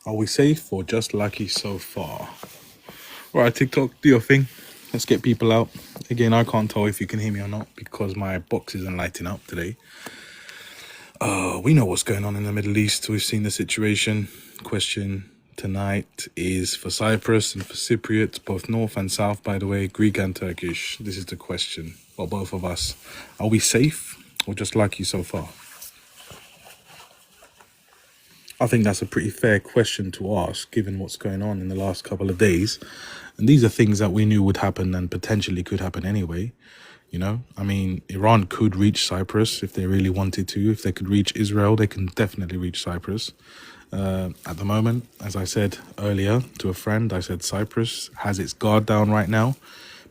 Are we safe or just lucky so far? All right, TikTok, do your thing. Let's get people out. Again, I can't tell if you can hear me or not because my box isn't lighting up today. We know what's going on in the Middle East. We've seen the situation. Question tonight is for Cyprus and for Cypriots, both North and South, by the way, Greek and Turkish. This is the question for both of us. Are we safe or just lucky so far? I think that's a pretty fair question to ask, given what's going on in the last couple of days. And these are things that we knew would happen and potentially could happen anyway. You know, I mean, Iran could reach Cyprus if they really wanted to. If they could reach Israel, they can definitely reach Cyprus. At the moment, as I said earlier to a friend, I said Cyprus has its guard down right now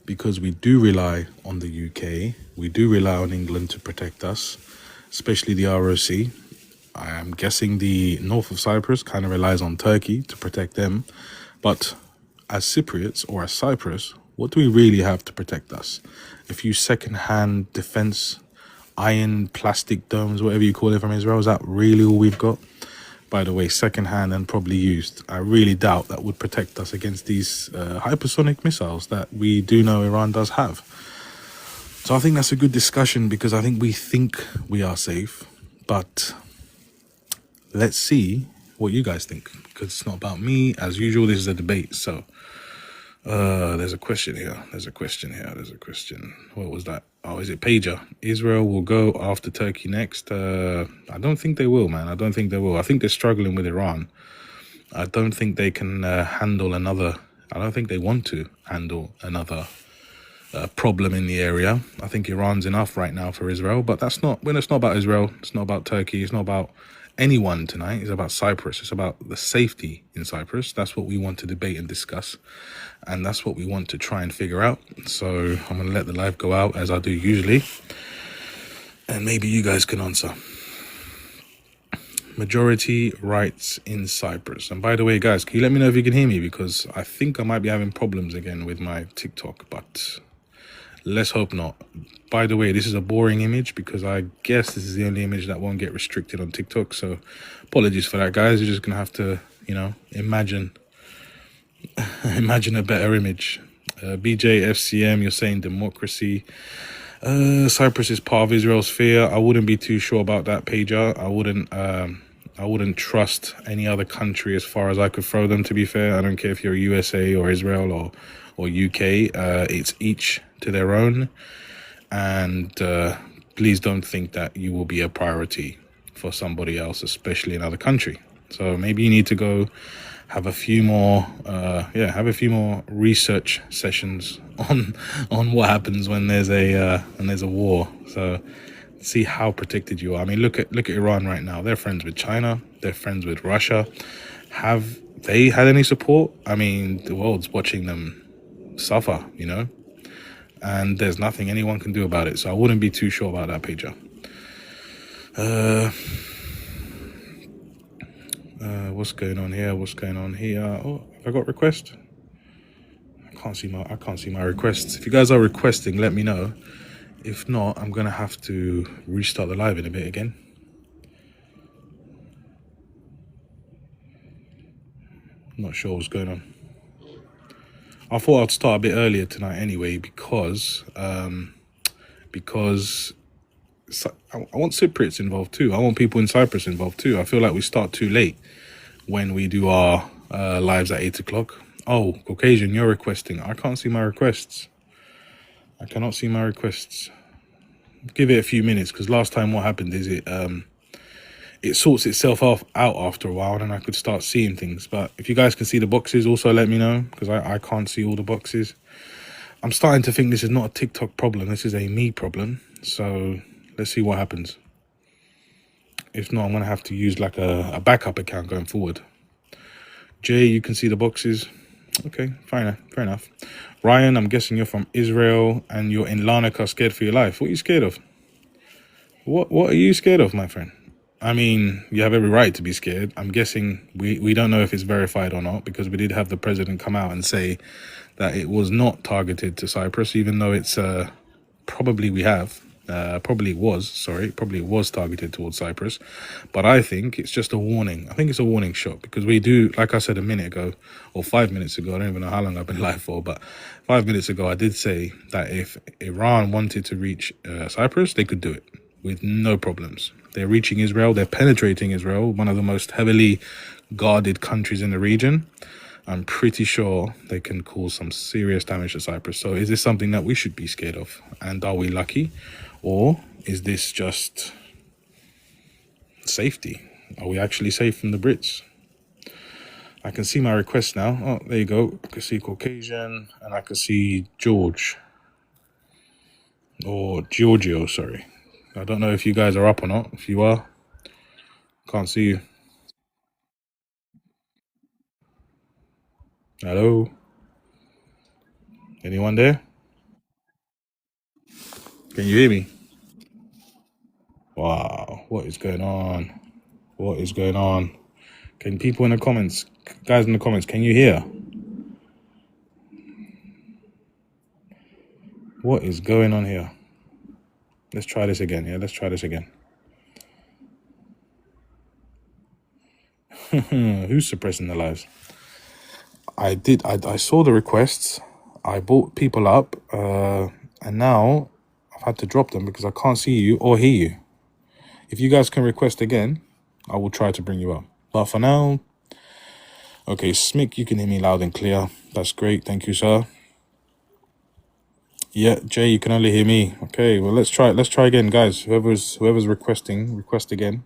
because we do rely on the UK. We do rely on England to protect us, especially the ROC. I am guessing the north of Cyprus kind of relies on Turkey to protect them. But as Cypriots or as Cyprus, what do we really have to protect us? A few second-hand defense, iron, plastic domes, whatever you call it from Israel, is that really all we've got? By the way, second-hand and probably used. I really doubt that would protect us against these hypersonic missiles that we do know Iran does have. So I think that's a good discussion because I think we are safe, but let's see what you guys think, because it's not about me. As usual, this is a debate. So there's a question here. There's a question. What was that? Oh, is it Pager? Israel will go after Turkey next. I don't think they will, man. I don't think they will. I think they're struggling with Iran. I don't think they can handle another. I don't think they want to handle another problem in the area. I think Iran's enough right now for Israel, but that's not. When it's not about Israel, it's not about Turkey. It's not about anyone tonight. It's about Cyprus. It's about the safety in Cyprus. That's what we want to debate and discuss, and that's what we want to try and figure out. So I'm going to let the live go out as I do usually, and maybe you guys can answer. Majority rights in Cyprus. And by the way, guys, can you let me know if you can hear me, because I think I might be having problems again with my TikTok, but let's hope not. By the way, this is a boring image because I guess this is the only image that won't get restricted on TikTok. So apologies for that, guys. You're just going to have to, imagine a better image. BJFCM, you're saying democracy. Cyprus is part of Israel's sphere. I wouldn't be too sure about that, Pager. I wouldn't trust any other country as far as I could throw them, to be fair. I don't care if you're USA or Israel or UK. It's each to their own. And please don't think that you will be a priority for somebody else, especially another country. So maybe you need to go have a few more research sessions on what happens when there's a war. So see how protected you are. I mean, look at Iran right now. They're friends with China. They're friends with Russia. Have they had any support? I mean, the world's watching them suffer, and there's nothing anyone can do about it. So I wouldn't be too sure about that, Pager. What's going on here? Oh, have I got request? I can't see my requests. If you guys are requesting, let me know. If not, I'm gonna have to restart the live in a bit again. I'm not sure what's going on. I thought I'd start a bit earlier tonight anyway because I want Cypriots involved too. I want people in Cyprus involved too. I feel like we start too late when we do our lives at 8 o'clock. Oh, Caucasian, you're requesting. I can't see my requests. I cannot see my requests. Give it a few minutes, because last time what happened is it sorts itself out after a while, and then I could start seeing things. But if you guys can see the boxes, also let me know, because I can't see all the boxes. I'm starting to think this is not a TikTok problem. This is a me problem. So let's see what happens. If not, I'm going to have to use like a backup account going forward. Jay, you can see the boxes. Okay, fair enough. Ryan, I'm guessing you're from Israel and you're in Larnaca, scared for your life. What are you scared of? What are you scared of, my friend? I mean, you have every right to be scared. I'm guessing we don't know if it's verified or not, because we did have the president come out and say that it was not targeted to Cyprus, even though it's probably we have. Probably was targeted towards Cyprus, but I think it's just a warning. I think it's a warning shot because we do, like I said a minute ago or 5 minutes ago. I don't even know how long I've been live for, but 5 minutes ago I did say that if Iran wanted to reach Cyprus, they could do it with no problems. They're reaching Israel. They're penetrating Israel, one of the most heavily guarded countries in the region. I'm pretty sure they can cause some serious damage to Cyprus. So is this something that we should be scared of? And are we lucky? Or is this just safety? Are we actually safe from the Brits? I can see my request now. Oh, there you go. I can see Caucasian and I can see George. Or Giorgio, sorry. I don't know if you guys are up or not. If you are, can't see you. Hello? Anyone there? Can you hear me? Wow, what is going on? What is going on? Can people in the comments, guys in the comments, can you hear? What is going on here? Let's try this again. Yeah, let's try this again. Who's suppressing the lives? I saw the requests. I brought people up, and now I've had to drop them because I can't see you or hear you. If you guys can request again, I will try to bring you up. But for now, okay, Smick, you can hear me loud and clear. That's great. Thank you, sir. Yeah, Jay, you can only hear me. Okay, well, let's try again, guys. Whoever's requesting, request again.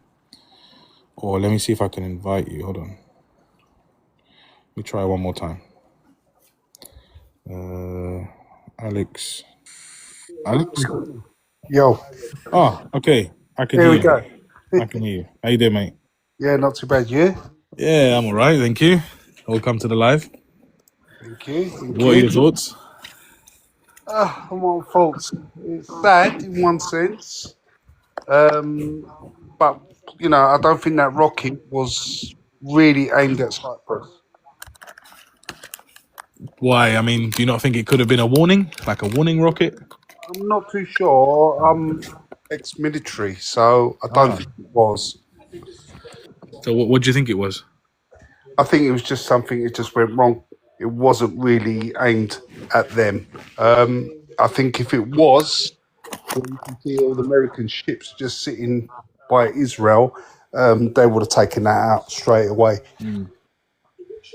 Or let me see if I can invite you. Hold on. Let me try one more time. Alex. Yo. Oh, okay. I can Here hear we go. you. I can hear you. How you doing, mate? Yeah, not too bad. You? Yeah, I'm all right. Thank you. Welcome to the live. Thank you. Thank What are your you. thoughts? On my faults, it's sad in one sense, but I don't think that rocket was really aimed at Cyprus. Why? I mean, do you not think it could have been a warning? Like a warning rocket? I'm not too sure. I'm ex-military, so I don't think it was. So what do you think it was? I think it was just something that just went wrong. It wasn't really aimed at them. I think if it was, where you can see all the American ships just sitting by Israel, they would have taken that out straight away.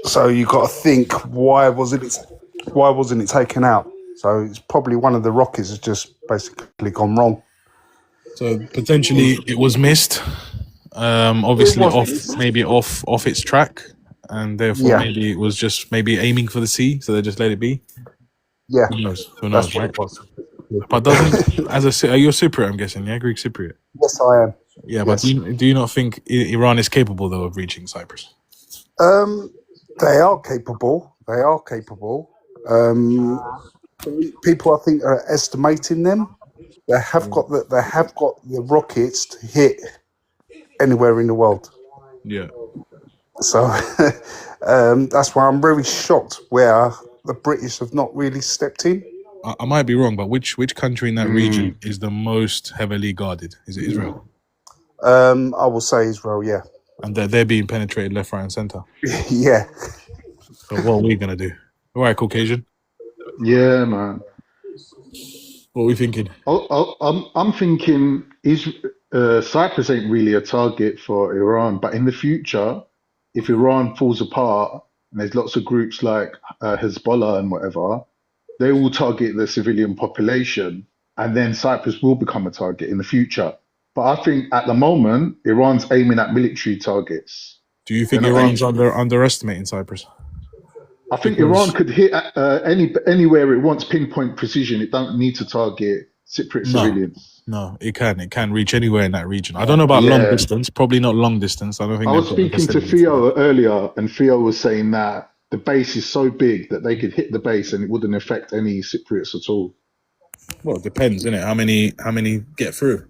So you got to think, why wasn't it taken out? So it's probably one of the rockets has just basically gone wrong. So potentially it was missed. Obviously off its track, and therefore maybe it was just aiming for the sea, so they just let it be. Yeah, Who knows? that's Right? what it was. But doesn't are you a Cypriot? I'm guessing, yeah, Greek Cypriot. Yes, I am. Yeah, but do you not think Iran is capable though of reaching Cyprus? They are capable. They are capable. People, I think, are estimating them. They have got the rockets to hit anywhere in the world. Yeah. So that's why I'm very shocked where the British have not really stepped in. I might be wrong, but which country in that region is the most heavily guarded? Is it Israel? I will say Israel, yeah. And they're being penetrated left, right, and center. Yeah. So what are we gonna do? All right, Caucasian. Yeah, man. What are we thinking? I'm thinking Cyprus ain't really a target for Iran, but in the future, if Iran falls apart and there's lots of groups like Hezbollah and whatever, they will target the civilian population, and then Cyprus will become a target in the future. But I think at the moment, Iran's aiming at military targets. Do you think Iran's underestimating Cyprus? I think Iran could hit anywhere it wants pinpoint precision. It don't need to target Cypriot civilians. No, it can reach anywhere in that region. I don't know about long distance, probably not long distance. I don't think I was speaking to Theo earlier, and Theo was saying that the base is so big that they could hit the base and it wouldn't affect any Cypriots at all. Well, it depends, isn't it? How many get through?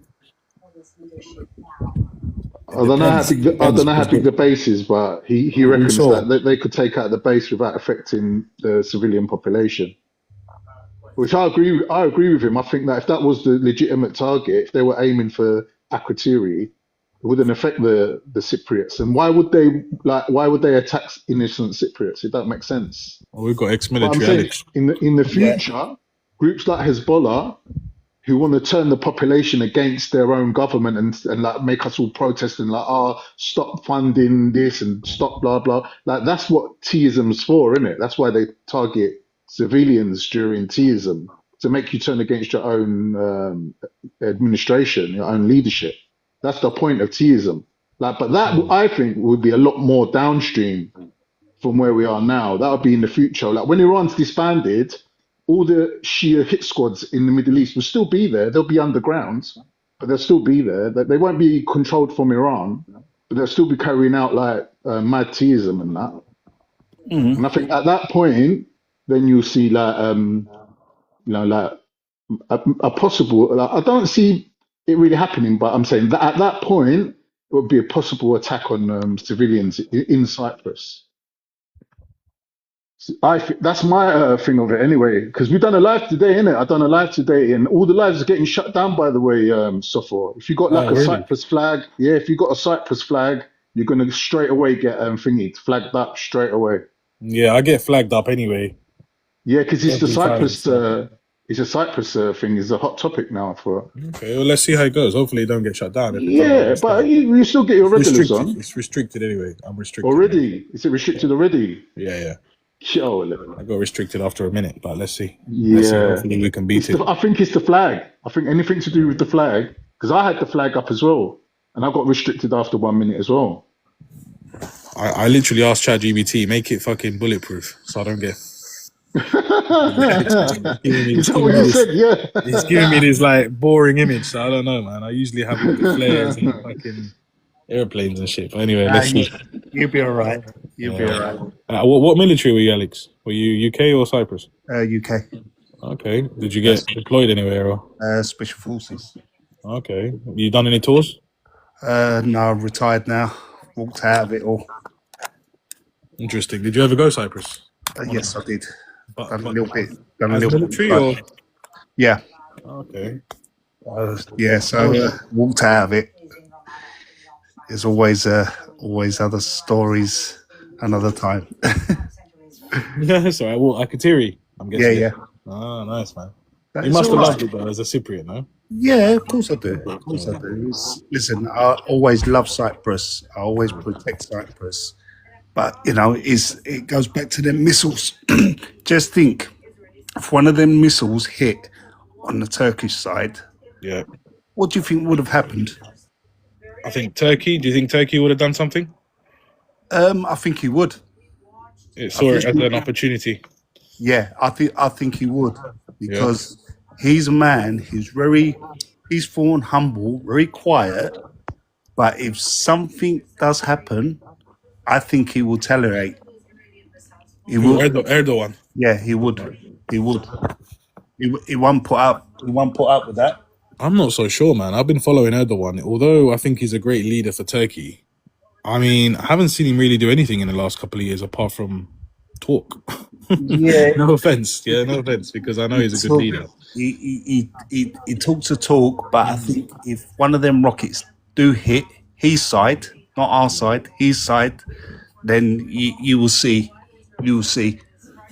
I don't know how big the base is, but he reckons that they could take out the base without affecting the civilian population. which I agree with him. I think that if that was the legitimate target, if they were aiming for Akrotiri, it wouldn't affect the Cypriots. And why would they attack innocent Cypriots? It doesn't make sense. Well, we've got But I'm ex-military saying Alex. in the Yeah. future, groups like Hezbollah who want to turn the population against their own government and like make us all protest and like, oh, stop funding this and stop blah blah. Like that's what Teaism's for, isn't it? That's why they target civilians during Teaism to make you turn against your own administration, your own leadership. That's the point of Teaism. Like, but that I think would be a lot more downstream from where we are now. That would be in the future. Like when Iran's disbanded, all the Shia hit squads in the Middle East will still be there. They'll be underground, but they'll still be there. They won't be controlled from Iran, but they'll still be carrying out like mad Teaism and that. And I think at that point, then you'll see like like a possible. Like, I don't see it really happening, but I'm saying that at that point, it would be a possible attack on civilians in Cyprus. That's my thing of it anyway, because we've done a live today, innit? I've done a live today, and all the lives are getting shut down, by the way, Sopho. If you got like Oh, a really? Cyprus flag, yeah, if you got a Cyprus flag, you're gonna straight away get thingied, flagged up straight away. Yeah, I get flagged up anyway Yeah, because every time. It's a Cyprus thing is a hot topic now for. Okay, well, let's see how it goes. Hopefully, it don't get shut down. If it does, Yeah, it's but done. you still get your It's regulars restricted. on It's restricted anyway. I'm restricted. already. Is it restricted already? Yeah. Yo, I got restricted after a minute, but let's see. Let's see. yeah. Hopefully, we can beat it. I think it's the flag. I think anything to do with the flag, because I had the flag up as well, and I got restricted after 1 minute as well. I literally asked ChatGPT, make it fucking bulletproof, so I don't get. Is that what you said? Yeah. He's giving me this like boring image, so I don't know, man. I usually have all the flares and fucking airplanes and shit. But anyway, let's see. You'll be all right. You'll be all right. What military were you, Alex? Were you UK or Cyprus? UK, Okay. Did you get deployed anywhere? Or? Special Forces. Okay. You done any tours? No, I'm retired now. Walked out of it all. Interesting. Did you ever go Cyprus? Yes, I did. But, Done a but little bit. Done a as little military bit. or? Yeah. Okay. Yeah. So walked out of it. There's always other stories another time. Yeah, sorry. Well, Akatiri, I'm guessing. Yeah. Ah, nice, man. But You it's must all have right. loved it though, as a Cypriot, no? Yeah, of course I do. Of course I do. Listen, I always love Cyprus. I always protect Cyprus. But it goes back to them missiles. Just think, if one of them missiles hit on the Turkish side, Yeah. what do you think would have happened? I think Turkey. Do you think Turkey would have done something? I think he would. It saw it as an opportunity. Yeah, I think he would, because he's a man who's very peaceful and humble, very quiet. But if something does happen, I think he will tolerate. He will. Erdogan. Yeah, he would. He would. He won't put up. He won't put up with that. I'm not so sure, man. I've been following Erdogan. Although I think he's a great leader for Turkey, I mean, I haven't seen him really do anything in the last couple of years apart from talk. Yeah. No offense. Yeah, no offense, because I know he's a good leader. He talks a talk, but I think if one of them rockets do hit his side, not our side, his side, then you will see. You will see.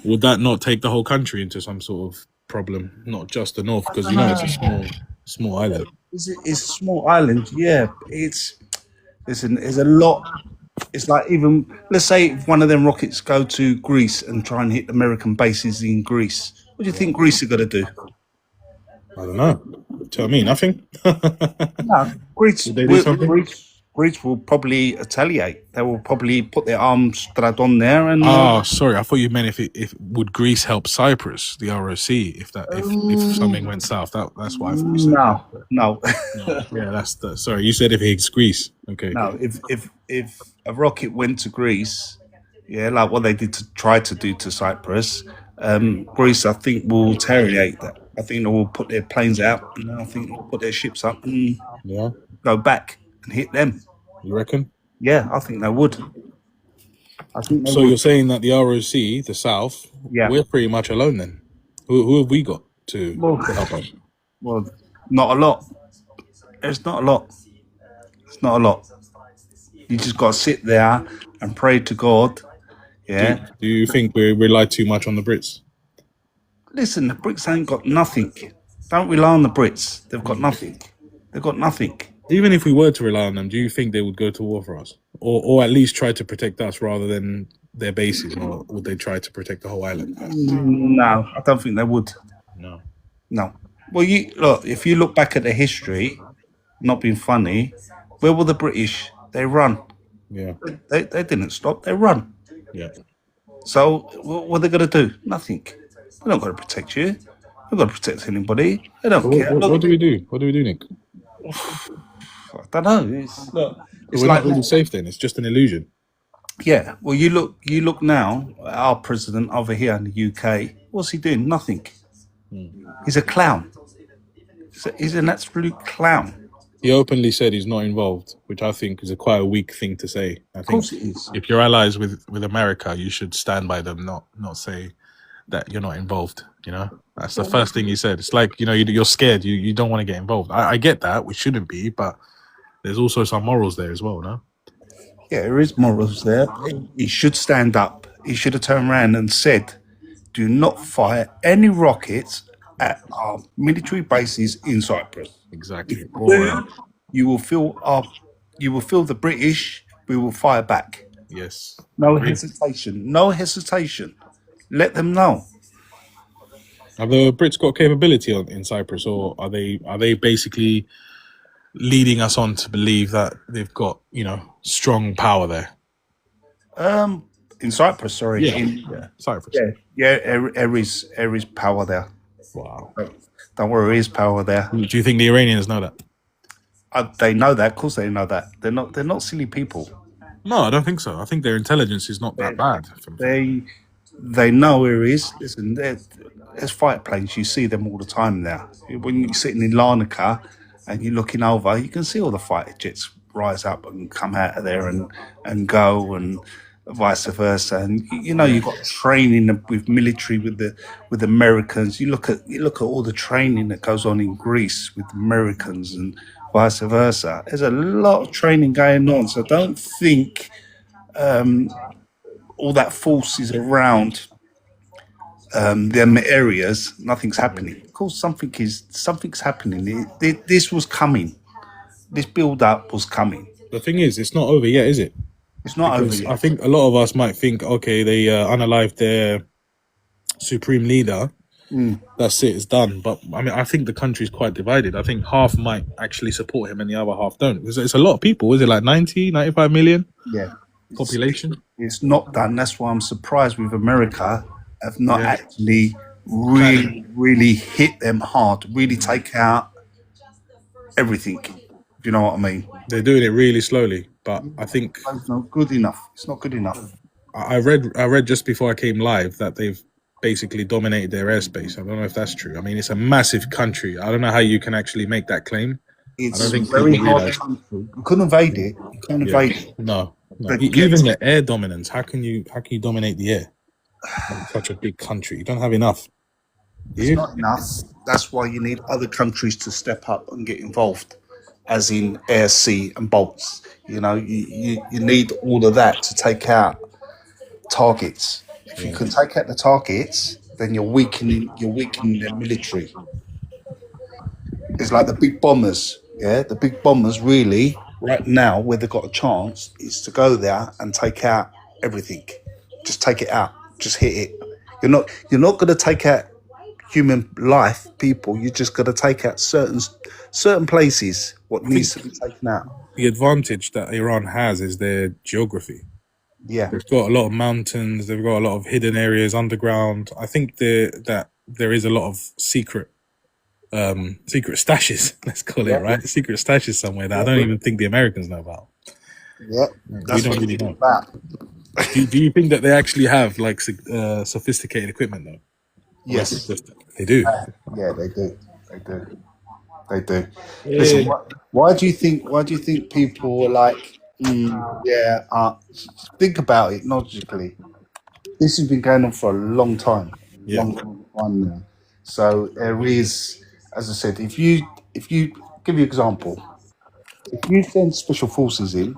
Would that not take the whole country into some sort of problem, not just the north? Because it's a small island. It's a small island, yeah. Listen, there's a lot. It's like, even let's say if one of them rockets go to Greece and try and hit American bases in Greece, what do you think Greece are gonna do? I don't know. Tell me, nothing. No, Greece. Did they do something? Greece will probably retaliate. They will probably put their arms straight on there and. Oh, sorry. I thought you meant if would Greece help Cyprus, the ROC, if something went south. That's what I thought you said. No. Yeah, that's the. Sorry, you said if it's Greece. Okay. No, if a rocket went to Greece, yeah, like what they did to try to do to Cyprus, Greece, I think, will retaliate that. I think they will put their planes out, and I think they'll put their ships up and Yeah. go back and hit them. You reckon? Yeah, I think they would. I think they So would. you're saying that the ROC, the South, Yeah. we're pretty much alone then? Who have we got? Well, to help us? well, not a lot. It's not a lot. It's not a lot. You just got to sit there and pray to God. Yeah. Do you think we rely too much on the Brits? Listen, the Brits ain't got nothing. Don't rely on the Brits. They've got nothing. They've got nothing. Even if we were to rely on them, do you think they would go to war for us, or at least try to protect us rather than their bases, or would they try to protect the whole island? No, I don't think they would. No. No. Well, you look. If you look back at the history, not being funny, where were the British? They run. Yeah. They didn't stop. They run. Yeah. So what are they going to do? Nothing. They're not going to protect you. They're not going to protect anybody. They don't care. What do we do? What do we do, Nick? I don't know. It's We're like not really safe then. It's just an illusion. yeah. Well, you look now. Our president over here in the UK. What's he doing? Nothing. He's a clown. He's an absolute clown. He openly said he's not involved, which I think is quite a weak thing to say. I Of think course it is. if you're allies with America, you should stand by them, not say that you're not involved. You know, that's the first thing he said. It's like, you know, you're scared. You don't want to get involved. I get that. We shouldn't be, but there's also some morals there as well, no? Yeah, there is morals there. He should stand up. He should have turned around and said, "Do not fire any rockets at our military bases in Cyprus. Exactly. Do, you will feel the British. We will fire back. Yes. No hesitation. No hesitation. Let them know." Have the Brits got capability in Cyprus, or are they basically leading us on to believe that they've got, you know, strong power there? In Cyprus, sorry. Cyprus. There is power there. Wow. Don't worry, there is power there. Do you think the Iranians know that? They know that. Of course, they know that. They're not silly people. No, I don't think so. I think their intelligence is not that bad. They know where it is. Listen, there's fighter planes. You see them all the time now. When you're sitting in Larnaca and you're looking over, you can see all the fighter jets rise up and come out of there and go, and vice versa. And you know, you've got training with military with Americans. You look at all the training that goes on in Greece with Americans and vice versa. There's a lot of training going on. So don't think all that force is around them areas. Nothing's happening. Of course, something's happening. This was coming. This build up was coming. The thing is, it's not over yet, is it? It's not over I yet. think a lot of us might think, okay, they unalived their supreme leader. That's it, it's done. But I mean, I think the country's quite divided. I think half might actually support him and the other half don't. It's a lot of people. Is it like 95 million Yeah. population? It's not done. That's why I'm surprised with America have not actually really hit them hard, really take out everything. If you know what I mean. They're doing it really slowly. But I think It's not good enough. It's not good enough. I read just before I came live that they've basically dominated their airspace. I don't know if that's true. I mean, it's a massive country. I don't know how you can actually make that claim. It's I don't think very people hard realise. country. You couldn't evade it. You can't evade it. No. But Even the air dominance. How can you dominate the air? In such a big country, you don't have enough. It's not enough. That's why you need other countries to step up and get involved, as in air, sea, and bolts. You know, you need all of that to take out targets. If you can take out the targets, then you're weakening the military. It's like the big bombers. Yeah, the big bombers really right now, where they've got a chance, is to go there and take out everything. Just take it out. Just hit it. You're not going to take out human life, people. You're just going to take out certain places. What needs to be taken out. The advantage that Iran has is their geography. Yeah, They've got a lot of mountains. They've got a lot of hidden areas underground. I think that there is a lot of secret stashes. Let's call it right. Secret stashes somewhere that I don't even think the Americans know about. yeah. That's don't what really it's know. about. Do you think that they actually have like sophisticated equipment though? Yes. They do. Yeah, they do. They do. Listen, why do you think people are like, think about it logically. This has been going on for a long time. Yeah. Long time now. So there is, as I said, if you give you an example, if you send special forces in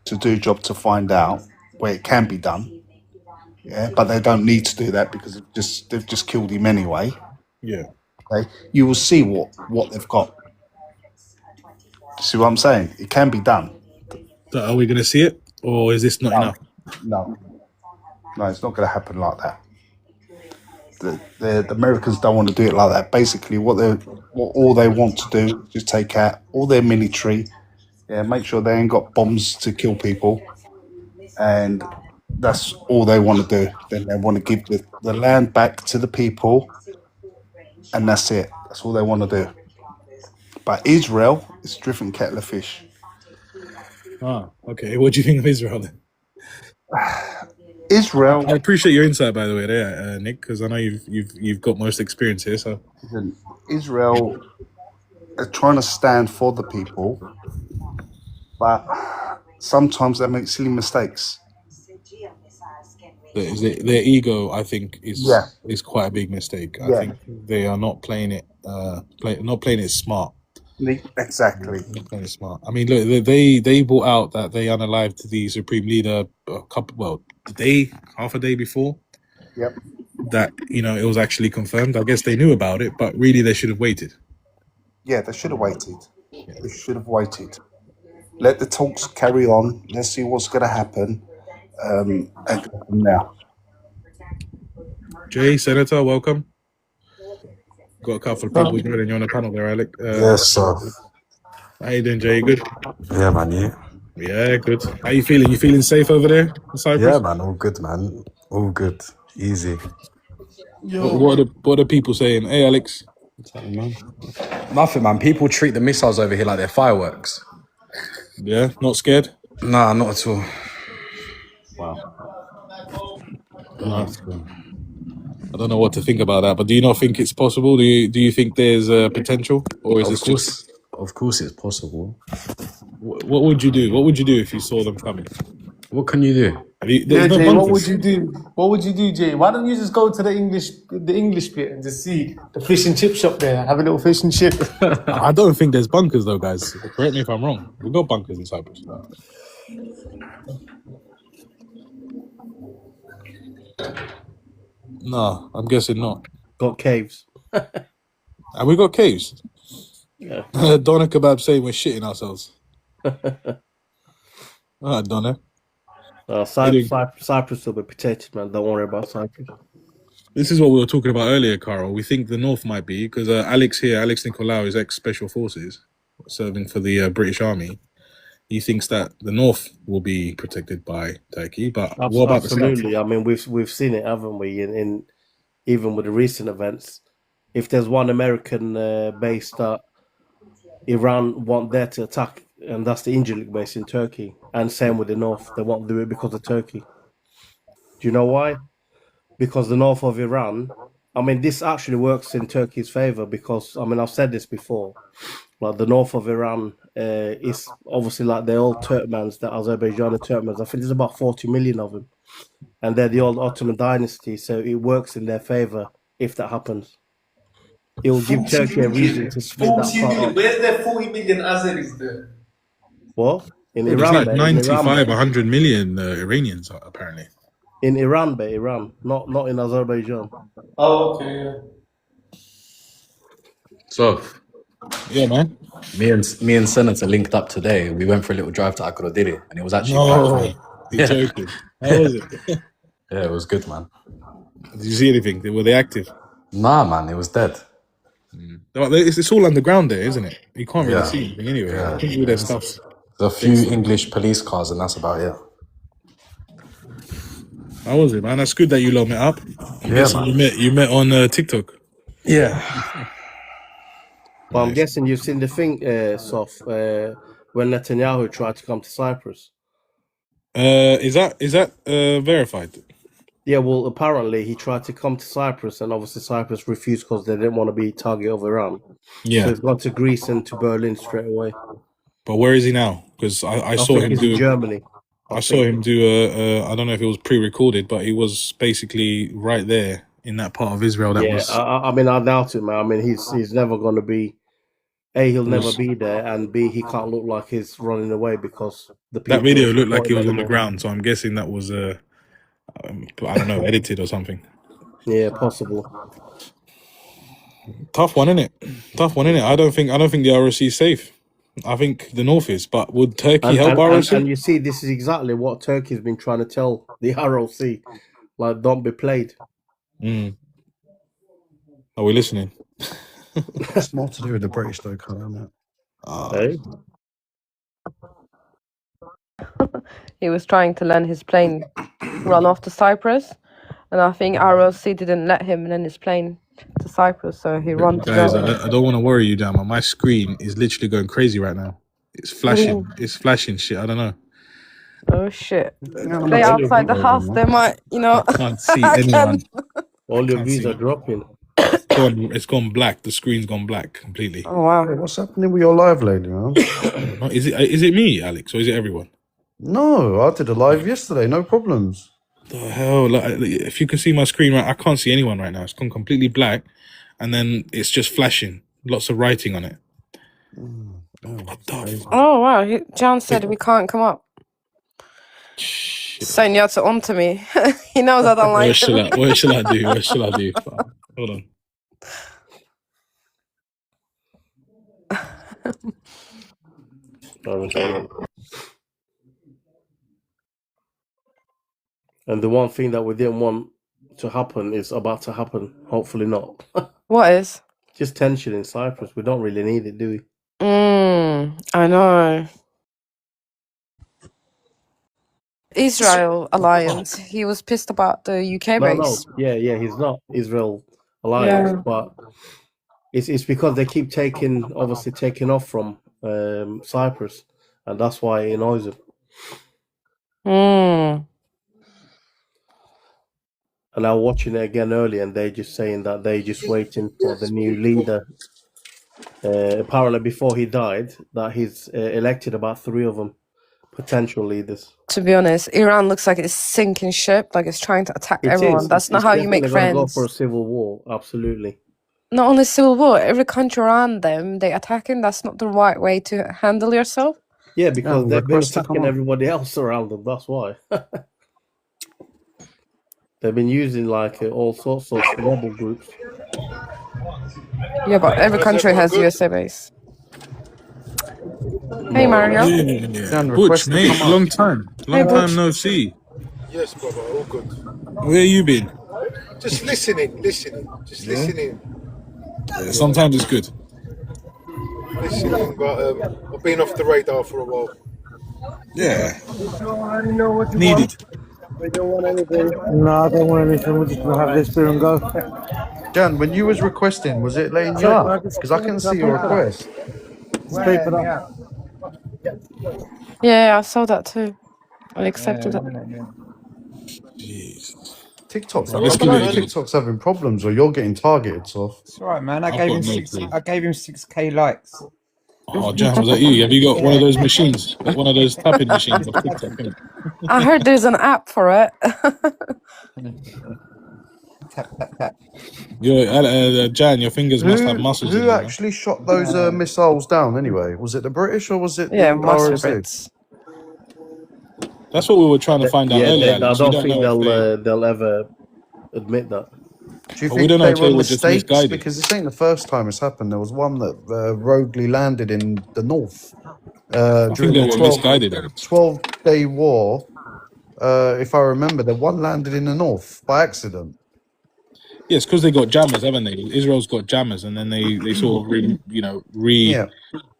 to do a job to find out where it can be done, yeah, but they don't need to do that because they've just killed him anyway. Yeah. Okay, you will see what they've got. See what I'm saying? It can be done. So are we going to see it, or is this not enough? No, it's not going to happen like that. The Americans don't want to do it like that. Basically, what all they want to do is just take out all their military, yeah, make sure they ain't got bombs to kill people, and that's all they want to do. Then they want to give the land back to the people, and that's it. That's all they want to do. But Israel is a different kettle of fish. Ah, okay. What do you think of Israel then? Israel, I appreciate your insight, by the way, there, Nick, because I know you've got most experience here. So Israel are trying to stand for the people, but sometimes they make silly mistakes. their ego, I think, is quite a big mistake. I Yeah. think they are not playing it, not playing it smart. Exactly. Not playing it smart. I mean, look, they brought out that they unalived the supreme leader half a day before. Yep. That it was actually confirmed. I guess they knew about it, but really they should have waited. Yeah, they should have waited. They should have waited. Let the talks carry on. Let's see what's going to happen. And go from there. Jay, Senator, welcome. Got a couple of people joining you on the panel there, Alec. Yes, sir. How you doing, Jay? You good? Yeah, man. You? Yeah, good. How you feeling? You feeling safe over there in Cyprus? Yeah, man. All good, man. All good. Easy. What are the people saying? Hey, Alex. Nothing, man. People treat the missiles over here like they're fireworks. Yeah, not scared? Nah, not at all. I don't know what to think about that, but do you not think it's possible? Do you think there's potential, or is this Of course, it's possible. What would you do? What would you do if you saw them coming? What can you do? There's no Jay, what bunkers. would you do? What would you do, Jay? Why don't you just go to the English bit and just see the fish and chip shop there? Have a little fish and chip. I don't think there's bunkers though, guys. Correct me if I'm wrong. We've got bunkers in Cyprus. No, I'm guessing not. Got caves. Have we got caves? Yeah. Donna Kebab saying we're shitting ourselves. Alright, Donna. Cyprus will be protected, man. Don't worry about Cyprus. This is what we were talking about earlier, Carl. We think the North might be, because Alex Nicolaou is ex-Special Forces, serving for the British Army. He thinks that the North will be protected by Turkey, but what about the South? Absolutely. I mean, we've seen it, haven't we? In even with the recent events, if there's one American base that Iran want there to attack, and that's the Incirlik base in Turkey, and same with the North, they won't do it because of Turkey. Do you know why? Because the north of Iran, I mean, this actually works in Turkey's favor because, I mean, I've said this before, like the north of Iran is obviously like the old Turkmens, the Azerbaijani Turkmens. I think there's about 40 million of them. And they're the old Ottoman dynasty, so it works in their favor if that happens. It will give Turkey a reason to split that 40 part million. up. Where's there 40 million Azeris there? What? In There's Iran, like mate, in 95, Iran, 100 million Iranians, apparently. in Iran, mate, Iran, not in Azerbaijan. Oh, okay, yeah. So, Yeah, man. me and Senator linked up today. We went for a little drive to Akrotiri, and it was actually quite No, fun. you're joking. How was it? Yeah, it was good, man. Did you see anything? Were they active? Nah, man, it was dead. It's all underground there, isn't it? You can't really Yeah. see anything anyway. Yeah. I think all their stuff's... There's a few English police cars, and that's about it. How was it, man? That's good that you lot met up. I'm Yeah, guessing man. you met on TikTok. Yeah. But I'm Nice. guessing you've seen the thing, Sof, when Netanyahu tried to come to Cyprus. Is that verified? Yeah, well, apparently he tried to come to Cyprus, and obviously Cyprus refused because they didn't want to be target of Iran. So Yeah. he's gone to Greece and to Berlin straight away. But where is he now? Because I saw think him he's in do... Germany. I saw him do I don't know if it was pre-recorded, but he was basically right there in that part of Israel that Yeah, was I mean, I doubt it, man. I mean, he's never going to be. A, he'll never be there, and B, he can't look like he's running away because the that people video don't looked like support he him was on the anymore. ground. So I'm guessing that was I don't know, edited or something. Yeah, possible. Tough one, innit? Tough one, innit? I don't think the ROC is safe. I think the North is, but would Turkey help ROC? And you see, this is exactly what Turkey's been trying to tell the ROC, like, don't be played. Are we listening? It's more to do with the British though, isn't it? Hey? He was trying to land his plane, run off to Cyprus, and I think ROC didn't let him land his plane to Cyprus, so he ran to Guys, Germany. I don't want to worry you, Dama. My screen is literally going crazy right now. It's flashing. It's flashing shit. I don't know. Oh shit! Stay outside the house. They might, I can't see anyone. All your Can't views see. are dropping. It's gone black. The screen's gone black completely. Oh wow! Hey, what's happening with your live, lady, man? Is it me, Alex, or is it everyone? No, I did a live yesterday. No problems. The hell! Like, if you can see my screen right, I can't see anyone right now. It's gone completely black, and then it's just flashing. Lots of writing on it. What the fuck? Oh wow! John said we can't come up. Shit. Saying you to on to me. He knows I don't like What shall him. I do? What shall I do? Fuck. Hold on. And the one thing that we didn't want to happen is about to happen. Hopefully not. What is? Just tension in Cyprus. We don't really need it, do we? I know. Israel alliance. He was pissed about the UK No, base. yeah. He's not Israel alliance, Yeah. but it's because they keep taking off from Cyprus, and that's why it annoys him. And I was watching it again earlier, and they're just saying that they're just waiting for the new leader. Apparently, before he died, that he's elected about 3 of them potential leaders. To be honest, Iran looks like it's sinking ship, like it's trying to attack It everyone. is. That's not It's how you make definitely gonna go friends. for a civil war. Absolutely. Not only civil war, every country around them they attacking. That's not the right way to handle yourself. Yeah, because Yeah, they've been request to come attacking on. everybody else around them. That's why. They've been using like all sorts of rebel groups. Yeah, but every country has USA base. Hey Mario. Can Butch, request to mate, come up. long time Butch. no see. Yes, brother, all good. Where you been? Just listening, just listening, Sometimes it's good. listening. But I've been off the radar for a while. Yeah, needed. No, I don't want anything. We're just gonna have this beer and go. Jan, when you was requesting, was it letting you up? Because I can see your request. Yeah, I saw that too. I accepted it. Jeez. TikTok's. Right, I let's don't know give if it a TikTok's having problems or you're getting targeted, so. It's alright, man. I've got no clue. I gave him 6K likes. Oh, Jan, was that you? Have you got one of those machines? One of those tapping machines? On TikTok, innit? I heard there's an app for it. Tap, tap, tap. Jan, your fingers must have muscles. in Who them, actually shot those missiles down anyway? Was it the British or was it Yeah, the must be ROC? Brits. That's what we were trying to find out earlier. I Alex. We don't think know if they'll ever admit that. Do you Well, we think don't know they if were they were just mistakes? misguided. Because this ain't the first time it's happened. There was one that roguely landed in the north I think during they the were 12, misguided. Alex. 12-day war. If I remember, the one landed in the north by accident. Yes, because they got jammers, haven't they? Israel's got jammers, and then they sort of Yeah.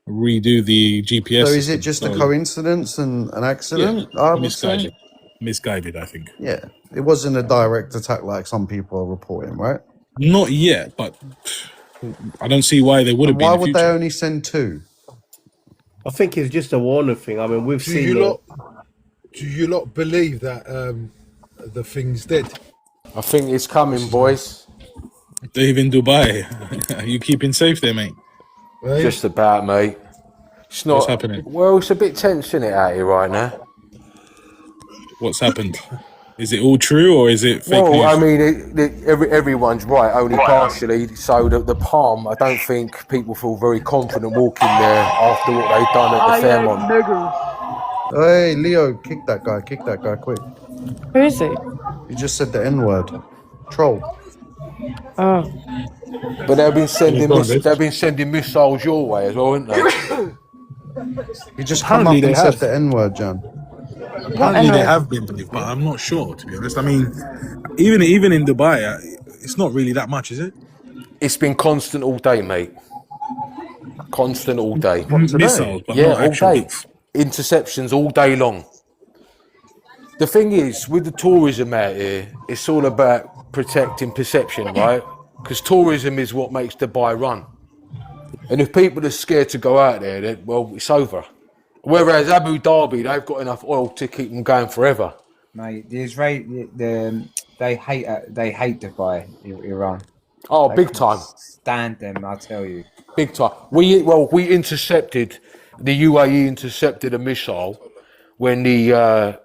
redo the GPS. So is it system. just So, a coincidence and an Yeah, accident? I would misguided. say. Misguided, I think. Yeah, it wasn't a direct attack like some people are reporting, right? Not yet, but I don't see why they would have And been why in the would they future. only send 2? I think it's just a warning thing. I mean, we've Do seen you lot believe that the thing's dead? I think it's coming, boys. Dave in Dubai. Are you keeping safe there, mate? Eh? Just about, mate. It's not. What's happening? Well, it's a bit tense, isn't it, out here right now? What's happened? Is it all true or is it fake Well, I news? mean, everyone's right, only partially. So the Palm, I don't think people feel very confident walking there after what they've done at the Fairmont. Hey, Leo, kick that guy quick. Who is he? He just said the N word. Troll. Oh, But they've been sending Go on, Liz. they've been sending missiles your way as well, haven't they? He just come up Apparently they and said have. the N word, Jan. Apparently they N-word? have been, but I'm not sure, to be honest. I mean, even in Dubai, it's not really that much, is it? It's been constant all day, mate. Constant all day. Missiles, but Yeah, not all actual. day. Interceptions all day long. The thing is, with the tourism out here, it's all about protecting perception, right? Because tourism is what makes Dubai run. And if people are scared to go out there, then, well, it's over. Whereas Abu Dhabi, they've got enough oil to keep them going forever. Mate, they hate Dubai, Iran. Oh, They big can't time. stand them, I tell you. Big time. We intercepted, the UAE intercepted a missile when the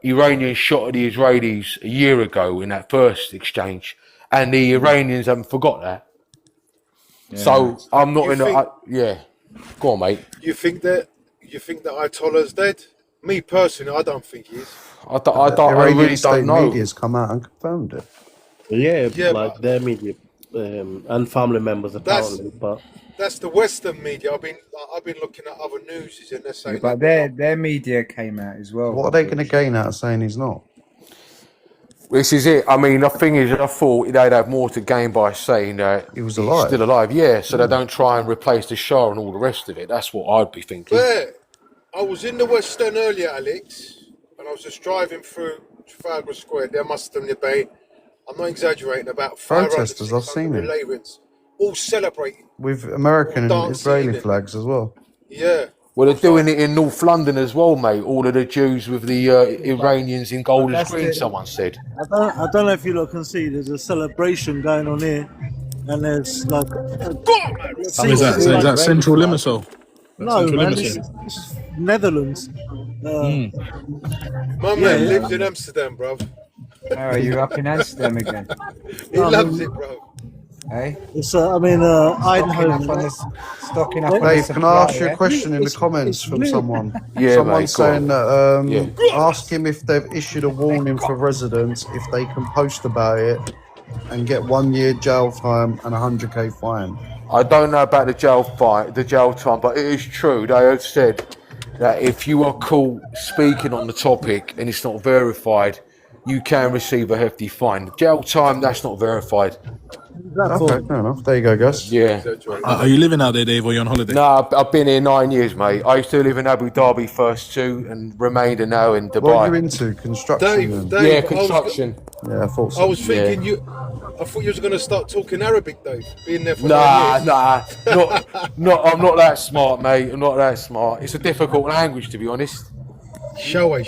Iranians shot at the Israelis a year ago in that first exchange, and the Iranians haven't forgot that. So I'm not You in a think- yeah. Go on, mate. You think that Ayatollah's dead? Me personally, I don't think he is. I Iranian really state don't know. media's come out and confirmed it. Yeah, Yeah, like their media and family members apparently, but That's the Western media. I've been looking at other news and they're saying But that. their media came out as well. What are they going to gain out of saying he's not? This is it. I mean, the thing is, I thought they'd have more to gain by saying that He was he's alive. still alive. Yeah, so they don't try and replace the Shah and all the rest of it. That's what I'd be thinking. Where I was in the West End earlier, Alex, and I was just driving through Trafalgar Square. There must have been, I'm not exaggerating, about 500, Protesters, I've 600 seen it. Iranians, all celebrating. With American and Dancing Israeli it. flags as well. Yeah. Well, they're doing it in North London as well, mate. All of the Jews with the Iranians in gold and That's green, it. someone said. I don't know if you lot can see. There's a celebration going on here, and there's like. Is that Central Limassol? No, Central man, Limassol. this is Netherlands. My man lives in Amsterdam, bro. Oh, are you up in Amsterdam again? He loves it, bro. Hey? It's Eindhoven. Stocking up on the Dave, can I ask you supply, a question in the It's- comments it's from weird. someone? Yeah, Someone's mate, go on. saying that Yeah. ask him if they've issued a warning for residents if they can post about it and get 1 year jail time and a 100k fine. I don't know about the jail time, but it is true. They have said that if you are caught speaking on the topic and it's not verified, you can receive a hefty fine. Jail time, that's not verified. Okay, fair enough. There you go, guys. Yeah. Are you living out there, Dave, or you're on holiday? No, I've been here 9 years, mate. I used to live in Abu Dhabi first too, and remained and now in What are you Dubai. into? Construction? Dave, then? Dave, Yeah, construction. Yeah, I thought so. I was thinking I thought you was going to start talking Arabic, Dave. Being there for 9 Nah, years. I'm not that smart, mate. I'm not that smart. It's a difficult language, to be honest. Showay.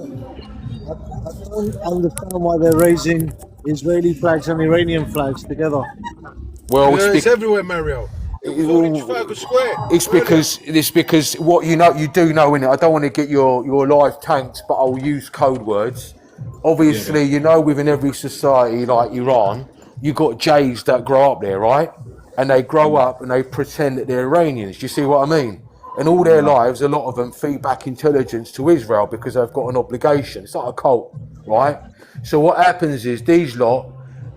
I don't understand why they're raising Israeli flags and Iranian flags together. Well, Yeah, it's it's everywhere, Mario. It was all in Trafalgar Square. It's because what you do know, innit? I don't want to get your life tanked, but I'll use code words. Obviously, within every society like Iran, you got Jays that grow up there, right? And they grow up and they pretend that they're Iranians. Do you see what I mean? And all their lives, a lot of them feed back intelligence to Israel because they've got an obligation. It's like a cult, right? So what happens is these lot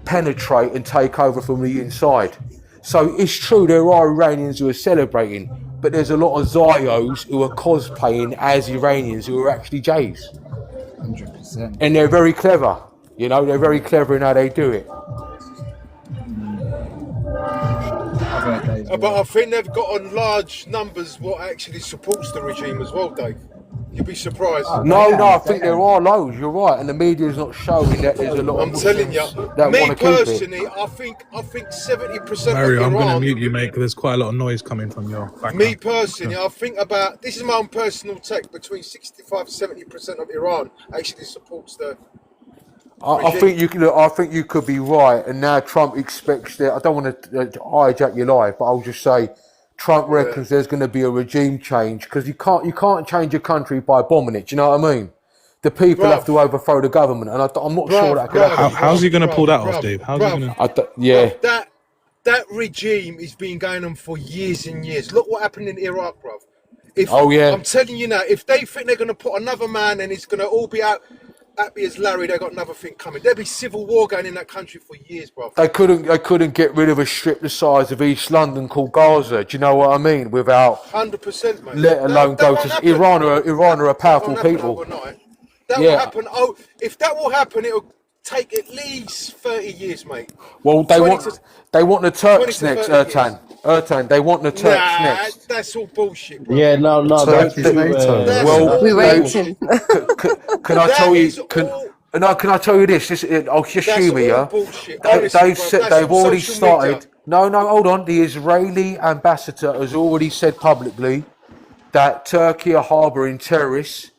penetrate and take over from the inside. So it's true there are Iranians who are celebrating, but there's a lot of Zios who are cosplaying as Iranians who are actually Jays. 100%. And they're very clever. They're very clever in how they do it. I've heard that as But well. I think they've got on large numbers what actually supports the regime as well, Dave. You'd be surprised. No, I think there are loads. You're right, and the media's not showing that there's a lot I'm of telling you, Muslims that me want to keep it. personally, I think 70% Mario, of I'm going to Iran. mute you, mate, because there's quite a lot of noise coming from your background. Me personally, I think about this is my own personal take. Between 65 and 70% of Iran actually supports the. I think you could be right, and now Trump expects that. I don't want to hijack your life, but I'll just say, Trump reckons there's going to be a regime change because you can't change a country by bombing it. Do you know what I mean? the people have to Bruv, overthrow the government, and I'm not sure that could bruv, happen. How's he going to pull that off, bruv, Dave? How's he bruv, going to? Yeah. bruv, that regime has been going on for years and years. Look what happened in Iraq, bruv. If Oh yeah. I'm telling you now, if they think they're going to put another man and it's going to all be out happy as Larry, they got another thing coming. There'll be civil war going in that country for years, bruv. They couldn't get rid of a strip the size of East London called Gaza. Do you know what I mean? Without 100%, mate. let alone That go won't to happen. Iran are a That won't powerful happen people. overnight. That Yeah. will happen. Oh, if that will happen, it'll take at least 30 years, mate. Well, 20 to they want the 20 Turks to next, 30 years. Ertan. They want the Turks Nah, next. that's all bullshit, bro. Yeah, no, that's Turkey's true. NATO. That's Well, all We're they, waiting. can I That tell you? is all. Can I tell you this? I'll just That's humour all you. bullshit. Honestly, They've bro, said that's they've all already social started. media. No, hold on. The Israeli ambassador has already said publicly that Turkey are harbouring terrorists,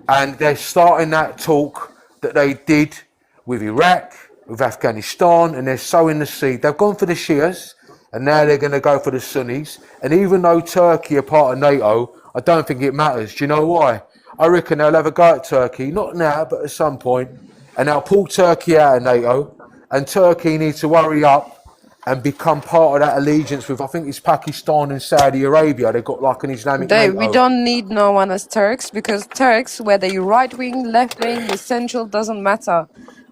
and they're starting that talk that they did with Iraq, with Afghanistan, and they're sowing the seed. They've gone for the Shias, and now they're going to go for the Sunnis. And even though Turkey are part of NATO, I don't think it matters. Do you know why? I reckon they'll have a go at Turkey, not now, but at some point, and they'll pull Turkey out of NATO, and Turkey needs to hurry up and become part of that allegiance with, I think it's Pakistan and Saudi Arabia. They've got like an Islamic Dave, we NATO. don't need no one as Turks because Turks, whether you're right wing, left wing, the central, doesn't matter.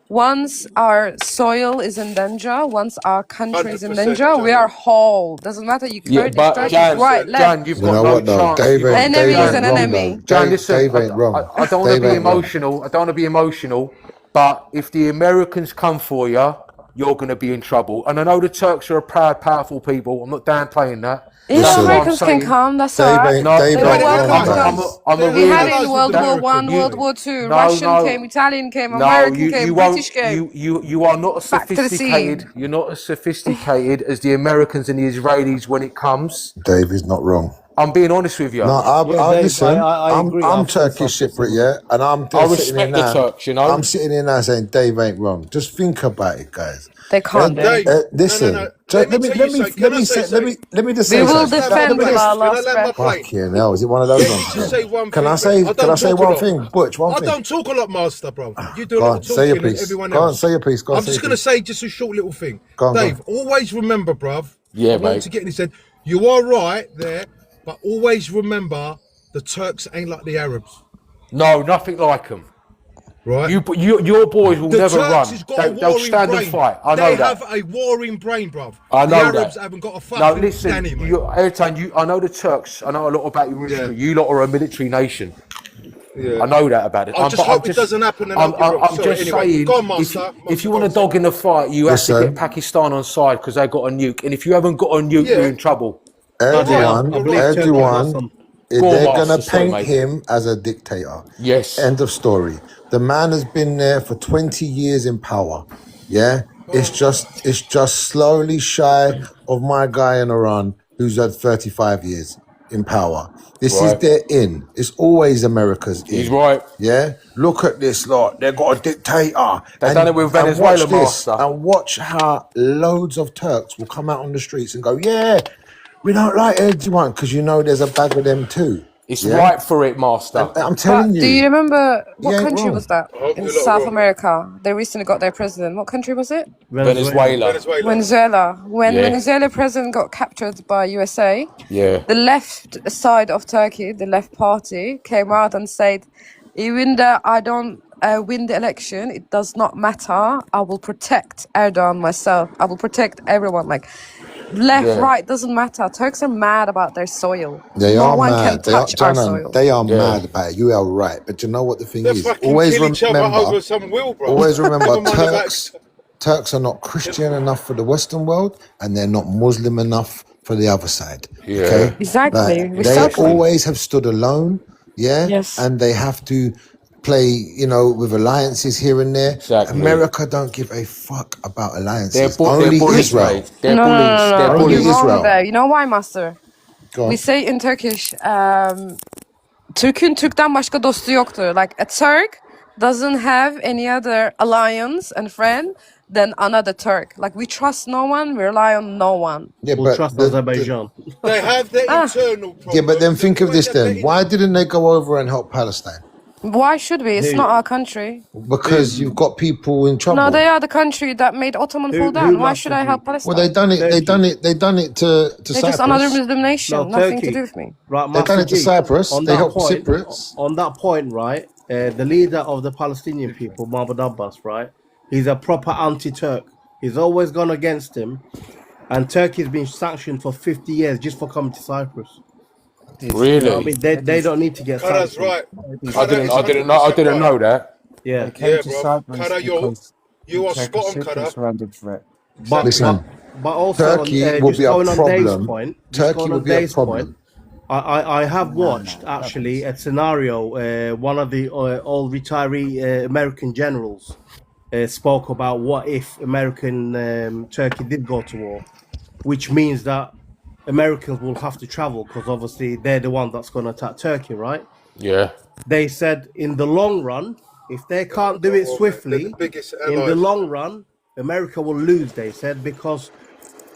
Once our soil is in danger, once our country is in 100%, danger, we Jan. are whole. Doesn't matter you Yeah, Kurdish, but Turkish, Jan, right, left. Jan, you've You got know no what though? chance. Dave You've got, ain't, Enemy Dave is ain't an wrong enemy. though. Jan, Dave, listen, Dave ain't wrong. I don't want to Dave be ain't wrong. emotional. I don't want to be emotional, but if the Americans come for you, you're going to be in trouble. And I know the Turks are a proud, powerful people. I'm not downplaying that. Yeah, That's what I'm Americans can saying. come, that's Dave alright. ain't, No, Dave They no, were ain't wrong, welcome to man. come. I'm a We had it realist. in World War American. One, You, World War Two. no, Russian came, Italian came, no, American came, you British won't. came. You are not as Back to the sea. sophisticated. You're not as sophisticated as the Americans and the Israelis when it comes. Dave is not wrong. I'm being honest with you. No, Yeah, Dave, listen. I agree. I'm I feel Turkish something Cypriot, similar. yeah, and I'm I just sitting here respect the now. Turks, you know. I'm sitting here now saying Dave ain't wrong. Just think about it, guys. They can't, Dave. Dave, no, Listen. no. Let Let me me tell you something. Can I say something? let me just We say will something. Can I land defend my with plane? our Can I last land my breath. plane? Fucking hell, is it one of those Get you ones? to again? say one Can thing, I say bro. I can I don't say talk a one lot. thing? Butch, one I thing. don't talk a lot, Master, bro. You do a Go lot on, of say your talking and piece. everyone Go on, else. say your piece. Go on, I'm say just your going to piece. say just a short little thing. Go on, go Dave, always remember, bruv. Yeah, I want mate. to get in his head. You are right there, but always remember the Turks ain't like the Arabs, No, nothing like them. right? Your boys will The never Turks run. has got a They'll warring stand and brain. fight. I know They that. have a warring brain, bruv. I The know Arabs that. haven't got a No, fucking listen, Danny, mate. Ertan, I know the Turks. I know a lot about your history. You lot are a military nation. Yeah. I know that about it. I just hope it doesn't happen and I'll be wrong. I'm Sorry, just anyway. saying, Go on, if Master. if you Master, want a go on. dog in the fight, you have to get Listen, Pakistan on side because they got a nuke. And if you haven't got a nuke, you're Yeah, in trouble. you're right. Erdogan, I You're believe right. Turkey You're right. got Erdogan, some. Go on, they're gonna Master. Sorry, paint mate. him as a dictator. Yes. End of story. The man has been there for 20 years in power. Yeah? It's just slowly shy of my guy in Iran who's had 35 years in power. This is Right. their in. It's always America's He's in. right. Yeah? Look at this lot. They've got a dictator. They done it with And Venezuela, watch this. Master. And watch how loads of Turks will come out on the streets and go, yeah, we don't like Erdogan because you know there's a bag of them too. It's Yeah? right for it, Master. And I'm But telling do you you, remember he what ain't country wrong. was that? I hope In you're not South wrong. America. They recently got their president. What country was it? Venezuela. Venezuela. Venezuela. When Yeah. Venezuela president got captured by USA, Yeah. the left side of Turkey, the left party, came out and said, even though I don't win the election, it does not matter. I will protect Erdogan myself. I will protect everyone. Like, left, Yeah. right, doesn't matter. Turks are mad about their soil. They No are one can mad. They are, touch our Janan, soil. they are Yeah. mad about it. You are right. But you know what the thing They is? fucking Always kill each other remember, over some will, bro. always remember, Never mind about. Turks are not Christian enough for the Western world, and they're not Muslim enough for the other side. Yeah. Okay, Exactly. like they Exactly. always have stood alone. Yeah, Yes. and they have to play, with alliances here and there. Exactly. America don't give a fuck about They're, alliances. they're Only bullies, Israel. mate. They're No, no, bullies. no, They're no, Only you're bullies. wrong Israel. there. You know why, Master? Go We on. say in Turkish, Türk'ün Türk'ten başka dostu yoktur. Like a Turk doesn't have any other alliance and friend than another Turk. Like we trust no one, we rely on no one. Yeah, We'll but trust the Azerbaijan. They have their Ah, internal problems. yeah, but then think and of this when they're then. letting Why them- didn't they go over and help Palestine? Why should we? It's Who not our country. Because you've got people in No, trouble. they are the country that made Ottoman fall who down. Why should I massacred help you? Well, Palestine? they done it to They're just another Cyprus. Muslim nation. No, Nothing to Turkey. do with me. Right, They done Master it to G. Cyprus. On They that helped point, Cypriots. on that point, right? The leader of the Palestinian people, Mahmoud Abbas, right? He's a proper anti-Turk. He's always gone against him, and Turkey's been sanctioned for 50 years just for coming to Cyprus. You know what I Really? mean? They don't need to get Kara's sanctioned. right. I Kara didn't. is I didn't know. I 100% didn't right. know that. Yeah, They came Yeah, to bro. Cyprus Kara, because you are Turkish spot on, Kara. Cypriots were under threat. but Listen, also Turkey will just be a going on Dave's problem. point. Just Turkey going will on be a Dave's point. problem. I have No, watched that actually was a scenario. One of the old retiree American generals spoke about what if American Turkey did go to war, which means that Americans will have to travel because obviously they're the one that's going to attack Turkey, right? Yeah. They said in the long run, if they can't do it Oh, man. They're swiftly, the biggest in the allies. long run, America will lose, they said, because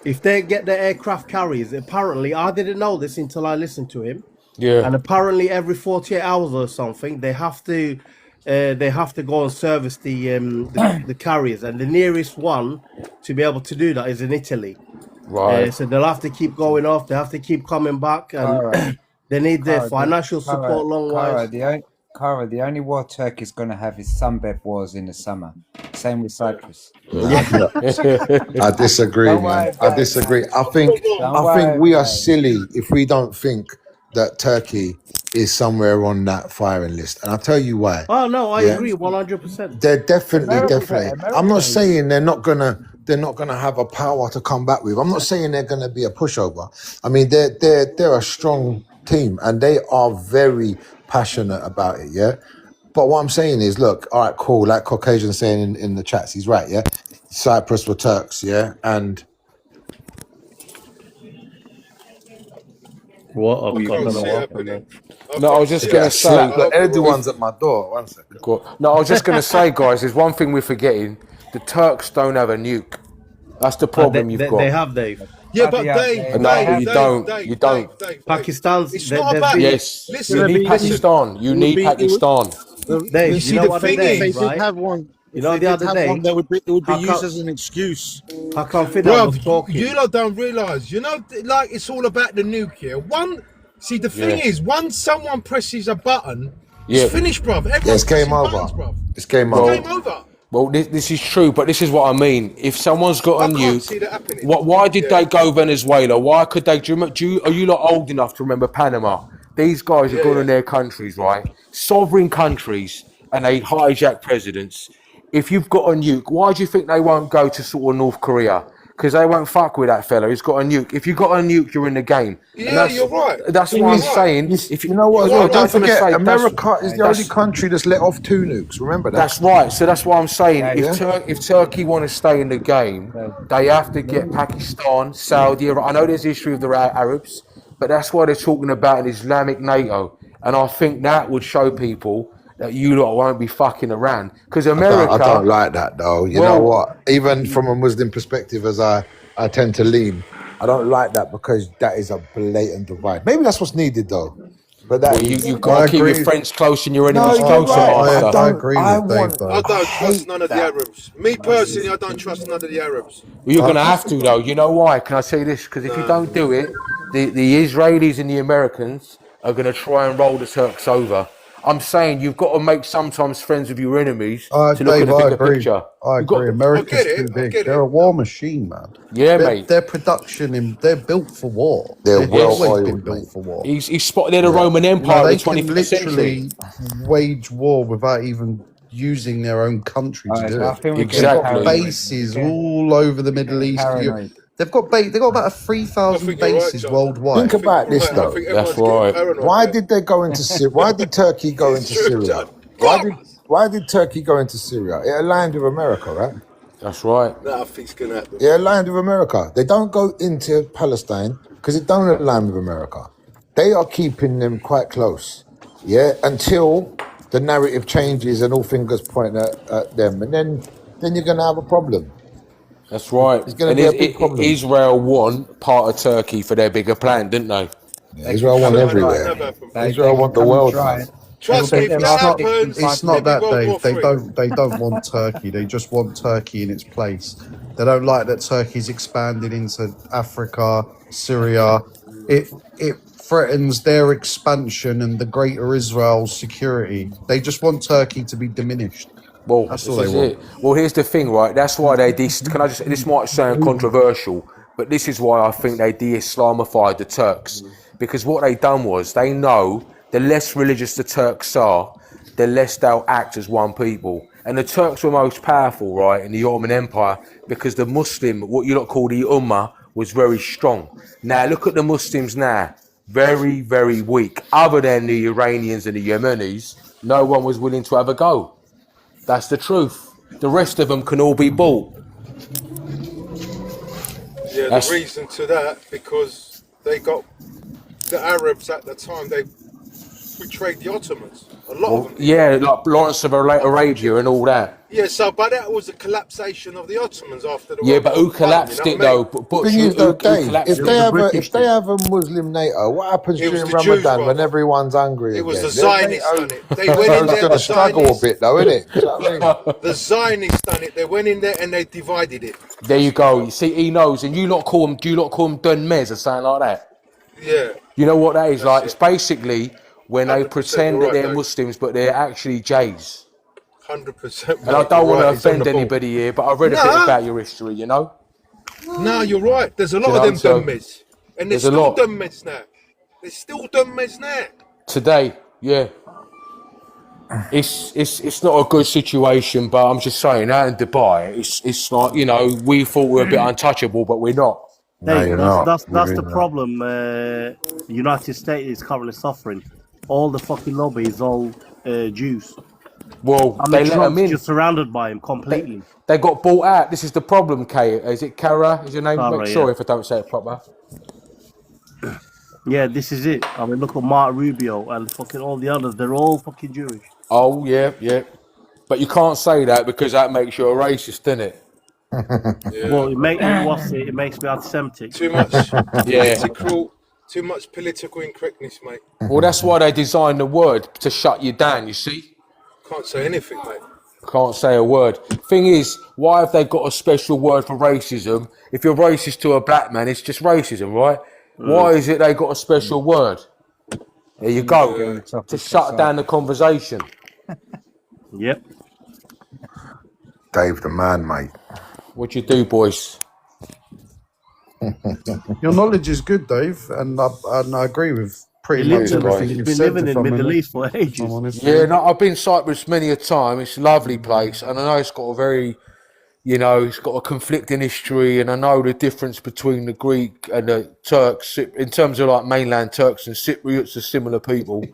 if they get the aircraft carriers, apparently, I didn't know this until I listened to him, Yeah. and apparently every 48 hours or something, they have to go and service the carriers, and the nearest one to be able to do that is in Italy. Right. So they'll have to keep going off, they have to keep coming back, and Kara, they need their Kara, financial support long wise. The only war Turkey's going to have is sunbed wars in the summer. Same with Cyprus. I disagree, Don't man. worry I about disagree. it. I think Don't worry we are about it. silly if we don't think that Turkey is somewhere on that firing list, and I'll tell you why. Oh no, I Yeah, agree 100%. they're definitely. America I'm not is saying they're not gonna have a power to come back with. I'm not saying they're gonna be a pushover. I mean, they're a strong team and they are very passionate about it. Yeah. But what I'm saying is, look, all right, cool. Like Caucasian saying in the chats, he's right. Yeah. Cyprus were Turks. Yeah. And What? all you I Can't don't can know see say. what it happened happening. there. I No, I was can't just see it gonna yeah, say. happening. slap. Look, Over everyone's with. at my door. 1 second. No, I was just gonna say, guys. There's one thing we're forgetting. The Turks don't have a nuke. That's the problem you've They got. have, Dave. Yeah, Bloody but hell, Dave, they No, Dave, have you Dave, don't. Dave, You Dave, don't. Dave. Pakistan's It's there, not there's about. been Yes, Listen, you gonna need be. listen. Pakistan. You It would need be. It would. Pakistan. Dave. You You see, know the what the thing If they day, is, did right? have one, You if know they the did other have one, day, it would be how used come as an excuse. Fidan was bruv, talking. you lot don't realise. You know, like it's all about the nuclear. See, the thing Yeah. is, once someone presses a button, it's Yeah. finished, bruv. Yeah, Everyone's it's game pressing buttons, over. bruv. It's game It's over. game over. Well, this is true, but this is what I mean. If someone's got I a can't nuke, see that happening. why did Yeah. they go Venezuela? Why could they? Are you lot old enough to remember Panama? These guys have Yeah, gone yeah. in their countries, right? Sovereign countries, and they hijack presidents. If you've got a nuke, why do you think they won't go to sort of North Korea? Because they won't fuck with that fella who's got a nuke. If you've got a nuke, you're in the game. And Yeah, you're right. that's You're why I'm right. saying. If You know what? As You're well, right. don't I was gonna forget, say, America is the only that's country that's let off 2 nukes. Remember that. that's right. So that's why I'm saying Dave, Yeah. if Turkey want to stay in the game, Dave, they have to get Pakistan, Saudi Arabia. I know there's the issue of the Arabs, but that's why they're talking about an Islamic NATO. And I think that would show people that you lot won't be fucking around. Because I don't America, like that though. You know well, what? Even from a Muslim perspective, as I tend to lean, I don't like that because that is a blatant divide. Maybe that's what's needed though. But that well, is. you've I got to keep your agree. friends close and your No, enemies you're closer, right. I master. I agree I with Dave want. I though. I don't trust hate none of the that. Arabs. Me personally, I don't trust none of the Arabs. Well, you're I, going to have to, though. You know why? Can I say this? Because if you don't do it, the Israelis and the Americans are going to try and roll the Turks over. I'm saying you've got to make sometimes friends with your enemies to look at Dave, the I bigger agree. picture. I You've got, agree. I America's get too it. I big. get They're a it. war machine, man. yeah, mate. Their production, they're built for war. they're They've well always been oiled, built mate. for war. He's spotted the Yeah. Roman You know, Empire of they the can 21st century. literally wage war without even using their own country to guys, do I it. think we're getting They've got Exactly. paranoid. bases Getting, all over the Middle getting East. paranoid. They've got about I 3,000 think you're right, bases John. worldwide. Think about this I though. think That's everyone's getting right. paranoid. Why Yeah. did they go into Syria? Why did Turkey go It's into true, Syria? John. Why did Turkey go into Syria? It aligned with America, right? That's right. No, I think it's gonna happen. It aligned with America. They don't go into Palestine because it don't align with America. They are keeping them quite close, yeah, until the narrative changes and all fingers point at them, and then you're gonna have a problem. That's right. It's gonna And be a big problem. Israel won part of Turkey for their bigger plan, didn't they? Yeah, They Israel can want come No, and that'll try. everywhere. never happen. They Israel can want the come and world, try. man. Trust me, if there that are Not, happens, it's there'll not be that, World War Dave. Three. They don't want Turkey. They just want Turkey in its place. They don't like that Turkey's expanded into Africa, Syria. It threatens their expansion and the greater Israel's security. They just want Turkey to be diminished. Well, That's this all they is want. it. Well, here's the thing, right? That's why can I just, this might sound controversial, but this is why I think they de-Islamified the Turks. Because what they done was, they know the less religious the Turks are, the less they'll act as one people. And the Turks were most powerful, right, in the Ottoman Empire, because the Muslim, what you lot call the Ummah, was very strong. Now, look at the Muslims now. Very, very weak. Other than the Iranians and the Yemenis, no one was willing to have a go. That's the truth. The rest of them can all be bought. Yeah, That's- the reason to that, because they got the Arabs at the time, they betrayed the Ottomans. A lot of them. Yeah, like Lawrence of Arabia and all that. Yeah, so but that was a collapsation of the Ottomans after the Yeah, World but War who One, collapsed you it know though? what But Thing is though, who Dave, collapsed if it? they have a Muslim NATO, what happens It was during the Jews, Ramadan when brother. everyone's hungry It was again? the Zionists done it. They went in NATO's there, going the to struggle a Zionists, bit though, innit? Do you know what I mean? the Zionists done it. They went in there and they divided it. There you go. You see, he knows, and you lot call him. Do you lot call him Dun Mez or something like that? Yeah, You know what that is like? It's basically when they 100% pretend you're that they're right, Dave. Muslims, but they're actually Jays. 100%. And I don't want to It's on offend the ball. anybody here, but I've read a bit Nah. about your history. You know, No, you're right. There's a lot You of know, them so dummies. And there's there's a still lot. dummies now. There's still dummies now. today, yeah. It's not a good situation, but I'm just saying out in Dubai, it's like, you know, we thought we were a bit untouchable, but we're not. No, Hey, you're that's not. You're the really not. problem. The United States is currently suffering. All the fucking lobby is all Jews. Well, I they mean, let them Trump's in. just surrounded by him completely. They got bought out. This is the problem, Kay. Is it Kara? Is your name? Kara, Make sure yeah. if I don't say it proper. Yeah, this is it. I mean, look at Mark Rubio and fucking all the others. They're all fucking Jewish. Oh, yeah, yeah. But you can't say that because that makes you a racist, doesn't it? Well, it makes me anti-Semitic. Too much Yeah. too much political incorrectness, mate. Well, that's why they designed the word to shut you down, you see? Can't say anything, mate. Can't say a word. Thing is, why have they got a special word for racism? If you're racist to a black man, it's just racism, right? Why is it they got a special word? There you go. To shut down the conversation. Yep. Dave the man, mate. What you do, boys? Your knowledge is good, Dave, and I agree with pretty much everything He's you've been said. living if in I'm Middle honest. East for ages. I'm honest. Yeah, no, I've been in Cyprus many a time. It's a lovely place, and I know it's got a very, you know, it's got a conflicting history, and I know the difference between the Greek and the Turks in terms of like mainland Turks and Cypriots are similar people.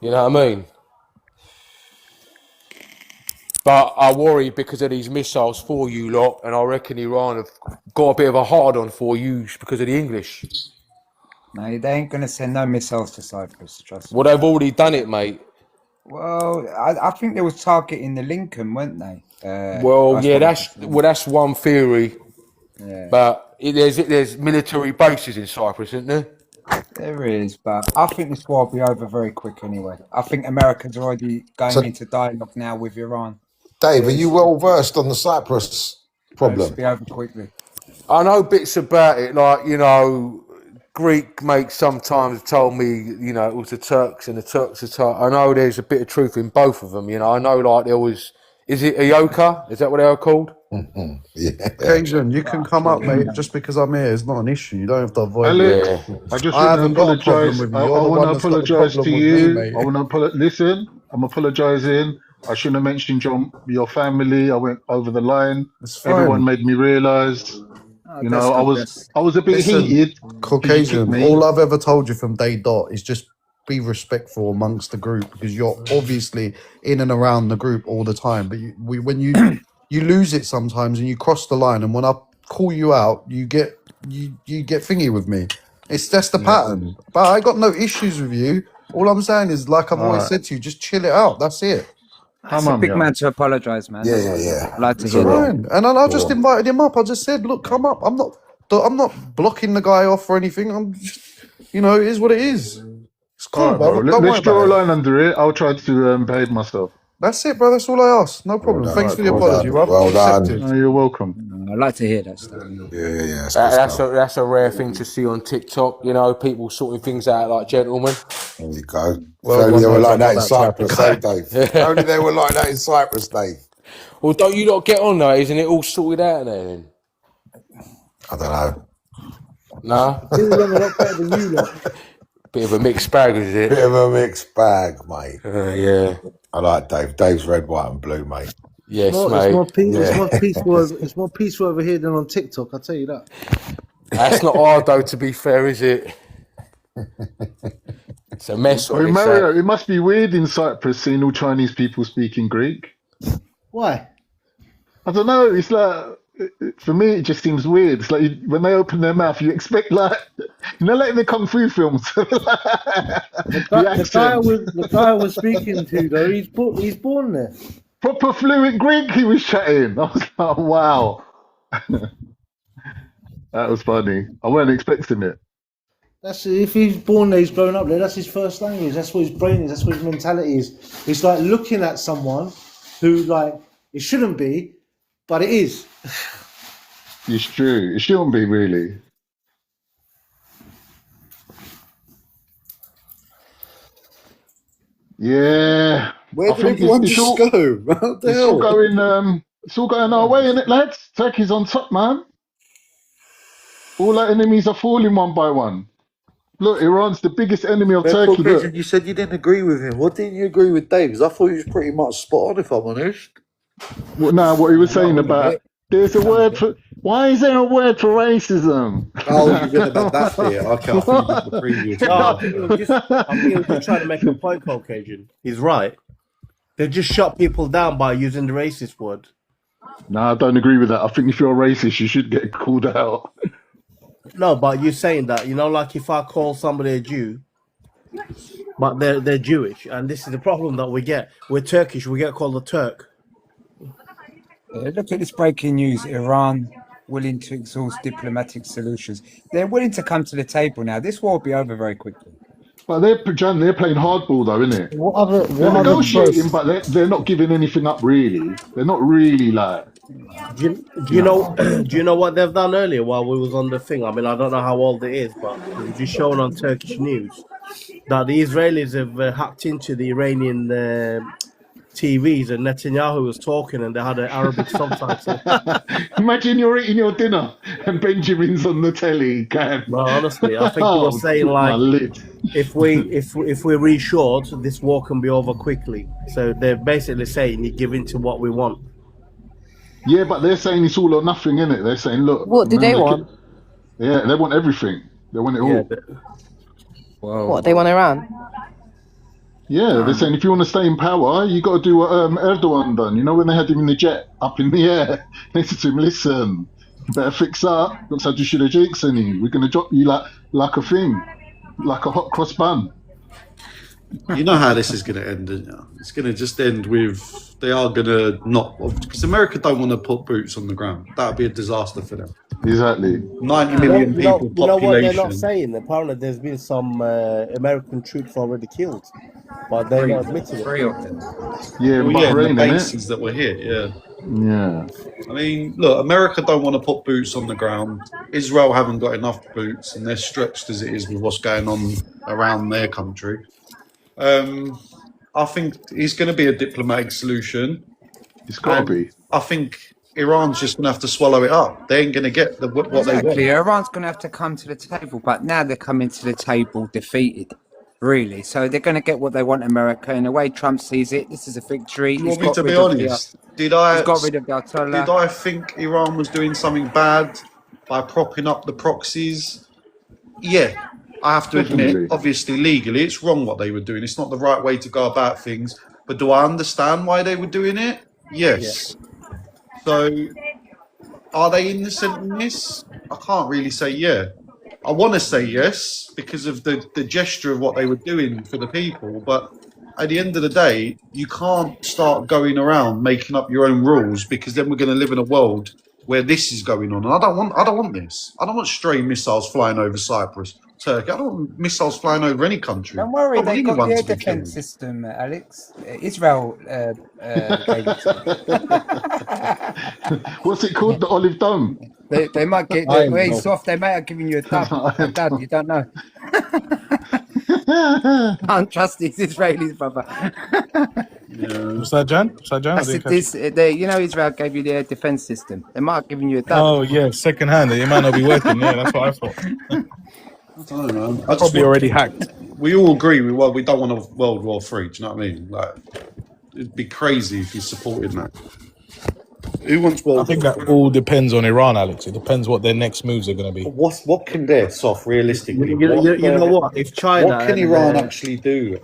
You know what I mean? But I worry because of these missiles for you lot, and I reckon Iran have got a bit of a hard on for you because of the English. No, they ain't going to send no missiles to Cyprus, trust me. Well, they've already done it, mate. Well, I think they was targeting the Lincoln, weren't they? Well, yeah, what that's one theory. Yeah. But there's military bases in Cyprus, isn't there? There is, but I think this war will be over very quick anyway. I think America's already going into dialogue now with Iran. Dave, are you well versed on the Cyprus It'll problem? be over quickly. I know bits about it, like, you know, Greek mates sometimes told me, you know, it was the Turks and the Turks are Turks. I know there's a bit of truth in both of them, you know. I know, like, there was, is it Ioka? Is that what they were called? Yeah. Occasion, you can come up, mate. Just because I'm here is not an issue. You don't have to avoid Alex, me. I just I want to haven't got a problem apologise. with you. I You're the one want to that's got the apologise to problem with you. me, mate. I want to listen. I'm apologising. I shouldn't have mentioned your family. I went over the line. It's fine. Everyone made me realise. You know, I was a bit Listen, heated. Caucasian, me. all I've ever told you from day dot is just be respectful amongst the group because you're obviously in and around the group all the time. But when you you lose it sometimes and you cross the line, and when I call you out, you get thingy with me. That's the pattern. But I got no issues with you. All I'm saying is, like I've always said to you, just chill it out. That's it. That's a big man to apologise, man. Yeah. I'd like to It's hear that. fine. And I just invited him up. I just said, look, come up. I'm not blocking the guy off or anything. I'm just, you know, it is what it is. It's All cool, right, bro. bro. Don't worry Let's draw a about it. line under it. I'll try to behave myself. That's it, bro. That's all I ask. No Well problem. done. All Thanks right, for the cool. Well apology, done. bro. Well done. Accepted. No, you're welcome. I like to hear that stuff. Yeah. That's good stuff. That's a rare thing to see on TikTok. You know, people sorting things out like gentlemen. There you go. Well, If only one they were knows like I'm that not in that type of Cyprus, guy. eh, Dave? If only they were like that in Cyprus, Dave. Well, don't you not get on though? Isn't it all sorted out there then? I don't know. No? Too long a lot better than you lot. Bit of a mixed bag, is it? Bit of a mixed bag, mate. Yeah. I like Dave. Dave's red, white, and blue, mate. Yes, It's mate. more Yeah. peaceful. It's more peaceful over here than on TikTok. I'll tell you that. That's not hard though, to be fair, is it? It's a mess. I What mean, it's Mario, it must be weird in Cyprus seeing all Chinese people speaking Greek. Why? I don't know. It's like, for me, it just seems weird. It's like when they open their mouth, you expect like, like in the kung fu films, the accent. The guy I was speaking to though, he's born there. Proper fluent Greek he was chatting. I was like, wow. That was funny. I wasn't expecting it. That's if he's born there, he's grown up there. That's his first language. That's what his brain is. That's what his mentality is. It's like looking at someone who like it shouldn't be, but it is. It's true. It shouldn't be really. Yeah. Where I did think everyone it's just all, go? What the it's all hell? going it's all going our way, isn't it, lads? Turkey's on top, man. All our enemies are falling one by one. Look, Iran's the biggest enemy of Turkey. Look. You said you didn't agree with him. What didn't you agree with Dave? Because I thought he was pretty much spot on, if I'm honest. What he was saying about there's a word for why is there a word for racism? Oh, you did about that bit. Okay, I thought you did the previous No, I one. think he was just trying to make a point, Caucasian. He's right. They just shut people down by using the racist word. No, I don't agree with that. I think if you're a racist, you should get called out. No, but you're saying that, like if I call somebody a Jew, but they're Jewish, and this is the problem that we get. We're Turkish, we get called a Turk. Look at this breaking news. Iran willing to exhaust diplomatic solutions. They're willing to come to the table now. This war will be over very quickly. But they're playing hardball though, isn't it? What They're other negotiating, choice? but they're not giving anything up really. They're not really like. Do you know? Do you know what they've done earlier while we was on the thing? I mean, I don't know how old it is, but it was just shown on Turkish news that the Israelis have hacked into the Iranian TVs, and Netanyahu was talking, and they had an Arabic subtitle. Imagine you're eating your dinner and Benjamin's on the telly. No, honestly, I think he was saying like, if we reassured, this war can be over quickly. So they're basically saying you give in to what we want. Yeah, but they're saying it's all or nothing, innit? They're saying, look. What do they want? Yeah, they want everything. They want it all. What, they want Iran? Yeah, they're saying if you want to stay in power, you got to do what Erdogan done. You know, when they had him in the jet up in the air, they said to him, listen, you better fix up. Looks like you should have jinxed any. We're going to drop you like a thing, like a hot cross bun. You know how this is going to end, don't you? It's going to just end with they are going to not, because America don't want to put boots on the ground. That would be a disaster for them. Exactly. 90 million people population. You know what they're not saying? Apparently, there's been some American troops already killed, but they're not admitting it. 3 of them. Yeah, well, Bahrain, the innit? bases that were hit, yeah. Yeah. I mean, look, America don't want to put boots on the ground. Israel haven't got enough boots, and they're stretched as it is with what's going on around their country. I think it's going to be a diplomatic solution. It's got to be. I think Iran's just going to have to swallow it up. They ain't going to get what Exactly. they want. Iran's going to have to come to the table, but now they're coming to the table defeated, really. So they're going to get what they want, America. In a way, Trump sees it. This is a victory. Do you want me to be honest? He's got rid of the Ayatollah. Did I think Iran was doing something bad by propping up the proxies? Yeah, I have to admit, Definitely. obviously, legally, it's wrong what they were doing. It's not the right way to go about things. But do I understand why they were doing it? Yes. So, are they innocent in this? I can't really say yeah. I want to say yes because of the gesture of what they were doing for the people. But at the end of the day, you can't start going around making up your own rules because then we're going to live in a world where this is going on. And I don't want this. I don't want stray missiles flying over Cyprus. Turkey. I don't want missiles flying over any country. Don't worry, I they want got the anyone air to be defense killed. system, Alex. Israel gave it to What's it called? The Olive Dome. them. They might get Iron very Dome. soft. They might have given you a dud. Iron Dome. You don't know. Can't trust these Israelis, brother. What's that, Jan? What's that, Jan? I said this. You know, Israel gave you the air defense system. They might have given you a dud. Oh yeah, second hand. It might not be working. Yeah, that's what I thought. I don't know. I just Probably want- already hacked. We all agree we don't want a World War III. Do you know what I mean? Like, it'd be crazy if you supported that. Who wants I World think War that all depends on Iran, Alex. It depends what their next moves are going to be. What can they soft realistically? You know what? If China, What can and, Iran actually do?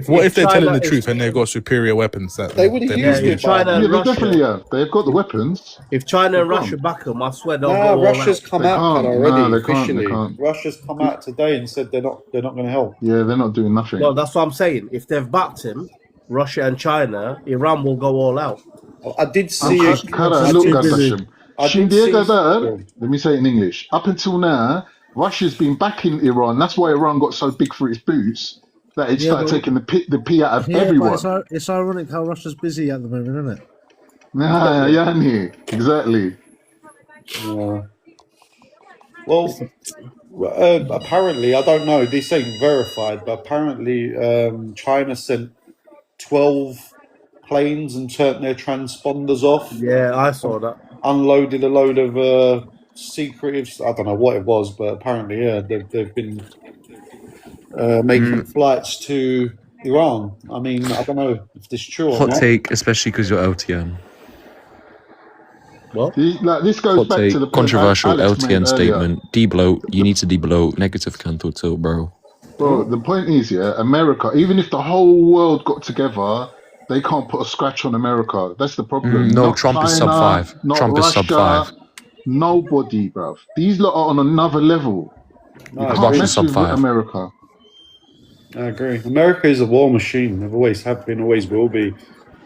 What if they're telling the China- truth and they've got superior weapons? That They would've they're used using? it. China Yeah, and they Russia. definitely have. They've got the weapons. If China and They Russia can't. back them, I swear they'll No, go all Russia's out. come They out can't. already No, they can't. officially. They can't. Russia's come out today and said they're not going to help. Yeah, they're not doing nothing. No, that's what I'm saying. If they've backed him, Russia and China, Iran will go all out. I did see. Kara, look, Gashim. I did see- Let me say it in English. Up until now, Russia's been backing Iran. That's why Iran got so big for its boots that it started taking the pee out of everyone. But it's ironic how Russia's busy at the moment, isn't it? Nah, yeah, exactly. Well, apparently, I don't know. This ain't verified, but apparently, China sent 12 planes and turned their transponders off. Yeah, I saw that. Unloaded a load of secretives. I don't know what it was, but apparently, yeah, they've been making flights to Iran. I mean, I don't know if this is true or Hot not. take, especially because you're LTN. This goes Hot back take, to the point controversial Alex made LTN earlier. statement. Debloat, you need to debloat. Negative cancel tilt, bro. Bro, the point is, yeah, America, even if the whole world got together, they can't put a scratch on America. That's the problem. No, Not Trump is sub China, 5. not Trump is sub Russia, 5. Nobody, bruv. These lot are on another level. You can't Russia's mess sub with 5. America. I agree. America is a war machine. They've always have been, always will be.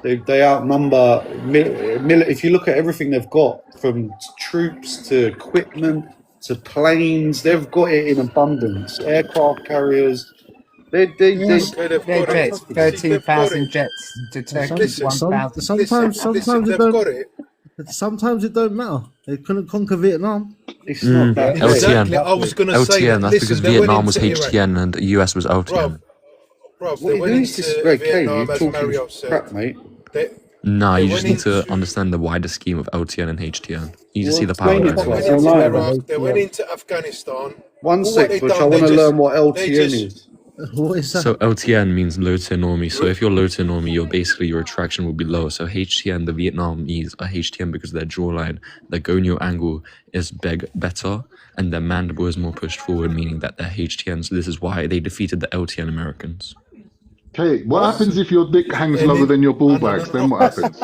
They outnumber. If you look at everything they've got, from troops to equipment to planes, they've got it in abundance. Aircraft carriers. They Jets, 13,000 jets to Turkey, 1,000. Sometimes it don't matter. They couldn't conquer Vietnam. It's not that. LTN. I was going to say, LTN, that's listen, because they went Vietnam was into Iraq. HTN and the US was LTN. Bro, What they went is this? into Greg K, Vietnam, you're as talking Mario said. crap, mate. Nah, They you just went need to understand the wider scheme of LTN and HTN. You just Well, see the power explain it to difference. us. They went into Online, Iraq, right? they went into Afghanistan. One What sec, they Butch. I done, want to they learn what they LTN just- is. What is that? So LTN means low tier normie. So if you're low tier normie, your attraction will be low. So HTN, the Vietnamese are HTN because their jawline, their gonio angle is better, and their mandible is more pushed forward, meaning that they're HTN. So this is why they defeated the LTN Americans. Okay, what happens if your dick hangs lower than your ball bags? Then what happens?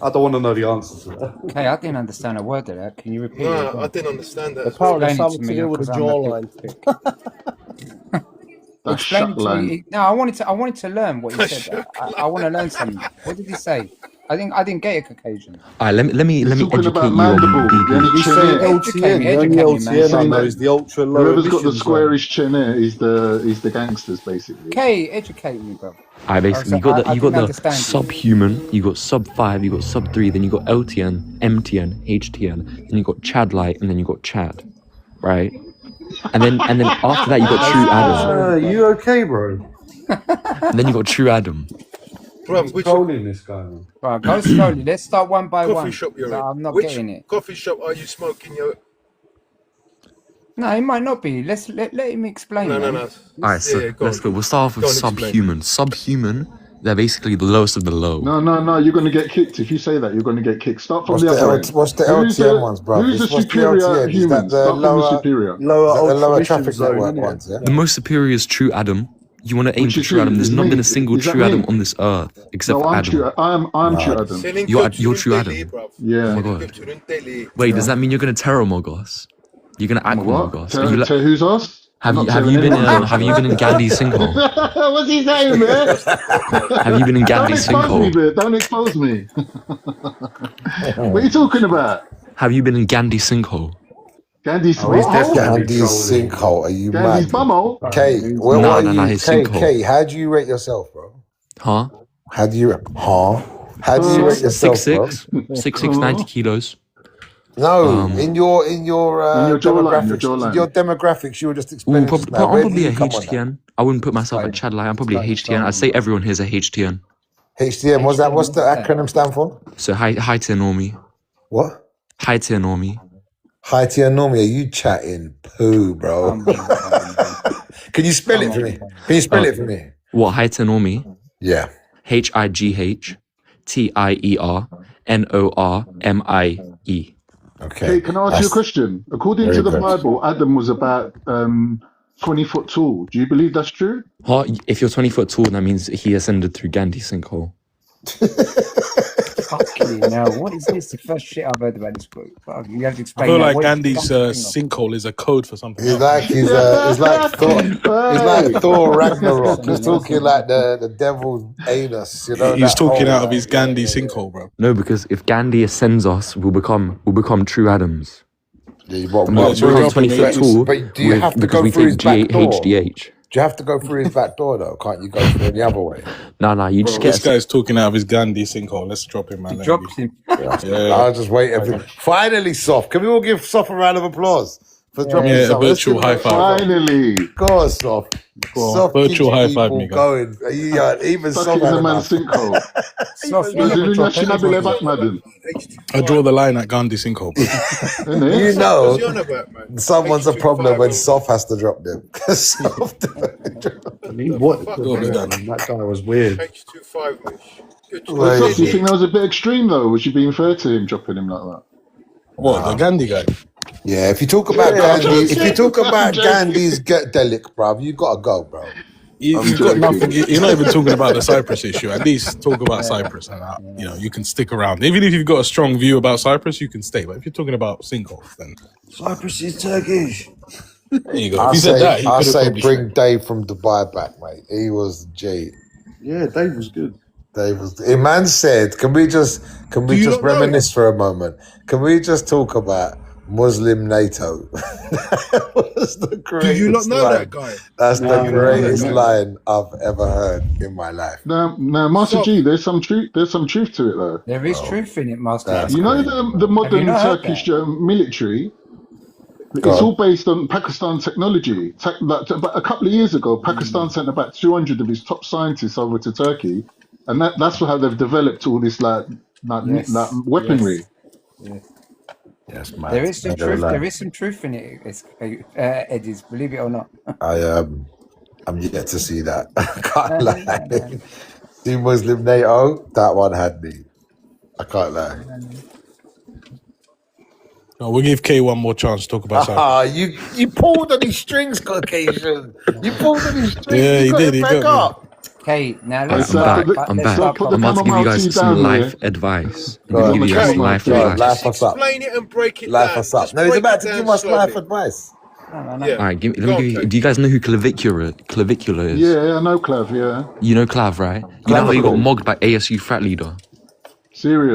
I don't want to know the answer to that. Okay, I didn't understand a word of that. Can you repeat it? No, I didn't understand that. Apparently, Explain it to something me, to do with the because I'm a jawline. That's Explain it to shutline. me. No, I wanted to learn what he said. I want to learn something. What did he say? I didn't get it, Caucasian. Alright, let me He's talking educate about you on mandible. BB. The only He's chin saying air. Educate LTN. me, The only educate me, man. LTN I Saying know that is the ultra low Whoever's got the emissions zone. squarish chin air is the gangsters, basically. Okay, educate me, bro. Alright, basically you I got the didn't understand you. subhuman, you got sub 5, you got sub 3, then you got LTN, MTN, HTN, then you got Chad Light, and then you got Chad, right? And then after that you got True Adam, You okay, bro? and then you got True Adam. Bro, which Trolling this guy, man. Right, go slowly. Let's start one by coffee one. shop you're in? I'm not Which getting it. coffee shop are you smoking your... No, it might not be. Let him explain. No, no, man. no. Alright, so Yeah, go let's on. go. We'll start off Go with on, explain. subhuman. Subhuman, they're basically the lowest of the low. No, you're going to get kicked. If you say that, you're going to get kicked. Start from What's the the, upper L- end. what's the Who's LTN ones, bro? Who's the What's the superior LTN? Is human? that the Start from the lower, superior. is that the lower emission traffic zone, network innit? ones? Yeah. The most superior is True Adam. You want to aim Which for is True who? Adam. There's Is not me? been a single Is that True me? Adam on this earth except No, for I'm Adam. True. I'm True Adam. Selling You're goods True during Adam. daily, bruv. Yeah. Oh my Selling god. goods during daily. Wait, does that mean you're gonna terror Mogos? You're gonna act What? Mogos? To, Are you to who's us? have I'm you not have telling you been anyone. have you been in Gandhi's sinkhole? What's he saying, man? Have you been in Don't Gandhi's expose me, sinkhole? man. Don't expose me. What are you talking about? Have you been in Gandhi's sinkhole? Gandhi's Oh, it's what definitely hole? Gandhi's sinkhole. Are you Gandhi's mad? bumhole? Kate, what Nah, are nah, nah, you? his Kate, sinkhole. how do you rate yourself, bro? Huh? How do you rate yourself, bro? 6'6", 90 kilos. No, Um, in your In your jawline, your demographics, your jawline. demographics, you were just Ooh, explaining just I'm now. Where do probably you a come on that? HTN. I wouldn't put myself at Chad like I'm probably a HTN. I'd say everyone here's a HTN. HTM, what's that? What's the acronym stand for? So high tier normie. What? High tier normie. High tier normie, are you chatting poo, bro? Can you spell it for me? Can you spell it for me? What, high tier normie? Yeah. HIGHTIERNORMIE. Okay. Hey, can I ask you a question? According very to the good. Bible, Adam was about 20 foot tall. Do you believe that's true? Huh? If you're 20 foot tall, that means he ascended through Gandhi's sinkhole. Fucking hell, what is this? The first shit I've heard about this book. Fuck, you have to I explain feel that. like What is Gandhi's Gandhi's sinkhole is a code for something He's else. like it's like Thor Ragnarok. He's talking like the devil's anus, you know. He's that talking hole. out of his Gandhi sinkhole, bro. No, because if Gandhi ascends us, we'll become true Adams. Yeah, but, And we'll become 20 foot tall but do you have to because go we through his take back door? HDH. Do you have to go through his back door though? Can't you go through the other way? Nah, you just This get... guy's talking out of his Gandhi sinkhole. Let's drop him, man. dropped him. Yeah. I'll just wait. Finally, Soft. Can we all give Soft a round of applause for dropping Yeah, a something? Let's virtual give him high five. Finally. Go on, Soft. Go on, Soft virtual keeps high five people me, guy. going. Even Stuck Soft it in had the man's enough. sinkhole. Soft, you Was never it drop National anybody. back, madam? I draw the line at Gandhi sinkhole, bro. Innit? You What's he on know, about, man? someone's a problem when 825 Soft has to drop them. Soft. What? fuck, Go on, man? Dan. That guy was weird. H25-ish. Good But Right. Soft, do you choice. think that was a bit extreme though? Was you being fair to him dropping him like that? What, the Gandhi guy? Yeah, if you talk about Yeah, I'm Gandhi, if you joking. talk I'm about joking. Gandhi's get delic, bruv, you gotta go, bro. You've got joking. nothing. You're not even talking about the Cyprus issue. At least talk about Cyprus, and you can stick around. Even if you've got a strong view about Cyprus, you can stay. But if you're talking about sinkholes, then Cyprus is Turkish. there you go. I If he said that, say, he I could have say, probably bring Dave from Dubai back, mate. He was G. Yeah, Dave was good. Dave was. A man said, "Can we just you not know reminisce for a moment? Can we just talk about Muslim NATO?" That was the Do you not greatest know line. that guy? That's No, the no, greatest no. line I've ever heard in my life. Now, Master So, G, there's some truth. There's some truth to it though. There is truth in it, Master. That's You know crazy. the Have you modern not heard Turkish that? military. Go It's on. all based on Pakistan technology. About a couple of years ago, Pakistan sent about 200 of its top scientists over to Turkey, and that's how they've developed all this like Yes, weaponry. yes. Yes, There man. is some truth. There is some truth in it, Eddies. Believe it or not. I'm yet to see that. I can't lie. See Muslim NATO, that one had me. I can't lie. No, we'll give K one more chance to talk about Cyprus. Ah, you pulled on his strings, Caucasian. You pulled on his strings. Yeah, you he got did. him He back got up. Okay, now Alright, let's I'm start. back. I'm back. Put the I'm about to give you chamomile guys tea some down life there. advice. I'm Go gonna on, give you guys some chamomile life tea. go on, advice. laugh us up. explain it and break it Laugh down. us up. Just No, he's break about it to down give us life slowly. advice. Yeah. Alright, let Go me on, give you. Kate. Do you guys know who clavicular is? Yeah, I know, Clav. Yeah, You know Clav, right? You know how he got Clavicle. mogged by ASU frat leader?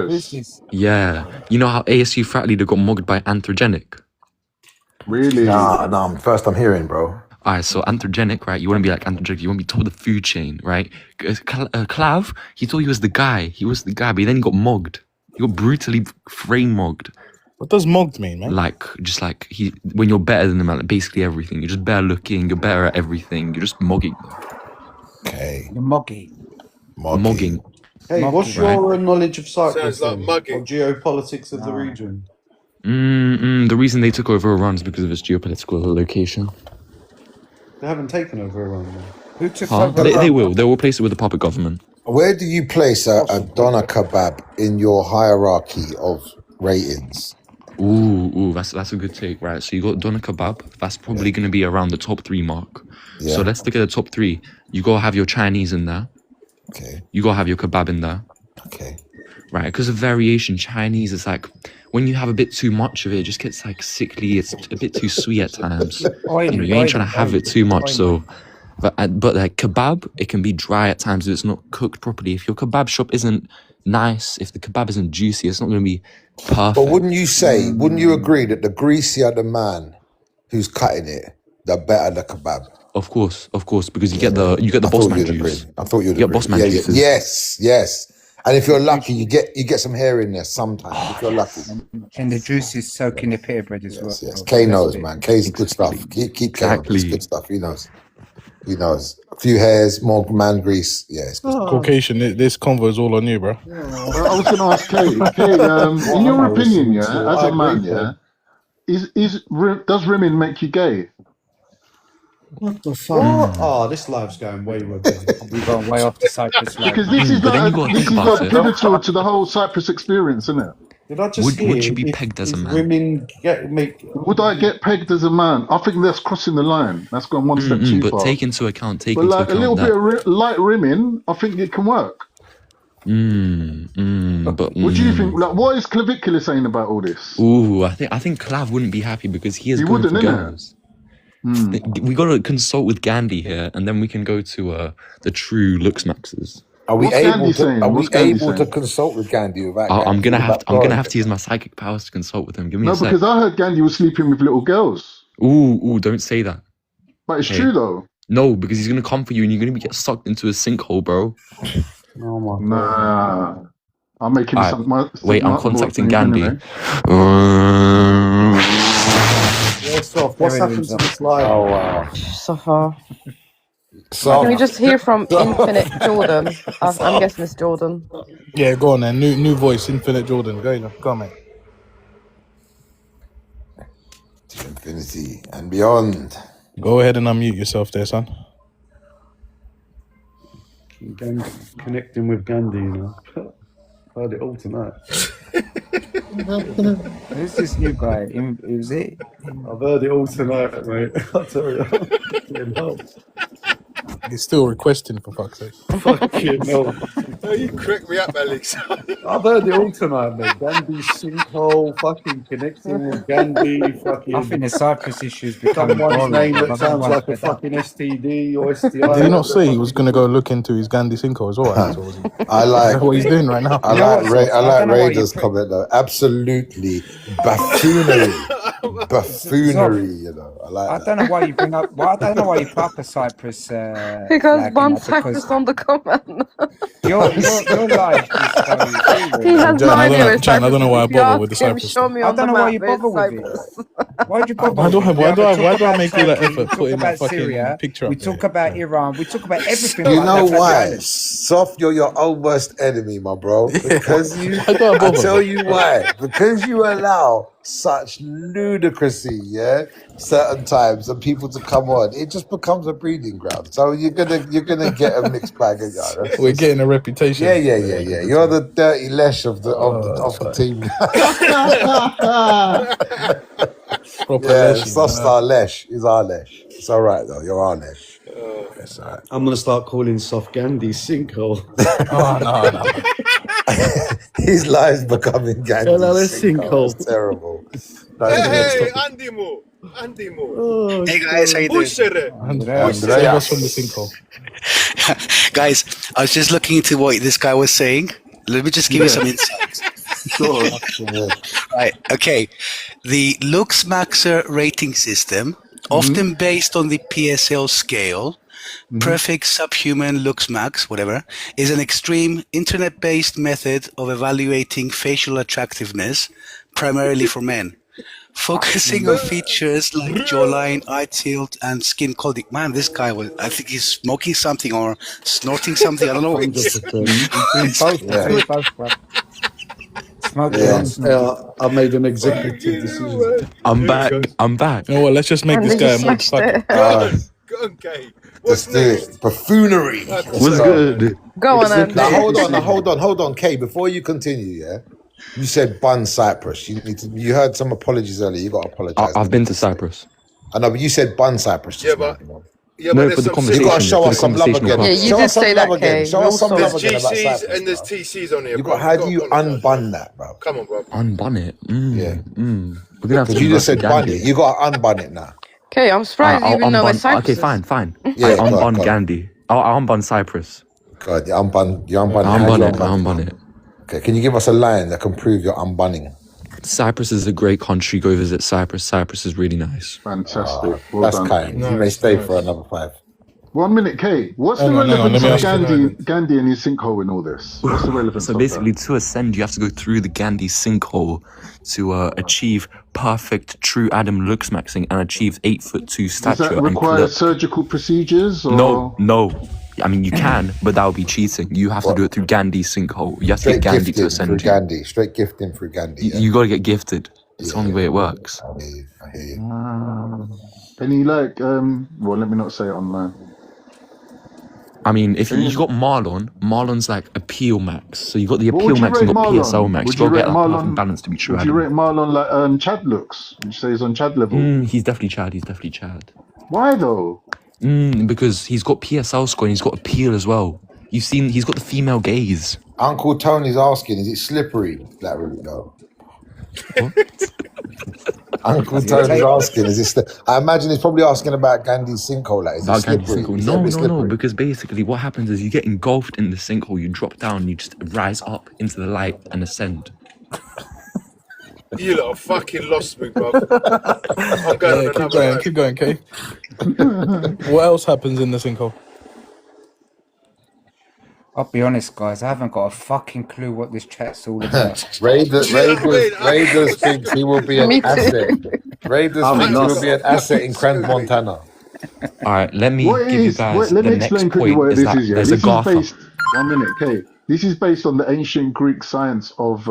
Who's Serious. this? Yeah. You know how ASU frat leader got mogged by Anthrogenic? Really? Nah, first I'm hearing, bro. Alright, so Anthrogenic, right? You want to be like Anthrogenic. You want to be top of the food chain, right? Clav, he thought he was the guy. He was the guy, but then he got mogged. He got brutally frame mogged. What does mogged mean, man? Like, just like when you're better than them at basically everything. You're just better looking. You're better at everything. You're just mogging them. Okay. You're moggy. Mogging. Hey, what's your knowledge of Cyprus Sounds like then? mugging. Or geopolitics of the region? The reason they took over Iran is because of its geopolitical location. They haven't taken over Iran. Then. Who took Huh? over? They will. They'll replace it with a puppet government. Where do you place a doner kebab in your hierarchy of ratings? Ooh, that's a good take, right? So you got doner kebab. That's probably going to be around the top 3 mark. Yeah. So let's look at the top 3. You gotta have your Chinese in there. Okay. You gotta have your kebab in there. Okay. Right, because of variation, Chinese is like when you have a bit too much of it, it just gets like sickly. It's a bit too sweet at times. Oily, You know, you ain't trying to have oily, it too much. oily. So, but like kebab, it can be dry at times if it's not cooked properly. If your kebab shop isn't nice, if the kebab isn't juicy, it's not going to be perfect. But wouldn't you agree that the greasier the man who's cutting it, the better the kebab? Of course, because you get the boss man juice. I thought you'd You agree. get boss man juices. Yes. And if you're lucky, you get some hair in there sometimes. If you're lucky. And the juice is soaking the pita bread as well. Yes. Kay knows, man. Kay's good stuff. Keep Kay on. It's good stuff. He knows. A few hairs, more man grease. Yeah, it's good. Caucasian, this convo is all on you, bro. I was going to ask Kay. Kay, in your opinion, as a man, does rimming make you gay? What the fuck? Oh, this live's going way wrong. We've gone way off the Cyprus live. Because this is pivotal to the whole Cyprus experience, isn't it? Did I just would you be pegged as a man? Women Would I get pegged as a man? I think that's crossing the line. That's gone one step too far. But take into account a little bit of light rimming, I think it can work. But what do you think? Like, what is Clavicular saying about all this? Ooh, I think Clav wouldn't be happy because he is going for girls. We got to consult with Gandhi here, and then we can go to the true looks maxes. Are we able to consult with Gandhi without? I'm gonna have to use my psychic powers to consult with him. Give me a sec. because I heard Gandhi was sleeping with little girls. Ooh, don't say that. But it's true though. No, because he's gonna come for you, and you're gonna get sucked into a sinkhole, bro. Oh my God. Nah. I'm making Wait, I'm contacting Gandhi. Anyway. What's happened to this live? Oh wow. So far. Can we just hear from Infinite Jordan? I'm guessing it's Jordan. Yeah, go on then. New voice, Infinite Jordan. Go on, mate. To infinity and beyond. Go ahead and unmute yourself there, son. Connecting with Gandhi, you know. Heard it all tonight. Who's this new guy? Is it? I've heard it all tonight, mate. I tell you. He's still requesting, for fuck's sake. Fucking hell. Oh, you crack me up, Alex. I've heard it all tonight, mate. Gandhi sinkhole, fucking connecting with Gandhi, fucking. I think the Cyprus issu's becoming someone's boring. name that sounds like a fucking STD or STI. Did he not say he was going to go look into his Gandhi sinkhole as well? Alex, or was he? I like Is that what he's doing right now. I like Raider's comment though. Absolutely buffoonery, you know. I don't know why you bring up. I don't know why you put up a Cyprus. Because one Cyprus on the comment. Your life is He has no idea. Jan, I don't know why I bother with the Cyprus. Show me I on the don't know why map. you bother with it. Why'd you bother? Why do I make all that effort We talk putting that about fucking Syria. picture We up talk there? about Iran. We talk about everything. You like know that. why? Soft, you're your own worst enemy, my bro. Because Why do I I bother? tell you why. Because you allow such ludicrousy, certain times, and people to come on, it just becomes a breeding ground. So you're gonna get a mixed bag of y'all. We're getting a reputation. Yeah. You're the dirty lesh of the team. Proper Yeah, leshing, soft star lesh is our lesh. It's all right though. You're our lesh. It's all right. I'm gonna start calling Soft Gandhi sinkhole. Oh, no. His life's becoming Gandhi. sinkhole. It's terrible. Hey, Andy Mo. Oh, Hey guys, how you doing? Save us from the sinkhole. Guys, I was just looking into what this guy was saying. Let me just give you some insights. Right, okay. The LuxMaxer rating system, often based on the PSL scale, Perfect Subhuman LuxMax, whatever, is an extreme internet-based method of evaluating facial attractiveness, primarily for men. Focusing on features like jawline, eye tilt, and skin quality. Man, this guy I think he's smoking something or snorting something. I don't know. I made an executive decision. I'm back. You know what? Let's just make this guy a motherfucker. Go on, Kay. Let's do it. Buffoonery. What's good? Go on, Andy. Now hold on, Kay. Before you continue, you said bun Cyprus. You heard some apologies earlier. You got to apologize. I've been to Cyprus. I know, but you said bun Cyprus. Yeah, but No, there's for the some conversation. You got to show for us the some love conversational again. Yeah, part. you Show did us some say love that, again. Kay. Show us some there's love again about GCs Cyprus. and there's bro. TCs on here, You bro. got, how do you apologise. unbun that, bro? Come on, bro. Unbun it. Yeah. We're gonna have to Because you just said bun Gandhi. it. You got to unbun it now. Okay, I'm surprised you I'll even know where unbun. Cyprus Okay, is. fine. Yeah, I go on, unbun go on. Gandhi. I'll unbun Cyprus. God, you unbun I how do unbun you it. I unbun it. Okay, can you give us a line that can prove you're unbunning? Cyprus is a great country. Go visit Cyprus. Cyprus is really nice. Fantastic. Well That's done. kind. You may stay for another 5. 1 minute, Kate. What's the Hang on, relevance let me of ask you. Gandhi and his sinkhole in all this? What's the relevance So of basically, that? to ascend, you have to go through the Gandhi sinkhole to achieve perfect true Adam looks maxing and achieve 8'2" Does stature. that And require surgical procedures? Or? no. I mean, you can, but that would be cheating. You have to do it through Gandhi sinkhole. You have to get Straight Gandhi to gifting ascend through to. Gandhi. Straight gifting through Gandhi. Yeah. You got to get gifted. It's the only way it works. I hear you. Any like well, let me not say it online. I mean, if you got Marlon's like appeal max. So you got the What appeal would you max and rate got PSL Marlon? max. Would You got you to get rate that perfect Marlon? balance to be true Would you Adam. rate Marlon like Chad looks? Would you say he's on Chad level? He's definitely Chad. He's definitely Chad. Why though? Because he's got PSL score and he's got appeal as well. You've seen he's got the female gaze. Uncle Tony's asking, is it slippery, that route though? Uncle Tony's asking, is it I imagine he's probably asking about Gandhi's sinkhole. Like, is it About Gandhi slippery? sinkhole. Is it a No, bit no, slippery? because basically what happens is you get engulfed in the sinkhole, you drop down, you just rise up into the light and ascend. You lot have fucking lost me, bro. I'm going on another road. Keep going, Kay. What else happens in the sinkhole? I'll be honest, guys. I haven't got a fucking clue what this chat's all about. Raiders thinks he will be an Me too. asset. Raiders I'm thinks he lost. will be an asset in Crans, Montana. All right, let me What it give you is? guys Let the me next explain quickly point what is this that is. Yeah, there's this a is Gartha. based. 1 minute, Kate. This is based on the ancient Greek science of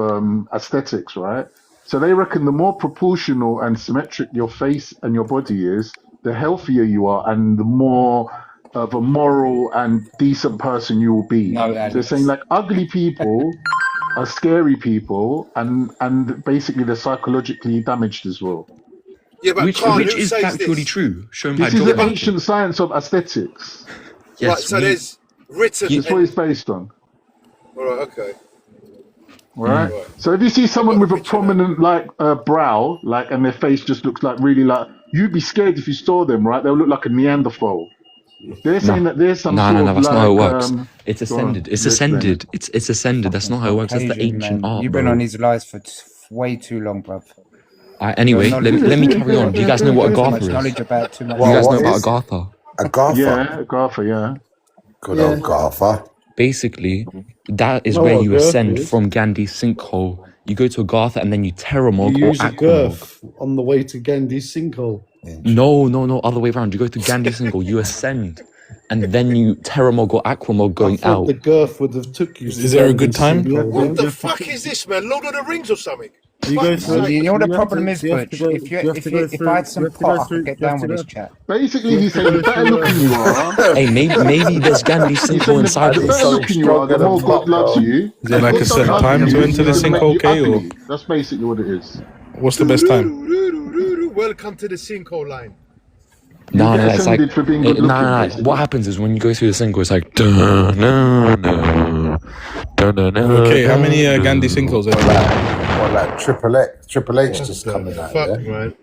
aesthetics, right? So they reckon the more proportional and symmetric your face and your body is, the healthier you are, and the more of a moral and decent person you will be. No, They're Alex. saying like ugly people are scary people, and basically they're psychologically damaged as well. Yeah, but Khan, Which who is says factually this? true, shown by This is John the Michael. ancient science of aesthetics. Yes, Right, so there's written. That's what it's based on. All right, okay. Right. So if you see someone with a prominent brow, and their face just looks like really like, you'd be scared if you saw them, right? They'll look like a Neanderthal. They're saying that there's some No, sort of that's not how it like works. It's go on, ascended. It's you explain. ascended. It's ascended. That's not how it works. That's the Caucasian, ancient man. art, You've been bro. on his lies for way too long, bruv. Anyway, Your let knowledge- me carry on. Do you guys know what a too much Gartha is? knowledge about too much. You guys know what about a is- Gartha? A Gartha. Yeah, Gartha, yeah. Good old Gartha. Basically, that is Know where what a you girth ascend is? from Gandhi's sinkhole. You go to a Gartha and then you terramog You or use a aquamog. girth on the way to Gandhi's sinkhole. No, other way around. You go to Gandhi's sinkhole, you ascend, and then you terramog or aquamog I going thought out. the girth would have took you. Is there a good time? What the fuck is this, man? Lord of the Rings or something? You go through. You know what the you have problem to- is, you have Butch? to go- If you have to go if through- I had some you have to go pot, I through- could get you have down to with this go- chat. Basically, he's saying the better looking you are, Hey, maybe there's Gandhi's he's sinkhole saying in the Cyprus. better looking you are, the more God loves you. Is it like a certain time to enter the sinkhole, Kay, or That's basically what it is. what's the best time? Welcome to the sinkhole line. No, get it's like ascended for being good looking, basically. What happens is when you go through the sinkhole, it's like Okay, how many Gandhi sinkholes are there? What, like Triple H just coming out, Fuck, yeah? man.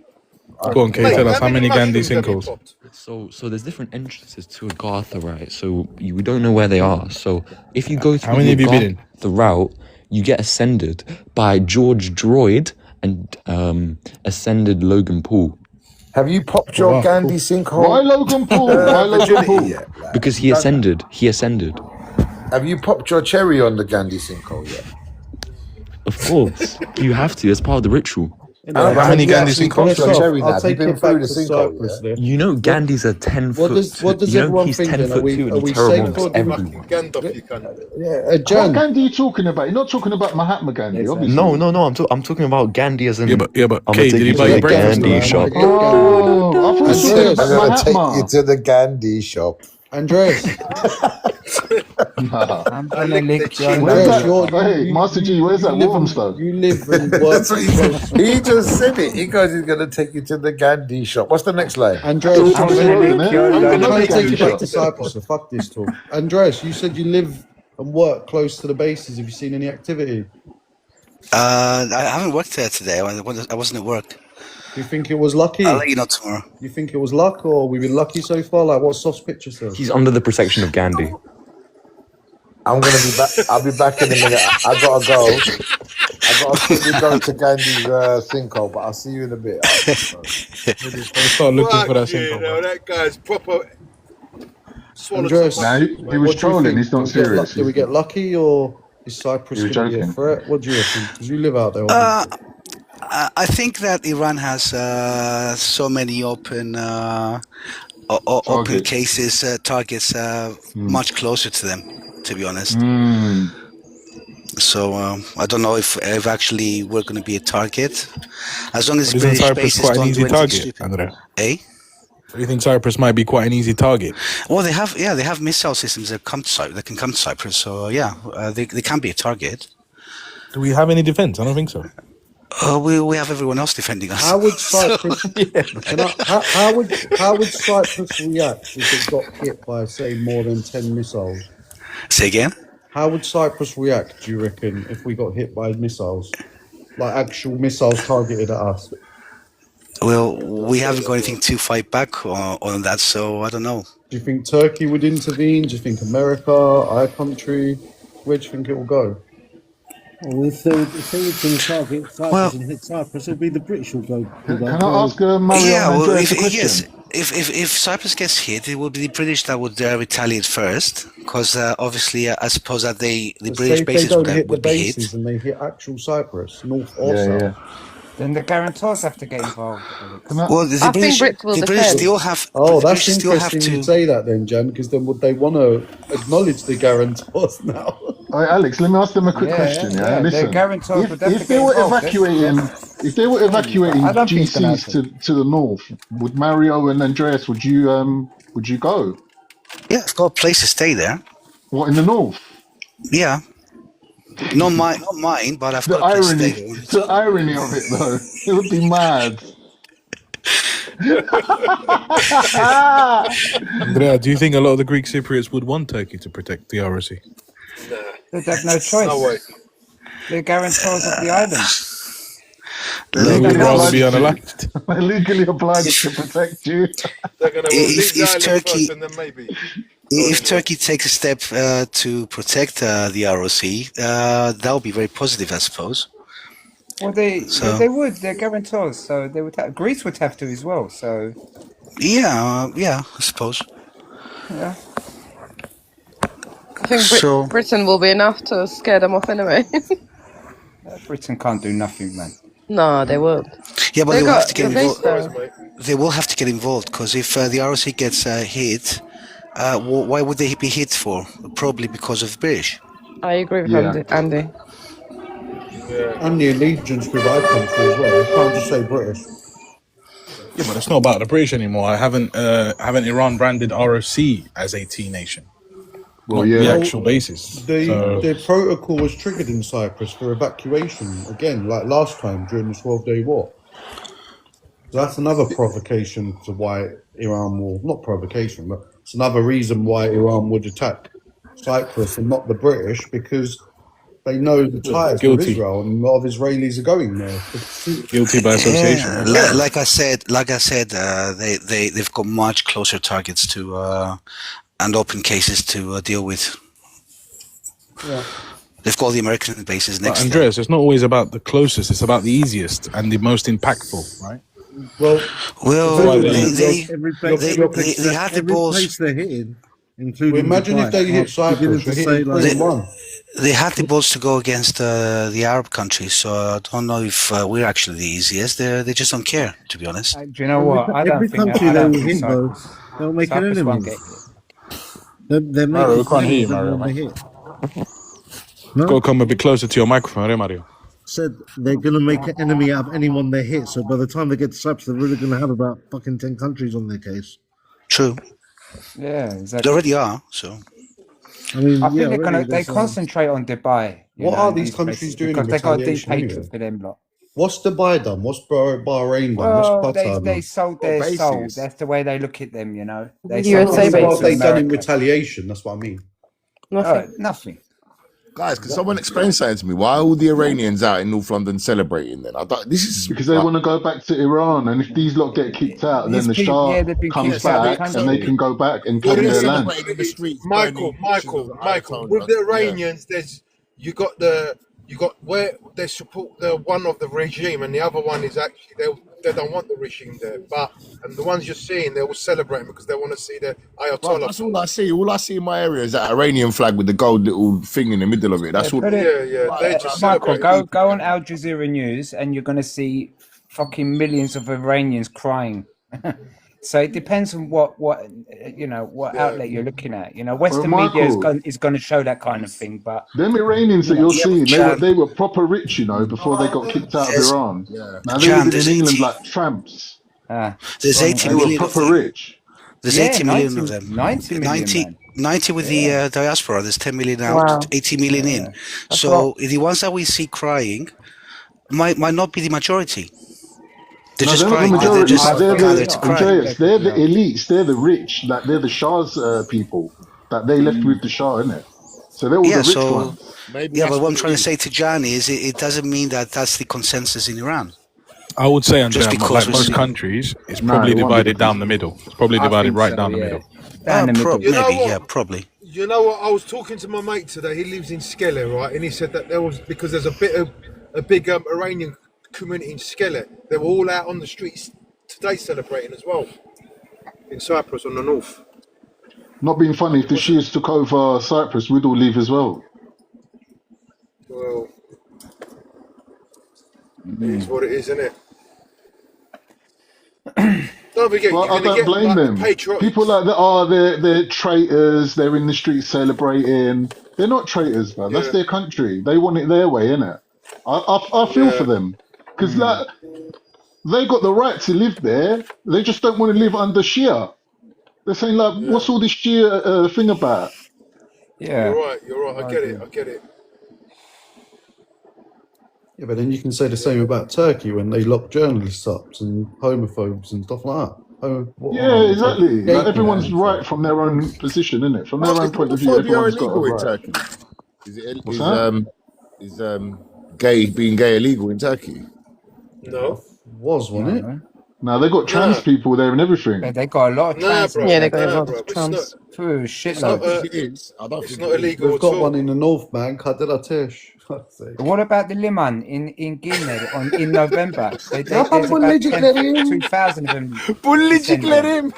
Go on, Kay, Mate, tell us how how many Gandhi mushrooms have you sinkholes. popped? So there's different entrances to a Gartha, right? So we don't know where they are. So if you go through How many have you been in? the route, you get ascended by George Droid and ascended Logan Paul Have you popped your wow, Gandhi sinkhole? Why Logan Paul? Why Logan virginity Paul? yet? Like, because he ascended. He ascended. have you popped your cherry on the Gandhi sinkhole yet? Of course, you have to. It's part of the ritual. How many Have you Gandhi actually sinkholes? popped your cherry now? I'll Have you take been it through back the to sinkhole, Cyprus yeah? then. You know, Gandhi's a 10 foot. What does you know, everyone he's think 10 then? Are foot we- 2 and are he we terramogs safe for the- everyone. Fucking Gandalf, you can. Yeah, What Jan. Gandhi are you talking about? You're not talking about Mahatma Gandhi, Exactly. obviously. No. I'm talking about Gandhi as in. Yeah, but I'm Kay, gonna did he take buy you you to the breakfast? Gandhi or shop. Oh, I thought you were talking Andreas, about I'm gonna take Mahatma. you to the Gandhi shop. Andreas, Nah. I'm gonna lick your Where's Andreas, that? you're- Hey, Master G, where's that you live in- Walthamstow? You live and work. That's what he just said it. He goes, he's gonna take you to the Gandhi shop. What's the next line? Andreas, I'm I'm gonna trying to take Gandhi you back shop. to Cyprus. So fuck this talk. Andreas, you said you live and work close to the bases. Have you seen any activity? I haven't worked there today. I wasn't at work. Do you think it was lucky? I'll let you know tomorrow. You think it was luck, or we've been lucky so far? Like what Soft's picture says. He's under the protection of Gandhi. I'm gonna be back. I'll be back in a minute. I gotta go. I gotta quickly go to Gandhi's sinkhole, but I'll see you in a bit. Maybe start looking for that Fuck sinkhole, you bro. know, that guy's proper swallowed Andreas, some Nah, mushrooms, he mate. was what do you trolling. think? He's not serious. Do we get lucky, or is Cyprus He was going to be a joking. threat? What do you reckon? Because you live out there. Obviously. I think that Iran has so many open Targets. cases, targets much closer to them, to be honest. So I don't know if actually we're going to be a target. As long as But isn't British Cyprus bases quite an don't easy do anything target, stupid. Andrea? Eh? Do you think Cyprus might be quite an easy target? Well, they have missile systems that come to Cyprus. That can come to Cyprus. So they can be a target. Do we have any defense? I don't think so. We have everyone else defending us. How would Cyprus? How would Cyprus react if it got hit by, say, more than 10 missiles? Say again? How would Cyprus react? Do you reckon if we got hit by missiles, like actual missiles targeted at us? Well, we haven't got anything to fight back on that, so I don't know. Do you think Turkey would intervene? Do you think America, our country? Where do you think it will go? Well, if they were going to target Cyprus and hit Cyprus, it'd be the British who go. Can I ask Mario Yeah, and well, Andreas a question? yes. If Cyprus gets hit, it will be the British that would retaliate first, because obviously, I suppose that the British Say if they bases don't hit the would be hit. bases and they hit actual Cyprus, north or south. Then the guarantors have to get involved. Alex. Well, the British still have. Oh, the that's British still have interesting to. you say that then, Jan, because then would they want to acknowledge the guarantors now? All right, Alex, let me ask them a quick Yeah, question. yeah, Yeah, yeah. listen. The guarantors would have If to they get were involved. evacuating I don't think it's gonna GCs to the north, would Mario and Andreas would you go? Yeah, I've got a place to stay there. What, in the north? Yeah. Not mine, but I've The got a place to irony, stay there. the irony of it though, it would be mad. Andrea, do you think a lot of the Greek Cypriots would want Turkey to protect the ROC? They'd have no choice. No way. They're guarantors of the island. They would rather be unalived. They're legally obliged to protect you. They're going to leave the If island Turkey, first and then maybe. if Turkey takes a step to protect the ROC, that would be very positive, I suppose. Well, they would. They're guarantors, so they would. Greece would have to as well. So Yeah, I suppose. yeah. I think So- Britain will be enough to scare them off anyway. Britain can't do nothing, man. No, they won't. Yeah, but They they will got have to get the base involved. there. They will have to get involved because if the ROC gets hit, why would they be hit for? Probably because of the British. I agree with Yeah. Andy. And the allegiance with our country as well. You can't just say British. Yeah, but it's not about the British anymore. Haven't Iran branded ROC as a T nation? Well, Not yeah. the actual basis. The protocol was triggered in Cyprus for evacuation again, like last time during the 12-day war. So that's another provocation to why Iran will, not provocation, but it's another reason why Iran would attack Cyprus and not the British, because they know the ties with Guilty. Israel and a lot of Israelis are going there. Guilty by association. Yeah, like I said, they've got much closer targets to and open cases to deal with. Yeah. They've got the American bases But next to them. Andreas, it's not always about the closest. It's about the easiest and the most impactful, right? Well, Well, they- they had the balls. Place they're hitting, including. Well, imagine Dubai, if they hit are beginning Cyprus, to they're say, hitting like, 21. They had the balls to go against the Arab countries, so I don't know if we're actually the easiest. They just don't care, to be honest. Do you know what? I don't every think. country I they don't will think hit, though, Cyprus. they'll make an Cyprus won't enemy. get hit. They're Mario, we making can't hear you, enemies of Mario, when they man. hit. You've got to come a bit closer to your microphone, eh, Mario? Said they're going to make an enemy out of anyone they hit. So by the time they get to Cyprus, they're really going to have about fucking 10 countries on their case. True. Yeah, They exactly. already are, so. I mean, I think yeah, they're gonna. really, They there's, concentrate on Dubai. you What know, are and these countries places, doing in because they got a deep retaliation hatred anyway? for them lot. What's Dubai done? What's Bahrain done? Well, What's Qatar they done? sold their bases. soul. That's the way they look at them, you know. They USA sold their bases. What soul have they to done in America. retaliation? That's what I mean. Nothing. Nothing. Guys, can someone explain something to me? Why are all the Iranians out in North London celebrating then? This is Because they want to go back to Iran, and if these lot get kicked out, then These the people, Shah yeah, they've been comes kicked out of the back, and they country. can go back and What claim are their they land. celebrating in the streets? Michael, burning pictures of Michael. Ayatollah. With the Yeah. Iranians, you got where they support the one of the regime, and the other one is actually they don't want the regime there. And the ones you're seeing, they will celebrate because they want to see the Bro, Ayatollah. that's all I see. All I see in my area is that Iranian flag with the gold little thing in the middle of it. That's all. Put it, They just Michael, celebrate. go on Al Jazeera News, and you're going to see fucking millions of Iranians crying. So it depends on what outlet you're looking at. You know, Western media is going to show that kind of thing, but Them Iranians that you're seeing, Jan, they were proper rich, you know, before they got kicked out of there's, Iran. Yeah. Now they Jan, live there's in England 80, like tramps. there's 80 They were million of proper them. rich. There's yeah, 80 million of them. 90 million, 90, man. 90 with the diaspora. There's 10 million out, Wow. 80 million in. Yeah. That's So the ones that we see crying might not be the majority. They're No, just they're not the crying. They're majority. just They're gathered to cry. Andreas, they're the elites. They're the rich. Like they're the Shah's people that they left with the Shah, innit? So they're all Yeah, the rich so ones. Maybe yeah, that's but what I'm what trying it to is. say to Jan is it doesn't mean that that's the consensus in Iran. I would say, Just Andrea, because like we most see. countries, it's No, probably it won't be divided the down the middle. It's probably I divided think right so, down the yeah. middle. Down the middle. You know Maybe, what? yeah, probably. You know what? I was talking to my mate today. He lives in Skele, right? And he said that there was because there's a big Iranian community in Skele. They were all out on the streets today celebrating as well in Cyprus on the north. Not being funny, if the Shias took over Cyprus, we'd all leave as well. Well, it is what it is, isn't it? Don't forget, Well, you're I gonna don't get blame like them. patriotic. People like that they're traitors. They're in the streets celebrating. They're not traitors, man. That's Yeah, their country. They want it their way, innit? I feel for yeah. them because like they got the right to live there. They just don't want to live under Shia. They're saying like, Yeah. what's all this Shia thing about? Yeah, You're right. I get it. Yeah, but then you can say the same about Turkey when they lock journalists up and homophobes and stuff like that. Yeah, exactly. Like Gay everyone's people. right from their own position, innit? From their Oh, own is point of view, homophobia everyone's got a illegal in right. Turkey? Is What's that? being gay illegal in Turkey? No, Was, wasn't it? no. Now they got trans nah, people there and everything. They got a lot of trans in bro. Yeah, they Turkey. got a Nah, lot bro. of trans. Through It's I not. don't shitloads. think it is. I don't It's think not it is. illegal We've at got all. one in the North Bank, Kader Atesh. Fuck's sake. What about the Liman in Guinea in November? There's Ya about bulleciklerim. 2,000 of them. Bulleciklerim.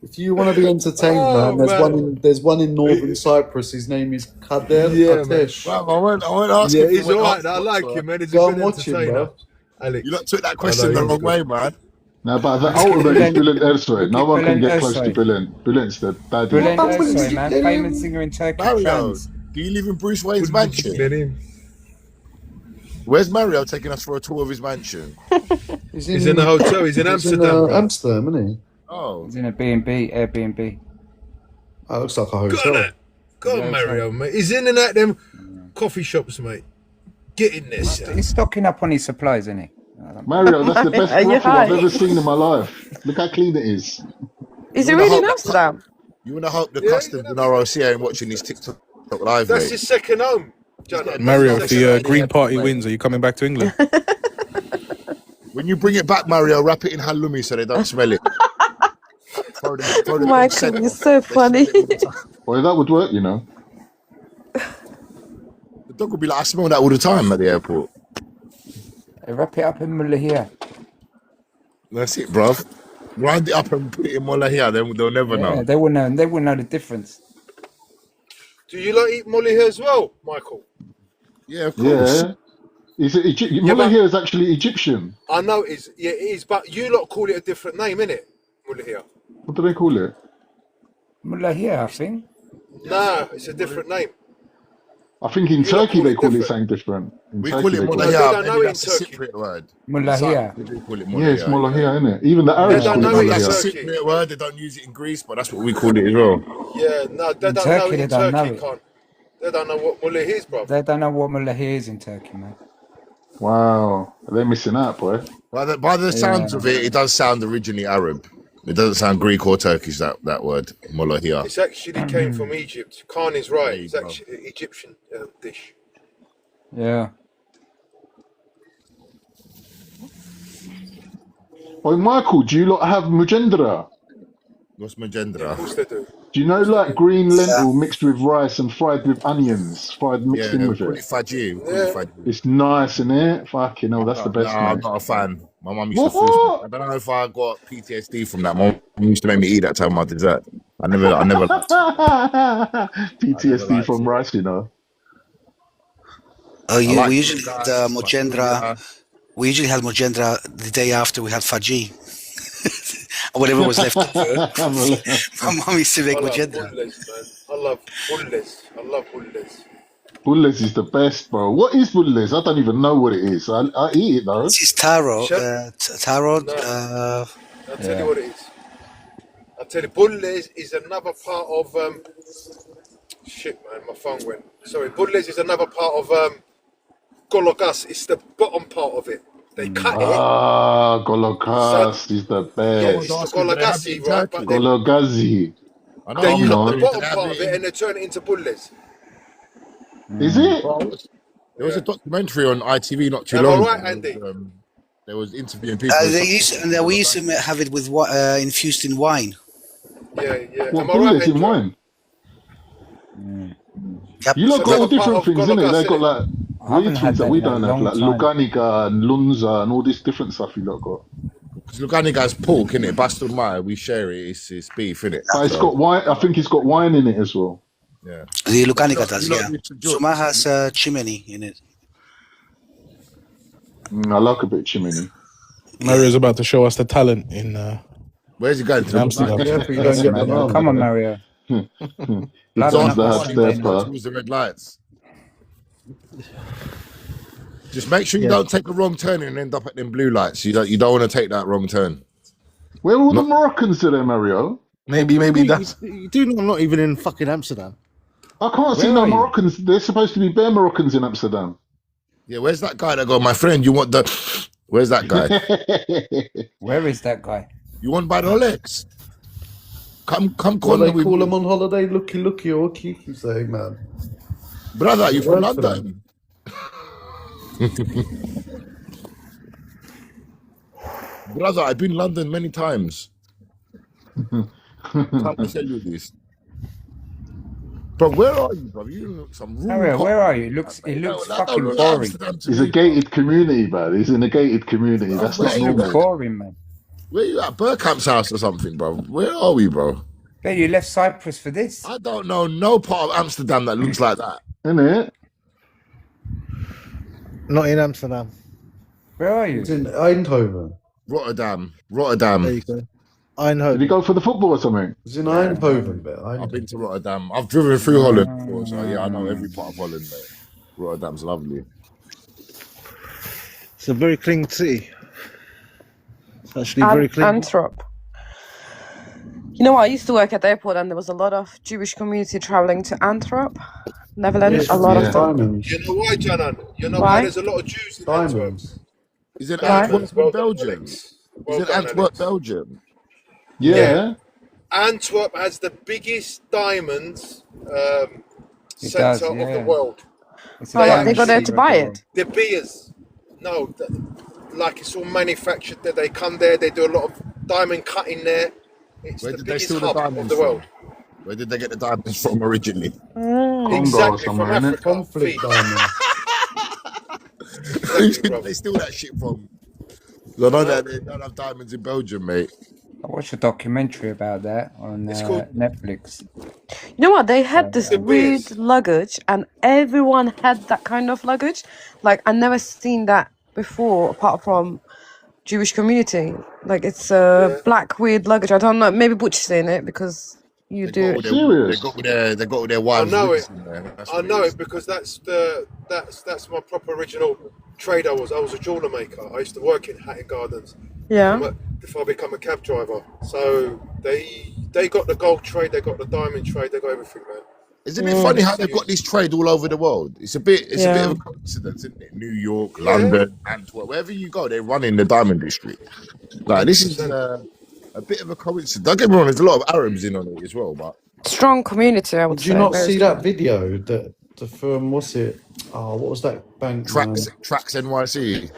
If you want to be entertained, Oh, man, there's one in Northern Cyprus. His name is Kader Yeah, man. Atesh. Well, I won't ask Yeah, him he's for what alright. I answer like whatsoever. him, man. He's a Go good and watch him, entertainer, bro. Alex. You lot took that I question know the he's wrong good. way, man. Now, but the ultimate is Bülent Ersoy. No one can Bülent get close to Ersoy. Bülent. Bülent's the daddy. Bülent Ya Ersoy, man, famous bulleciklerim. singer in Turkey, Mario, trans. do you live in Bruce Wayne's mansion? Bulleciklerim. Where's Mario taking us for a tour of his mansion? He's in the hotel. He's in Amsterdam, bro. Amsterdam, isn't he? Oh, He's in a B&B, Airbnb. That looks like a Go on, hotel. that. Go on, Mario, mate. He's in and out them coffee shops, mate. Get in there, son. He's stocking up on his supplies, isn't he? Mario, that's the best Are you brothel I've high? ever seen in my life. Look how clean it is. Is You it wanna really in hope- Amsterdam? you want to hope the Yeah, customs and ROC ain't watching these TikTok live, That's mate. his second home. John. Mario, That's if his the second Green home. Party wins, are you coming back to England? When you bring it back, Mario, wrap it in halloumi so they don't smell it. Throw them Michael, scent you're off. so funny. Well, that would work, you know. The dog will be like, I smell that all the time at the airport. They wrap it up in Mulahia. That's it, bruv. Grind it up and put it in Molahia, then they'll never Yeah, know. they will know. They will know the difference. Do you like eat molly here as well, Michael? Yeah, of course. Yeah. Is it Yeah, Mullah but here is actually Egyptian. I know it is. Yeah, it is. But you lot call it a different name, innit? Molly here. What do they call it? Mulahia, I think. Nah, it's a different name. I think in You lot Turkey call they it call it different. something different. In We Turkey call it they call No, it. they Molahia. don't know Maybe it in that's a Turkey. Cypriot word. Mulahia. We do call it Yeah, it's Molahia. Mullah here, isn't it? Even the They Arabs don't call it know Mullah it in That's a here. Turkey. Cypriot word. They don't use it in Greece, but that's what we call it as well. Yeah, no, they In don't know Turkey, it they in don't know Turkey, it. can't. They don't know what molly is, bro. They don't know what Mulahia is in Turkey, man. Wow, they're missing out, boy. By the sounds Yeah. of it, it does sound originally Arab. It doesn't sound Greek or Turkish, that word, molohia. It's actually came from Egypt. Khan is right. It's actually an Egyptian dish. Yeah. Oh, Michael, do you lot have mujendra? What's magendra? Of course they do. Do you know like green lentil mixed with rice and fried with onions, fried mixed in Yeah, with call it it? faji. Call it faji. It's nice, isn't it? Fucking hell, that's the best, Nah, I'm mate. not a fan. My mum used to force me. I don't know if I got PTSD from that. My mum used to make me eat that time of my dessert. I never liked it. PTSD from rice, you know. Oh, I like we usually rice, had mojendra. mafia. We usually had mojendra the day after we had faji. Or whatever was left over. My mum used to make I love mojendra. bulles, man. I love bulles. I love bulles. Bulles is the best, bro. What is bulles? I don't even know what it is. I eat it though. This is taro. Taro. I'll tell you what it is. I'll tell you, bulles is another part of shit, man. My phone went. Sorry, bulles is another part of gologas. It's the bottom part of it. They cut it. Ah, gologas is the Yeah, best. it's the golagasi, right? But Golagazi. they Come cut the on. bottom part of it and they turn it into bulles. Is it? There was a documentary on ITV not too Am I long right, ago. Andy? There was interviewing people. We used to have it with infused in wine. Yeah. What Am I right, bulles in Andrew? wine? Yep. You lot So got all they're part different of things, innit? They gologas, got innit? like I haven't weird had things that that we in a don't have, long like time. Luganica and Lunza and all this different stuff you lot got. Because Lugani guy's pork, innit? Baston Maya, we share it. It's beef, innit? But it's got wine. I think it's got wine in it as well. Yeah. The Lucanica does, you lot yeah. need to do it. Suma has chimney in it. I like a bit of chimney. Mario's about to show us the talent in Where's he going to? Amsterdam. Careful, you Yes, don't get the Mario. wrong. Come on, Mario. The Blood dons on that the have content. stepper. Towards the red lights. Just make sure you don't take a wrong turn and end up at them blue lights. You don't want to take that wrong turn. Where are all the Moroccans today, Mario? Maybe that's You do know I'm not even in fucking Amsterdam. I can't see Where no are you? Moroccans. There's supposed to be bare Moroccans in Amsterdam. Yeah, where's that guy that got my friend? You want the? Where's that guy? Where is that guy? You want by the legs? Come What corner they with call me. them on holiday? Looky, or Kiki saying, man. Brother, you from Works for London? Brother, I've been London many times. Can't tell you this. Bro, where are you, bro? You look some rude Mario, cop. where are you? It looks That fucking don't look like boring. Amsterdam to It's a me. gated community, man. It's in a gated community. That's Where not you, normal. man? Boring, man. Where you at? Burkamp's house or something, bro? Where are we, bro? Bet you left Cyprus for this. I don't know no part of Amsterdam that looks like that. Innit? Not in Amsterdam. Where are you? It's in Eindhoven. Rotterdam. There you go. Did you go for the football or something? It's in Eindhoven, bit. I've been to Rotterdam. I've driven through Holland before, so yeah, I know every part of Holland, mate. Rotterdam's lovely. It's a very clean city. It's actually very clean. Antwerp. You know what? I used to work at the airport, and there was a lot of Jewish community traveling to Antwerp, Netherlands. A lot of them. Diamonds. You know why, Janan? You know Why? why there's a lot of Jews in Antwerp? Diamonds. Is it Why? Antwerp, Well done, Belgium? Alex. Is Well it done, Antwerp, Alex. Belgium? Yeah. Antwerp has the biggest diamonds It centre does, of the yeah. world. It's Oh, what, they diamond go there to city buy of the it? The beers, no, like it's all manufactured there. They come there, they do a lot of diamond cutting there. It's Where the did they biggest steal the hub of diamonds the from? world. Where did they get the diamonds from originally? Congo or Exactly, from somewhere, innit? Africa. Conflict Feet. diamonds. Who Exactly, did bro. they steal that shit from? I know that they don't have diamonds in Belgium, mate. I watched a documentary about that on It's called Netflix. You know what? They had this the weird beers. luggage, and everyone had that kind of luggage. Like I never seen that before, apart from Jewish community. Like it's a Yeah. black weird luggage. I don't know. Maybe Butch's seen it because you They got do. all their, Serious? they got all their I wives' know wigs it. in there. That's I what know it is. it because that's my proper original trade. I was a jeweler maker. I used to work in Hatton Gardens Yeah. before I became a cab driver. So they got the gold trade, they got the diamond trade, they got everything, man. Isn't it funny how they've got this trade all over the world? It's a bit of Yeah. a coincidence, isn't it? New York, Yeah. London, Antwerp, wherever you go, they're running the diamond district. Like this is a bit of a coincidence. Don't get me wrong, there's a lot of Arabs in on it as well, but Strong community, I would Did say. you not very see strong. that video that from what's it? Oh, what was that bank? Tracks Man? Tracks NYC.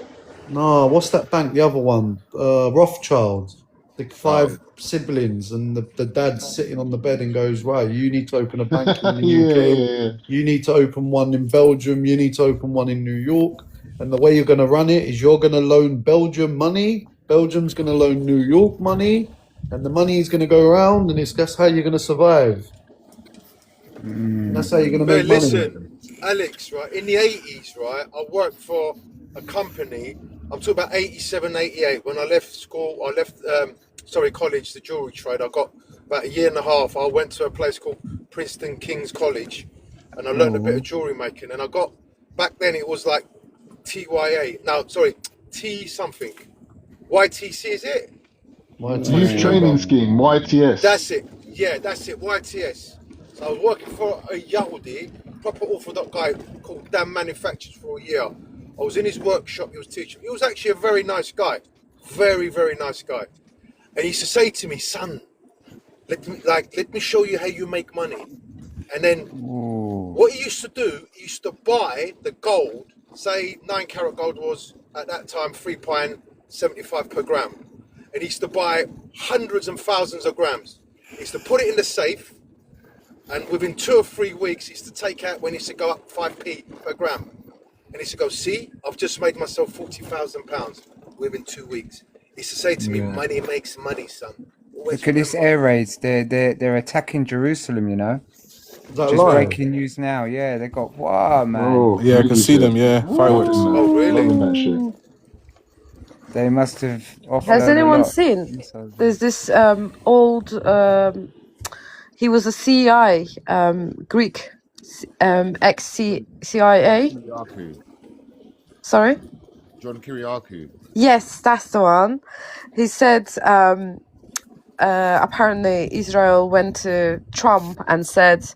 No, what's that bank? The other one, Rothschild. The five Oh. siblings, and the dad's sitting on the bed and goes, "Right, you need to open a bank in the Yeah, UK. yeah, yeah. You need to open one in Belgium. You need to open one in New York. And the way you're going to run it is you're going to loan Belgium money. Belgium's going to loan New York money, and the money is going to go around, and that's how you're going to survive. And that's how you're going to But make money." listen, Alex, right, in the 80s, right, I worked for a company, I'm talking about 87, 88, when I left school, college, the jewelry trade, I got about a year and a half, I went to a place called Princeton King's College, and I learned a bit of jewelry making, and I got, back then it was like T something, YTC is it? Youth training scheme, YTS. That's it, YTS. So I was working for a Yahudi, proper Orthodox guy called Dan Manufactures for a year. I was in his workshop, he was teaching. He was actually a very nice guy. Very, very nice guy. And he used to say to me, son, let me show you how you make money. And then what he used to do, he used to buy the gold, say 9 karat gold was at that time £3.75 per gram. And he used to buy hundreds and thousands of grams. He used to put it in the safe, and within 2 or 3 weeks, he used to take out when he used to go up 5p per gram. And he used to go, see, I've just made myself £40,000 within 2 weeks. He used to say to me, money makes money, son. Always Look at this air raids. They're attacking Jerusalem, you know. that Just live? breaking news now. Yeah, they got wow, man. Oh, Yeah, I can see them. Yeah, fireworks. Oh, really? Loving that shit. They must have offloaded Has a anyone lot. seen? There's this old. He was a CIA, Greek, ex CIA. Kiriakou. Sorry. John Kiriakou. Yes, that's the one. He said apparently Israel went to Trump and said,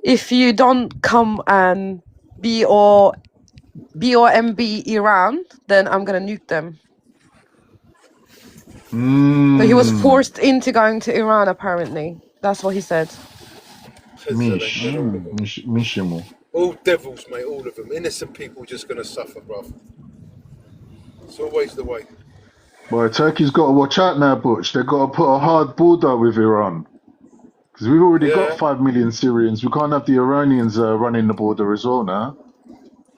if you don't come and BOMB Iran, then I'm gonna nuke them. So he was forced into going to Iran. Apparently, that's what he said. Mishimo. All devils, mate, all of them. Innocent people just going to suffer, bruv. It's always the way. Boy, Turkey's got to watch out now, Butch. They've got to put a hard border with Iran. Because we've already got 5 million Syrians. We can't have the Iranians running the border as well now.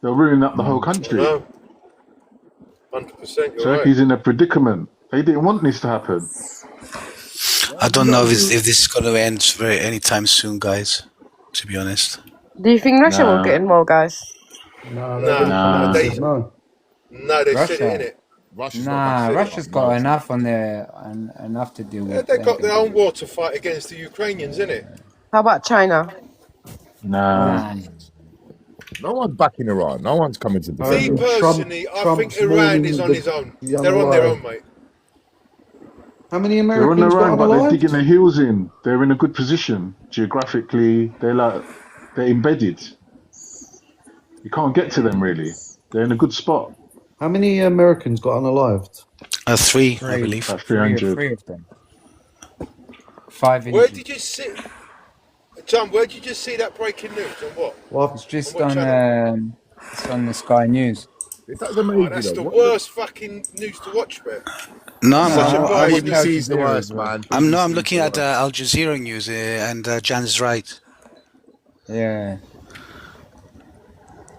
They'll ruin up the whole country. No. 100%, you're Turkey's in a predicament. They didn't want this to happen. I don't know if this is going to end anytime soon, guys, to be honest. Do you think Russia will get involved, guys? No, they said it, innit? Russia's got enough on their enough to deal with. They've got their own war to fight against the Ukrainians, innit? How about China? Nah. No one's backing Iran. No one's coming to defend Me Iran. personally, I think Iran is on his own. They're on their own, mate. How many They're on Americans their got own, but they're unalived? digging their heels in. They're in a good position geographically. They're embedded. You can't get to them really. They're in a good spot. How many Americans got unalived? 3, I believe. About 300. Three of them. 5 Where injured. did you see, John? Where did you just see that breaking news? On what? Well, It's just On what on it's on the Sky News. That's amazing. That's the though. worst fucking news to watch, man. No, Such a I'm biased looking news. the worst, man. I'm looking at Al Jazeera news, and Jan's right. Yeah.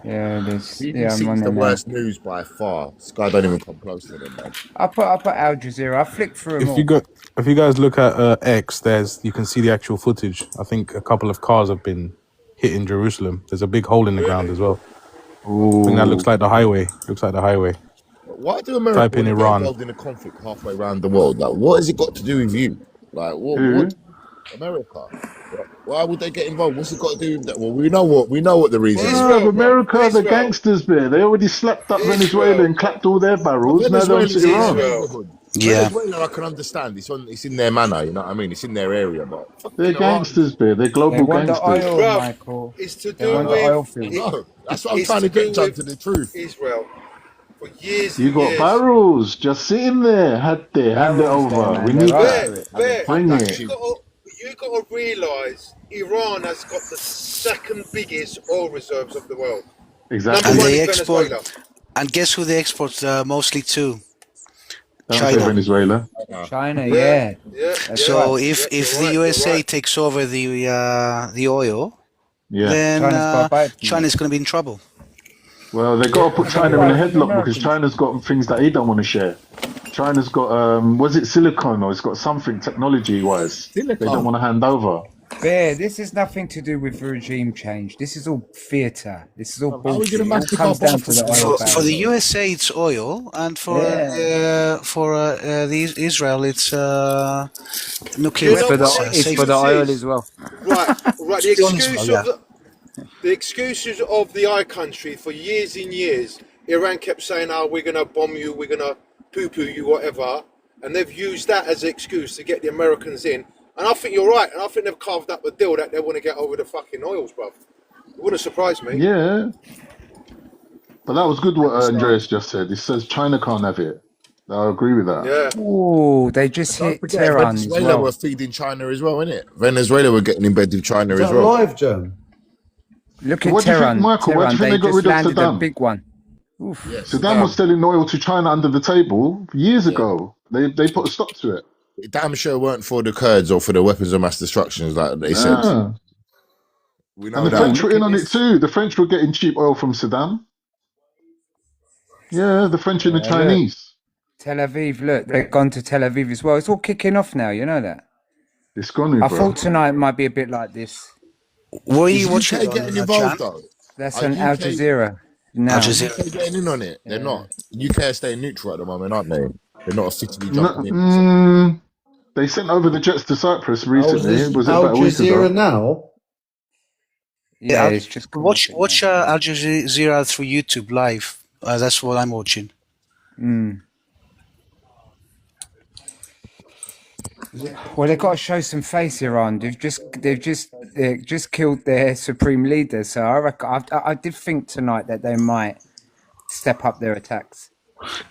Yeah, there's I'm BBC's on the there now. worst news by far. Sky don't even come close to them, man. I put Al Jazeera. I flicked through them all. If you guys look at X, you can see the actual footage. I think a couple of cars have been hit in Jerusalem. There's a big hole in the ground as well. I think that looks like the highway. Why do America Type in want to get Iran. involved in a conflict halfway around the world? Like, what has it got to do with you? Like, what America? Why would they get involved? What's it got to do with that? Well, we know what the reason is. America, the gangsters there. They already slapped up Venezuela and clapped all their barrels. Now they're to Iran. Yeah. Venezuela, I can understand. It's in their manner, you know what I mean? It's in their area, but They're gangsters there. They're global They want the gangsters. oil, Michael. It's to They do want the oil with. field. no, that's what I'm It's trying to to do get down with to the truth. Israel. for years You and got years. barrels just sitting there. Hand it Barrels there, over. man. We They're need up that. to it. Bring Bear, it. you got to realise Iran has got the second biggest oil reserves of the world. Exactly. And Number one they is export. Venezuela. And guess who they export mostly to? Don't say China. Venezuela. China, yeah. That's So right. if the USA takes over the oil, Yeah. then China's got to buy it from them. China's going to be in trouble. Well, they got to put They're gonna China buy in a it from the headlock because Americans. China's got things that he don't want to share. China's got was it silicon or it's got something technology wise they don't want to hand over. Bear, this is nothing to do with regime change. This is all theatre. This is all How are we bullshit. gonna It all massacre comes our down to the oil For the barrel. USA, it's oil, and for Yeah. the Israel, it's nuclear You know weapons. what It's for the oil as well. Right. The To be honest, excuse yeah. of the excuses of the I country for years and years. Iran kept saying, "Oh, we're gonna bomb you, we're gonna poo-poo you, whatever," and they've used that as an excuse to get the Americans in. And I think you're right, and I think they've carved up a deal that they want to get over the fucking oils, bruv. It wouldn't surprise me. Yeah, but that was good what Andreas just said. He says China can't have it. I agree with that. Yeah. Oh, they just Don't hit forget, Tehran as Venezuela well. were feeding China as well, innit? Venezuela were getting in bed with China Is as that well. live, Joe? Look So at what do you think, Tehran. Michael? Why do you think Tehran, they they got just rid of landed a Saddam? big one. Oof. Saddam was selling oil to China under the table years ago. They put a stop to it. It damn sure weren't for the Kurds or for the weapons of mass destruction, like they said. Yeah. We know And the that. French were Look in at on it this. too. The French were getting cheap oil from Saddam. Yeah, the French and the Yeah, look. Chinese. Tel Aviv, look, they've gone to Tel Aviv as well. It's all kicking off now, you know that? It's gone, I bro. thought tonight might be a bit like this. Were Is you watching UK it on getting involved Jan? though? That's Are on Al UK Jazeera now. Al Are Jazeera. UK getting in on it? They're not. UK are staying neutral at the moment, aren't they? They're not officially No, jumping in. they sent over the jets to Cyprus Al, recently. Was it Al about a week Jazeera ago? now? Yeah, Al- it's just come watch off it watch now. Al Jazeera through YouTube live. That's what I'm watching. Mm. Well, they've got to show some face, Iran. They've just killed their supreme leader. So I reckon I did think tonight that they might step up their attacks.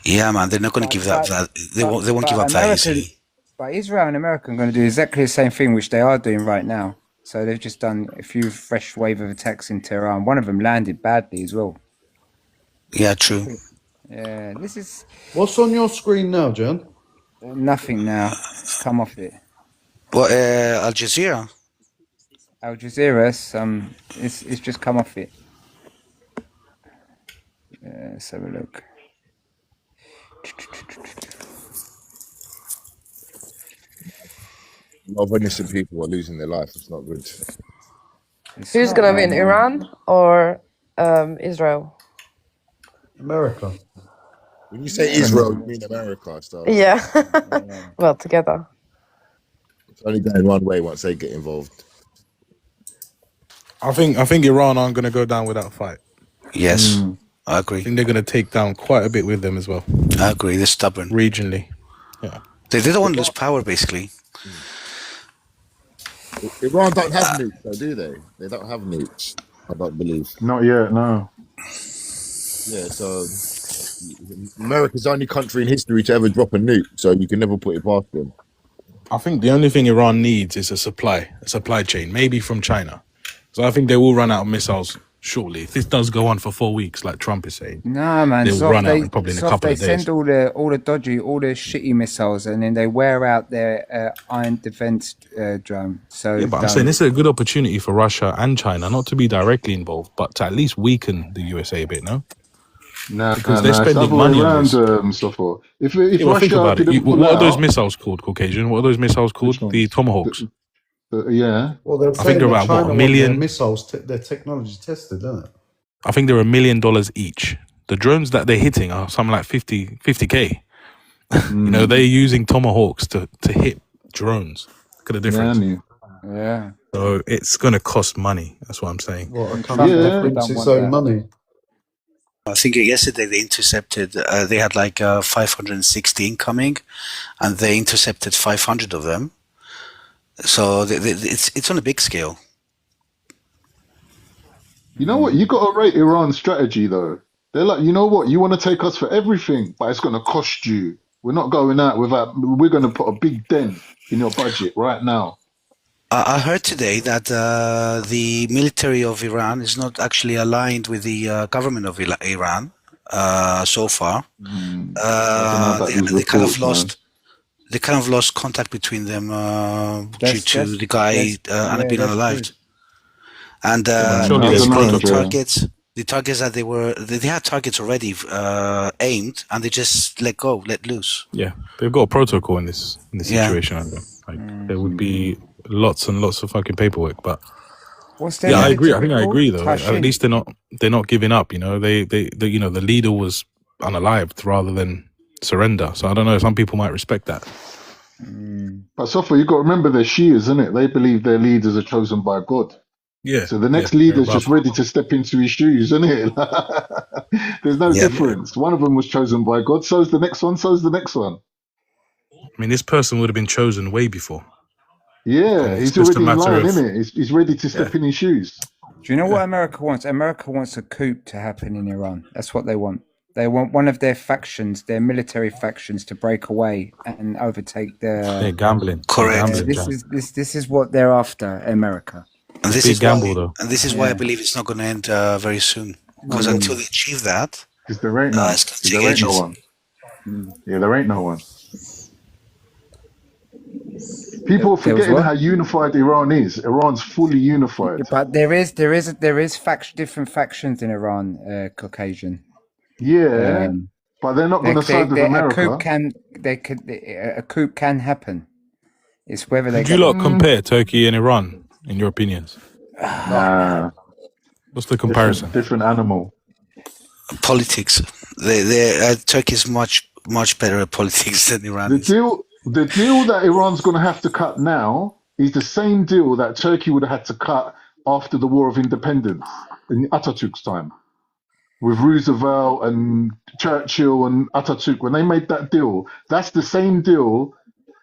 Yeah, man, they're not going to give that. They won't give up that easily. But Israel and America are going to do exactly the same thing, which they are doing right now. So they've just done a few fresh wave of attacks in Tehran. One of them landed badly as well. Yeah, true. Yeah, this is What's on your screen now, John? nothing now. It's come off it. Well, Al Jazeera. Al Jazeera, it's just come off it. Let's have a look. A lot of innocent people are losing their life. It's not good. Who's gonna win, Iran or Israel? America. When you say Israel, you mean America. So Yeah. Well, together. it's only going one way once they get involved. I think Iran aren't going to go down without a fight. Yes, I I agree. think they're going to take down quite a bit with them as well, I agree. They're stubborn. regionally. Yeah. They don't want to lose power, basically. Iran don't have nukes, though, do they? They don't have nukes. I don't believe. Not yet, no. Yeah, so America's the only country in history to ever drop a nuke, so you can never put it past them. I think the only thing Iran needs is a supply chain, maybe from China. So I think they will run out of missiles shortly. If this does go on for 4 weeks, like Trump is saying, No, man. they'll run out probably in a couple they of days. send all the dodgy, all the shitty missiles, and then they wear out their iron defense drone. So, Yeah, but I'm saying this is a good opportunity for Russia and China, not to be directly involved, but to at least weaken the USA a bit, no? Because they're it's the spending other way money on around, this. so forth. If Yeah, well, think Russia about it. didn't pull What are those out, missiles called, Caucasian? What are those missiles called? The Tomahawks. Yeah. Well, they're I think saying they're that about, what, China a want their million? missiles, their technology tested, don't it? I think they're $1 million each. The drones that they're hitting are something like 50K. You know, they're using Tomahawks to hit drones. Look at the difference. Yeah. So it's going to cost money. That's what I'm saying. What, a country that prints its own money? I think yesterday they intercepted. They had like 560 incoming, and they intercepted 500 of them. So it's on a big scale. You know what? You got to rate Iran's strategy, though. They're like, you know what? You want to take us for everything, but it's going to cost you. We're not going out without. We're going to put a big dent in your budget right now. I heard today that the military of Iran is not actually aligned with the government of Iran so far. I don't know about these They kind of reports, man. lost. They kind of lost contact between them due to the guy and being unalived. And surely there's basically protocol. the targets that they had targets already aimed, and they just let loose. Yeah, they've got a protocol in this Yeah. situation. Like there would be lots and lots of fucking paperwork, but What's their yeah, I agree. I military think I called? agree though. Tashin. At least they're not giving up. You know, they you know, the leader was unalived rather than surrender. So I don't know. Some people might respect that. But Safa, you got to remember they're Shias, isn't it? They believe their leaders are chosen by God. Yeah. So the next yeah, leader's they're just above. ready to step into his shoes, isn't it? There's no Yeah. difference. One of them was chosen by God. So's the next one. So's the next one. I mean, this person would have been chosen way before. Yeah, And it's he's just a already in matter line, of isn't it? He's ready to step in his shoes. Do you know what America wants? America wants a coup to happen in Iran. That's what they want. They want one of their factions, their military factions, to break away and overtake they're the. gambling. Correct. They're gambling, This is what they're after, America. And this big is gamble why, though. and this is why I believe it's not going to end very soon. Because until they achieve that, Because there ain't no, it's going to there take ain't no ages. one. Yeah, there ain't no one. People are There was forgetting what? how unified Iran is. Iran's fully unified. But there is different factions in Iran, Caucasian. Yeah, but they're not going to side with America. A coup can happen. It's whether they Could you get. lot compare Turkey and Iran in your opinions? Nah, What's the comparison? different animal. Politics. Turkey is much better at politics than Iran The is. deal that Iran's going to have to cut now is the same deal that Turkey would have had to cut after the War of Independence in Atatürk's time, with Roosevelt and Churchill and Atatürk. When they made that deal, that's the same deal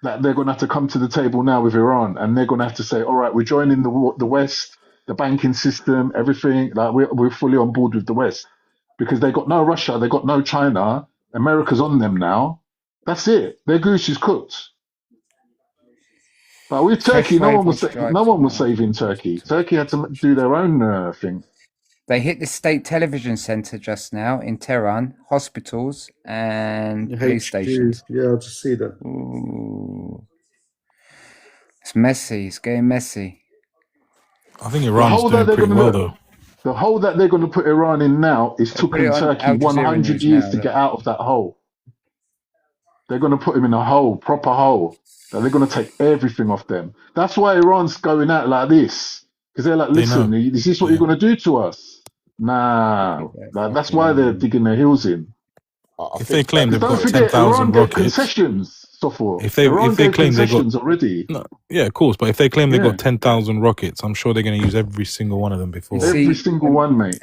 that they're going to have to come to the table now with Iran, and they're going to have to say, all right, we're joining the West, the banking system, everything. Like we're fully on board with the West, because they got no Russia, they got no China. America's on them now. That's it. Their goose is cooked. But with Turkey, no one was saving Turkey. Turkey had to do their own thing. They hit the state television center just now in Tehran, hospitals and police stations. Yeah, I'll just see that. Ooh. It's messy. It's getting messy. I think Iran's doing pretty well though. The hole that they're going to put Iran in now is They put taking it on Turkey Al Jazeera 100 News years now, to look. get out of that hole. They're going to put him in a hole, proper hole. And they're going to take everything off them. That's why Iran's going out like this. Because they're like, They listen, know. is this what you're going to do to us? Nah. That's why they're digging their heels in. If they claim they've Don't got forget, 10,000 Iran gave rockets, concessions, Sofo. if they claim they got concessions already. no, yeah, of course. But if they claim they Yeah. got 10,000 rockets, I'm sure they're going to use every single one of them before. Every single one, mate.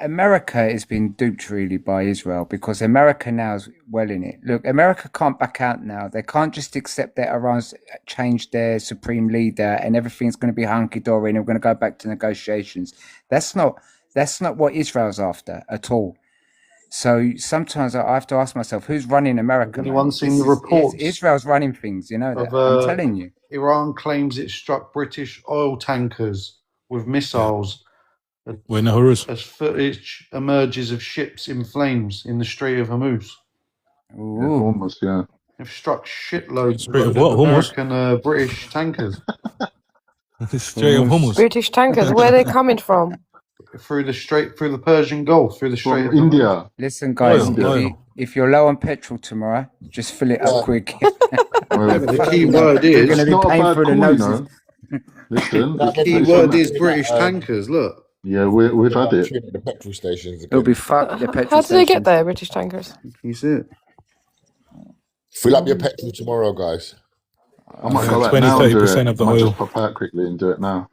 America has been duped really by Israel because America now is well in it. Look, America can't back out now. They can't just accept that Iran's changed their supreme leader and everything's going to be hunky-dory and we're going to go back to negotiations. That's not what Israel's after at all. So sometimes I have to ask myself, who's running America? Has anyone man? seen the reports Israel's running things, you know that. I'm telling you. Iran claims it struck British oil tankers with missiles. We're in Hormuz. As footage emerges of ships in flames in the Strait of Hormuz. Almost, yeah. They've struck shitloads Strait of of what? Hormuz? American British tankers Strait of Hormuz. British tankers, where are they coming from? through the Persian Gulf, through the Strait of Hormuz. India. Listen, guys, Oil. if you're low on petrol tomorrow, just fill it up quick. The key word You're is going to be not a paying bad for the call, you noses. know. Listen, the key word is British tankers. Look, yeah, we've had it. The petrol stations. It'll be fucked. The petrol How do they get stations. there, British tankers? you see it. Fill up your petrol tomorrow, guys. I might go out 20, now and do 30% it. of the I might oil. just pop out quickly and do it now.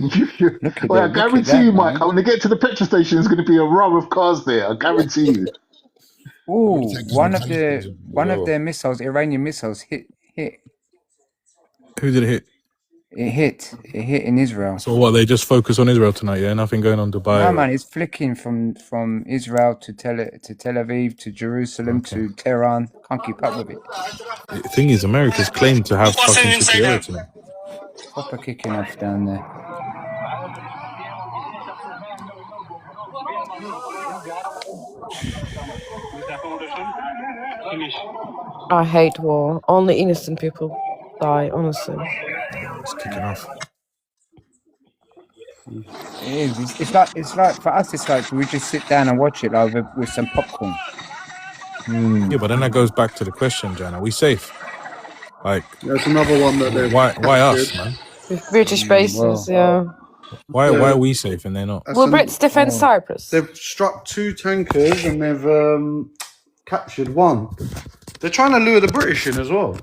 Look at Well, I that, guarantee look at you, that, Mike, man. when I get to the petrol station, there's going to be a row of cars there. I guarantee you. Ooh, Tankers one with of cannons their missiles, Iranian missiles, hit. Who did it hit? It hit in Israel. So what? They just focus on Israel tonight, yeah? Nothing going on Dubai. No, Or... man, it's flicking from Israel to Tel Aviv to Jerusalem to Tehran. Can't keep up with it. The thing is, America's claimed to have fucking superiority. Proper kicking off down there. I hate war. Only innocent people die, honestly. It's kicking off. It is. It's like for us. It's like we just sit down and watch it like with some popcorn. Yeah, but then that goes back to the question, Jan. Are we safe? Like, that's another one that they've. Why us, man? With British bases, yeah. Why are we safe and they're not? Will Brits defend Cyprus? They've struck 2 tankers and they've captured 1. They're trying to lure the British in as well.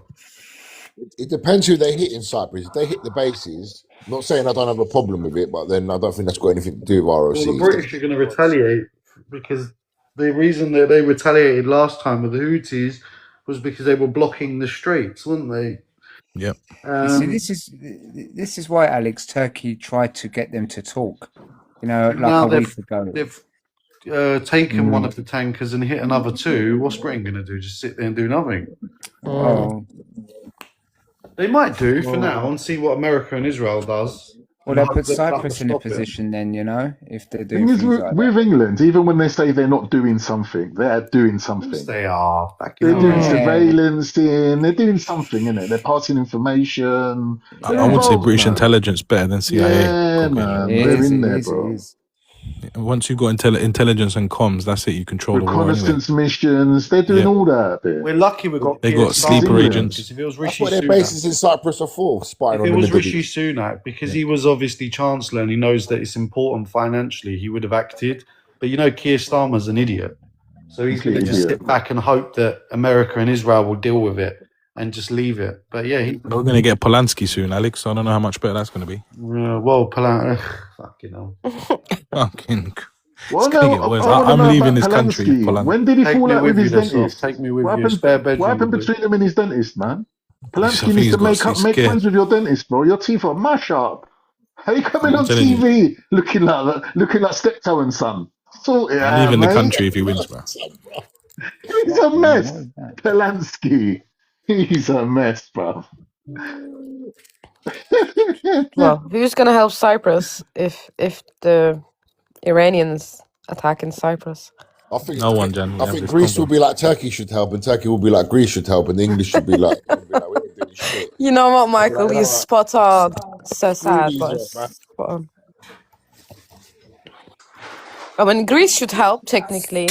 It depends who they hit in Cyprus. If they hit the bases, not saying I don't have a problem with it, but then I don't think that's got anything to do with ROC. Well, the British are going to retaliate because the reason that they retaliated last time with the Houthis was because they were blocking the straits, weren't they? Yep. You see, this is why, Alex, Turkey tried to get them to talk. You know, like now a week ago. They've taken one of the tankers and hit another 2. What's Britain going to do? Just sit there and do nothing? Oh. They might do for now and see what America and Israel does. Well, they'll put Cyprus in a position then, you know, if they're doing Thing is, things like with England, even when they say they're not doing something, they're doing something. Yes, they are. They're doing surveillance in. They're doing something, innit? They're passing information. I would say British intelligence better than CIA. Yeah, man. They're in there, bro. Once you've got intelligence and comms, that's it. You control the war anyway. Reconnaissance missions. They're doing all that. We're lucky we got. They got sleeper agents. If it was That's Rishi what their Sunak, bases in Cyprus are for. Spying on if it the was Middle Rishi East. Sunak, because he was obviously Chancellor and he knows that it's important financially, he would have acted. But you know, Keir Starmer's an idiot, so he's going to just sit back and hope that America and Israel will deal with it and just leave it. But yeah, We're going to get Polanski soon, Alex. So I don't know how much better that's going to be. well, fucking hell. Fucking. Well, It's gonna get worse. I'm leaving this country. Polanski. When did he Take fall me out with with his you, Nestor. dentist? Take me with What you. happened, Spare bedroom. what happened with you. between him and his dentist, man? I Polanski think needs he's to got make to see make scared. friends with your dentist, bro. Your teeth are mash up. How you coming I'm on telling you. TV looking like Steptoe and Son? Sort it I'm out, leaving the mate. country if he wins, bro. He's a mess. Polanski. He's a mess, bro. Well, who's gonna help Cyprus if the Iranians attack in Cyprus? I think No one, Jan. I think Greece will be like Turkey should help, and Turkey will be like Greece should help, and the English should be like, we ain't doing shit. You know what, Michael? Right, You're right. spot on. So sad, Really but is, it's man. spot on. I mean, Greece should help technically.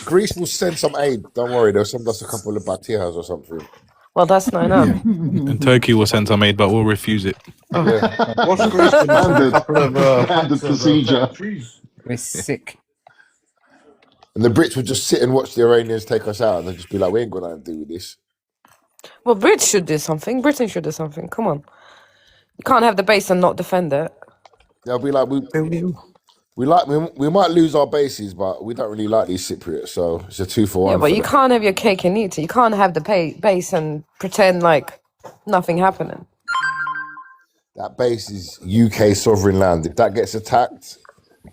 Greece will send some aid. Don't worry, they'll send us a couple of batias or something. Well, that's not enough. And Turkey will send some aid, but we'll refuse it. Yeah. What's Greece going to do? A couple of Standard procedure. We're sick. And the Brits would just sit and watch the Iranians take us out, and they'll just be like, we ain't got nothing to do with this. Well, Brits should do something. Britain should do something. Come on. You can't have the base and not defend it. They'll be like, we might lose our bases, but we don't really like these Cypriots, so it's a 2-for-1. Yeah, but for you them. can't have your cake and eat it. You can't have the base and pretend like nothing happening. That base is UK sovereign land. If that gets attacked,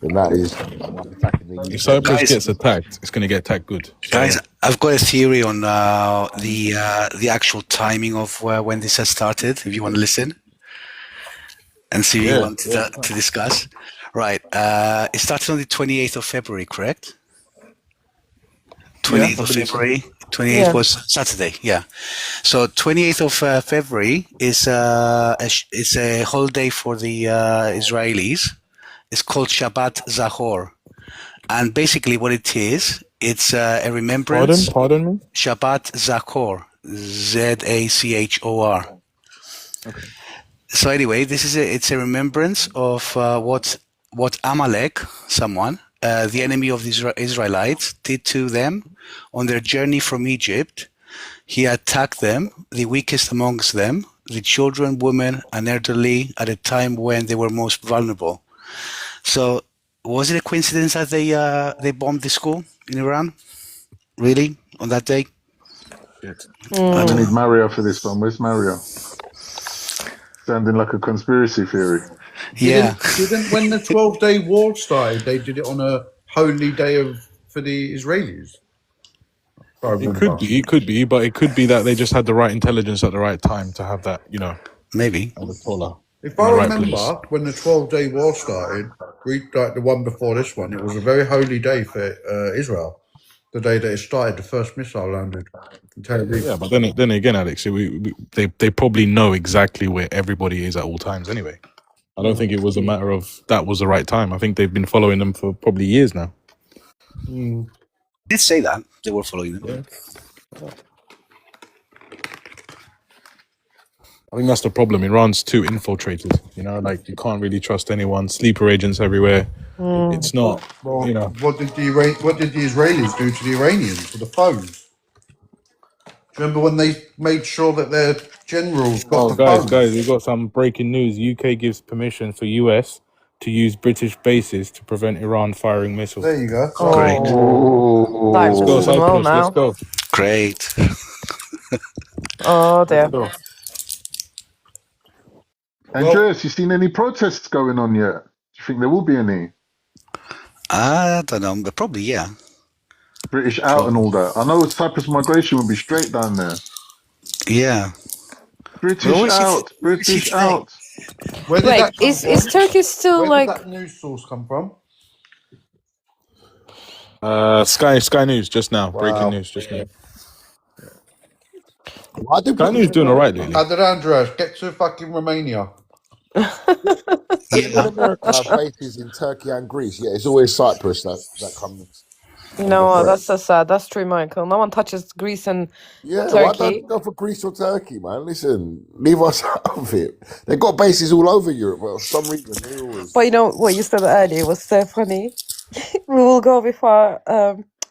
then that is attacking the UK. If Cyprus Guys- gets attacked, it's going to get attacked good. Guys, I've got a theory on the actual timing of when this has started. If you want to listen and see if you want to discuss, right? It started on the 28th of February, correct? 28th of February. 28th Yeah. was Saturday. Yeah. So 28th of February is a holiday for the Israelis. It's called Shabbat Zachor, and basically what it is, it's a remembrance. Pardon me? Shabbat Zachor, Zachor. Okay. So anyway, it's a remembrance of what Amalek, the enemy of the Israelites, did to them on their journey from Egypt. He attacked them, the weakest amongst them, the children, women, and elderly, at a time when they were most vulnerable. So, was it a coincidence that they bombed the school in Iran? Really, on that day? I need Mario for this one. Where's Mario? Sounding like a conspiracy theory. Didn't when the 12-day war started, they did it on a holy day for the Israelis. I It could be, but it could be that they just had the right intelligence at the right time to have that, you know. Maybe. If I remember, when the 12-day war started, like the one before this one, it was a very holy day for Israel. The day that it started, the first missile landed in Tel Aviv. Yeah, but then again, Alex, they probably know exactly where everybody is at all times anyway. I don't think it was a matter of that was the right time. I think they've been following them for probably years now. Did say that they were following them. Yeah. I think that's the problem. Iran's too infiltrated. You know, like you can't really trust anyone. Sleeper agents everywhere. It's not. Well, you know. What did the Israelis do to the Iranians for the phones? Do you remember when they made sure that their generals got the phones? Guys, we've got some breaking news. UK gives permission for US to use British bases to prevent Iran firing missiles. There you go. Great. Let's go, Cyprus. Let's go. Great. Oh dear. Andreas, you seen any protests going on yet? Do you think there will be any? I don't know, but probably, yeah. British out and all that. I know Cyprus migration will be straight down there. Yeah. British out. British out. Where did Wait, that come is from? Turkey still Where like? did that news source come from? Sky News just now. Wow. Breaking news just now. Sky News doing all right lately. Andreas, get to fucking Romania. When America have bases in Turkey and Greece, yeah, it's always Cyprus that comes. No, that's so sad. That's true, Michael. No one touches Greece and Yeah, why Turkey. don't go for Greece or Turkey, man? Listen, leave us out of it. They've got bases all over Europe, but for some reason they always. But you know what you said earlier was so funny. We will go before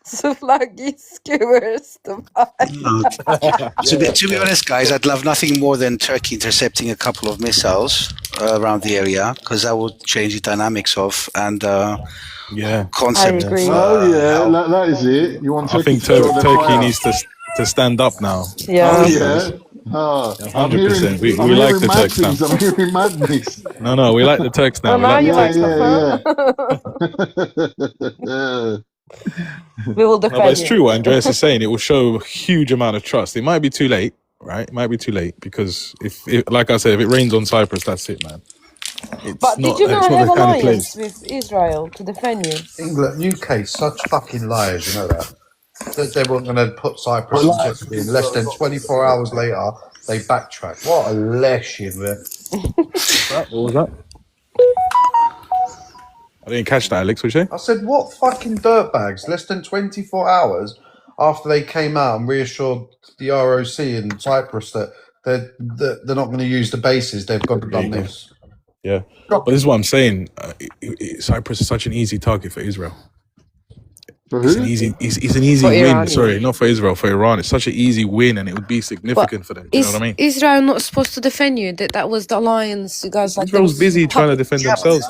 Souvlaki skewers Dubai. No. To be honest, guys, I'd love nothing more than Turkey intercepting a couple of missiles around the area, because that would change the dynamics of and concept. I agree. That is it. You want I think Turkey needs to stand up now. Yeah. Oh yeah. I'm 100%. We I'm like hearing the mad Turks now. things. I'm hearing madness. No, we like the Turks now. Oh, We now like you the like Turks. We will No, defend but it's you. true what Andreas is saying. It will show a huge amount of trust. It might be too late, right? It might be too late because if like I said, if it rains on Cyprus, that's it, man. It's But not, did you it's not not have the kind of alliance place. with Israel to defend you? England, UK, such fucking liars, you know that. They weren't going to put Cyprus in jeopardy. In less than 24 hours later, they backtrack. What a lesson, man. What was that? I didn't catch that, Alex. What you say? I said, what fucking dirtbags? Less than 24 hours after they came out and reassured the ROC in Cyprus that they're not going to use the bases, they've got to done this. Yeah, but this is what I'm saying. Cyprus is such an easy target for Israel. It's an easy For win. Iran, Sorry, not for Israel, for Iran. It's such an easy win, and it would be significant for them. You know Is what I mean? Israel not supposed to defend you? That was the alliance you guys like. Israel's busy trying to defend themselves.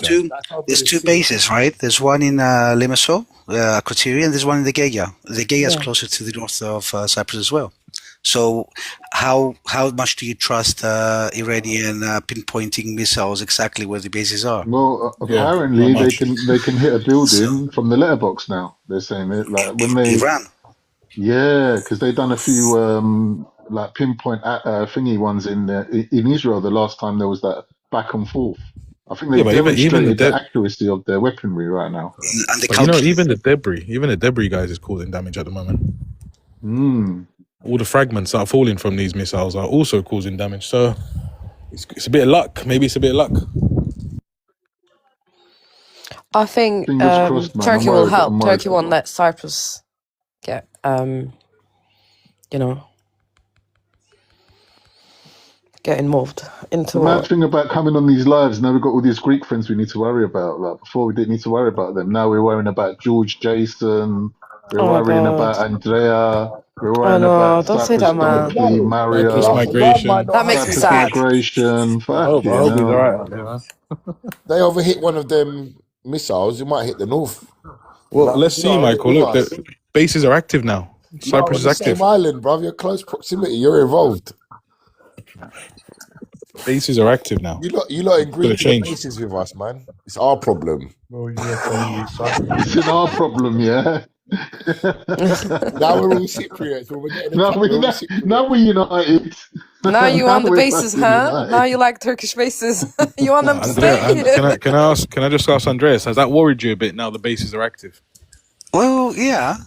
There's two bases, right? There's one in Limassol, Akrotiri, and there's one in the Geya. The Geya is closer to the north of Cyprus as well. So how much do you trust Iranian pinpointing missiles exactly where the bases are? Well, apparently they can hit a building from the letterbox now. They're saying it like when they Iran. Yeah, because they've done a few like pinpoint thingy ones in Israel. The last time there was that back and forth. I think they Yeah, but demonstrated the accuracy of their weaponry right now. And the But you know, even the debris guys is causing damage at the moment. All the fragments that are falling from these missiles are also causing damage. So it's a bit of luck. Maybe it's a bit of luck. I think Fingers crossed, man. Turkey I'm will worried. help. I'm worried. Turkey won't let Cyprus get get involved into The mad thing about coming on these lives, now we've got all these Greek friends we need to worry about. Like before, we didn't need to worry about them. Now we're worrying about George, Jason. We're Oh my worrying God. about Andrea. We're I worrying know. about Don't say Cyprus that, man. Donkey, Mario. Cyprus migration. That makes me Cyprus sad. migration. I Fuck hope you he's know. alright out there, man. They overhit one of them missiles, it might hit the north. Well, Like, let's you see, know, Michael. with Look, us. the bases are active now. You are Cyprus on is the active. same island, bruv. You're close proximity. You're involved. Bases are active now. You lot in Could Greek have to the changed. bases with us, man. It's our problem. Well, yeah, it's in our problem, yeah. Now we're all Cypriots. When we're getting now attacked, we we're all now, Cypriots. now we're united. Now you now on the we're bases, fucking huh? Now united. you like Turkish bases. You want them to Andrea, stay? can I just ask Andreas, has that worried you a bit now the bases are active? Well, yeah,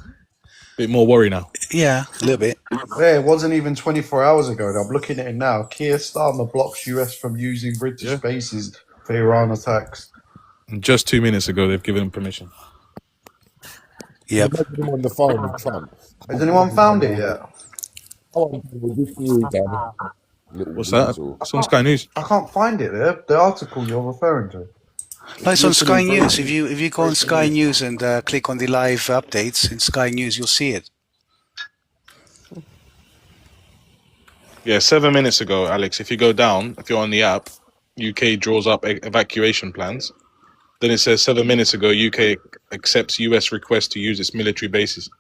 Bit more worry now. yeah, a little bit. Yeah, it wasn't even 24 hours ago. I'm looking at it now. Keir Starmer blocks US from using British bases for Iran attacks. And just 2 minutes ago, they've given him permission. Yep. Imagine him on the phone with Trump. Has anyone found it yet? Oh, this theory, Dan. Little What's that? weasel. It's on Sky News. I can't find it there. The article you're referring to. No, it's on Sky News. If you go on Sky News and click on the live updates in Sky News, you'll see it. Yeah, 7 minutes ago, Alex, if you go down, if you're on the app, UK draws up evacuation plans. Then it says 7 minutes ago, UK accepts US request to use its military bases.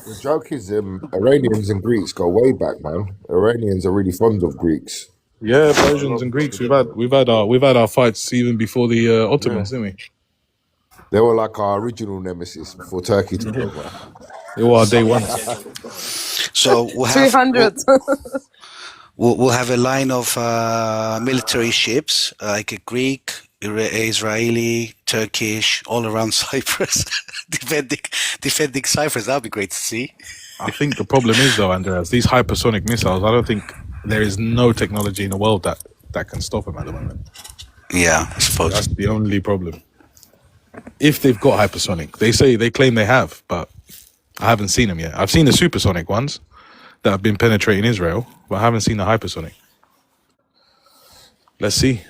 The joke is, Iranians and Greeks go way back, man. Iranians are really fond of Greeks. Yeah, Persians and Greeks. We've had our fights even before the Ottomans, didn't we? They were like our original nemesis before Turkey took over. They were our day one. So we'll have 300. we'll have a line of military ships, like a Greek, Israeli, Turkish, all around Cyprus, defending Cyprus. That'd be great to see. I think the problem is, though, Andreas, these hypersonic missiles, I don't think there is no technology in the world that can stop them at the moment. Yeah, I suppose. That's the only problem. If they've got hypersonic, they claim they have, but I haven't seen them yet. I've seen the supersonic ones that have been penetrating Israel, but I haven't seen the hypersonic. Let's see.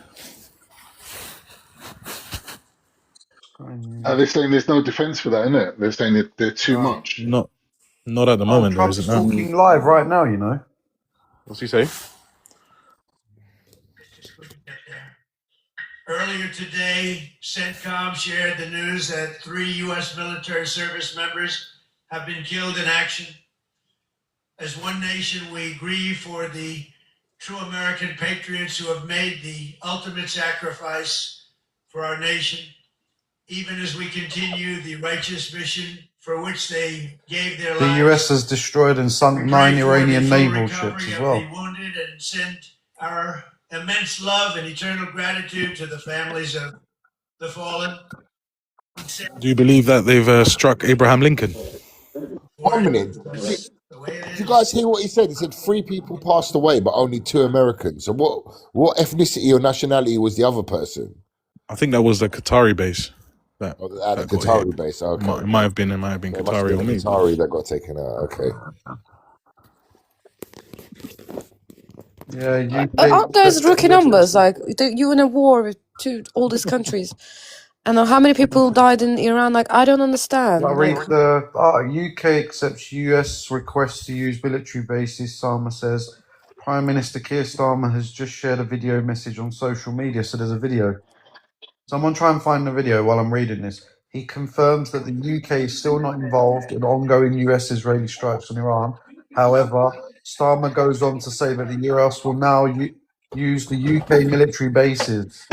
They're saying there's no defense for that, isn't it? They're saying that they're too much. Not at the moment. There Trump's isn't. No. talking live right now, you know. What's he say? Earlier today, CENTCOM shared the news that 3 U.S. military service members have been killed in action. As one nation, we grieve for the true American patriots who have made the ultimate sacrifice for our nation, even as we continue the righteous mission for which they gave their The lives. US has destroyed and sunk 9 Iranian naval ships as well. The wounded and send our immense love and eternal gratitude to the families of the fallen. Do you believe that they've struck Abraham Lincoln? 1 minute. Did you guys hear what he said? He said 3 people passed away, but only 2 Americans. So what ethnicity or nationality was the other person? I think that was the Qatari base. The Qatari base. Okay. It might have been Qatari or maybe. Qatari that got taken out. Okay. Yeah, Aren't those rookie numbers? Like, you in a war with all these countries. And how many people died in Iran? Like, I don't understand. I read the UK accepts US request to use military bases, Starmer says. Prime Minister Keir Starmer has just shared a video message on social media. So there's a video. Someone try and find the video while I'm reading this. He confirms that the UK is still not involved in ongoing US-Israeli strikes on Iran. However, Starmer goes on to say that the US will now use the UK military bases.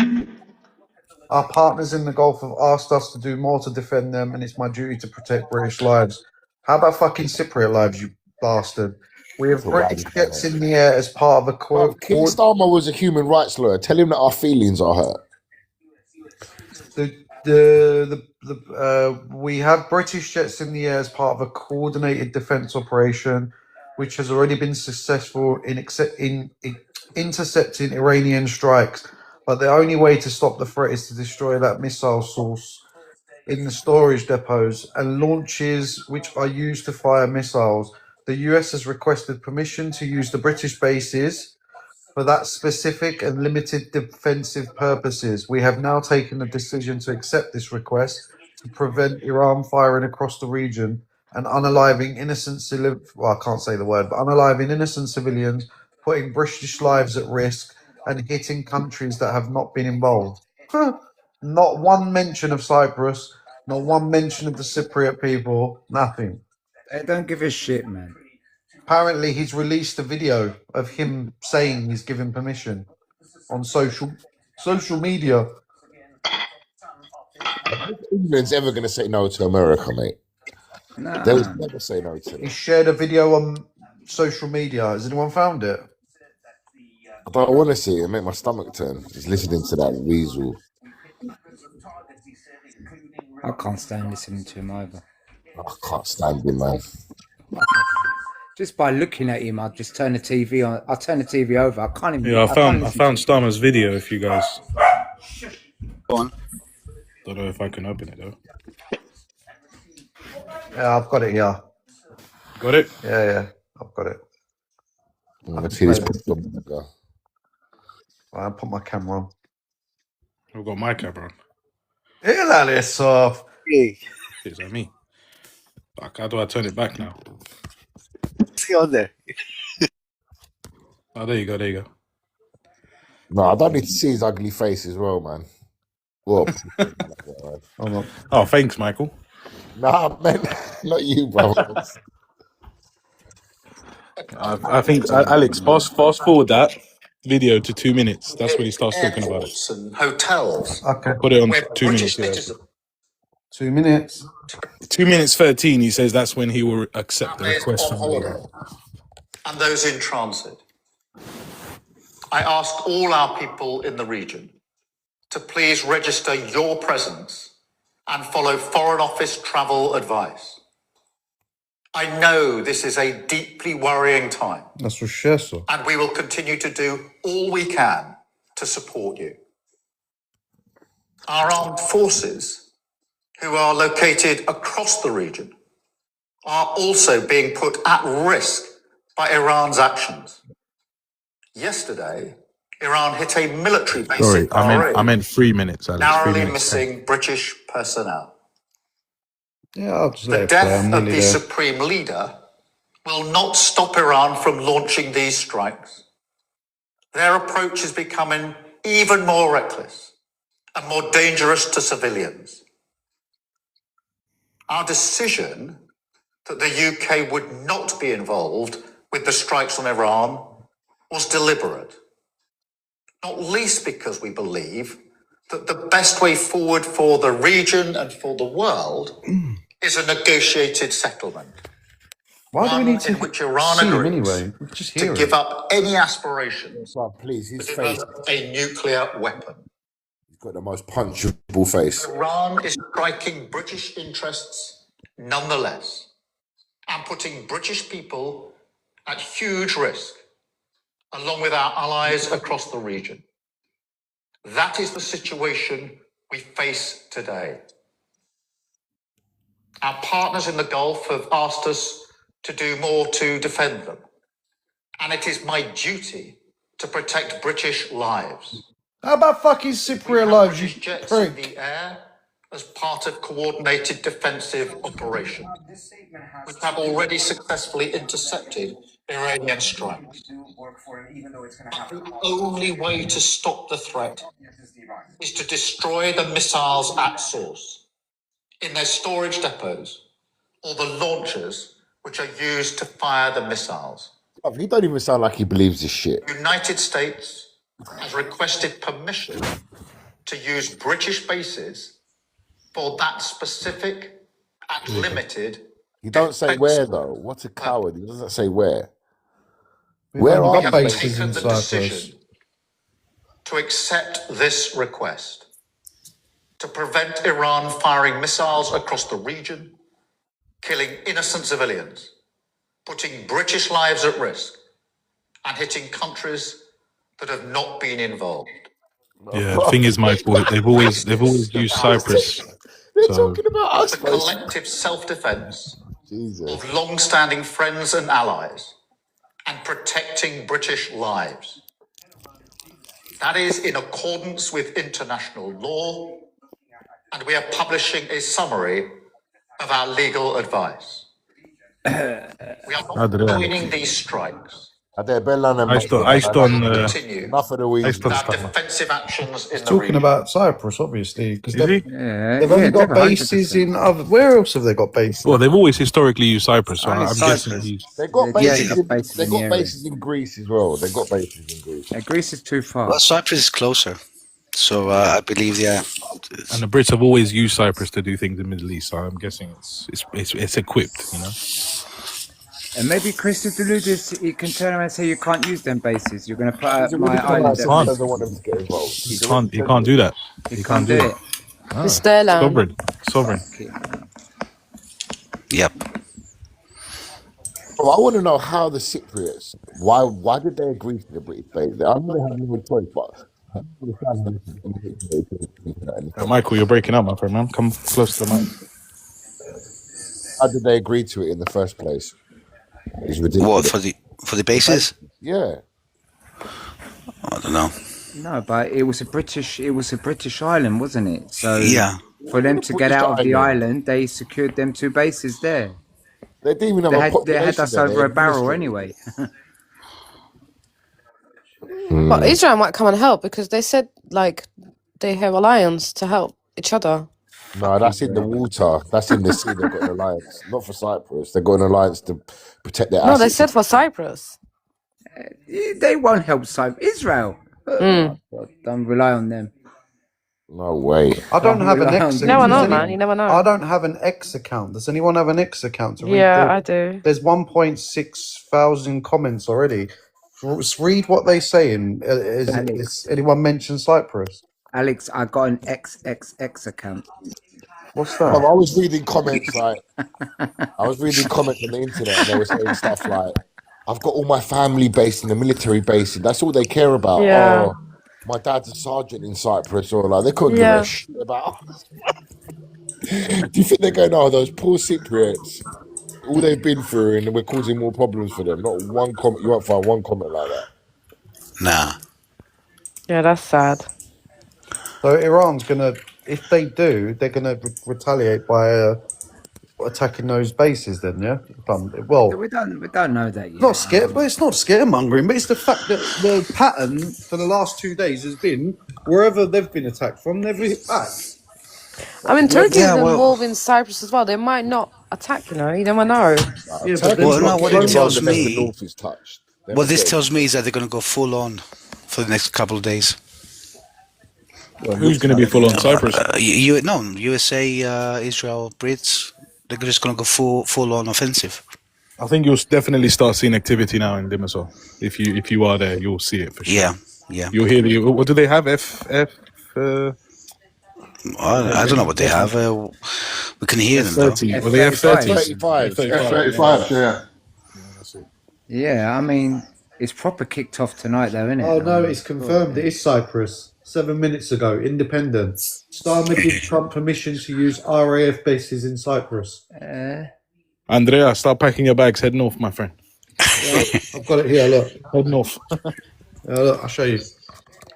Our partners in the Gulf have asked us to do more to defend them, and it's my duty to protect British lives. How about fucking Cypriot lives, you bastard? We have British jets in the air as part of a Keir Starmer was a human rights lawyer. Tell him that our feelings are hurt. We have British jets in the air as part of a coordinated defence operation, which has already been successful in intercepting Iranian strikes. But the only way to stop the threat is to destroy that missile source in the storage depots and launches which are used to fire missiles. The US has requested permission to use the British bases for that specific and limited defensive purposes. We have now taken the decision to accept this request to prevent Iran firing across the region and unaliving innocent unaliving innocent civilians, putting British lives at risk and hitting countries that have not been involved. Not one mention of Cyprus, not one mention of the Cypriot people, nothing. They don't give a shit, man. Apparently, he's released a video of him saying he's given permission on social media. England's ever going to say no to America, mate? They would Nah. never say no to He them. shared a video on social media. Has anyone found it? I don't want to see it. It make my stomach turn. Just listening to that weasel. I can't stand listening to him either. I can't stand him, man. Just by looking at him, I'll just turn the TV on. I'll turn the TV over. I can't even. Yeah, I found listen Starmer's video. If you guys, Go on. don't know if I can open it though. Yeah, I've got it here. Got it? Yeah, I've got it. Let's see this. Go. I'll put my camera on. I've got my camera on. Look at this off. Is that me? Fuck, how do I turn it back now? See on there. Oh, there you go. There you go. No, I don't need to see his ugly face as well, man. What? Oh, thanks, Michael. Nah, man, not you, brother. I think Alex, fast forward that video to 2 minutes. That's when he starts talking about it. And hotels. Okay. Put it on where 2 British minutes. Yeah. citizens 2 minutes. 2 minutes 13. He says that's when he will accept the on request from holiday Leader. and those in transit. I ask all our people in the region to please register your presence and follow Foreign Office travel advice. I know this is a deeply worrying time, That's for sure, sir. and we will continue to do all we can to support you. Our armed forces, who are located across the region, are also being put at risk by Iran's actions. Yesterday, Iran hit a military base Sorry, in Bahrain, I meant 3 minutes, Alex. 3 narrowly minutes. missing British personnel. Yeah, I'll just The let it play. death I'm of nearly the there. supreme leader will not stop Iran from launching these strikes. Their approach is becoming even more reckless and more dangerous to civilians. Our decision that the UK would not be involved with the strikes on Iran was deliberate, not least because we believe that the best way forward for the region and for the world is a negotiated settlement. Why do we One need to in which Iran see him agrees anyway? We can just to hear give him. up any aspirations So please, his to face. develop a nuclear weapon. He's got the most punchable face. Iran is striking British interests nonetheless and putting British people at huge risk, along with our allies across the region. That is the situation we face today. Our partners in the Gulf have asked us to do more to defend them, and it is my duty to protect British lives. How about fucking Cypriot lives, you British jets in prick? the air as part of coordinated defensive operation, which have already successfully intercepted Iranian strikes. The only way to stop the threat is to destroy the missiles at source, in their storage depots, or the launchers which are used to fire the missiles. He don't even sound like he believes this shit. The United States has requested permission to use British bases for that specific and limited. He don't say where though. What a coward. He doesn't say where. We've Where only are got the bases bases? in The Cyprus. decision to accept this request to prevent Iran firing missiles across the region, killing innocent civilians, putting British lives at risk, and hitting countries that have not been involved. Yeah, the thing is, Michael, they've always used Cyprus. They're So talking about us, The bro. collective self-defense Jesus. of long-standing friends and allies and protecting British lives. That is in accordance with international law, and we are publishing a summary of our legal advice. We are How not did it joining these strikes They're Bellan I still, I still, continue enough of the I weeds. still our stuff. defensive actions in He's the talking region. about Cyprus, obviously, because Is he? they've only got bases in other. Where else have they got bases? Well, they've always historically used Cyprus, so Only I'm guessing Cyprus. he's. They got They bases. got bases They in the got area. bases in Greece as well. They got bases in Greece. Yeah, Greece is too far. Well, Cyprus is closer, so I believe And the Brits have always used Cyprus to do things in the Middle East, so I'm guessing it's equipped, you know. And maybe Christopher Deludis, he can turn around and say you can't use them bases. You're going to put He's out a my really island. he doesn't want them to get involved. He can't do that. He can't do it. It's their land. Sovereign. Yep. Bro, I want to know how the Cypriots. Why did they agree to the British base? I know they have no choice, but Michael, you're breaking up, my friend, man. Come close to the mic. how did they agree to it in the first place? It's ridiculous. What for the bases? Yeah. I don't know. No, but it was a British island, wasn't it? So Yeah. for them to get British out of the island. island, they secured them 2 bases there. They didn't even have They a had population us there. over a barrel administered it. anyway. But Israel might come and help because they said like they have alliance to help each other. No, that's in the water. That's in the sea. They've got an alliance. Not for Cyprus. They've got an alliance to protect their No, they assets. said for Cyprus. They won't help Israel. Mm. God, don't rely on them. No way. I don't have an X. You never know, does man. You never know. I don't have an X account. Does anyone have an X account to read? Yeah, I do. There's 1.6 thousand comments already. Just read what they saying. Is anyone mentioned Cyprus? Alex, I got an XXX account. What's Bro, that? I was reading comments on the internet, and they were saying stuff like, "I've got all my family based in the military base, and that's all they care about." Yeah. Oh, my dad's a sergeant in Cyprus, or like they couldn't Yeah. give a shit about. Do you think they're going, "Oh, those poor Cypriots, all they've been through, and we're causing more problems for them"? Not one comment. You won't find one comment like that. Nah. Yeah, that's sad. So Iran's gonna, if they do, they're gonna retaliate by attacking those bases. Then, yeah. Well, We don't know that yet. not scare, but it's not scaremongering. But it's the fact that the pattern for the last 2 days has been wherever they've been attacked from, they've hit back. I mean, Turkey is Yeah, well- involved in Cyprus as well. They might not attack, you know. You never know. Yeah, but Turkey's then Well, no, not what getting it tells involved unless the me- north is touched. They're What not this getting- tells me is that they're going to go full on for the next couple of days. Who's going to be full on Cyprus? USA, Israel, Brits. They're just going to go full on offensive. I think you'll definitely start seeing activity now in Limassol. If you are there, you'll see it for sure. Yeah. You'll hear what do they have? I don't know what they have. We can hear them. though. F30. Well, they have 30. F-35, yeah. Yeah, I mean, it's proper kicked off tonight, though, isn't it? Oh no, it's confirmed. It is Cyprus. 7 minutes ago, independent. Starmer gives Trump permission to use RAF bases in Cyprus. Andrea, start packing your bags. Head north, my friend. I've got it here. Look. Head north. Look, I'll show you.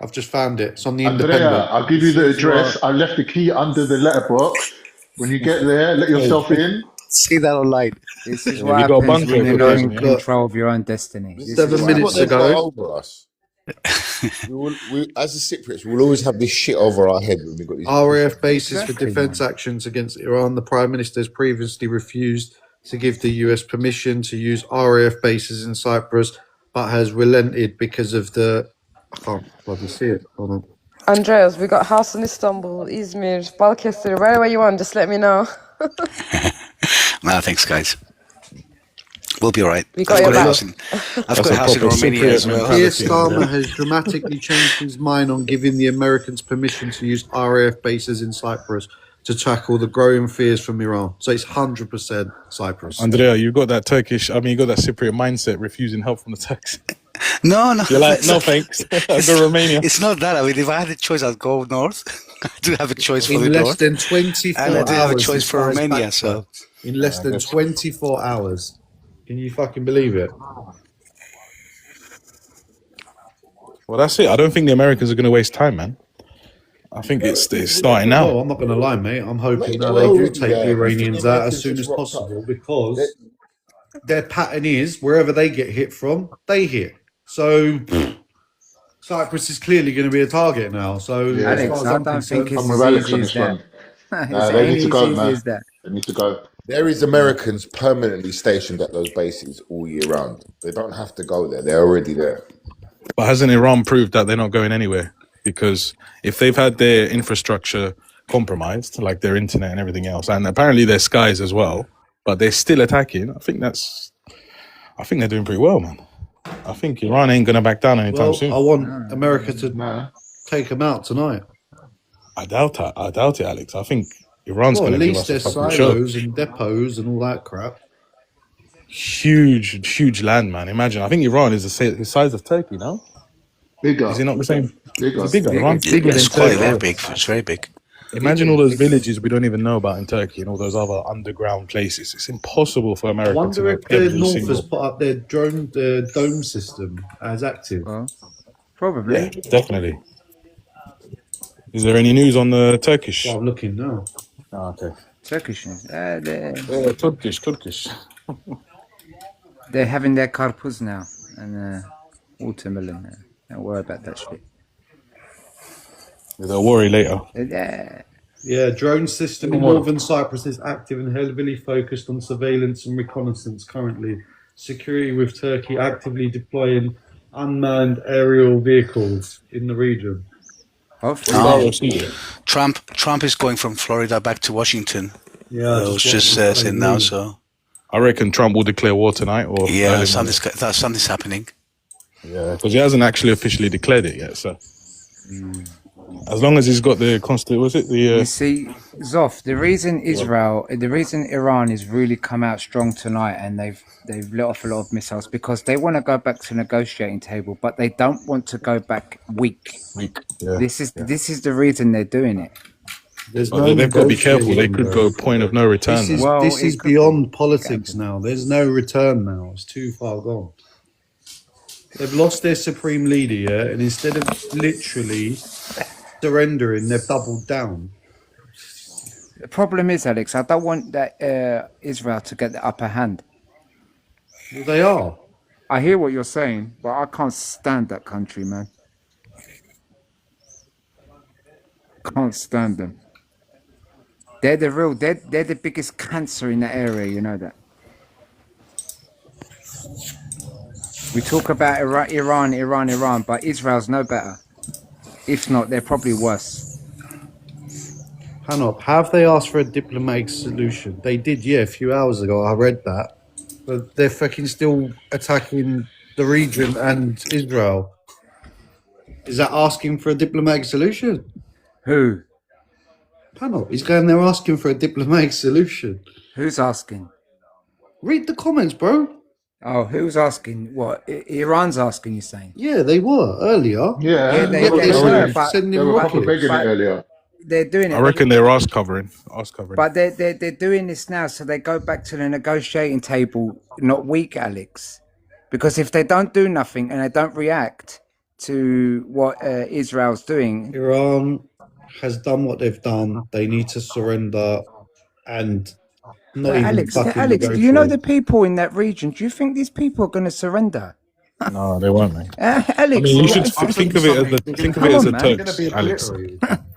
I've just found it. It's on the Andrea, independent. I'll give you the address. I left the key under the letterbox. When you get there, let yourself in. See that online. This is Yeah, what you got a happens bunker when you're over not there, in yeah. control of your own destiny. This is 7 what minutes What they've ago. got over us. As the Cypriots, we'll always have this shit over our head when we got these. RAF bases for Exactly, defence actions against Iran. The Prime Minister has previously refused to give the US permission to use RAF bases in Cyprus, but has relented because of the. I can't bloody see it. Hold on. Andreas, we got house in Istanbul, Izmir, Balıkesir, wherever you want. Just let me know. Nah, thanks, guys. We'll be all right. We got I've your got a back. house in, I've got a house in proper Romania Cypriot as well. Keir Starmer has dramatically changed his mind on giving the Americans permission to use RAF bases in Cyprus to tackle the growing fears from Iran. So it's 100% Cyprus. Andrea, you got that you got that Cypriot mindset, refusing help from the Turks. No. You're like, no thanks. I'll go Romania. It's not that. I mean, if I had a choice, I'd go north. I do have a choice for In the less north. than 24 And I do hours. have a choice this for guy's Romania, back, so. bro. In less than 24 hours. Can you fucking believe it? Well, that's it. I don't think the Americans are going to waste time, man. I think it's starting now. No, I'm not going to lie, mate. I'm hoping that Well, they do take yeah, the Iranians the out Americans as soon just as rocked up. possible because their pattern is wherever they get hit from, they hit. So Cyprus is clearly going to be a target now. So Yeah. as Alex, far as I I'm don't concerned, think it's I'm with as Alex easy on as this that. one. It's Nah, they ain't need to as go, easy man. as that. They need to go. There is Americans permanently stationed at those bases all year round. They don't have to go there. They're already there. But hasn't Iran proved that they're not going anywhere? Because if they've had their infrastructure compromised, like their internet and everything else, and apparently their skies as well, but they're still attacking, I think they're doing pretty well, man. I think Iran ain't gonna back down anytime well, soon. I want America to take them out tonight. I doubt it, Alex. I think Iran's Well, gonna at give least us a there's fucking show. silos and depots and all that crap. Huge land, man. Imagine. I think Iran is the size of Turkey now. Bigger. Is it not the same? Bigger. Is it bigger? Iran's bigger than It's quite Turkey. very big. It's very big. Imagine all those villages we don't even know about in Turkey and all those other underground places. It's impossible for I America to wonder know if the every North single. has put up their dome system as active. Probably. Yeah, definitely. Is there any news on the Turkish? Well, I'm looking now. Oh, okay. Turkish news. Turkish. They're having their karpuz now and watermelon now. Don't worry about that shit. They'll worry later. Yeah. Yeah, drone system in Well- northern Cyprus is active and heavily focused on surveillance and reconnaissance currently. Security with Turkey actively deploying unmanned aerial vehicles in the region. Trump is going from Florida back to Washington. Yeah, I was just saying now. So I reckon Trump will declare war tonight. Or yeah, early something's happening. Yeah, because he hasn't actually officially declared it yet. So as long as he's got the You see, Zoff, the reason Iran has really come out strong tonight and they've let off a lot of missiles because they want to go back to the negotiating table, but they don't want to go back weak. Yeah. This is the reason they're doing it. There's But they've got to be careful. They could go point of no return. This is beyond politics now. There's no return now. It's too far gone. They've lost their supreme leader, yeah, and instead of literally surrendering, they've doubled down. The problem is, Alex, I don't want that Israel to get the upper hand. Well, they are. I hear what you're saying, but I can't stand that country, man. Can't stand them. They're the biggest cancer in the area, you know that. We talk about Iran, but Israel's no better. If not, they're probably worse. Hanop, have they asked for a diplomatic solution? They did, yeah, a few hours ago. I read that. But they're fucking still attacking the region and Israel. Is that asking for a diplomatic solution? Who? Hanop, he's going there asking for a diplomatic solution. Who's asking? Read the comments, bro. Oh, who's asking? What? Iran's asking, you're saying? Yeah, they were earlier. Yeah, they were, but- they were proper begging it but- earlier. They're doing it. I reckon they're ass covering. But they're doing this now, so they go back to the negotiating table not weak, Alex. Because if they don't do nothing and they don't react to what Israel's doing, Iran has done what they've done. They need to surrender and not even Alex, fucking do you know negotiate. the people in that region? Do you think these people are going to surrender? No, they won't, mate. Alex, I mean, you should what- think of it as the Turks, Alex.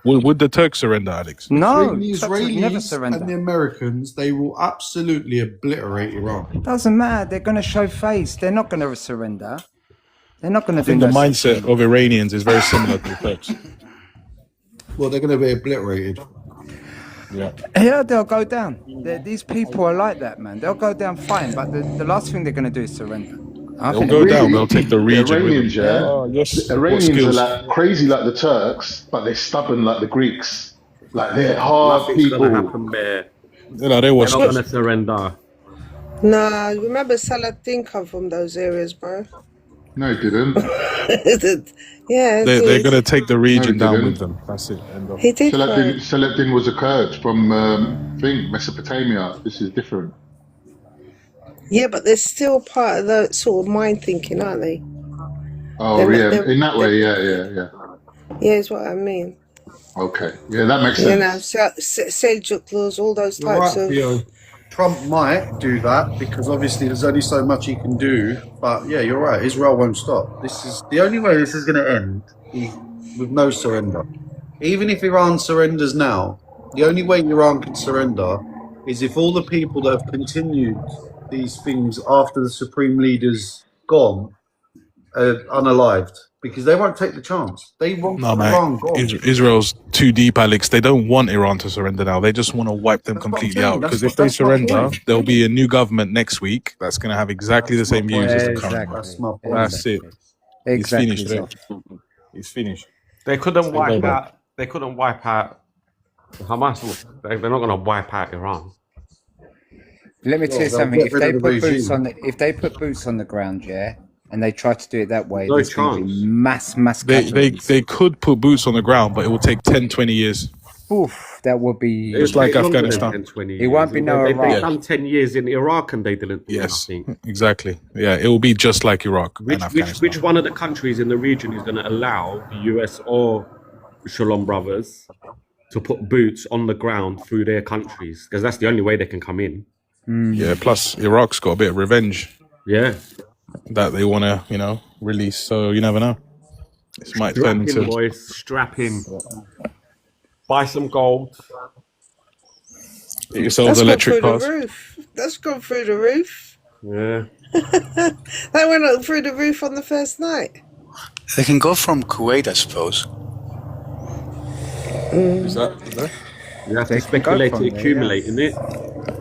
Would the Turks surrender, Alex? No, Between the Turks would never Israelis surrender. and the Americans, they will absolutely obliterate Iran. Doesn't matter. They're going to show face. They're not going to surrender. They're not going to I do think the no mindset of Iranians is very similar to the Turks. Well, they're going to be obliterated. Yeah. Yeah, they'll go down. These people are like that, man. They'll go down fine, but the last thing they're going to do is surrender. They'll go down. They'll take the region. Iranians, with them. yeah. Oh, yes. The What Iranians are skills? like crazy like the Turks, but they're stubborn like the Greeks. Like they're hard Nothing's people. gonna happen there. You know, they were They're not gonna surrender. Nah, remember Saladin come from those areas, bro. No, it didn't. Yeah, They're going to take the region No, he down didn't. with them. That's it. End of. He did, Saladin was a Kurd from Mesopotamia. This is different. Yeah, but they're still part of the sort of mind thinking, aren't they? Oh They're- yeah, in that way, yeah. Yeah, is what I mean. Okay, yeah, that makes You sense. know, Seljuklus, all those You're types right, of. Theo. Trump might do that because obviously there's only so much he can do. But yeah, you're right. Israel won't stop. This is the only way this is going to end with no surrender. Even if Iran surrenders now, the only way Iran can surrender is if all the people that have continued these things after the supreme leader's gone are unalived, because they won't take the chance. They want No, Iran mate. gone. Israel's too deep, Alex. They don't want Iran to surrender now. They just want to wipe them completely saying. out. That's Because what- if they that's my surrender, point. there'll be a new government next week that's going to have exactly the same views as the current Exactly. one. That's my point. That's it. Exactly. He's finished. He's finished. They couldn't Say wipe bye-bye. out. They couldn't wipe out Hamas. They're not going to wipe out Iran. Let me tell you they'll something. get If rid they of the put boots regime. on if they put boots on the ground, yeah, and they try to do it that way, No there's going to chance. be mass They casualties. could put boots on the ground, but it will take 10, 20 years. Oof, that would be. Just like Afghanistan. 10, 20 It won't years. be no They Iraq. done 10 years in Iraq and they didn't do Yes, nothing. exactly. Yeah, it will be just like Iraq and Afghanistan. Which one of the countries in the region is going to allow the US or Shalom Brothers to put boots on the ground through their countries? Because that's the only way they can come in. Yeah, plus Iraq's got a bit of revenge Yeah. that they want to, release. So you never know. This might Strap turn in, into. boys. Strap in. Buy some gold. Get yourselves That's gone electric through cars. the roof. That's gone through the roof. Yeah. They went up through the roof on the first night. They can go from Kuwait, I suppose. Is that? You have They to can go speculate from and there, accumulate, innit?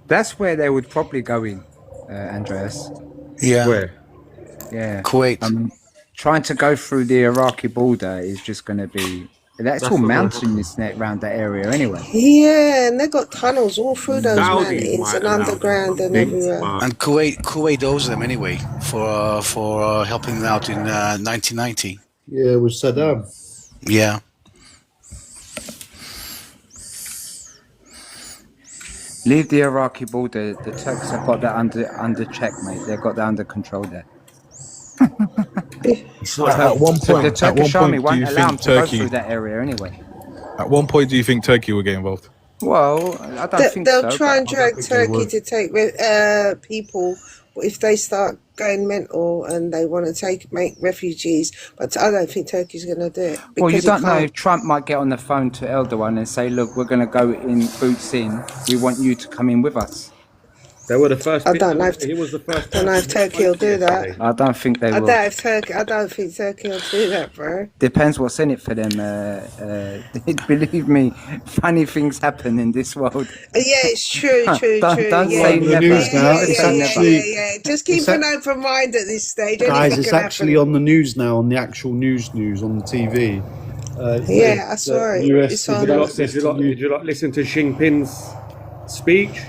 That's where they would probably go in, Andreas. Yeah. Where? Yeah. Kuwait. Trying to go through the Iraqi border is just going to be. That's all not gonna mountainous net around that area anyway. Yeah, and they got tunnels all through those Saudis mountains might and allow underground and things, everywhere. but And Kuwait owes them anyway for helping them out in 1990. Yeah, with Saddam. Yeah. Leave the Iraqi border. The Turks have got that under check, mate. They've got that under control there. At one So the point, at one Turkish army point, do won't you allow them think to go Turkey? through that area anyway. At one point, do you think Turkey will get involved? Well, I don't think They'll so. try and but- drag think they Turkey would. to take people if they start going mental and they want to make refugees. But I don't think Turkey's going to do it. Well, you because don't it know can't. if Trump might get on the phone to Erdogan and say, "Look, we're going to go in boots in. We want you to come in with us." they were the first. I don't know if- He was the first. don't know if person Turkey will do that. yesterday. I don't think they I will. don't think Turkey will do that, bro. Depends what's in it for them. Believe me, funny things happen in this world. Yeah, it's true. Don't say Yeah, never. news now. yeah, It's yeah, actually- yeah. Just keep it's an a- open mind at this stage. Guys, Anything it's can actually happen. on the news now, on the actual news on the TV. Yeah, I saw it. US It's is on. Did you, about lot, did you lot listen to Xi Jinping's speech?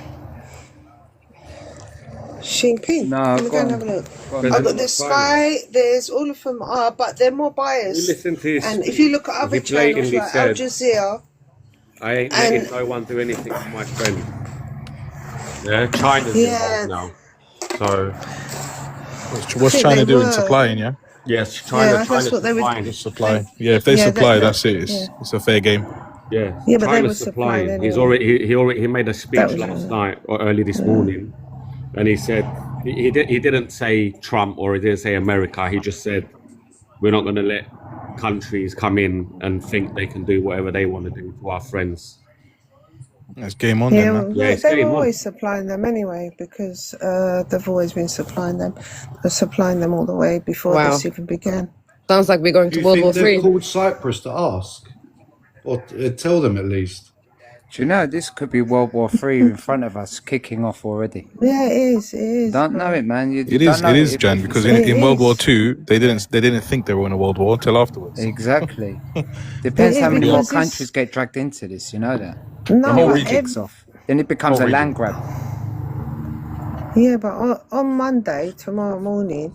Xi Jinping. No, Let me go go and on. have a look. Go on. I've got President the Sky. There's all of them are, but they're more You biased. listen to his And speech. if you look at other He channels blatantly like Al said, Jazeera, I ain't and- letting no one do anything to my friend. Yeah, China's Yeah. involved now. So, What's think China they doing? were. Supplying, yeah. yes, yeah, China's that's what they were. supplying. Supply. Yeah, if they Yeah, supply, that- that's it. yeah. It's a fair game. Yeah, Yeah, but they were China's supplying supplying. He's anyway. already he made a speech That was- last night or early this morning, and he said he didn't say Trump or he didn't say America. He just said we're not going to let countries come in and think they can do whatever they want to do to our friends. It's game on Yeah, then, well, man. Yeah, it's they game were on. always supplying them anyway because they've always been supplying them. They're supplying them all the way before Wow. this even began. Sounds like we're going Do to you World think War they've Three. called Cyprus to ask? Or tell them at least? Do you know this could be World War III in front of us, kicking off already? Yeah, it is. It is. Don't know it, man. You It don't is. know It is, if- Jan, if because it's- in It World War is. II, they didn't think they were in a world war until afterwards. Exactly. Depends It how is many more because it's- countries get dragged into this. You know that. No, The whole but region kicks off. Then it becomes Whole a land region. grab. Yeah, but on Monday, tomorrow morning,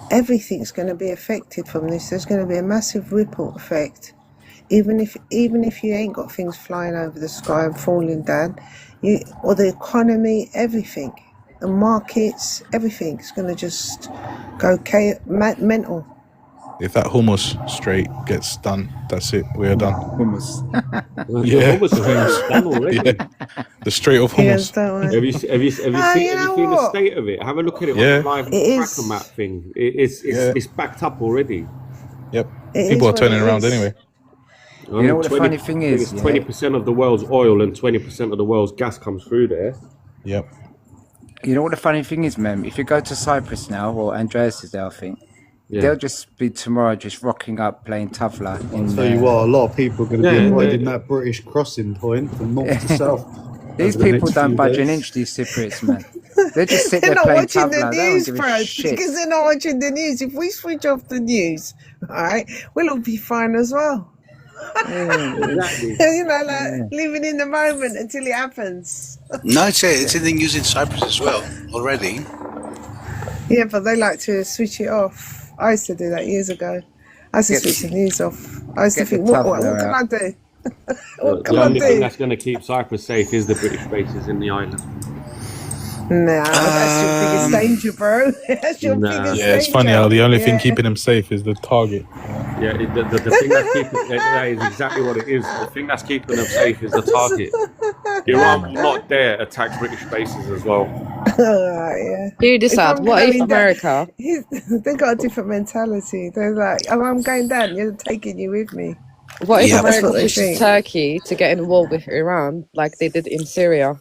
everything's going to be affected from this. There's going to be a massive ripple effect. Even if you ain't got things flying over the sky and falling down, or the economy, everything, the markets, everything's going to just go mental. If that Hormuz Strait gets done, that's it. We are done. Hummus. Yeah, The Hormuz Strait's done already. yeah. The Strait of Yes, Hormuz. don't worry. Have you seen you the know state of it? Have a look at it Yeah. on the live It is. tracker map thing. It's backed up already. Yep. It People is are what turning it around is. anyway. You know what the funny thing is? It's 20% of the world's oil and 20% of the world's gas comes through there. Yep. You know what the funny thing is, man? If you go to Cyprus now, or Andreas is there, I think, Yeah. they'll just be tomorrow just rocking up playing tavla. I'll tell you what, a lot of people are going to be Yeah, avoiding yeah. that British crossing point from north to south. These over the people next don't few budge an days. inch, these Cypriots, man. They just sit They're there not playing watching the tabla. They don't news, give a bro, shit. because they're not watching the news. If we switch off the news, all right, we'll all be fine as well. Exactly. You know, like living in the moment until it happens. No, it's in the news in Cyprus as well already. Yeah, but they like to switch it off. I used to do that years ago. I used to Get the- switch the news off. I used to get the think, what tabla can I out. do? What can The I only thing do? that's going to keep Cyprus safe is the British bases in the island. Nah, that's your biggest danger, bro. That's your Nah. biggest Yeah, it's danger. funny how the only thing Yeah. keeping them safe is the target. Yeah, the thing that's keeping that is exactly what it is. The thing that's keeping them safe is the target. Iran will not dare attack British bases as well. Yeah. Hear this If out. I'm What if going down, America? they've got a different mentality. They're like, oh, I'm going down, you're taking you with me. What if Yeah. That's America what they pushes think. Turkey to get involved with Iran like they did in Syria?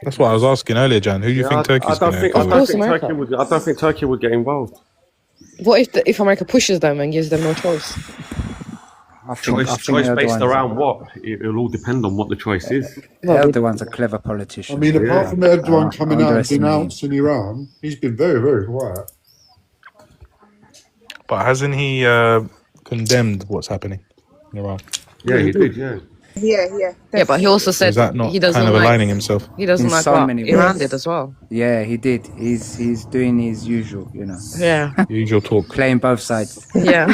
That's what I was asking earlier, Jan. Who do you think Turkey's going to go Of course, with? America. I don't think Turkey would get involved. What if America pushes them and gives them no choice? I think Choice based Erdogan's around what? It'll all depend on what the choice is. Erdogan's a clever politician. I mean, apart from Erdogan coming out and underestimate him. denouncing Iran, he's been very, very quiet. But hasn't he condemned what's happening in Iran? Yeah, he did. Yeah. Yeah. Yeah, but he also Is said that not he doesn't kind of like aligning himself? he doesn't In like so what many Iran ways. did as well. Yeah, he did. He's doing his usual, you know, Yeah, Usual talk. playing both sides. yeah.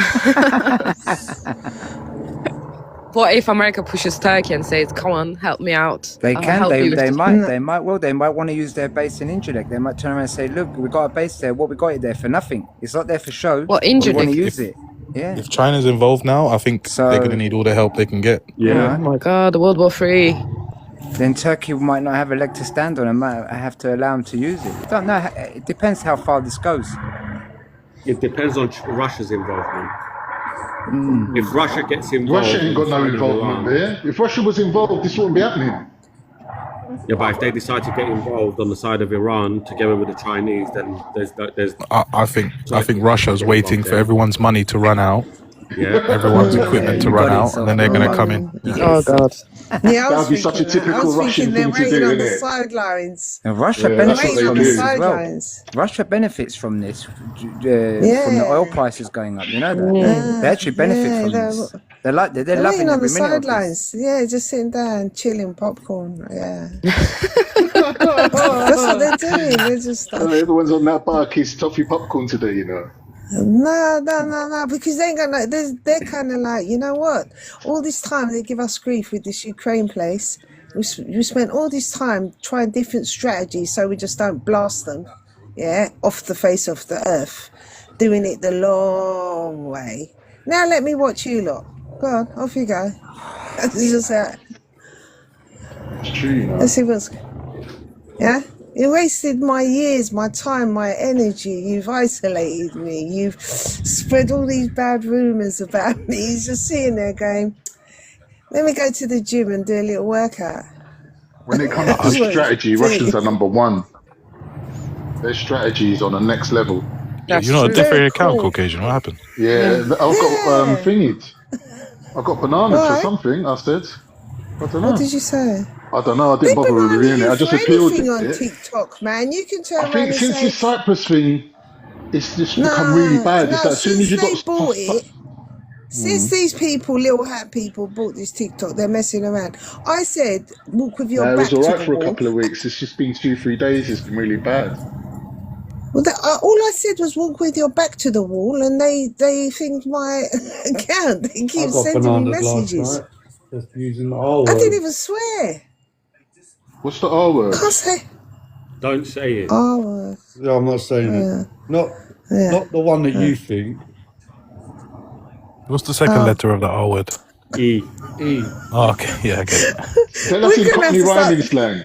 What if America pushes Turkey and says, "Come on, help me out. They I'll can. help you with They this." might. They might. Well, they might want to use their base in Incirlik. They might turn around and say, "Look, we got a base there. What we got it there for nothing. It's not there for show. What, We want to Incirlik? use it." Yeah. If China's involved now, I think they're going to need all the help they can get. Oh my God, World War III. Then Turkey might not have a leg to stand on and might have to allow them to use it. I don't know. It depends how far this goes. It depends on Russia's involvement. If Russia gets involved, Russia ain't got no inside of involvement Iran- there. If Russia was involved, this wouldn't be happening. Yeah, but if they decide to get involved on the side of Iran together with the Chinese, then there's I think Russia's waiting for everyone's money to run out, yeah. everyone's equipment to You run got it, out, so- and then they're going to come in. Oh God. Yeah, I was That'd be such a thinking that. I typical was Russian thinking they're thing to waiting do, on the innit? sidelines. And Russia Yeah, that's what benefits they Waiting on from the do. this as well. sidelines. Russia benefits from this, from Yeah. the oil prices going up. You know that they actually benefit from this. They're like they're They're loving waiting on the every minute of this. sidelines. Yeah, just sitting down, chilling, popcorn. Yeah. That's what they're doing. They're just like, Everyone's on that bar kiss toffee popcorn today, you know. no, because they ain't got no. They're kind of like, you know what? All this time they give us grief with this Ukraine place. We spent all this time trying different strategies so we just don't blast them, yeah, off the face of the earth, doing it the long way. Now let me watch you lot. Go on, off you go. It's just that. It's true, you know. Let's see what's. Yeah? You wasted my years, my time, my energy. You've isolated me. You've spread all these bad rumours about me. He's just sitting there going, let me go to the gym and do a little workout. When it comes to That's what strategy, it's Russians doing. are number one. Their strategy is on the next level. That's You're not a true. different Very account, cool. Caucasian. What happened? Yeah, I've got Yeah. thingied. I've got bananas or Why? something, I said. I don't What know. did you say? I don't know, I They didn't bother banana reviewing it. you I just for appealed anything on it. TikTok, man. You can turn I around think and since say, this Cyprus thing, it's just become really bad. It's like as soon since as you they got bought it, since these people, little hat people, bought this TikTok, they're messing around. I said, walk with your it back was all to right the for a wall. couple of weeks. It's just been 2-3 days. It's been really bad. Well, all I said was walk with your back to the wall, and they think my account. They I keep got sending me bananas last messages. night. Just using the R I didn't word. even swear. What's the R word? Can't say Don't say it. R word. Yeah, I'm not saying Yeah. it. Not. Yeah. Not the one that you think. What's the second letter of that R word? E. E. Oh, okay, yeah, I get it. Tell us We're in gonna have Cockney to start. rhyming slang.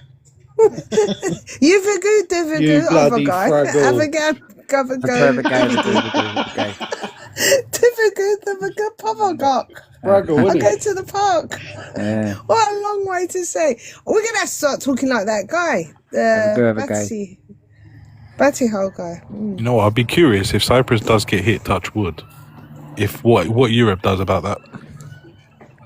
You've a good, have a You good, other bloody guy. Have a fraggle. go, have a go. Have a go, have a go, have a go, have a go. Have a good, Papa Fraggle, I isn't go it? to the park. Yeah. What a long way to say. We're gonna have to start talking like that guy, Have a go. Batty Hole guy. You know what? I'd be curious if Cyprus does get hit, touch wood. If what Europe does about that.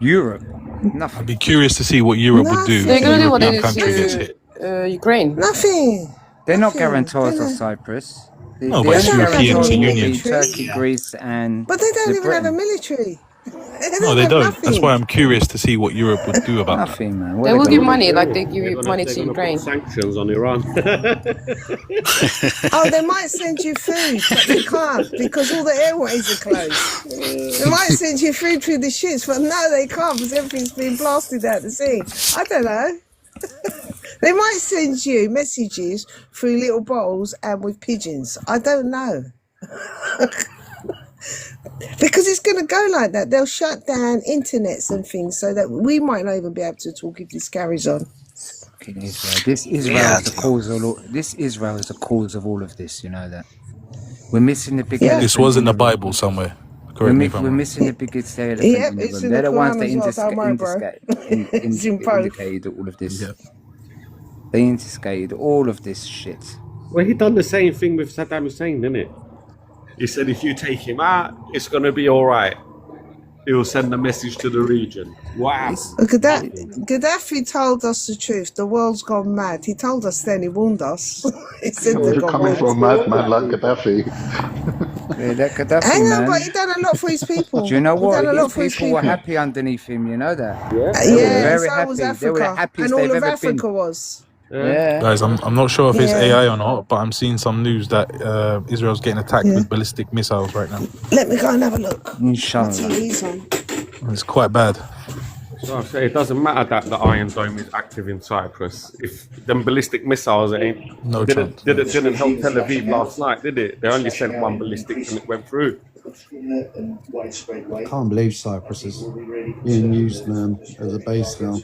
Europe? Nothing. I'd be curious to see what Europe would do They're if gonna a do what they European did country gets hit. to Ukraine. Nothing. They're not Nothing. guarantors They're of not- Cyprus. No, The but it's only European guarantors will Union. be Turkey, Greece, and But they don't the even have a Britain. military. No, they have don't. That's nothing. why I'm curious to see what Europe would do about that. Nothing, man. What They are will they give gonna money do? like they give money to They're gonna Ukraine. put sanctions on Iran. Oh, they might send you food, but they can't because all the airways are closed. They might send you food through the ships, but no, they can't because everything's been blasted out to sea. I don't know. They might send you messages through little bottles and with pigeons. I don't know. Because it's going to go like that. They'll shut down internets and things so that we might not even be able to talk if this carries on. Fucking Israel. This Israel Yeah. is the cause of all. This Israel is the cause of all of this. You know that. We're missing the big Yeah. elephant. This was in the the room. Bible somewhere. We're, Correct me if I'm we're wrong. missing the biggest elephant Yep, in the it's room. in They're the the ones that Quran as well. Don't worry, bro. It's in both. indicated all of this. They indicated all of this shit. Well, he done the same thing with Saddam Hussein, didn't it? He said if you take him out, it's going to be all right. He will send a message to the region. Wow. Gaddafi told us the truth. The world's gone mad. He told us then, he warned us. He said they've You're gone coming mad. from a madman like Gaddafi. Yeah, that Gaddafi, Hang on, man. but he done a lot for his people. Do you know He what? done a lot His for his people were people. happy underneath him. You know that. Yeah. They were Yeah, very so was happy. They were the Africa. happiest And all they've of ever Africa been. was. Yeah. Guys, I'm not sure if it's Yeah. AI or not, but I'm seeing some news that Israel's getting attacked Yeah. with ballistic missiles right now. Let me go and have a look. Inshallah. TV's on. It's quite bad. So I say it doesn't matter that the Iron Dome is active in Cyprus. If them ballistic missiles ain't No didn't chance. didn't help Tel Aviv last night, did it? They only sent one ballistic and it went through. I can't believe Cyprus is being used, man, as a base now.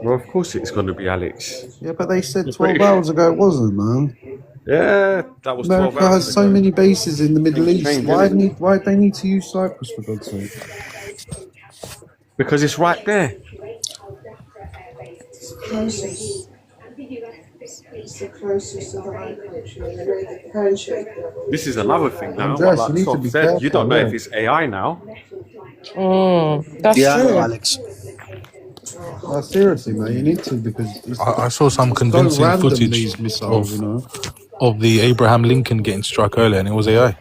Well, of course it's going to be, Alex. Yeah, but they said You're 12 pretty- hours ago it wasn't, man. Yeah, that was 12 America hours has so ago. many bases in the Middle Things East. change, Why innit? they need to use Cyprus, for God's sake? Because it's right there. Closest. It's the closest to the high country. They made the handshake level. This is another thing now. Andreas, Like you need to Sof be said, you don't know careful, if it's AI now. That's Yeah, I know, true. Alex. Oh, seriously, man, you need to because it's I saw some so convincing random, footage these missiles, you know. of the Abraham Lincoln getting struck earlier, and it was AI.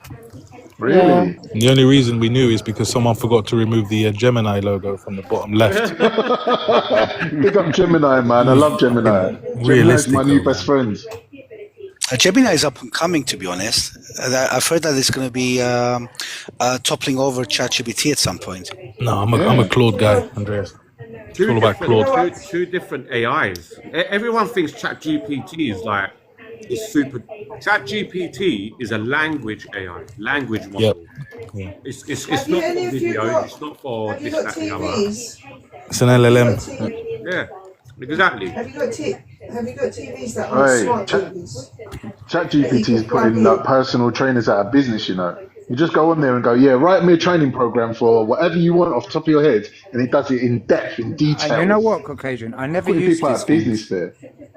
Really? And the only reason we knew is because someone forgot to remove the Gemini logo from the bottom left. Big up Gemini, man. I love Gemini. Gemini's Realistic, my new though, best friend. Gemini is up and coming, to be honest. I've heard that it's going to be toppling over ChatGPT at some point. No, I'm a Claude guy, Andreas. It's all about Claude. Two different AIs. Everyone thinks ChatGPT is like is super. ChatGPT is a language AI, language model. Yep. Yeah. It's Have you not any for of you video. got- It's not for Have you this, got that, and the other. TVs? It's an LLM. Yeah, exactly. Have you got TVs that aren't Right. smart TVs? ChatGPT is putting like personal trainers out of business, you know. You just go on there and go, yeah, write me a training program for whatever you want off the top of your head, and it does it in depth, in detail. And you know what, Caucasian? I never Putting used people out this of business there.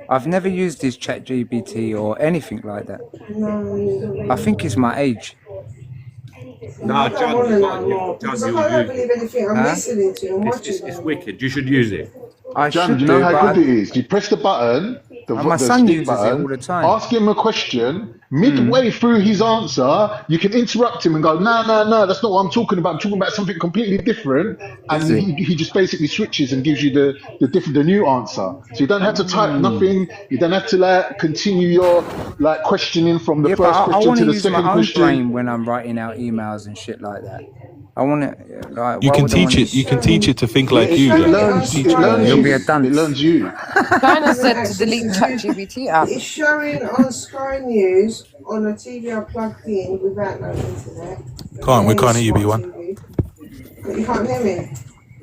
I've never used this ChatGPT or anything like that. No. I think it's my age. Nah, I don't want to know more John, because I you'll can't use believe it. anything I'm Huh? listening to and watching. It's wicked. You should use it. I Jan, should do you know do, how but good it is? You press the button, the And my the son speak uses it button, all the time. ask him a question. Midway through his answer, you can interrupt him and go, no, that's not what I'm talking about. I'm talking about something completely different. And Is it? he just basically switches and gives you the new answer. So you don't have to type nothing. You don't have to like continue your like questioning from the yeah, but first I question want to to the use second my own question. brain when I'm writing out emails and shit like that. I want to. Like, You why can would I teach wanna- it. You can teach it to think like it you. Jack. learns, Teach it it. learns You'll you. be a dunce. It learns you. China said to delete ChatGPT app. It's showing on Sky News on a TV I plugged in without no internet. We can't hear you, Smart B1. TV. You can't hear me?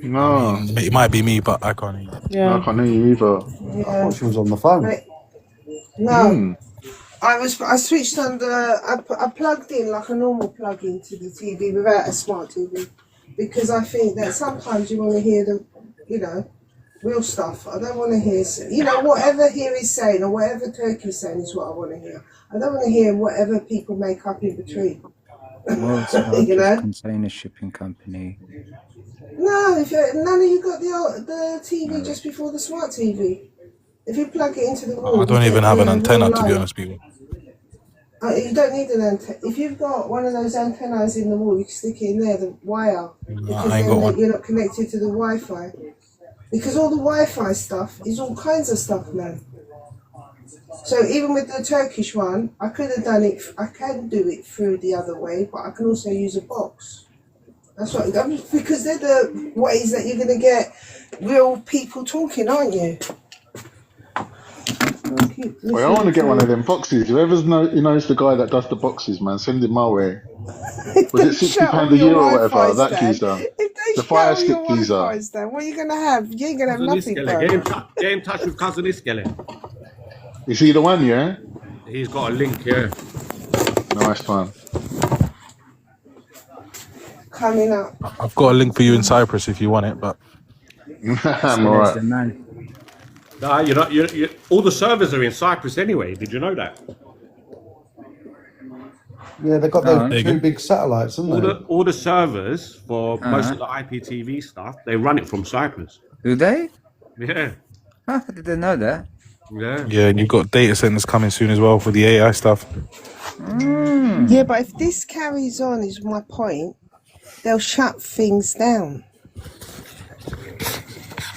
No. It might be me, but I can't hear you. No, I can't hear you either. I Yeah. thought she was on the phone. No. I switched on I plugged in like a normal plug into the TV without a smart TV, because I think that sometimes you want to hear the, real stuff. I don't want to hear, whatever here is saying or whatever Turkey's saying is what I want to hear. I don't want to hear whatever people make up in between. World's largest container shipping company. No, none of you got the TV just before the smart TV. If you plug it into the wall, I don't even have an antenna, to be honest, people. You don't need an antenna. If you've got one of those antennas in the wall, you can stick it in there, the wire. Because I ain't got then one. you're not connected to the Wi-Fi. Because all the Wi-Fi stuff is all kinds of stuff, man. So even with the Turkish one, I could have done it. I can do it through the other way, but I can also use a box. That's what, because they're the ways that you're going to get real people talking, aren't you? Wait, I want to get one of them boxes. Whoever's knows the guy that does the boxes, man, send it my way. Was it £60 a year or whatever? That geezer. The Fire Stick geezer. What are you going to have? You ain't going to have Cousin nothing, Iskele. bro. Get in touch with Cousin Iskele. Is he the one, yeah? He's got a link here. Nice one. Coming up. I've got a link for you in Cyprus if you want it, but I'm alright. Nah, you all the servers are in Cyprus anyway. Did you know that? Yeah, they've got those two big satellites, haven't they? All the servers for most of the IPTV stuff, they run it from Cyprus. Do they? Yeah. Huh, I didn't know that. yeah, and you've got data centers coming soon as well for the AI stuff. Yeah, but if this carries on, is my point, they'll shut things down.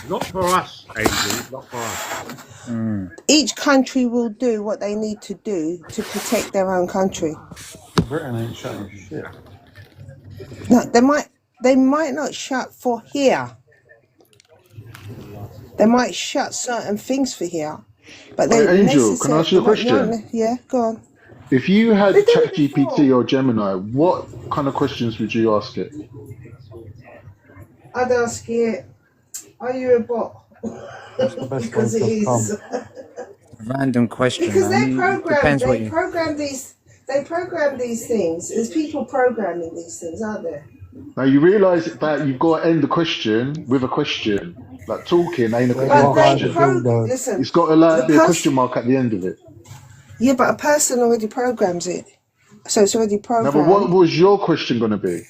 Not for us, Angel. Not for us. Each country will do what they need to do to protect their own country. Britain ain't shutting shit. No, they might not shut for here. They might shut certain things for here, but they Wait, Angel, can I ask you a question? Yeah, go on. If you had ChatGPT or Gemini, what kind of questions would you ask it? I'd ask it, are you a bot? Because it is. Random question. Because man. Depends what they you. program these things. There's people programming these things, aren't there? Now you realise that you've got to end the question with a question. Like talking ain't a But they question. listen. It's got to be a question mark at the end of it. Yeah, but a person already programs it, so it's already Now, programmed. but what was your question going to be?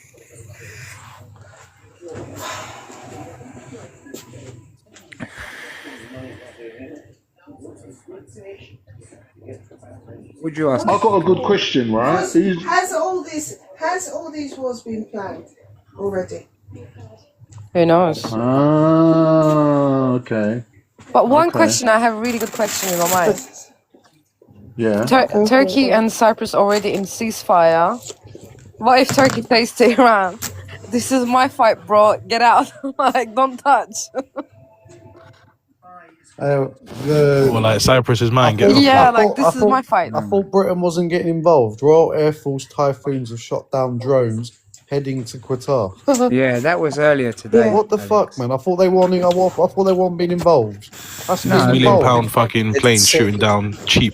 Would you ask? I've got a good question, right? Has all these wars been planned already? Who knows? Ah, okay. But one Okay. question, I have a really good question in my mind. Yeah. Turkey and Cyprus already in ceasefire. What if Turkey says to Iran, "This is my fight, bro. Get out! Like, don't touch." Well, like Cyprus is mine. Get off. Yeah, like this is my fight. I thought Britain wasn't getting involved. Royal Air Force Typhoons have shot down drones heading to Qatar. Yeah, that was earlier today. What the fuck, man? I thought they wanted. I thought they weren't being involved. That's £1 million fucking planes shooting down cheap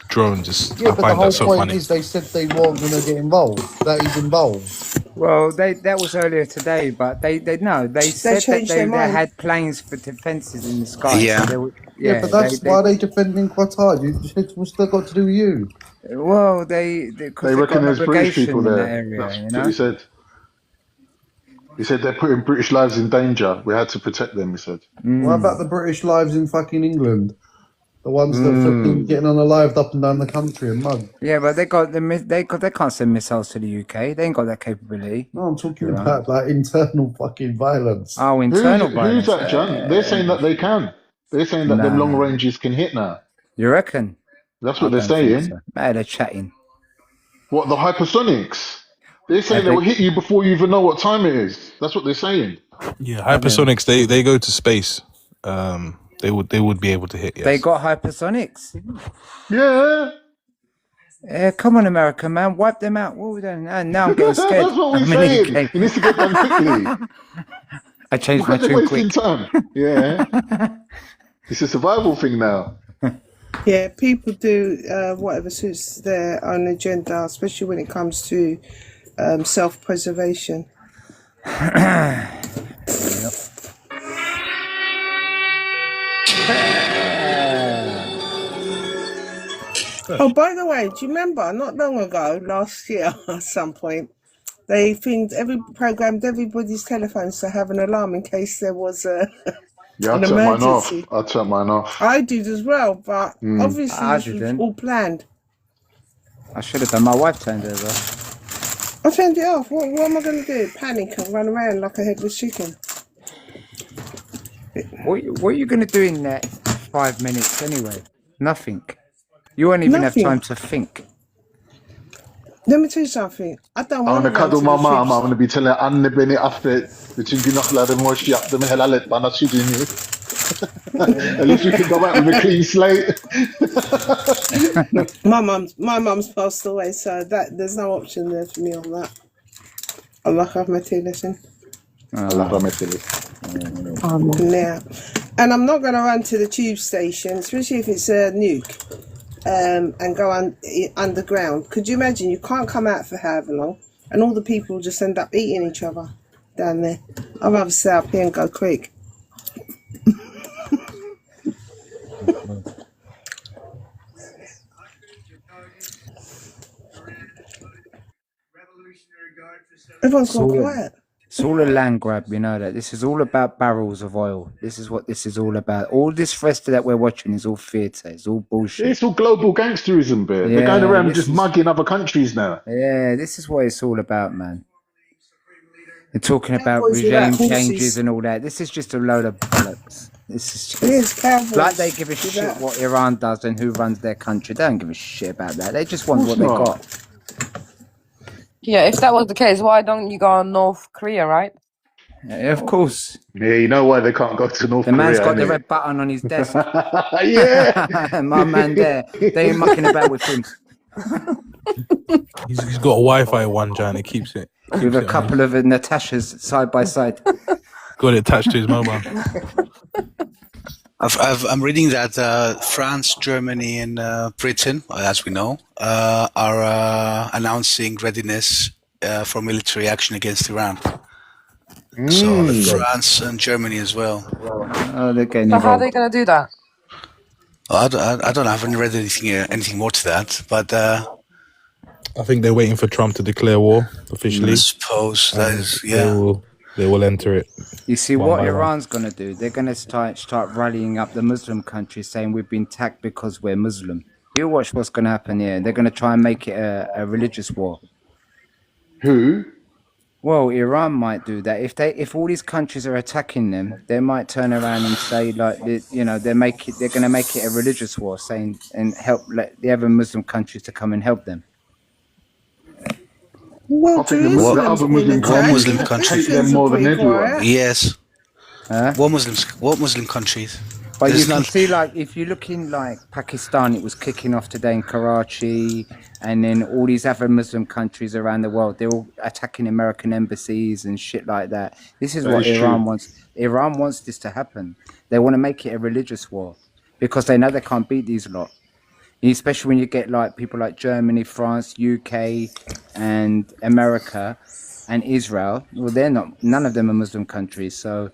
drones. Yeah, I but the find whole that so point funny. is they said they weren't going to get involved. That is involved. Well, that was earlier today, but they said that changed their they mind. had planes for defenses in the sky. Yeah. So they were, Yeah, but that's why they defending Qatar. What's that got to do with you? Well, because They reckon got an there's British obligation people in there. that area, That's you what know. he said. He said they're putting British lives in danger. We had to protect them, he said. What about the British lives in fucking England? The ones that fucking getting unalived up and down the country and mud. Yeah, but they can't send missiles to the UK. They ain't got that capability. No, I'm talking about like internal fucking violence. Oh, internal violence. Who's that, John? They're saying that they can. They're saying that them long ranges can hit now. You reckon? That's what they're I don't think saying. so. Man, they're chatting. What, the hypersonics? They're saying they will hit you before you even know what time it is. That's what they're saying. Yeah, hypersonics. They go to space. They would be able to hit. Yes. They got hypersonics. Yeah. Come on, America, man, wipe them out. What we done? And now I'm getting scared. That's what we're I'm in the saying. game. It needs to get done quickly. I changed my Because they're tune wasting quick. time. Yeah. It's a survival thing now. Yeah, people do whatever suits their own agenda, especially when it comes to self-preservation. Oh, by the way, do you remember not long ago, last year at some point, they programmed everybody's telephones to have an alarm in case there was Yeah, I an turned mine off. emergency. I turned mine off. I did as well, but obviously I this was didn't. all planned. I should have done. My wife turned it over. I turned it off. What am I going to do? Panic and run around like a headless chicken? What are you going to do in that 5 minutes anyway? Nothing. You won't even Nothing. have time to think. Let me tell you something. I don't I'm want gonna to run cuddle to my the mum. I'm shops. gonna be telling her Anne Beni after between Ginachla and Moshi up the Mehelalet Bana Sudini. At least we can go back with a clean slate. My mum's passed away, so there's no option there for me on that. Allah have my tea lesson. Allah rahmatullah. Yeah. And I'm not going to run to the tube station, especially if it's a nuke, and go underground. Could you imagine? You can't come out for however long, and all the people just end up eating each other down there. I'd rather stay up here and go quick. Everyone's gone quiet. It's all a land grab, you know that. This is all about barrels of oil. This is what this is all about. All this rest that we're watching is all theatre. It's all bullshit. It's all global gangsterism, bear. They're going around just mugging other countries now. Yeah, this is what it's all about, man. They're talking about Cowboys regime without horses. changes and all that. This is just a load of bollocks. This is just It is cowboys like they give a shit without- what Iran does and who runs their country. They don't give a shit about that. They just want Of what course they not. got. Yeah, if that was the case, why don't you go on North Korea, right? Yeah, of course. Yeah, you know why they can't go to North The man's Korea, got the innit? red button on his desk. Yeah. My man there. They ain't mucking about with him. He's got a Wi-Fi one, John. It keeps it. With a couple of Natashas side by side. Got it attached to his mobile. I'm reading that France, Germany, and Britain, as we know, are announcing readiness for military action against Iran. So France and Germany as well. Oh, they're getting So how are they involved. going to do that? I don't I haven't read anything more to that, but I think they're waiting for Trump to declare war officially. I suppose that is, yeah. They will enter it. You see, one what by one. Iran's going to do, they're going to start rallying up the Muslim countries saying we've been attacked because we're Muslim. You watch what's going to happen here. They're going to try and make it a religious war. Who? Well, Iran might do that. If all these countries are attacking them, they might turn around and say, like, you know, they're going to make it a religious war, saying and help let the other Muslim countries to come and help them. Well, I think the Jerusalem's other been Muslim attacked. What Muslim countries countries? hate them more than Pretty everyone. quiet. Yes. Huh? What Muslim countries? But There's you can none. see, like, if you look in, like, Pakistan, it was kicking off today in Karachi, and then all these other Muslim countries around the world, they're all attacking American embassies and shit like that. This is That what is Iran true. wants. Iran wants this to happen. They want to make it a religious war because they know they can't beat these lot. Especially when you get, like, people like Germany, France, UK, and America, and Israel. Well, none of them are Muslim countries, so...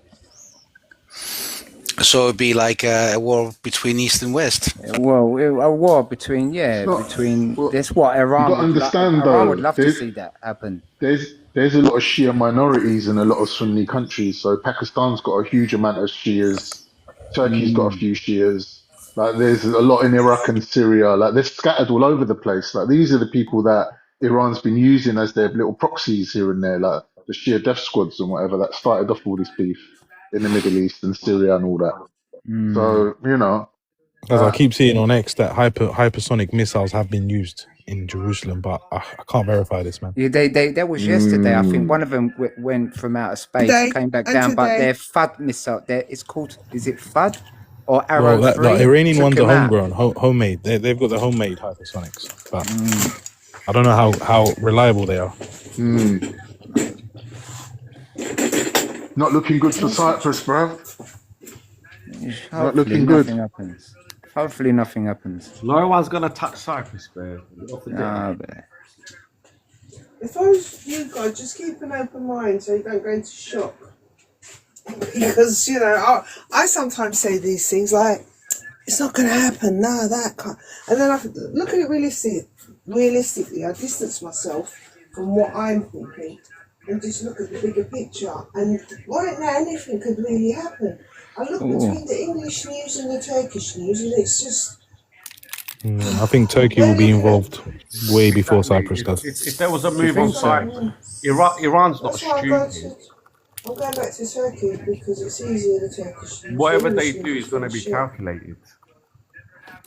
So it'd be like a war between East and West. Well, a war between Well, that's what Iran you got to would understand Iran would though. love to see that happen. There's a lot of Shia minorities in a lot of Sunni countries. So Pakistan's got a huge amount of Shias. Turkey's got a few Shias. Like there's a lot in Iraq and Syria. Like they're scattered all over the place. Like these are the people that Iran's been using as their little proxies here and there, like the Shia death squads and whatever that started off all this beef in the Middle East and Syria and all that. So you know, As I keep seeing on X that hypersonic missiles have been used in Jerusalem, but I can't verify this, man. Yeah, that was yesterday. I think one of them went from outer space, Today came back and down, but today. their FUD missile, is it FUD? or Well, Arrow the 3 Iranian took ones are him out. homegrown, homemade. They've got the homemade hypersonics, but I don't know how reliable they are. Not looking good for Cyprus, bruv. Not Hopefully looking good. nothing happens. Hopefully nothing happens. No one's gonna touch Cyprus, man. Ah, but If I was you guys, just keep an open mind so you don't go into shock. Because, you know, I sometimes say these things like, it's not going to happen, no, that can't. And then I look at it realistically, I distance myself from what I'm thinking and just look at the bigger picture. And right now, anything could really happen. I look between the English news and the Turkish news, and it's just... I think Turkey will be involved way before Cyprus does. If there was a move on Cyprus, Iran's not That's why stupid. I'm going back to Turkey because it's easier, the Turkish news. Whatever The they English do news is going to be shit. calculated.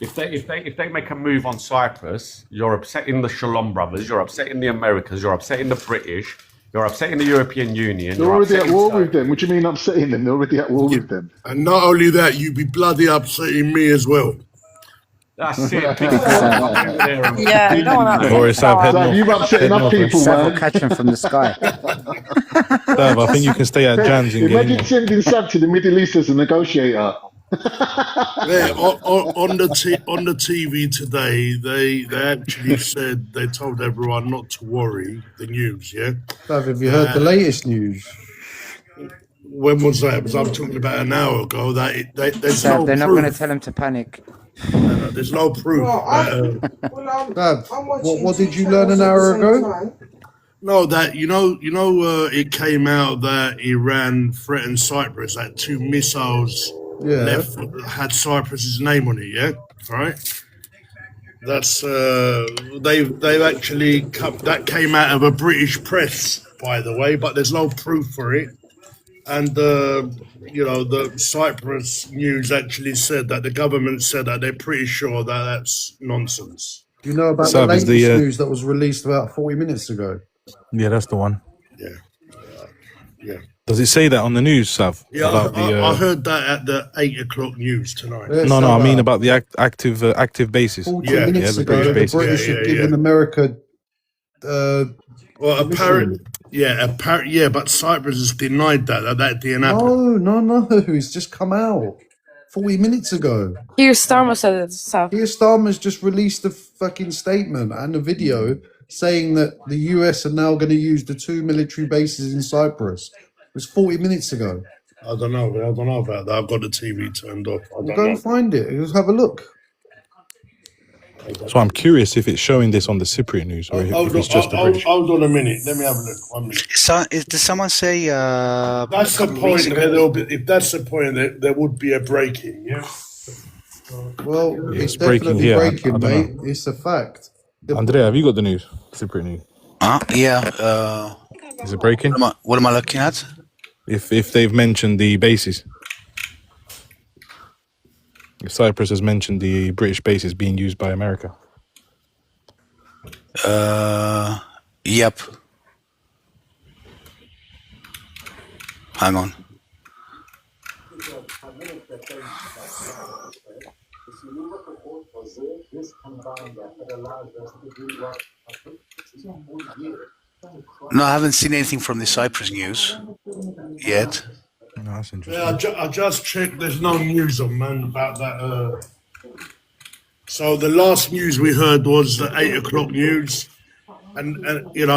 If they make a move on Cyprus, you're upsetting the Shalom brothers, you're upsetting the Americans, you're upsetting the British, you're upsetting the European Union. They're You're already at upsetting war with them. What do you mean upsetting them? They're already at war with them. And not only that, you'd be bloody upsetting me as well. That's it. Yeah, you don't want to Boris, Sav, head north. You've upset Head enough north, people, Sav will man. catch him from the sky. Sav, I think you can stay at Jan's and get in Imagine there. sending Sav to the Middle East as a negotiator. Yeah, on the TV today, they actually said they told everyone not to worry. The news, yeah. Sav, have you heard the latest news? When was that? Because I'm talking about an hour ago. That there's Sav, no they're not going to proof. tell him to panic. There's no proof. Well, Sav, I'm watching what did two you learn an channels at hour the same ago? time. No, that it came out that Iran threatened Cyprus. That 2 missiles left had Cyprus's name on it. Yeah, right. That's they've actually that came out of a British press, by the way, but there's no proof for it. And the Cyprus news actually said that the government said that they're pretty sure that that's nonsense. Do you know about the Sav, is latest the news that was released about 40 minutes ago? yeah, that's the one. Yeah. Does it say that on the news, Sav? Yeah, About I heard that at the 8 o'clock news tonight. Yeah, No, I mean Sav, about the active bases. 40 Yeah, minutes the ago, British the bases. British had given America Well, permission. but Cyprus has denied that didn't happen. No, it's just come out 40 minutes ago. Keir Starmer said it, Sav. Keir Starmer's just released a fucking statement and a video saying that the US are now going to use the 2 military bases in Cyprus. It was 40 minutes ago. I don't know about that. I've got the TV turned off. I Well, don't go know. and find it. Just have a look. So I'm curious if it's showing this on the Cypriot news or if it's just the British. Hold on a minute. Let me have a look. 1 minute. Did someone say That's the point. If that's the point, there would be a break-in. Yeah. Well, it's It's breaking definitely here. I breaking, don't mate. know. It's a fact. Andrea, have you got the news? Cypriot news. yeah. Is it breaking? What am I looking at? If they've mentioned the bases. If Cyprus has mentioned the British bases being used by America. Yep. Hang on. No, I haven't seen anything from the Cyprus news yet. No, that's interesting. Yeah, I just checked. There's no news on, man, about that. So the last news we heard was the 8 o'clock news, and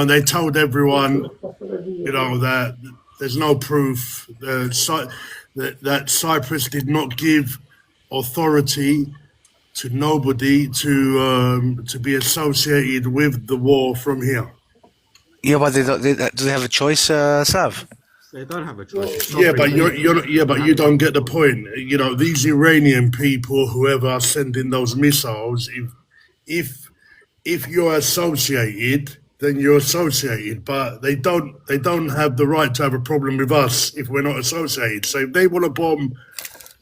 they told everyone, that there's no proof that Cyprus did not give authority to nobody to be associated with the war from here. Yeah, but do they have a choice, Sav? They don't have a choice. Yeah, but you don't get the point. These Iranian people, whoever are sending those missiles, if you're associated, then you're associated. But they don't have the right to have a problem with us if we're not associated. So if they want to bomb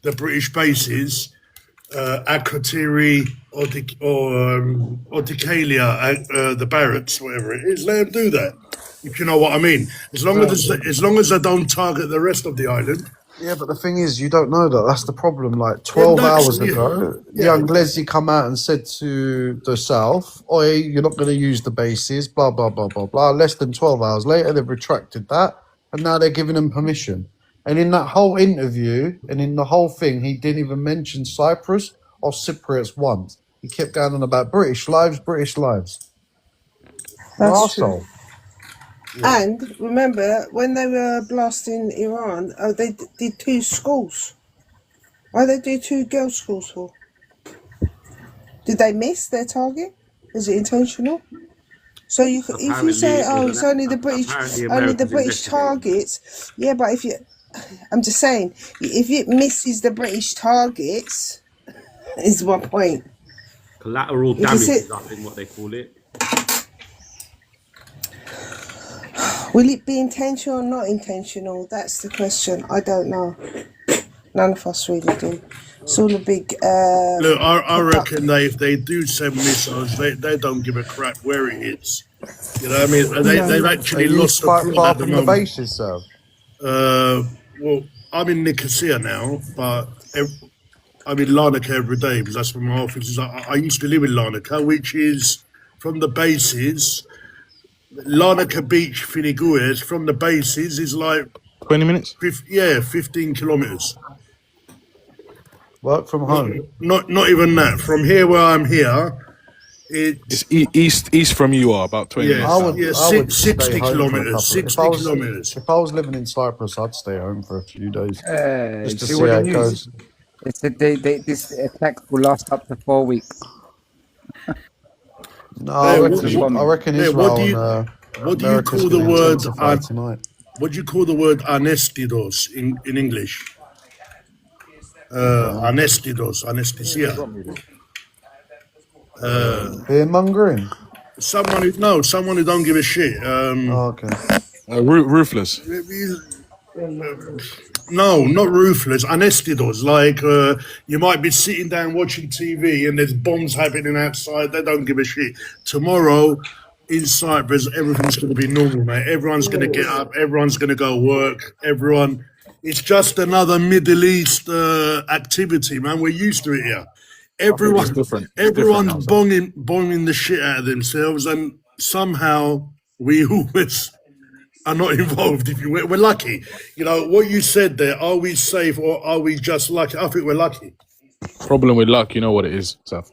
the British bases, Akrotiri or Dikalia, the Barretts, whatever it is, let them do that. If you know what I mean, as long as they don't target the rest of the island. Yeah, but the thing is, you don't know that. That's the problem. Like Yeah, 12 that's hours ago, yeah. young Leslie come out and said to the South, "Oi, you're not going to use the bases." Blah blah blah blah blah. Less than 12 hours later, they've retracted that, and now they're giving him permission. And in that whole interview, and in the whole thing, he didn't even mention Cyprus or Cypriots once. He kept going on about British lives, British lives. That's true. Arsehole. And remember, when they were blasting Iran, they did 2 schools. Why they do 2 girls' schools for? Did they miss their target? Was it intentional? So if you say, oh, it's only the British targets, yeah, but if you, I'm just saying, if it misses the British targets, is my point. Collateral damage is, I think, what they call it. Will it be intentional or not intentional? That's the question. I don't know. None of us really do. It's all a big... Look, I reckon that if they do send missiles, they don't give a crap where it hits. You know what I mean? And they've actually lost the plot at the moment. Bases, sir. Well, I'm in Nicosia now, but I'm in Larnaca every day because that's where my office is. I used to live in Larnaca, which is from the bases... Larnaca Beach, Finigues, from the bases is like 20 minutes. 15 kilometers. Work from home. Not even that. From here where I'm here, it's east from you are about 20 minutes. I would 60 kilometers. 60 kilometers. If I was living in Cyprus, I'd stay home for a few days just to see see what how the it news goes. is. This attack will last up to 4 weeks. No, I reckon Israel what do you call the word? What do you call the word anestidos in English? Anestidos, anesthesia. Fear mongering. Someone who don't give a shit. Okay. Ruthless. No, not ruthless. Anestidos. Like you might be sitting down watching TV and there's bombs happening outside. They don't give a shit. Tomorrow in Cyprus, everything's going to be normal, mate. Everyone's going to get up. Everyone's going to go work. It's just another Middle East activity, man. We're used to it here. Everyone's bombing the shit out of themselves, and somehow we always are not involved. We're lucky. You know what you said there. Are we safe or are we just lucky? I think we're lucky. Problem with luck, you know what it is, Saf.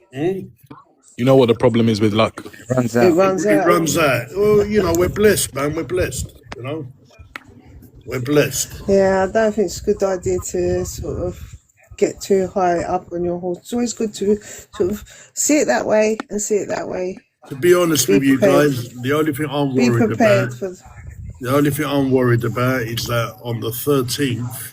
You know what the problem is with luck. It runs out. It runs out. Well, you know, we're blessed, man. We're blessed. You know, we're blessed. Yeah, I don't think it's a good idea to sort of get too high up on your horse. It's always good to sort of see it that way and see it that way. To be honest with you guys, the only thing I'm worried about. The only thing I'm worried about is that on the 13th,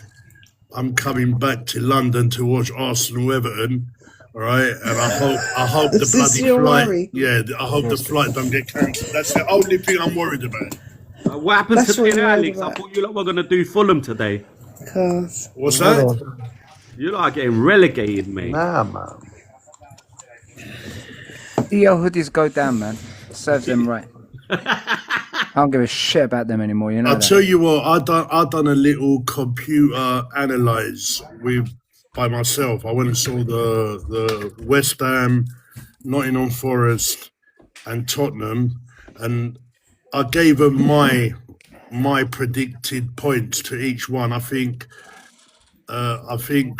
I'm coming back to London to watch Arsenal-Everton. All right, and I hope the bloody flight. Worry? Yeah, I hope the flight don't get cancelled. That's the only thing I'm worried about. What happened to Pierre Alex? I thought you lot were going to do Fulham today. What's that? You lot are getting relegated, mate. Nah, man. Your hoodies go down, man. Serves them right. I don't give a shit about them anymore. You know. I'll tell you what. I done a little computer analyze by myself. I went and saw the West Ham, Nottingham Forest, and Tottenham, and I gave them my predicted points to each one. I think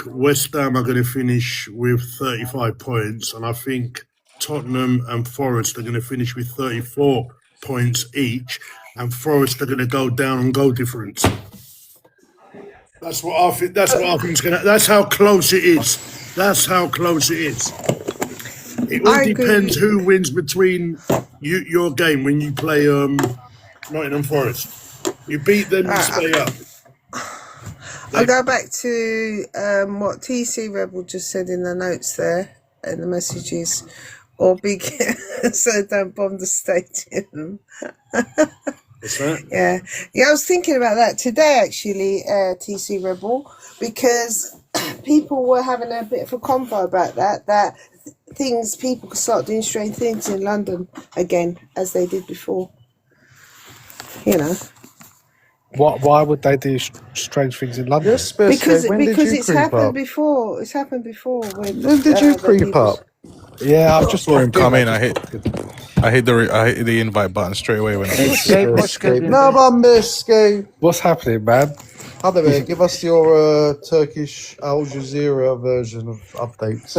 West Ham are going to finish with 35 points, and I think Tottenham and Forest are going to finish with 34 points each, and Forest are going to go down on goal difference. That's what I think. That's what I think's going to. That's how close it is. That's how close it is. It all depends who wins between your game when you play Nottingham Forest. You beat them, you stay up. I'll go back to what TC Rebel just said in the notes there, in the messages. Or big, so don't bomb the stadium. What's that? Yeah, I was thinking about that today, actually, TC Rebel, because people were having a bit of a convo about that people could start doing strange things in London again, as they did before. You know, Why would they do strange things in London? Yes, Biscuit. When did you it's creep happened up? before. It's happened before. When did you the creep people's- up? Yeah, I've I just saw him popped in, come in. I I hit the invite button straight away when I Escape, what's going on? No, but Biscuit. What's happening, man? Hademir, give us your Turkish Al Jazeera version of updates.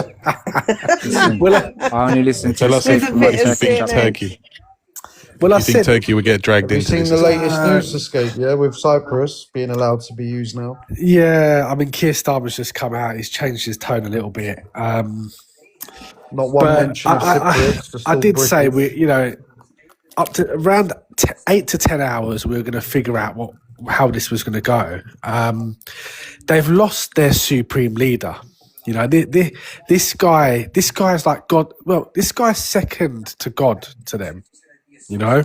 Listen, Well, I only listen to tell us Escape if from you my think Turkish channel. Turkey. Well, I You think said, Turkey would get dragged Have you into seen this? the latest news escape? Yeah, with Cyprus being allowed to be used now. yeah, I mean, Keir Starmer's just come out. He's changed his tone a little bit. Not one But mention of Cypriots. they're I still did say British. up to around 8 to 10 hours, we were going to figure out how this was going to go. They've lost their supreme leader. You know, this guy's like God. Well, this guy's second to God to them. You know,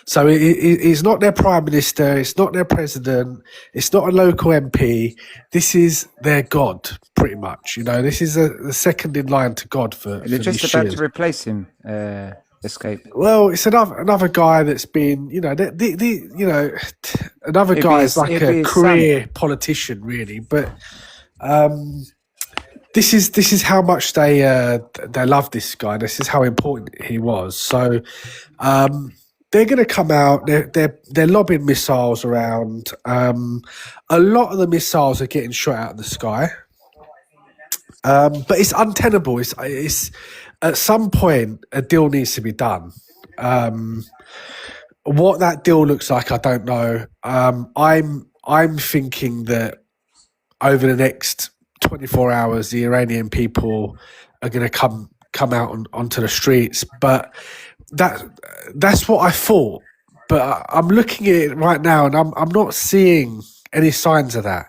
so he's not their prime minister. It's not their president. It's not a local MP. This is their God, pretty much. You know, this is the second in line to God for They're these just about shit. to replace him. Escape. Well, it's another guy that's been, you know, another It'd guy be is his- like it'd be a his career politician, really. But this is how much they love this guy. This is how important he was. So they're going to come out. They're lobbing missiles around. A lot of the missiles are getting shot out of the sky. But it's untenable. It's at some point a deal needs to be done. What that deal looks like, I don't know. I'm thinking that over the next 24 hours, the Iranian people are going to come out onto the streets. But that's what I thought. But I'm looking at it right now, and I'm not seeing any signs of that.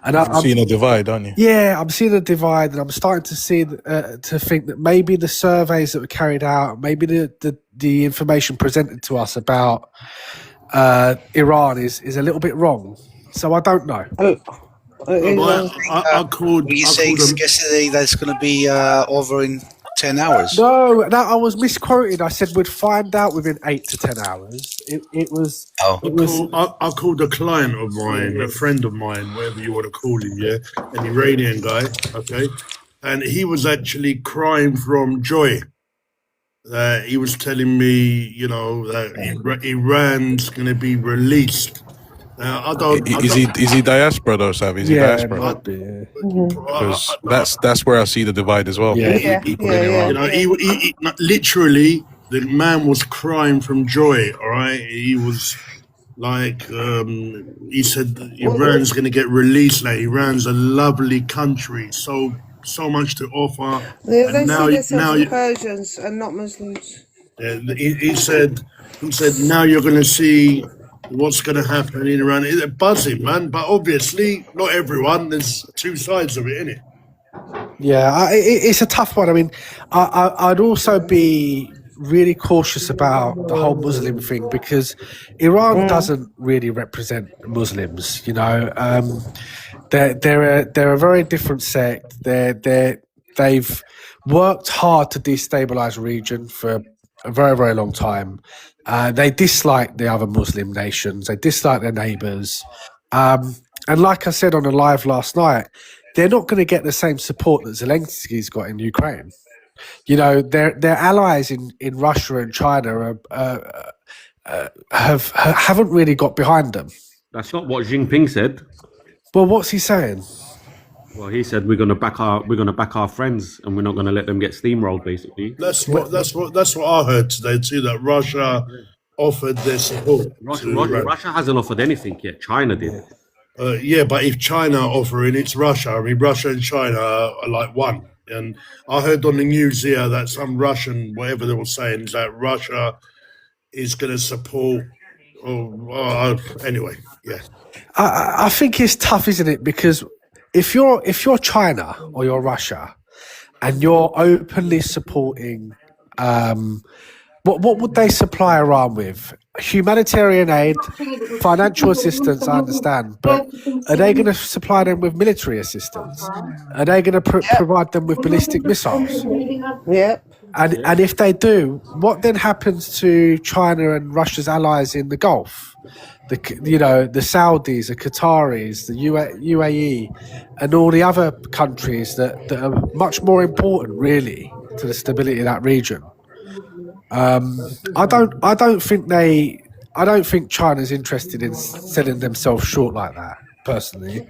And I'm seeing a divide, aren't you? yeah, I'm seeing a divide, and I'm starting to see to think that maybe the surveys that were carried out, maybe the information presented to us about Iran is a little bit wrong. So I don't know. I called. Were you I saying called him. yesterday that it's going to be over in 10 hours? No, I was misquoted. I said we'd find out within 8 to 10 hours. It was. Oh. It was. I called a client of mine, a friend of mine, whatever you want to call him, yeah, an Iranian guy, okay, and he was actually crying from joy. He was telling me, you know, that Iran's going to be released. Is he diaspora though, Sav? Is he Yeah, diaspora? might be. Yeah. Because that's where I see the divide as well. Yeah. People in Iran. You know, he literally, the man was crying from joy. All right, he was like, he said, Iran's going to get released. Like, Iran's a lovely country, so much to offer. They And see now themselves you, as Persians and not Muslims. he said now you're going to see what's going to happen in Iran. It's buzzing, man. But obviously, not everyone. There's two sides of it, innit? Yeah, it's a tough one. I mean, I'd also be really cautious about the whole Muslim thing because Iran doesn't really represent Muslims. You know, they're a very different sect. They've worked hard to destabilize the region for a very, very long time. They dislike the other Muslim nations. They dislike their neighbours. And like I said on the live last night, they're not going to get the same support that Zelensky's got in Ukraine. You know, their allies in Russia and China haven't really got behind them. That's not what Jinping said. Well, what's he saying? Well, he said we're going to back our friends, and we're not going to let them get steamrolled. Basically, That's what I heard today too. That Russia offered their support. Russia hasn't offered anything yet. China did. Yeah, but if China offering, it's Russia. I mean, Russia and China are like one. And I heard on the news here that some Russian, whatever they were saying, is that Russia is going to support. Anyway, yeah. I think it's tough, isn't it? Because if you're China or you're Russia, and you're openly supporting, what would they supply Iran with? Humanitarian aid, financial assistance, I understand, but are they going to supply them with military assistance? Are they going to provide them with ballistic missiles? Yep. And if they do, what then happens to China and Russia's allies in the Gulf? the Saudis, the Qataris, the UAE, and all the other countries that are much more important, really, to the stability of that region. I don't think China's interested in selling themselves short like that. Personally,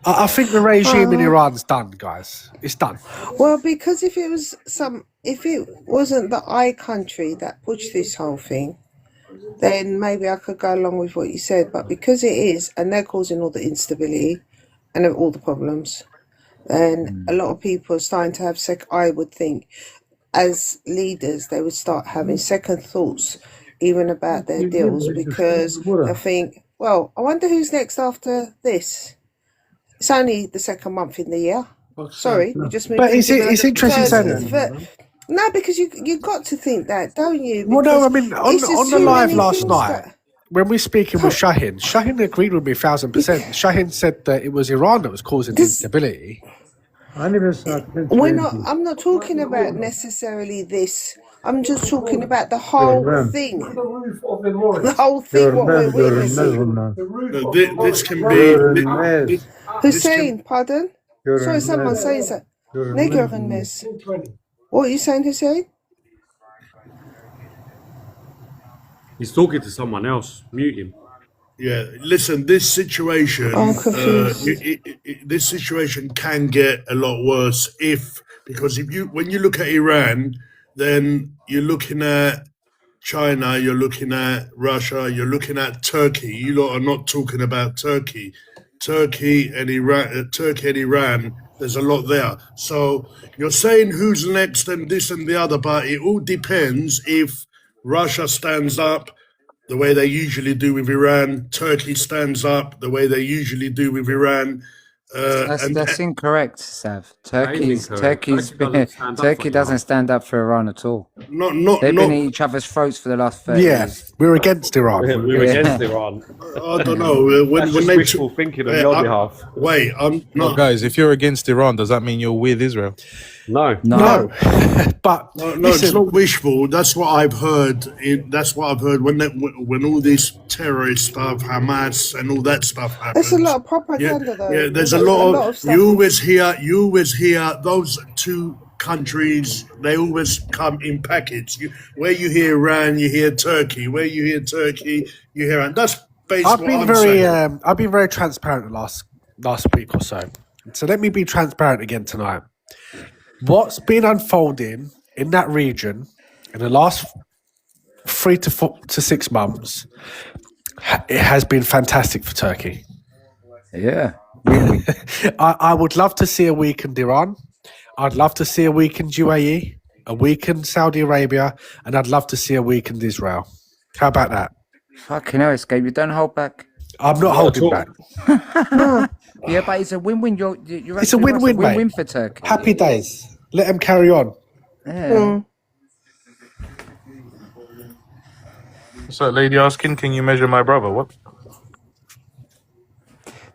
I think the regime in Iran's done, guys. It's done. Well, because if it wasn't the I country that pushed this whole thing, then maybe I could go along with what you said. But because it is, and they're causing all the instability and all the problems, then a lot of people are starting to have I would think, as leaders, they would start having second thoughts even about their deals, because they think, well, I wonder who's next after this. It's only the second month in the year. Sorry, we just moved. But it's interesting saying that. No, because you got to think that, don't you? Well, no, I mean, Because on the live last night, when we're speaking with Shahin agreed with me 1,000%. Shahin said that it was Iran that was causing the instability. I'm not talking about necessarily this. I'm just talking about the whole thing. The whole thing, what we're witnessing. This can be... Hussein, pardon? Sorry, someone says that. Nigeriness. What are you saying, Hussein? He's talking to someone else. Mute him. Yeah, listen, this situation, I'm confused. this situation can get a lot worse because when you look at Iran, then you're looking at China, you're looking at Russia, you're looking at Turkey. You lot are not talking about Turkey. Turkey and Iran, there's a lot there. So you're saying who's next and this and the other, but it all depends if Russia stands up the way they usually do with Iran, Turkey stands up the way they usually do with Iran. That's incorrect, Sav. Turkey Turkey doesn't stand up for Iran at all. They've been at each other's throats for the last 30 years. We're against Iran. We're against Iran. I don't know. That's just wishful thinking on your behalf. Wait, I'm Well, not. guys, if you're against Iran, does that mean you're with Israel? No. But No, it's not wishful. That's what I've heard. That's what I've heard when all this terrorist stuff, Hamas, and all that stuff happens. There's a lot of propaganda, though. Yeah, there's a lot of stuff. you always hear those two countries. They always come in packets. Where you hear Iran, you hear Turkey. Where you hear Turkey, you hear Iran. That's basically what I'm saying. I've been very transparent the last week or so. So let me be transparent again tonight. What's been unfolding in that region in the last 3 to 6 months, it has been fantastic for Turkey. Yeah, really. I would love to see a weakened Iran. I'd love to see a weakened UAE, a weakened Saudi Arabia, and I'd love to see a weakened Israel. How about that? Fucking hell, Escape. You don't hold back. I'm not holding back. Yeah, but it's a win-win. You're It's a win-win, mate. win for Turkey. Happy days. Let them carry on. Yeah. What's that lady asking? Can you measure my brother? What?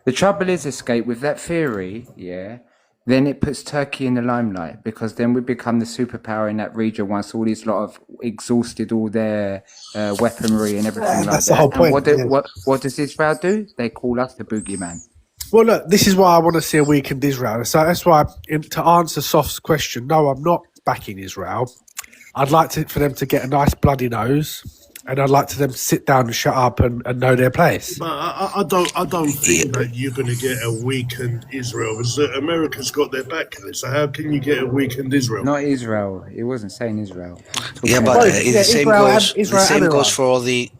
The trouble is, Escape, with that theory, yeah, then it puts Turkey in the limelight, because then we become the superpower in that region once all these lot have exhausted all their weaponry and everything That's like the whole that. point, And yeah. what does Israel do? They call us the boogeyman. Well, look, this is why I want to see a weakened Israel. So that's why, to answer Soft's question, no, I'm not backing Israel. I'd like for them to get a nice bloody nose, and I'd like them to sit down and shut up and know their place. But I don't think that you're going to get a weakened Israel, because America's got their back in it. So how can you get a weakened Israel? Not Israel. He wasn't saying Israel. Yeah, but the same goes for all the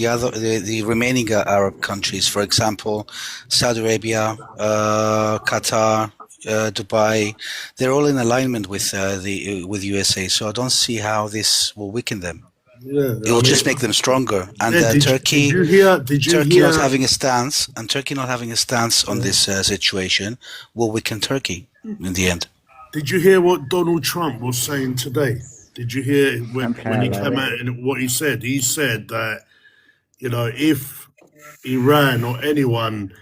other the remaining Arab countries. For example, Saudi Arabia, Qatar, Dubai. They're all in alignment with USA. So I don't see how this will weaken them. Yeah, It will just make them stronger. And Turkey, Turkey not having a stance, on this situation will weaken Turkey in the end. Did you hear what Donald Trump was saying today? Did you hear when he came out and what he said? He said that, if Iran or anyone,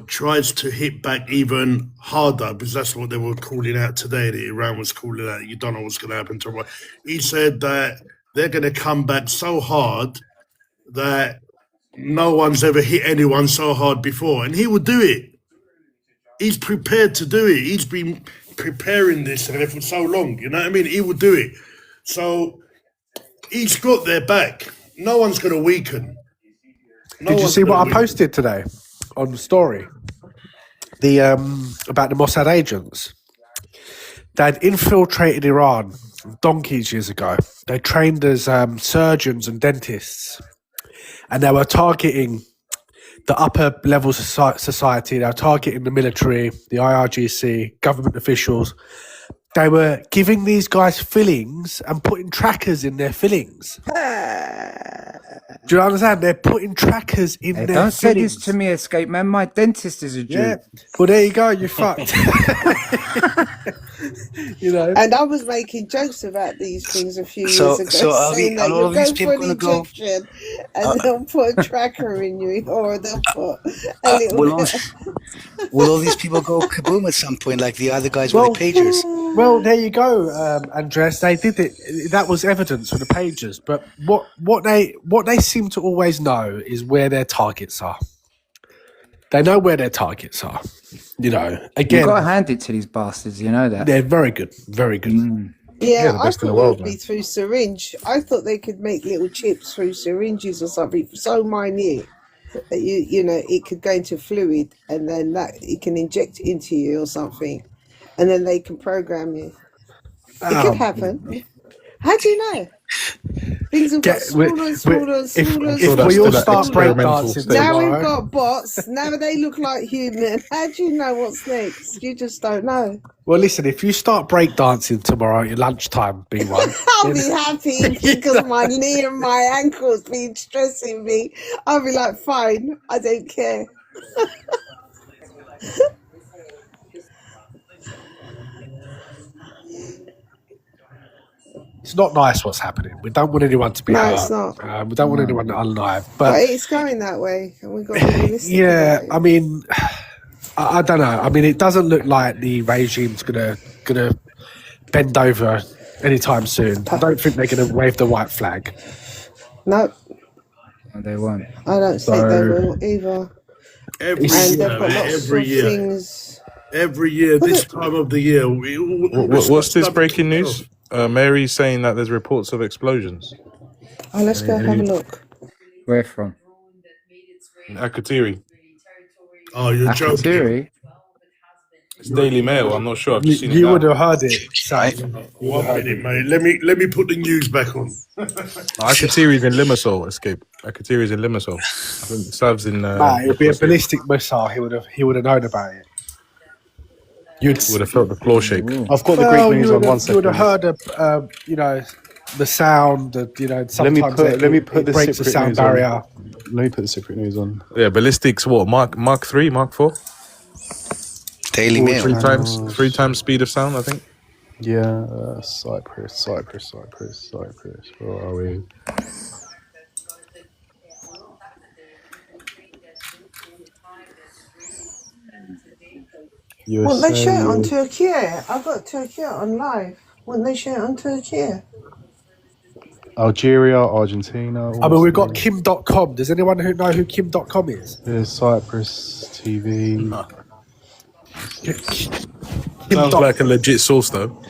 tries to hit back even harder, because that's what they were calling out today, that Iran was calling out, you don't know what's going to happen to Iran. He said that they're going to come back so hard that no one's ever hit anyone so hard before, and he will do it. He's prepared to do it. He's been preparing this for so long. You know what I mean? He will do it. So he's got their back. No one's going to weaken. Did you see what I posted today on the story? The about the Mossad agents. They'd infiltrated Iran donkeys years ago. They trained as surgeons and dentists, and they were targeting the upper levels of society. They were targeting the military, the IRGC, government officials. They were giving these guys fillings and putting trackers in their fillings. Do you understand? They're putting trackers in their Don't say fillings. this to me, Escape Man. My dentist is a Jew. Yeah. Well, there you go. You fucked. You know. And I was making jokes about these things a few So- years ago, so are saying we- that are all you'll of these go people for an gonna go- injection and they'll put a tracker in you, or they'll put a little Will all these people go kaboom at some point, like the other guys with the pagers? Well, there you go, Andres. They did it. That was evidence for the pagers. But what they seem to always know is where their targets are. They know where their targets are. You know, again, You've got to hand it to these bastards, you know that. they're very good, very good. Yeah, the I best in thought the world, it would be through syringe. I thought they could make little chips through syringes or something so minute that you know it could go into fluid, and then that it can inject into you or something, and then they can program you. It could happen. How do you know? Things have got smaller and smaller and smaller and if smaller. we all and start smaller. breakdancing Now we've tomorrow, got bots. Now they look like human. How do you know what's next? You just don't know. well, listen. If you start breakdancing tomorrow at your lunchtime, B1, I'll be happy because my knee and my ankle's been stressing me. I'll be like, fine, I don't care. it's not nice what's happening. We don't want anyone to be No, hurt. it's not. We don't want anyone alive. But But it's going that way, and we've got to be realistic. yeah, about it. I mean, I don't know. I mean, it doesn't look like the regime's gonna bend over anytime soon. I don't think they're gonna wave the white flag. No, No, they won't. I don't think they will either. Every And year, they've got man, lots every of year. things. Every year, this time of the year. What's this breaking news? Mary's saying that there's reports of explosions. Oh, let's go have a look. Where from? In Akatiri. Oh, you're joking. Akatiri? It's Daily Mail. I'm not sure. I've just seen it You now. would have heard it. Sam. One minute, mate. Let me put the news back on. Akatiri's in Limassol. Escape. Akatiri's in Limassol. I think Sav's in. Nah, it would be a ballistic missile. He would have known about it. Would have felt the floor shake. I've got the Greek news on 1 You would have second. heard you know, the sound. You know, sometimes Let me put it the breaks the secret sound news barrier. on. Let me put the secret news on. Yeah, ballistics. What? Mark 3, Mark 4. Daily Mail. Three times speed of sound. I think. Yeah, Cyprus. Where are we? Wouldn't they show it on USA. Turkey? I've got Turkey on live. Wouldn't they show it on Turkey? Algeria, Argentina. I mean, we've got Kim.com. Does anyone know who Kim.com is? There's Cyprus TV. Sounds like a legit source, though.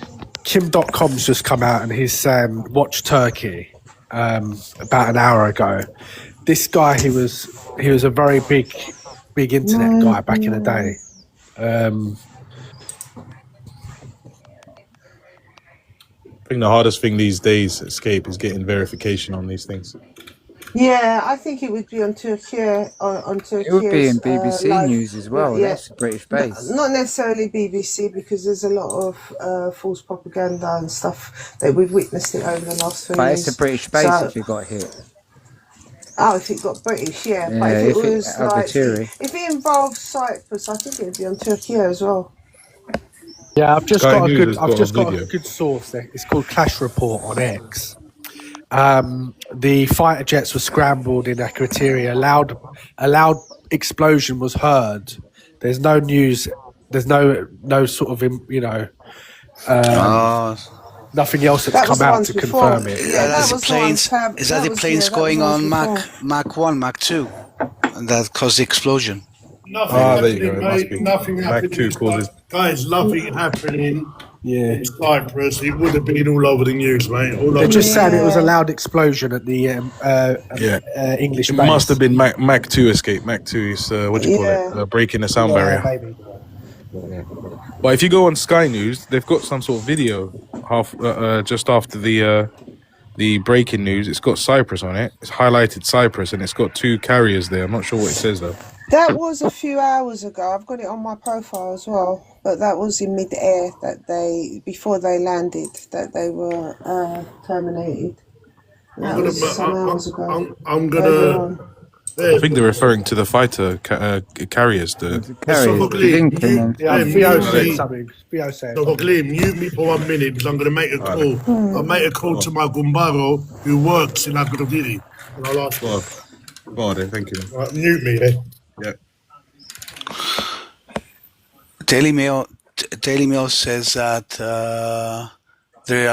Kim.com's just come out and he's saying, watch Turkey about an hour ago. This guy, he was a very big internet guy back in the day. I think the hardest thing these days, Escape, is getting verification on these things. Yeah, I think it would be on Turkey. On Turkey. It would be in BBC News as well. Yeah. That's British base. Not necessarily BBC, because there's a lot of false propaganda and stuff that we've witnessed it over the last 3 But years. it's a British base So- if you got hit. Oh, if it got British, yeah. But Yeah, if it if it- was like, Algeria. if it involved Cyprus, I think it would be on Turkey as well. Yeah, I've just Sky got a News good. has I've got just a got a video. good source there. It's called Clash Report on X. The fighter jets were scrambled in Akatiri. A loud explosion was heard. There's no news. There's no sort of Nothing else that's That was come the out ones to before. confirm it. Yeah, that That's the was the ones. planes. Is that the planes that was going the ones on before. Mach 1, Mach 2, and that caused the explosion? Nothing Ah, there you go. happening, It must mate. be. Nothing Mac happening 2 in causes. guys. Nothing happening Yeah. in Cyprus. It would have been all over the news, mate. All They're over. just saying it was a Yeah. loud explosion at the Yeah. English It base. must have been Mac 2 escape. Mac 2 is, what do you call Yeah. it? Breaking the sound Yeah, barrier. maybe. But if you go on Sky News, they've got some sort of video just after the breaking news. It's got Cyprus on it. It's highlighted Cyprus, and it's got 2 carriers there. I'm not sure what it says though. That was a few hours ago. I've got it on my profile as well. But that was in mid-air before they landed, that they were terminated. That was some hours ago. I'm Earlier gonna. on. I think they're referring to the fighter carriers. Carriers, Sophocles, Theo said mute something. Theo said. mute me for 1 minute because I'm going to make a call. I'll make a call to my gumbaro who works in Agadiri. And I'll ask him. Go on then, thank you. Right, mute me then. Yeah. Daily Mail says that there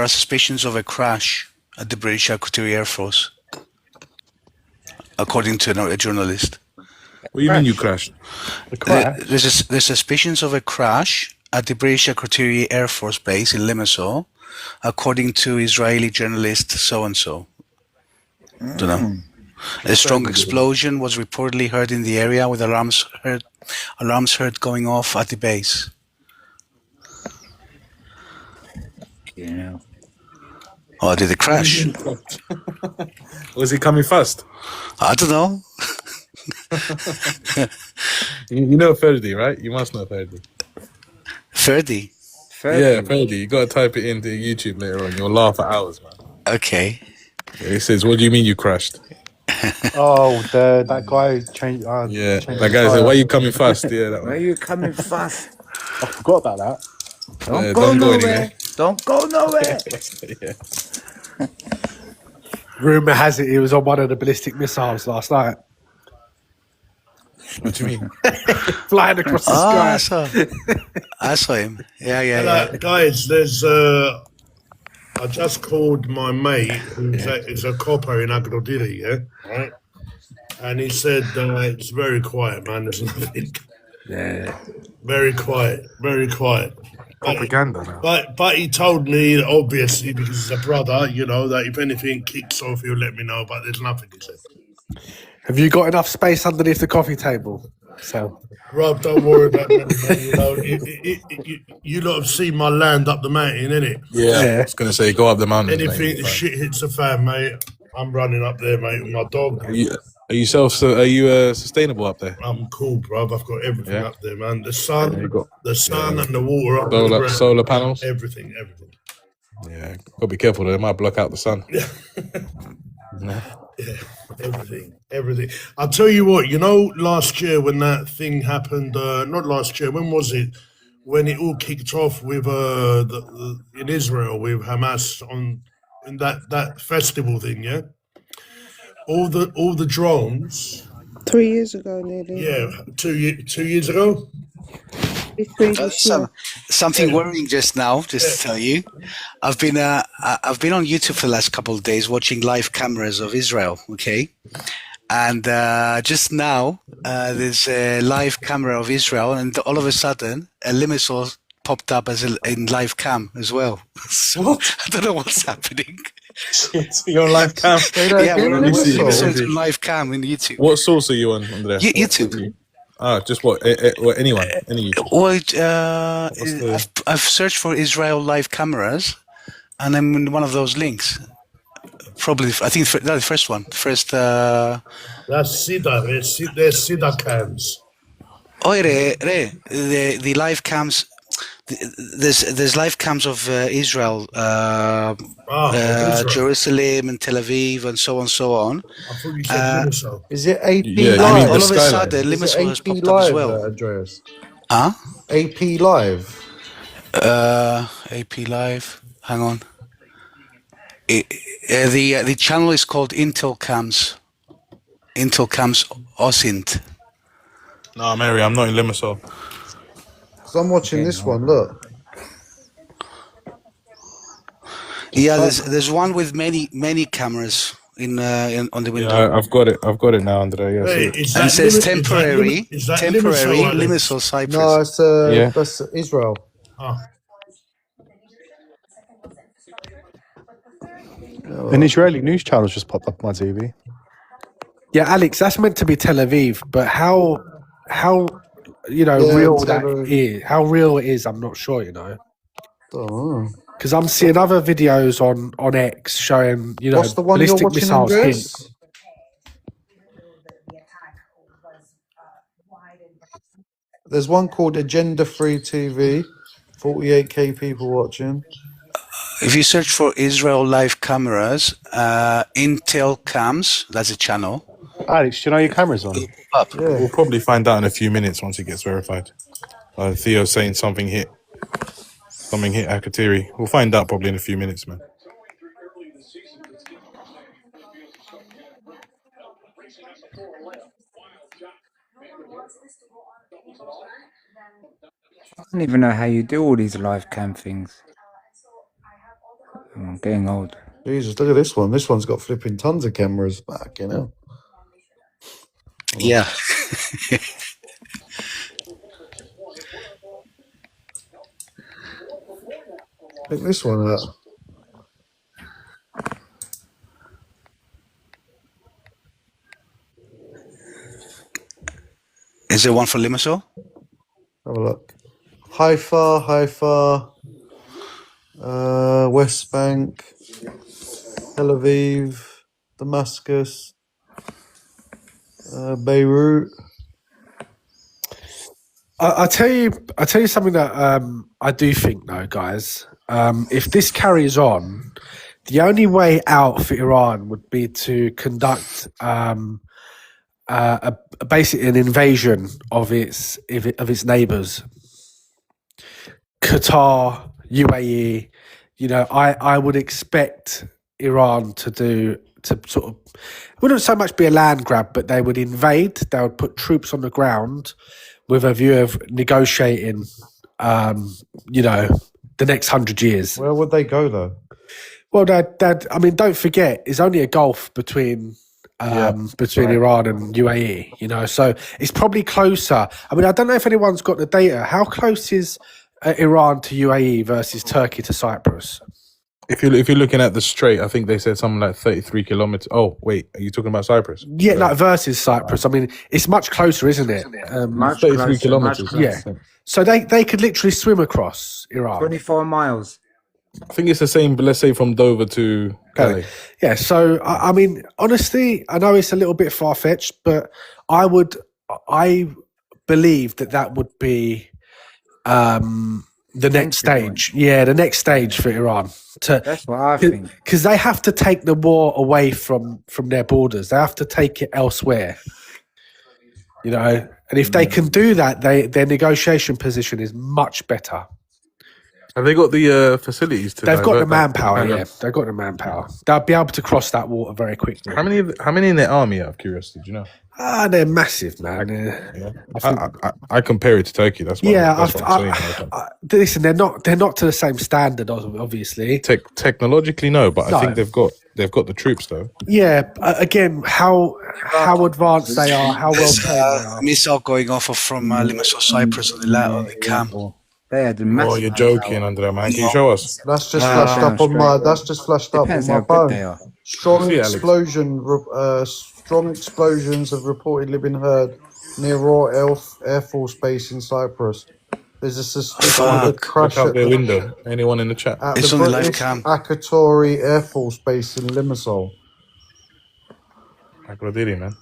are suspicions of a crash at the British Equatorial Air Force, according to a journalist. What do you mean you crashed? There's suspicions of a crash at the British Equatorial Air Force Base in Limassol, according to Israeli journalist so-and-so. Don't know. A strong explosion was reportedly heard in the area, with alarms heard going off at the base. Yeah. Or did it crash? Was it coming fast? I don't know. You know Ferdi, right? You must know Ferdi. Ferdi? Yeah, Ferdi. You got to type it into YouTube later on. You'll laugh for hours, man. Okay. It says, "What do you mean you crashed?" That guy changed. Yeah, changed that guy said, "Why are you coming fast?" Yeah, that Why one. are you coming fast? I forgot about that. Don't go nowhere. Don't go nowhere. Yeah. Rumor has it he was on one of the ballistic missiles last night, What do you mean? flying across the sky. I saw him. Yeah. Guys, there's I just called my mate who's a copper in Agadiri, yeah, right? And he said it's very quiet, man. There's nothing. Yeah. Very quiet, very quiet. Propaganda now. But he told me that obviously because he's a brother, you know, that if anything kicks off, he'll let me know. But there's nothing, he said. Have you got enough space underneath the coffee table? So, Rob, don't worry about that, man. You know, you lot have seen my land up the mountain, innit? Yeah, I was gonna say, go up the mountain. Anything, the shit hits the fan, mate. I'm running up there, mate, with my dog. Are you sustainable up there? I'm cool, bruv. I've got everything up there, man. The sun, you got and the water up on the ground. solar panels. Everything. Yeah, gotta be careful. They might block out the sun. Yeah, everything. I'll tell you what, you know, last year when that thing happened, not last year, when was it? When it all kicked off with in Israel with Hamas in that festival thing, yeah? All the drones. 3 years ago, nearly. Yeah, 2 years ago. Something worrying just now, just to tell you. I've been on YouTube for the last couple of days watching live cameras of Israel, okay? And just now, there's a live camera of Israel, and all of a sudden, a Limassol popped up in live cam as well. So I don't know what's happening. You're on live cam. Yeah, we're on live cam in YouTube. What source are you on there? YouTube. Just what? Anyone? Any YouTube? Well, I've searched for Israel live cameras, and I'm in one of those links. Probably, I think the first one. That's Sida. There's Sida cams. The live cams. There's live cams of Israel, Jerusalem and Tel Aviv and so on. I thought you said Limassol. Is it AP Live? Live? All of a sudden, Limassol has popped up as well. Andreas? Huh? AP Live. AP Live. Hang on. The channel is called Intel Cams. Intel Cams OSINT. No, Mary, I'm not in Limassol. So I'm watching this one. Look, Yeah, there's one with many cameras in on the window. Yeah, I've got it. I've got it now, Andre. Yeah, Hey, see. is And it that says temporary temporary Limassol, Cyprus. No, it's Yeah. that's Israel. Oh. An Israeli news channel just popped up on my TV. Yeah, Alex, that's meant to be Tel Aviv, but how Yeah, real Tel that Aviv. is, how real it is, I'm not sure. Don't know. Because I'm seeing other videos on X showing What's the one you're ballistic watching, missiles hit. Andres? There's one called Agenda Free TV. 48k people watching. If you search for Israel live cameras, Intel Cams, that's a channel. Alex, do you know your camera's on? Up. Yeah. We'll probably find out in a few minutes once it gets verified. Theo's saying something hit Akatiri. We'll find out probably in a few minutes, man. I don't even know how you do all these live cam things. I'm getting old. Jesus, look at this one. This one's got flipping tons of cameras back, you know. Yeah. Pick this one up. Is there one for Limassol? Have a look. Haifa, West Bank, Tel Aviv, Damascus, Beirut. I tell you something that I do think, though, guys. If this carries on, the only way out for Iran would be to conduct basically an invasion of its neighbours, Qatar, UAE. I would expect Iran to sort of, it wouldn't so much be a land grab, but they would invade. They would put troops on the ground with a view of negotiating, the next 100 years. Where would they go, though? Well, I mean, don't forget, it's only a gulf between Iran and UAE, so it's probably closer. I mean, I don't know if anyone's got the data. How close is Iran to UAE versus Turkey to Cyprus? If you're looking at the strait, I think they said something like 33 kilometers. Oh, wait, are you talking about Cyprus? Yeah, like versus Cyprus. I mean, it's much closer, isn't it? Much 33 closer, kilometers. much Yeah. closer. So they could literally swim across Iran. 24 miles. I think it's the same, but let's say from Dover to Calais. Yeah, so I mean, honestly, I know it's a little bit far fetched, but I believe that would be the next stage. Yeah, the next stage for Iran. That's what I think. Because they have to take the war away from their borders. They have to take it elsewhere. And if they can do that, their negotiation position is much better. Have they got the facilities to? They've got the divert that? manpower. Yeah, they've got the manpower. They'll be able to cross that water very quickly. How many in their army? Out of curiosity, do you know? They're massive, man. I compare it to Turkey. That's what I'm saying. Listen, they're not to the same standard, obviously. Technologically, no, but No. I think they've got the troops though. Yeah, again, how advanced they are, how well There's trained they are. a missile going off from Limassol, Cyprus on the cam. They had a Oh, massive you're joking, Andrea, man. Can you show us? That's just flashed up on my. That's just flashed up on Depends my how good phone. they are. Strong See, Alex. Strong explosions have reportedly been heard near Royal Air Force Base in Cyprus. There's a suspicion of a Look crash out at their the, window. Anyone in the chat? at It's the on the live British cam. Akatori Air Force Base in Limassol. Akrodiri, man.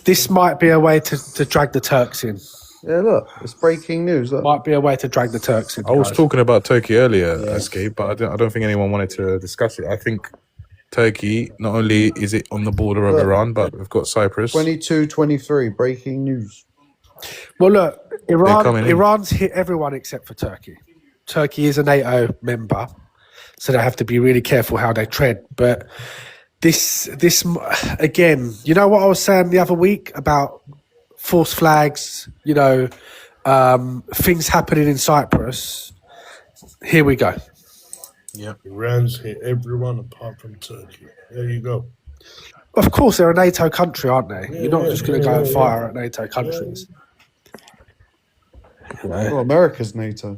This might be a way to drag the Turks in. Yeah, look, it's breaking news. Look. Might be a way to drag the Turks in. I was guys. talking about Turkey earlier, Escape, but I don't think anyone wanted to discuss it. I think Turkey, not only is it on the border of Look. Iran, but we've got Cyprus. 22-23, breaking news. Well, look, coming in. Iran's hit everyone except for Turkey. Turkey is a NATO member, so they have to be really careful how they tread. But this again, you know what I was saying the other week about false flags, things happening in Cyprus. Here we go. Yeah. Iran's hit everyone apart from Turkey. There you go. Of course, they're a NATO country, aren't they? Yeah, You're not yeah, just going to yeah, go and yeah, fire yeah. at NATO countries. You Well, know? America's NATO.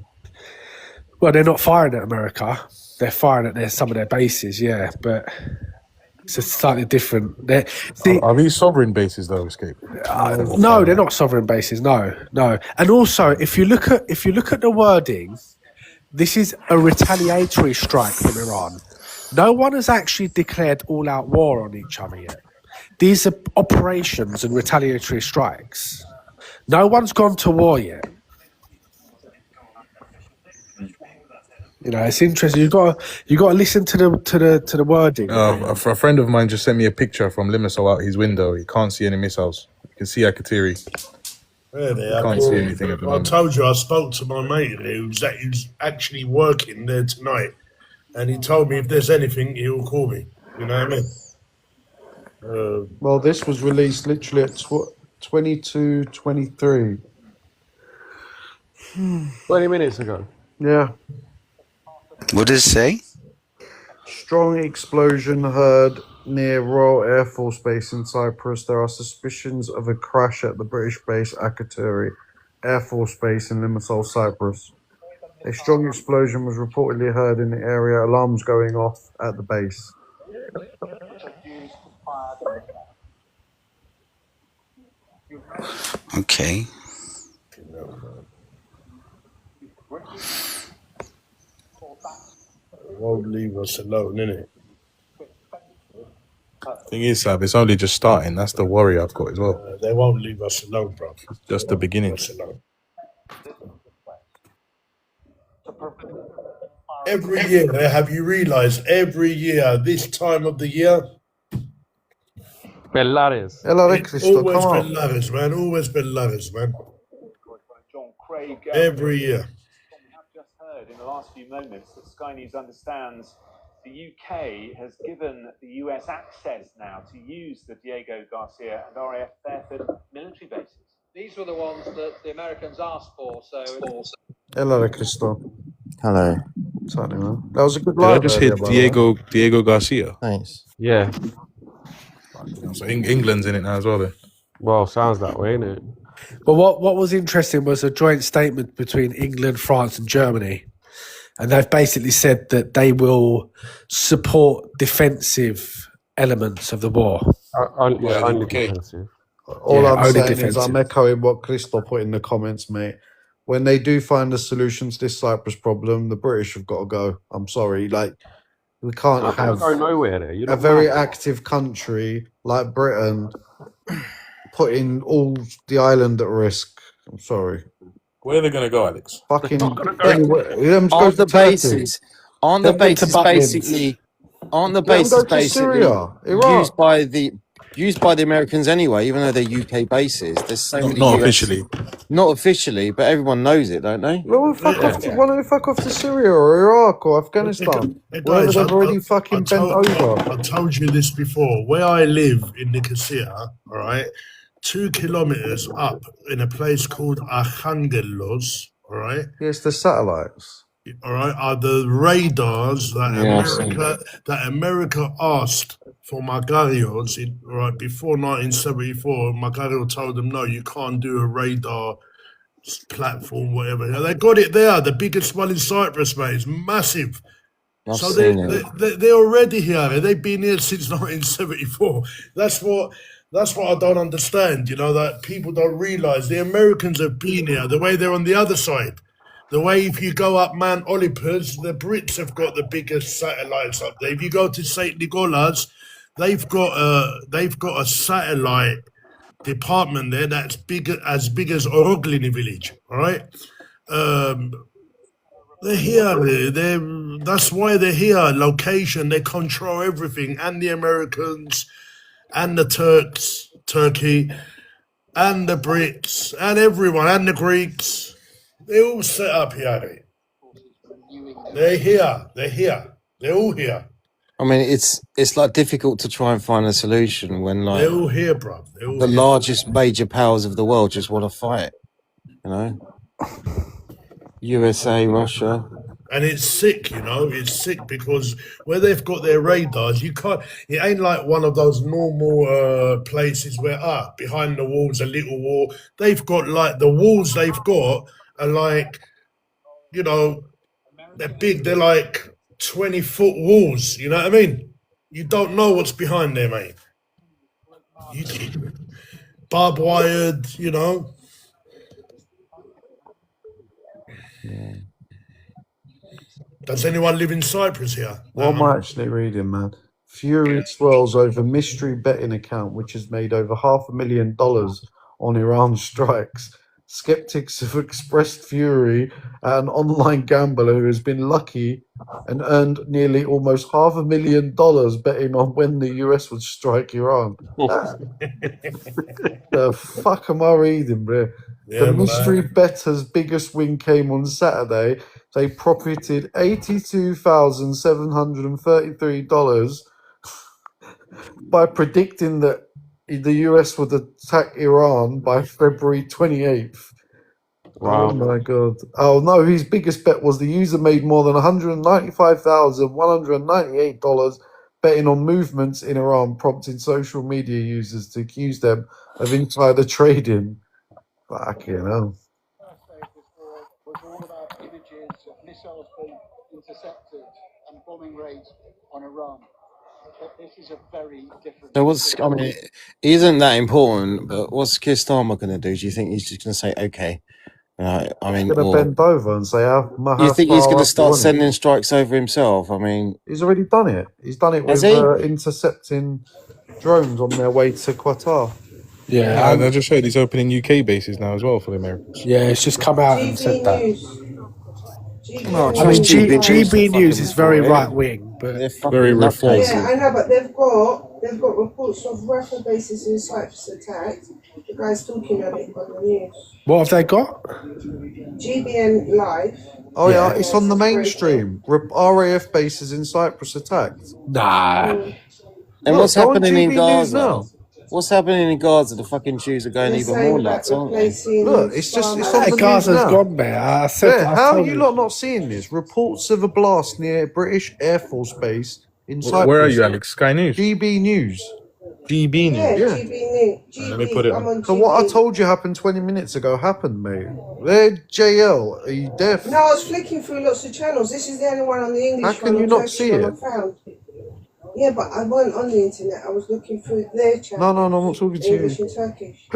Well, they're not firing at America. They're firing at some of their bases, yeah, but it's a slightly different. Are these sovereign bases though, Escape? No, they're not sovereign bases. No. And also, if you look at the wording, this is a retaliatory strike from Iran. No one has actually declared all-out war on each other yet. These are operations and retaliatory strikes. No one's gone to war yet. You know, it's interesting. You got to listen to the wording. A friend of mine just sent me a picture from Limassol out his window. He can't see any missiles. You can see Akatiri. Yeah, they You can't see anything at the I moment. told you I spoke to my mate who's actually working there tonight, and he told me if there's anything, he'll call me. You know what I mean? Well, this was released literally at 22:23. 20 minutes ago. Yeah. What does it say? Strong explosion heard near Royal Air Force Base in Cyprus. There are suspicions of a crash at the British base Akatiri Air Force Base in Limassol, Cyprus. A strong explosion was reportedly heard in the area, alarms going off at the base. Okay. Won't leave us alone, innit? Thing is, Sab, it's only just starting. That's the worry I've got as well. They won't leave us alone, bro. Just the beginning. Every year, have you realised? Every year, this time of the year, Bellares. it's always been Lavis, man. Always been Lavis, man. Every year. Just heard in the last few moments that Sky News understands the UK has given the US access now to use the Diego Garcia and RAF Fairford military bases. These were the ones that the Americans asked for, so... Hello, Cristo. Hello. What's happening, man? That was a good Did I live just earlier, hit by the way. Diego Garcia? Thanks. Yeah. So England's in it now as well then. Well, sounds that way, innit? But what was interesting was a joint statement between England, France, and Germany, and they've basically said that they will support defensive elements of the war. Only defensive. All Yeah, I'm only saying is defensive. I'm echoing what Cristo put in the comments, mate. When they do find a solution to this Cyprus problem, the British have got to go. I'm sorry. Like, we can't Not gonna have go nowhere there. You're a not very mad. active country like Britain putting all the island at risk. I'm sorry. Where are they going to go, Alex? Fucking anywhere. Let them go Aren't to the Turkey. bases? Aren't the Let them go to bases Butlins. basically? Aren't the Let them bases go to basically Syria, Iraq. used by the Americans anyway? Even though they're UK bases, there's so many. Not US officially. Not officially, but everyone knows it, don't they? Why don't they fuck off to Syria or Iraq or Afghanistan? Hey, Wherever guys, they've already fucking bent over. I told you this before. Where I live in Nicosia, all right, 2 kilometers up in a place called Archangelos, all right, Yes, the satellites. all right, are the radars that Yeah, I've seen America asked for Magarios right before 1974. Magario told them, no, you can't do a radar platform, whatever. Now, they got it there, the biggest one in Cyprus, mate. It's massive. I've So seen it. they're already here. They've been here since 1974. That's what I don't understand. You know, that people don't realize the Americans have been here. The way they're on the other side, the way if you go up Mount Olympus, the Brits have got the biggest satellites up there. If you go to St. Nicholas, they've got a satellite department there that's as big as Oroglini village. All right. They're here. That's why they're here. Location. They control everything, and the Americans, and the Turkey, and the Brits, and everyone, and the Greeks. They all set up here. They're here. They're here. They're all here. I mean, it's like difficult to try and find a solution when like They're all here, bro. They're all the here. largest major powers of the world just want to fight. You know, USA, Russia. And it's sick, you know, it's sick because where they've got their radars, you can't, it ain't like one of those normal places where, behind the walls, a little wall. They've got like, the walls they've got are like, you know, they're big, they're like 20-foot walls, you know what I mean? You don't know what's behind there, mate. Barbed wired, you know. Does anyone live in Cyprus here? What am I actually reading, man? Fury swirls over mystery betting account which has made over $500,000 on Iran strikes. Skeptics have expressed fury at an online gambler who has been lucky and earned nearly almost $500,000 betting on when the US would strike Iran. The fuck am I reading, bro? Yeah, The man. mystery better's biggest win came on Saturday. They profited $82,733 by predicting that the US would attack Iran by February 28th. Wow. Oh my god. Oh no, his biggest bet was the user made more than $195,198 betting on movements in Iran, prompting social media users to accuse them of insider trading. Fucking hell. Was all about images of missiles being intercepted and bombing raids on Iran. But this is a very different. So I mean, it isn't that important, but what's Keir Starmer going to do? Do you think he's just going to say, okay? I mean, He's going to bend over and say, how you think he's far going to up start you want it? sending strikes over himself? I mean, He's already done it. He's done it Has with he? intercepting drones on their way to Qatar. Yeah, and I just heard he's opening UK bases now as well for the Americans. yeah, it's just come out and said that. No, I mean, GB News is very right wing, but Very reformed. Yeah, I know, but they've got reports of Rafah bases in Cyprus attacked. The guy's talking on it on the news. what have they got? GBN Live. Oh yeah, it's on the mainstream. RAF bases in Cyprus attacked. Nah. And Look, what's go on happening in GB News Gaza? now. What's happening in Gaza? The fucking Jews are going They're even saying more about nuts, aren't they? replacing Look, it's just it's on Hey, the news Gaza's now. gone, mate. I said, Yeah, I how are told you lot not seeing this? Reports of a blast near British Air Force base in Cyprus. Where are you, Alex? Sky News? GB News. GB News. Yeah, Yeah. GB News. Let me put it I'm on. on So what I GB. told you happened 20 minutes ago happened, mate. They're JL. Are you deaf? No, I was flicking through lots of channels. This is the only one on the English How can one you or not Turkish see one it? I found. Yeah, but I wasn't on the internet. I was looking through their channel. No, I'm not talking to English you. and Turkish.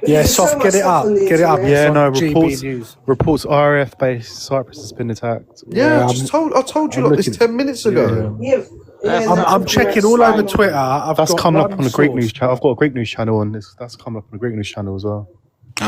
Yeah, There's so soft, much get it stuff up, on the get it up. internet. Yeah, no, GB News. reports RAF base Cyprus has been attacked. Yeah, Yeah, I told you I'm lot this looking- 10 minutes ago. Yeah, yeah, I'm checking all over Twitter. I've That's got coming up one on the Greek source. news channel. I've got a Greek news channel on this. That's coming up on the Greek news channel as well.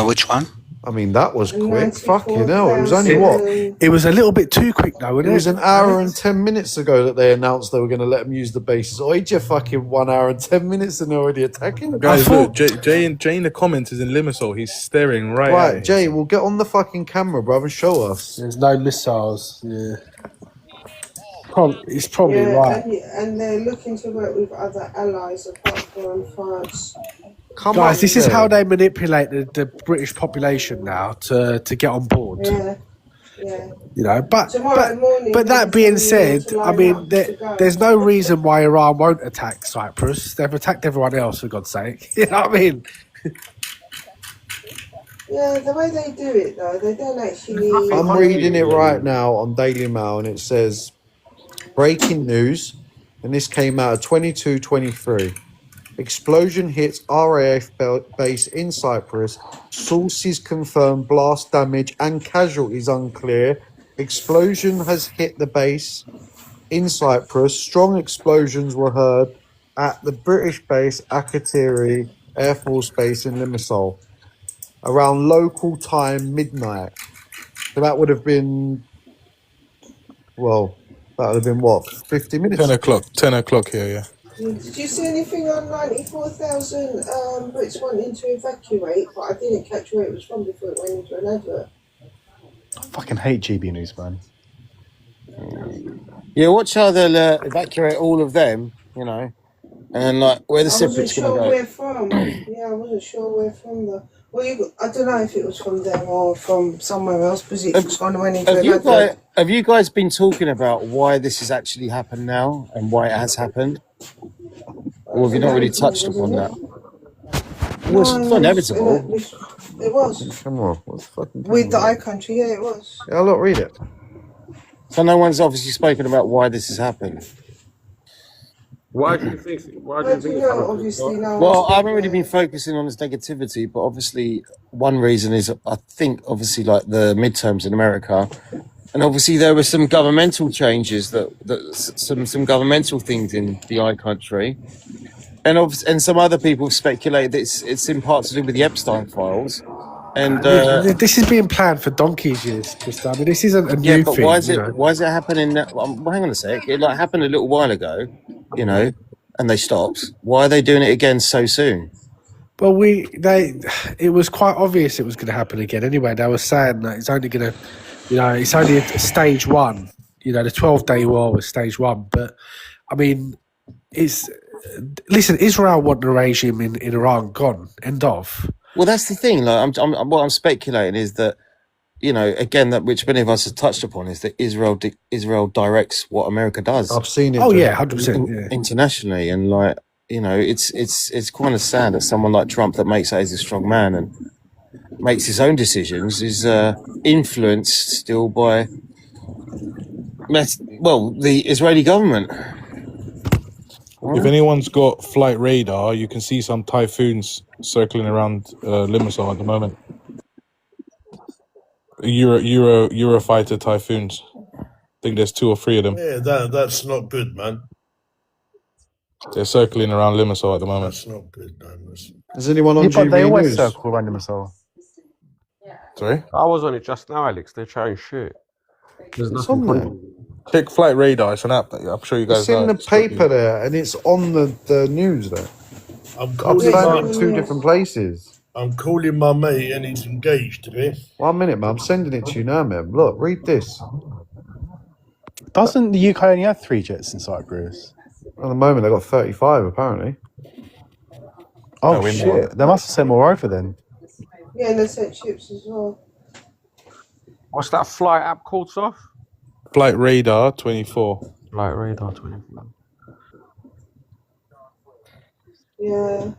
Which one? I mean, that was quick. Fucking hell. It was only what? It was a little bit too quick, though, It wasn't was it? an hour and 10 minutes ago that they announced they were going to let them use the bases. Oh, you fucking 1 hour and 10 minutes and they're already attacking? Guys, look, Jay in the comments is in Limassol. He's staring right at Right, me. Jay, we'll get on the fucking camera, bruv, and show us. There's no missiles. Yeah. It's probably Yeah, right. and they're looking to work with other allies apart from France. Guys, this is how they manipulate the British population now to get on board. Yeah, yeah. You know, but Tomorrow morning, but that they're being telling you said, to I line mean, up to go. there's no reason why Iran won't attack Cyprus. They've attacked everyone else, for God's sake. You know what I mean? Yeah, the way they do it though, they don't actually. I'm reading it right now on Daily Mail and it says breaking news, and this came out at 22:23. Explosion hits RAF base in Cyprus. Sources confirm blast damage and casualties unclear. Explosion has hit the base in Cyprus. Strong explosions were heard at the British base Akrotiri Air Force Base in Limassol around local time midnight. So that would have been, well, that would have been what, 50 minutes? 10 o'clock. 10 o'clock here, yeah. Did you see anything on 94,000 Brits wanting to evacuate? But I didn't catch where it was from before it went into an advert. I fucking hate GB News, man. Yeah, watch how they'll evacuate all of them, you know, and like where the I wasn't Cypriots sure going to where from. Yeah, I wasn't sure where from though. Well, I don't know if it was from them or from somewhere else, because it's gone went into Have you guys been talking about why this has actually happened now and why it has happened? Or have you not really touched upon that? Well, it's inevitable. It was. Come on, what's fucking With the iCountry, yeah, it was. Yeah, I'll not read it. So no one's obviously spoken about why this has happened. Why do you think? Why do you think? Obviously, no. Well, I haven't really been focusing on this negativity, but obviously one reason is I think obviously like the midterms in America, and obviously there were some governmental changes that some governmental things in the iCountry, and some other people speculate that it's in part to do with the Epstein files. And this is being planned for donkey's years, Chris. I mean, this isn't a new but thing. why is it happening now? Hang on a sec. It like happened a little while ago, and they stopped. Why are they doing it again so soon? Well, it was quite obvious it was going to happen again. Anyway, they were saying that it's only going to, it's only a stage one. The 12-day war was stage one. But I mean, listen, Israel want the regime in Iran gone. End of. Well, that's the thing. Like, what I'm speculating is that, again, that which many of us have touched upon is that Israel directs what America does. I've seen it. Oh yeah, 100%. Internationally, and it's kind of sad that someone like Trump that makes out he's a strong man and makes his own decisions is influenced still by, the Israeli government. If anyone's got flight radar, you can see some typhoons circling around Limassol at the moment. Eurofighter typhoons. I think there's 2 or 3 of them. Yeah, that's not good, man. They're circling around Limassol at the moment. That's not good, man. Is anyone on but they GB always News? circle around Limassol. Sorry? I was on it just now, Alex. They're chatting shit. There's It's nothing on funny. there. Check flight radar. It's an app that I'm sure you guys It's know. in the paper there, and it's on the news there. I'm I've calling found it in 2 my, different places. I'm calling my mate and he's engaged today. 1 minute, man. I'm sending it to you now, man. Look, read this. Doesn't the UK only have 3 jets in Cyprus? At the moment, they've got 35, apparently. Oh, No, we're shit. more. They must have sent more over then. Yeah, and they sent ships as well. What's that flight app called, Soph? Flight radar 24. Flight radar 24. Yeah.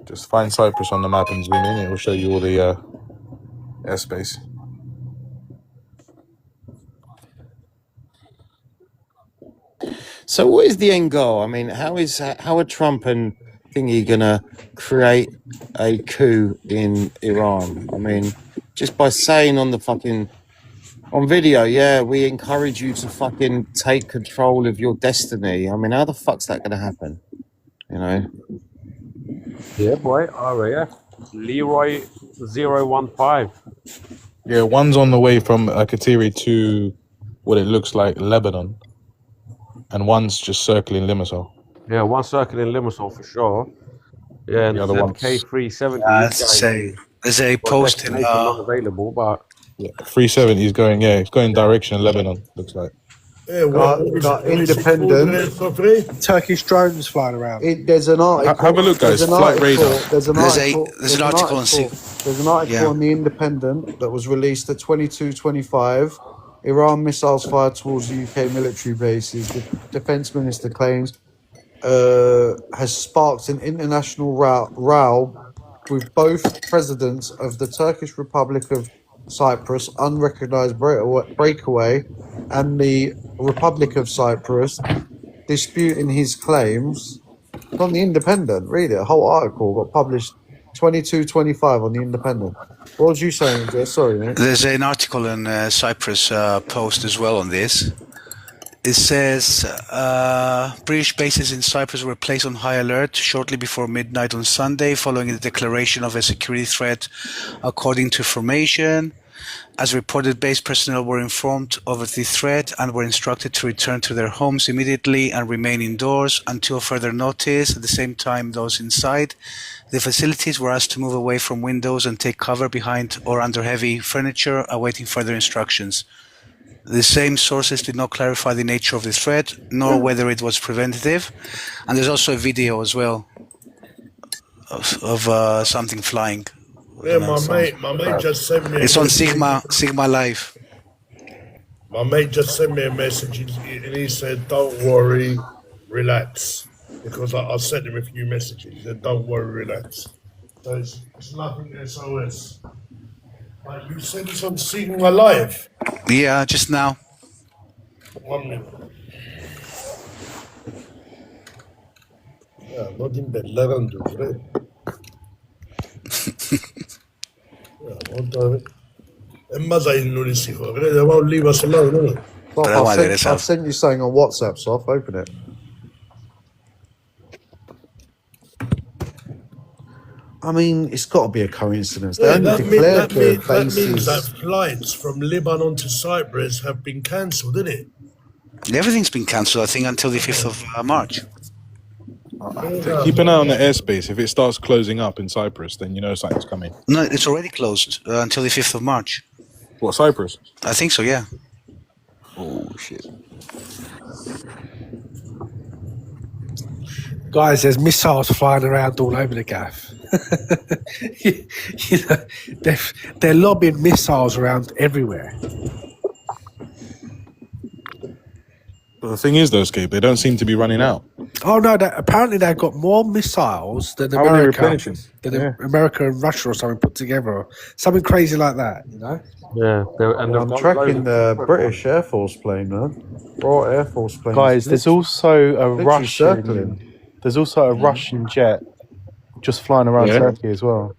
Just find Cyprus on the map and zoom in. It will show you all the airspace. So what is the end goal? I mean, how are Trump and thingy gonna create a coup in Iran? I mean, just by saying on video, yeah, we encourage you to fucking take control of your destiny. I mean, how the fuck's that gonna happen? Yeah, boy. RAF. Leroy 015. Yeah, one's on the way from Kateri to what it looks like Lebanon, and one's just circling Limassol. Yeah, one circle in Limassol for sure. Yeah, and The other the one's K370. There's a post in not available, but 370 is going. Yeah, it's going direction of Lebanon. Looks like. Yeah, Got independent. Turkish drones flying around. There's an article. Have a look, guys. There's an Flight article. radar. There's an article. There's an article on There's an article on the Independent that was released at 22:25. Iran missiles fired towards UK military bases. The defense minister claims has sparked an international row with both presidents of the Turkish Republic of Cyprus, unrecognized breakaway, and the Republic of Cyprus, disputing his claims. It's on the Independent. Read it. A whole article got published 22:25 on the Independent. What was you saying, Jess? Sorry, mate. There's an article in Cyprus Post as well on this. It says British bases in Cyprus were placed on high alert shortly before midnight on Sunday following the declaration of a security threat, according to information. As reported, base personnel were informed of the threat and were instructed to return to their homes immediately and remain indoors until further notice. At the same time, those inside the facilities were asked to move away from windows and take cover behind or under heavy furniture, awaiting further instructions. The same sources did not clarify the nature of the threat, nor whether it was preventative. And there's also a video as well of something flying. Yeah, my mate just sent me. It's on Sigma Live. My mate just sent me a message and he said, "Don't worry, relax," because I sent him a few messages. He said, "Don't worry, relax." So it's nothing SOS. Like you said, it's on Sigma Live. Yeah, just now. 1 minute. Ya no bell'erano due. Leave us alone, I've sent you something on WhatsApp, so I'll open it. I mean, it's got to be a coincidence. They only declared the that means that bases. flights from Lebanon to Cyprus have been cancelled, isn't it? Everything's been cancelled, I think, until the 5th of March. Keep an eye on the airspace. If it starts closing up in Cyprus, then you know something's coming. No, it's already closed until the 5th of March. What, Cyprus? I think so, yeah. Oh, shit. Guys, there's missiles flying around all over the gaff. You know, they're lobbing missiles around everywhere. But the thing is, though, Scape, they don't seem to be running out. Oh no! Apparently they've got more missiles than How are they America, replenishing? America and Russia or something put together, or something crazy like that. You know? Yeah, I'm tracking the British Air Force plane, man. Royal Air Force plane. Guys, there's also a literally circling. Russian jet just flying around Turkey as well.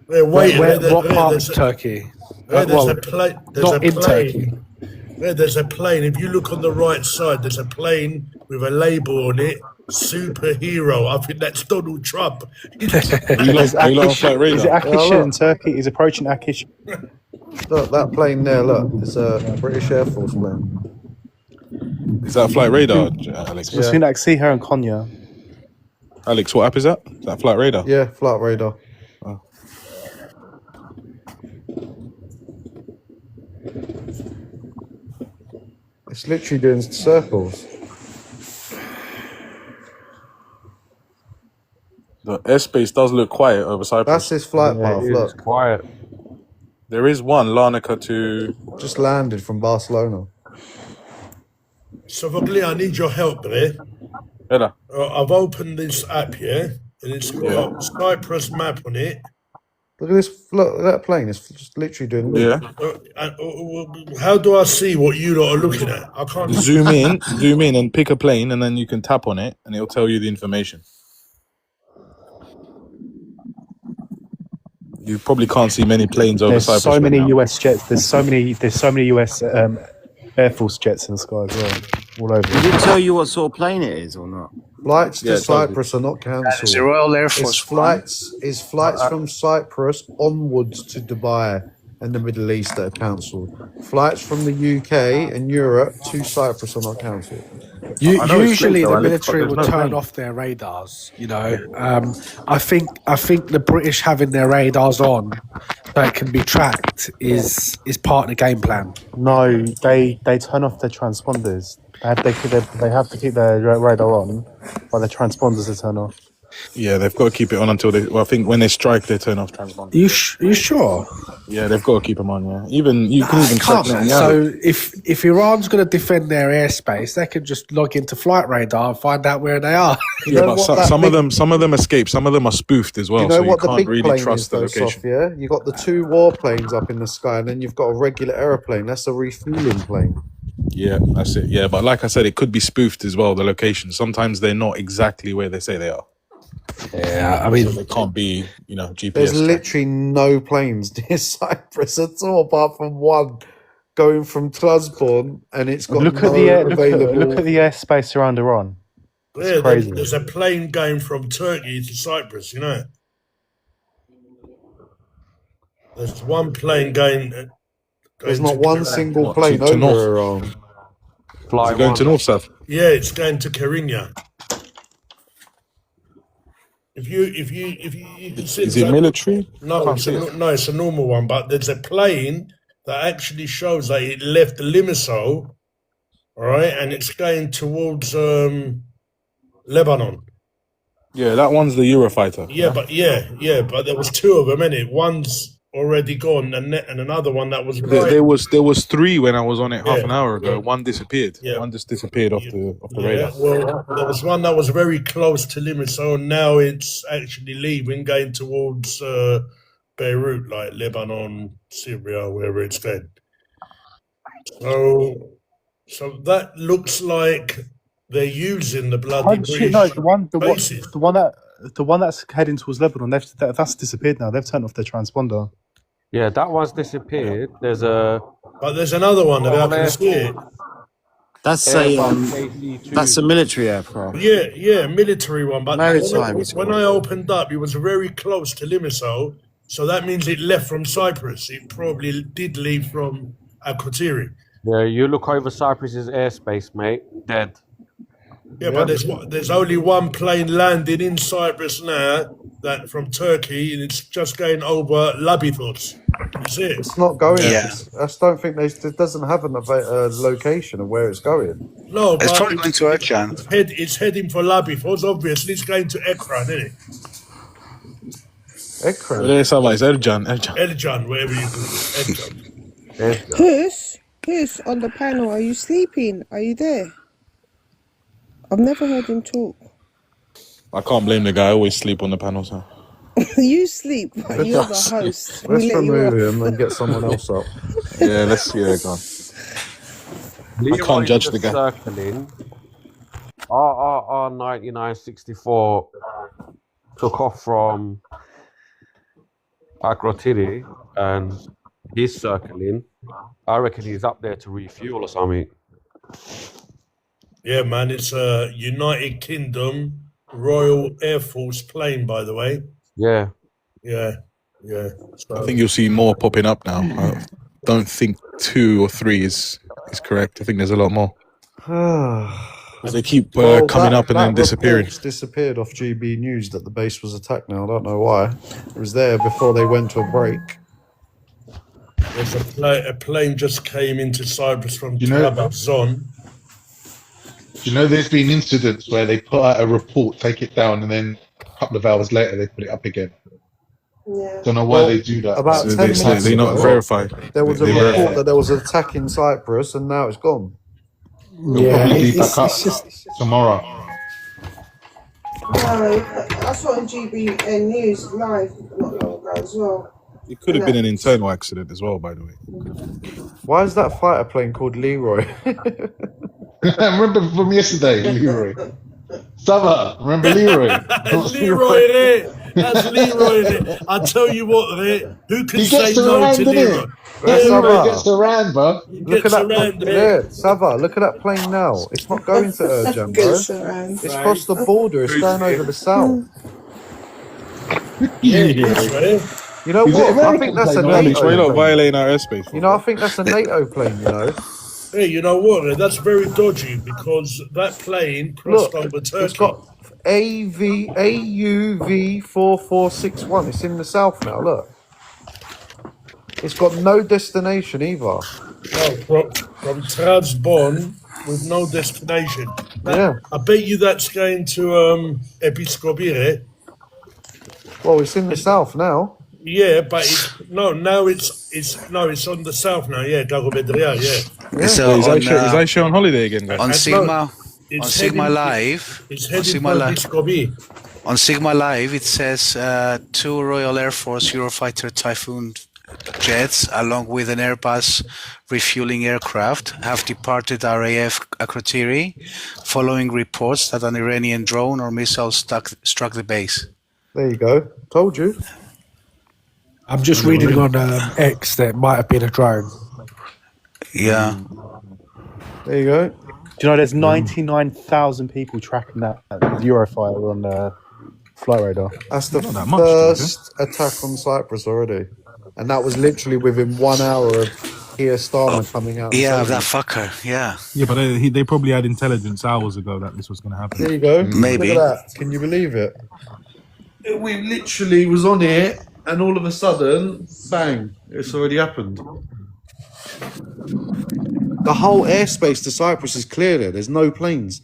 What part of Turkey? There's a plane. Not in Turkey. There's a plane. If you look on the right side, there's a plane with a label on it. Superhero. I think that's Donald Trump. Is it Akish in Turkey? He's approaching Akish. Look, that plane there, look. It's a British Air Force plane. Is that flight radar, Alex? Between see her and Konya. Alex, what app is that? Is that flight radar? Yeah, flight radar. Oh. It's literally doing circles. The airspace does look quiet over Cyprus. That's his flight path, look. Quiet. There is one, Larnaca to... Just landed from Barcelona. So, Vogli, I need your help there. Ella. I've opened this app here, and it's got Cyprus map on it. Look at this, look at that plane. It's just literally doing... Yeah. How do I see what you lot are looking at? I can't... Zoom in and pick a plane, and then you can tap on it, and it'll tell you the information. You probably can't see many planes over There's Cyprus. so many right now. US jets. There's so many US Air Force jets in the sky as well, all over. Does it tell you what sort of plane it is or not? Flights to Cyprus are not cancelled. The Royal Air Force It's flights from Cyprus onwards to Dubai and the Middle East that are cancelled. Flights from the UK and Europe to Cyprus are not cancelled. Usually the military will turn off their radars. You know, I think the British having their radars on so it can be tracked is part of the game plan. No, they turn off their transponders. They have to keep their radar on, but the transponders are turned off. Yeah, they've got to keep it on until they... Well, I think when they strike, they turn off transponders. You sure? Yeah, they've got to keep them on, yeah. You can even check man. So if Iran's going to defend their airspace, they can just log into Flight Radar and find out where they are. Yeah, but some of them escape. Some of them are spoofed as well. You know so what you the can't big really plane trust is, the though, location. Sophia? You've got the two warplanes up in the sky, and then you've got a regular aeroplane. That's a refueling plane. Yeah, that's it. Yeah, but like I said, it could be spoofed as well, the location. Sometimes they're not exactly where they say they are. Yeah, I mean... So they can't be, GPS. There's literally no planes near Cyprus at all, apart from one going from Tlusborn, and it's got Look at the airspace around Iran. It's crazy. There's a plane going from Turkey to Cyprus, you know. There's one plane going... There's not one single plane to north? over Iran. Is it going to north-south? Yeah, it's going to Karinya. If you can see... Is it military? No, it's a normal one, but there's a plane that actually shows that it left Limassol, all right, and it's going towards Lebanon. Yeah, that one's the Eurofighter. Yeah, but there was two of them, innit? One's already gone, and another one that was right. There was three when I was on it half an hour ago. yeah. One disappeared. Yeah. One just disappeared off the Yeah, radar. well, there was one that was very close to Limassol. Now it's actually leaving, going towards Beirut, like Lebanon, Syria, wherever it's going. So that looks like they're using the bloody British No, bases. the one that's heading towards Lebanon. That's disappeared now. They've turned off their transponder. Yeah, that one's disappeared. There's another one that I can see it. That's a military aircraft. Yeah, military one. But Maritime, when I opened up, it was very close to Limassol, so that means it left from Cyprus. It probably did leave from Akrotiri. Yeah, you look over Cyprus's airspace, mate. Dead. Yeah, but there's only one plane landing in Cyprus now, that from Turkey, and it's just going over Labithos. You see it? It's not going. I just don't think it doesn't have a location of where it's going. No, It's but probably going to Ercan. It's heading for Labithos. Obviously, it's going to Ekran, isn't it? Ekran. It's Ercan. Ercan, wherever you do it. Who's on the panel? Are you sleeping? Are you there? I've never heard him talk. I can't blame the guy. I always sleep on the panels. Huh? You sleep, but you're the host. Let's remove him and get someone else up. Yeah, go on. I can't judge the guy. Circling. RRR 9964 took off from Akrotiri and he's circling. I reckon he's up there to refuel or something. Yeah, man, it's a United Kingdom Royal Air Force plane, by the way. Yeah. Yeah. So, I think you'll see more popping up now. I don't think 2 or 3 is correct. I think there's a lot more. As they keep coming up and then disappearing. It's disappeared off GB News that the base was attacked now. I don't know why. It was there before they went to a break. there's a plane just came into Cyprus from Trabzon. There's been incidents where they put out a report, take it down, and then a couple of hours later they put it up again. Yeah. Don't know why they do that. About 10 minutes they not ago, verified. There was a report that there was an attack in Cyprus, and now it's gone. They'll probably be back up tomorrow. No, I saw on GB News live not long ago as well. It could have been an internal accident as well, by the way. Why is that fighter plane called Leroy? Remember from yesterday, Leroy. Sava, remember Leroy? Leroy in it. That's Leroy in it. I tell you what, who can He say gets no around, to doesn't Leroy? Leroy gets around, bro. Look at that. Yeah, Sava, look at that plane now. It's not going to Ercan, Gets bro. around. It's crossed the border. It's going over the south. You know Is it what? I American think that's a plane? Alex, why you NATO not plane. violating our airspace? You know, I think that's a NATO plane, you know. Hey, you know what? That's very dodgy because that plane crossed Look, over it's Turkey. got AUV 4461. It's in the south now, look. It's got no destination either. No, from Trabzon with no destination. Yeah. I bet you that's going to Episkopire. Well, it's in the south now. Yeah, but now it's on the south now. Yeah, Dagobedria. Yeah. So is on, Aisha on holiday again, guys? on Sigma, It's on Sigma heading- Live, It's on heading Sigma for Live, Episkopir. on Sigma Live, it says 2 Royal Air Force Eurofighter Typhoon jets, along with an Airbus refueling aircraft, have departed RAF Akrotiri, following reports that an Iranian drone or missile struck the base. There you go. Told you. I'm just reading on X that it might have been a drone. Yeah. There you go. Do you know there's 99,000 people tracking that Eurofighter on flight radar? That's the Not that much, first attack on Cyprus already. And that was literally within 1 hour of Keir Starmer coming out. and Yeah, saying that it. fucker. Yeah. Yeah, but they probably had intelligence hours ago that this was going to happen. There you go. Maybe. Look at that. Can you believe it? We literally was on it, and all of a sudden, bang! It's already happened. The whole airspace to Cyprus is clear there. There's no planes.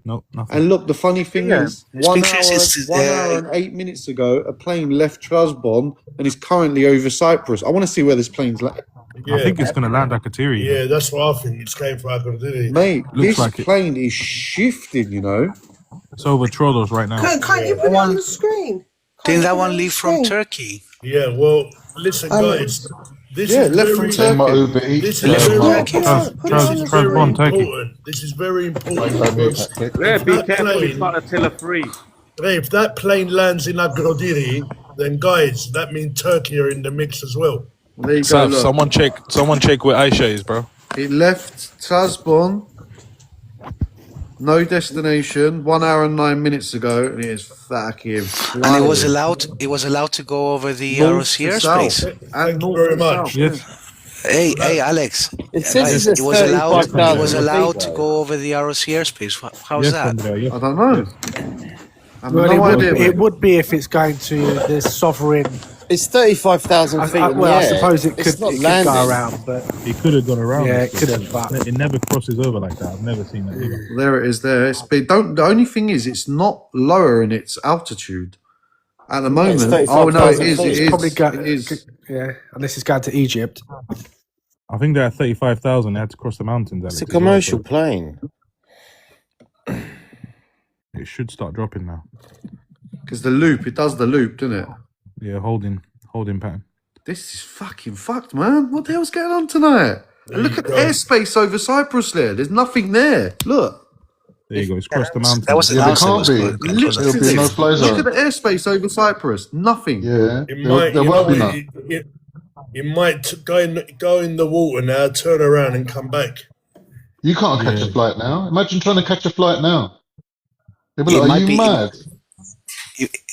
No, nothing. And look, the funny thing is, It's because 1 hour and 8 minutes ago, a plane left Trabzon and is currently over Cyprus. I want to see where this plane's landing. I think it's going to land Akatiri. Yeah, that's what I think. It's came from Akatiri. Mate, Looks this like it. plane is shifting, you know. It's over Trollos right now. Can't you put it on the screen? Didn't that one leave from Turkey? Yeah, well, listen, guys. This is left very, from Turkey. This Left is from very, Turkey. Trabzon, Turkey. important. This is very important. Yeah, be careful. It's not Attila 3. If that plane lands in Agrodiri, then guys, that means Turkey are in the mix as well. There you go. Sav, Look. someone check where Aisha is, bro. It left Trabzon, no destination, 1 hour and 9 minutes ago, and it is fucking flying. And it was allowed to go over the North ROC to airspace. south. Thank And you north very to much. south. Yes. Hey, Alex. It says It it's was allowed 35,000 to go over the ROC airspace. How's Yes, that? Andrea, yes. I don't know. I have Well, no idea. it mate. would be if it's going to the sovereign. It's 35,000 feet. Well, I suppose it It's could, not it could landing. go around, but He could have gone around. yeah, this, it could have. But It never crosses over like that. I've never seen that either. There it is. There. It's big. The only thing is, it's not lower in its altitude at the moment. It's Oh no, it 35,000 is. feet. It it's is. probably It is. yeah, unless it's going to Egypt. I think they're at 35,000. They had to cross the mountains. Alex, It's a as well, commercial so plane. it should start dropping now. Because the loop, it does the loop, doesn't it? Yeah, holding pattern. This is fucking fucked, man. What the hell's going on tonight? And look at the airspace over Cyprus there. There's nothing there. Look. There you go. It's crossed the mountains. That was the Yeah, there answer. can't Was be. good. There'll be no fly Look zone. at the airspace over Cyprus. Nothing. Yeah, It there might, won't be none. it might go in the water now, turn around and come back. You can't catch Yeah. a flight now. Imagine trying to catch a flight now. They'll be It like, might are be- you mad?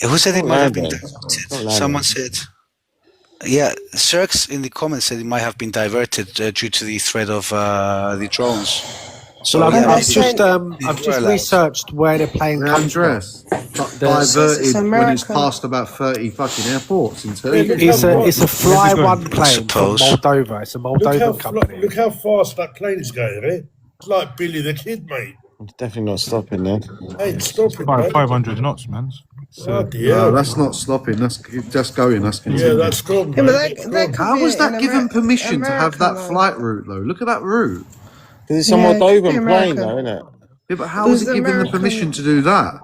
Who said it Not might have been landing. diverted? Not landing. Someone said. Yeah, Cirx in the comments said it might have been diverted due to the threat of the drones. So Well, yeah, I've just allowed. researched where the plane comes from. Andres, diverted when it's past about 30 fucking airports in Turkey. It's a Fly One plane from Suppose. Moldova. It's a Moldovan company. Look how fast that plane is going, eh? It's like Billy the Kid, mate. It's definitely not stopping then. Hey, stop it, man. 500 knots, man. Bloody No, hell. that's not stopping. That's just going. That's Yeah, continuing. that's gone, Yeah, but mate. that could How be was that an given permission to have that American, flight route, though? Look at that route. Because it's a Yeah, it could be Moldovan plane, American. though, isn't it? Yeah, but how Because was it the given the American- permission to do that?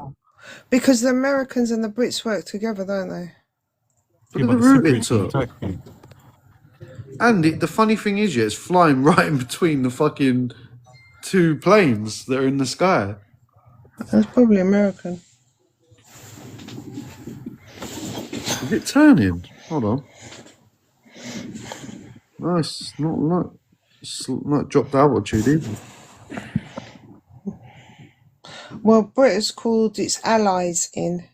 Because the Americans and the Brits work together, don't they? Look at the route it took. And the funny thing is, yeah, it's flying right in between the fucking two planes that are in the sky. That's probably American. Is it turning? Hold on. No, it's not dropped altitude either. Well, Britain's called its allies in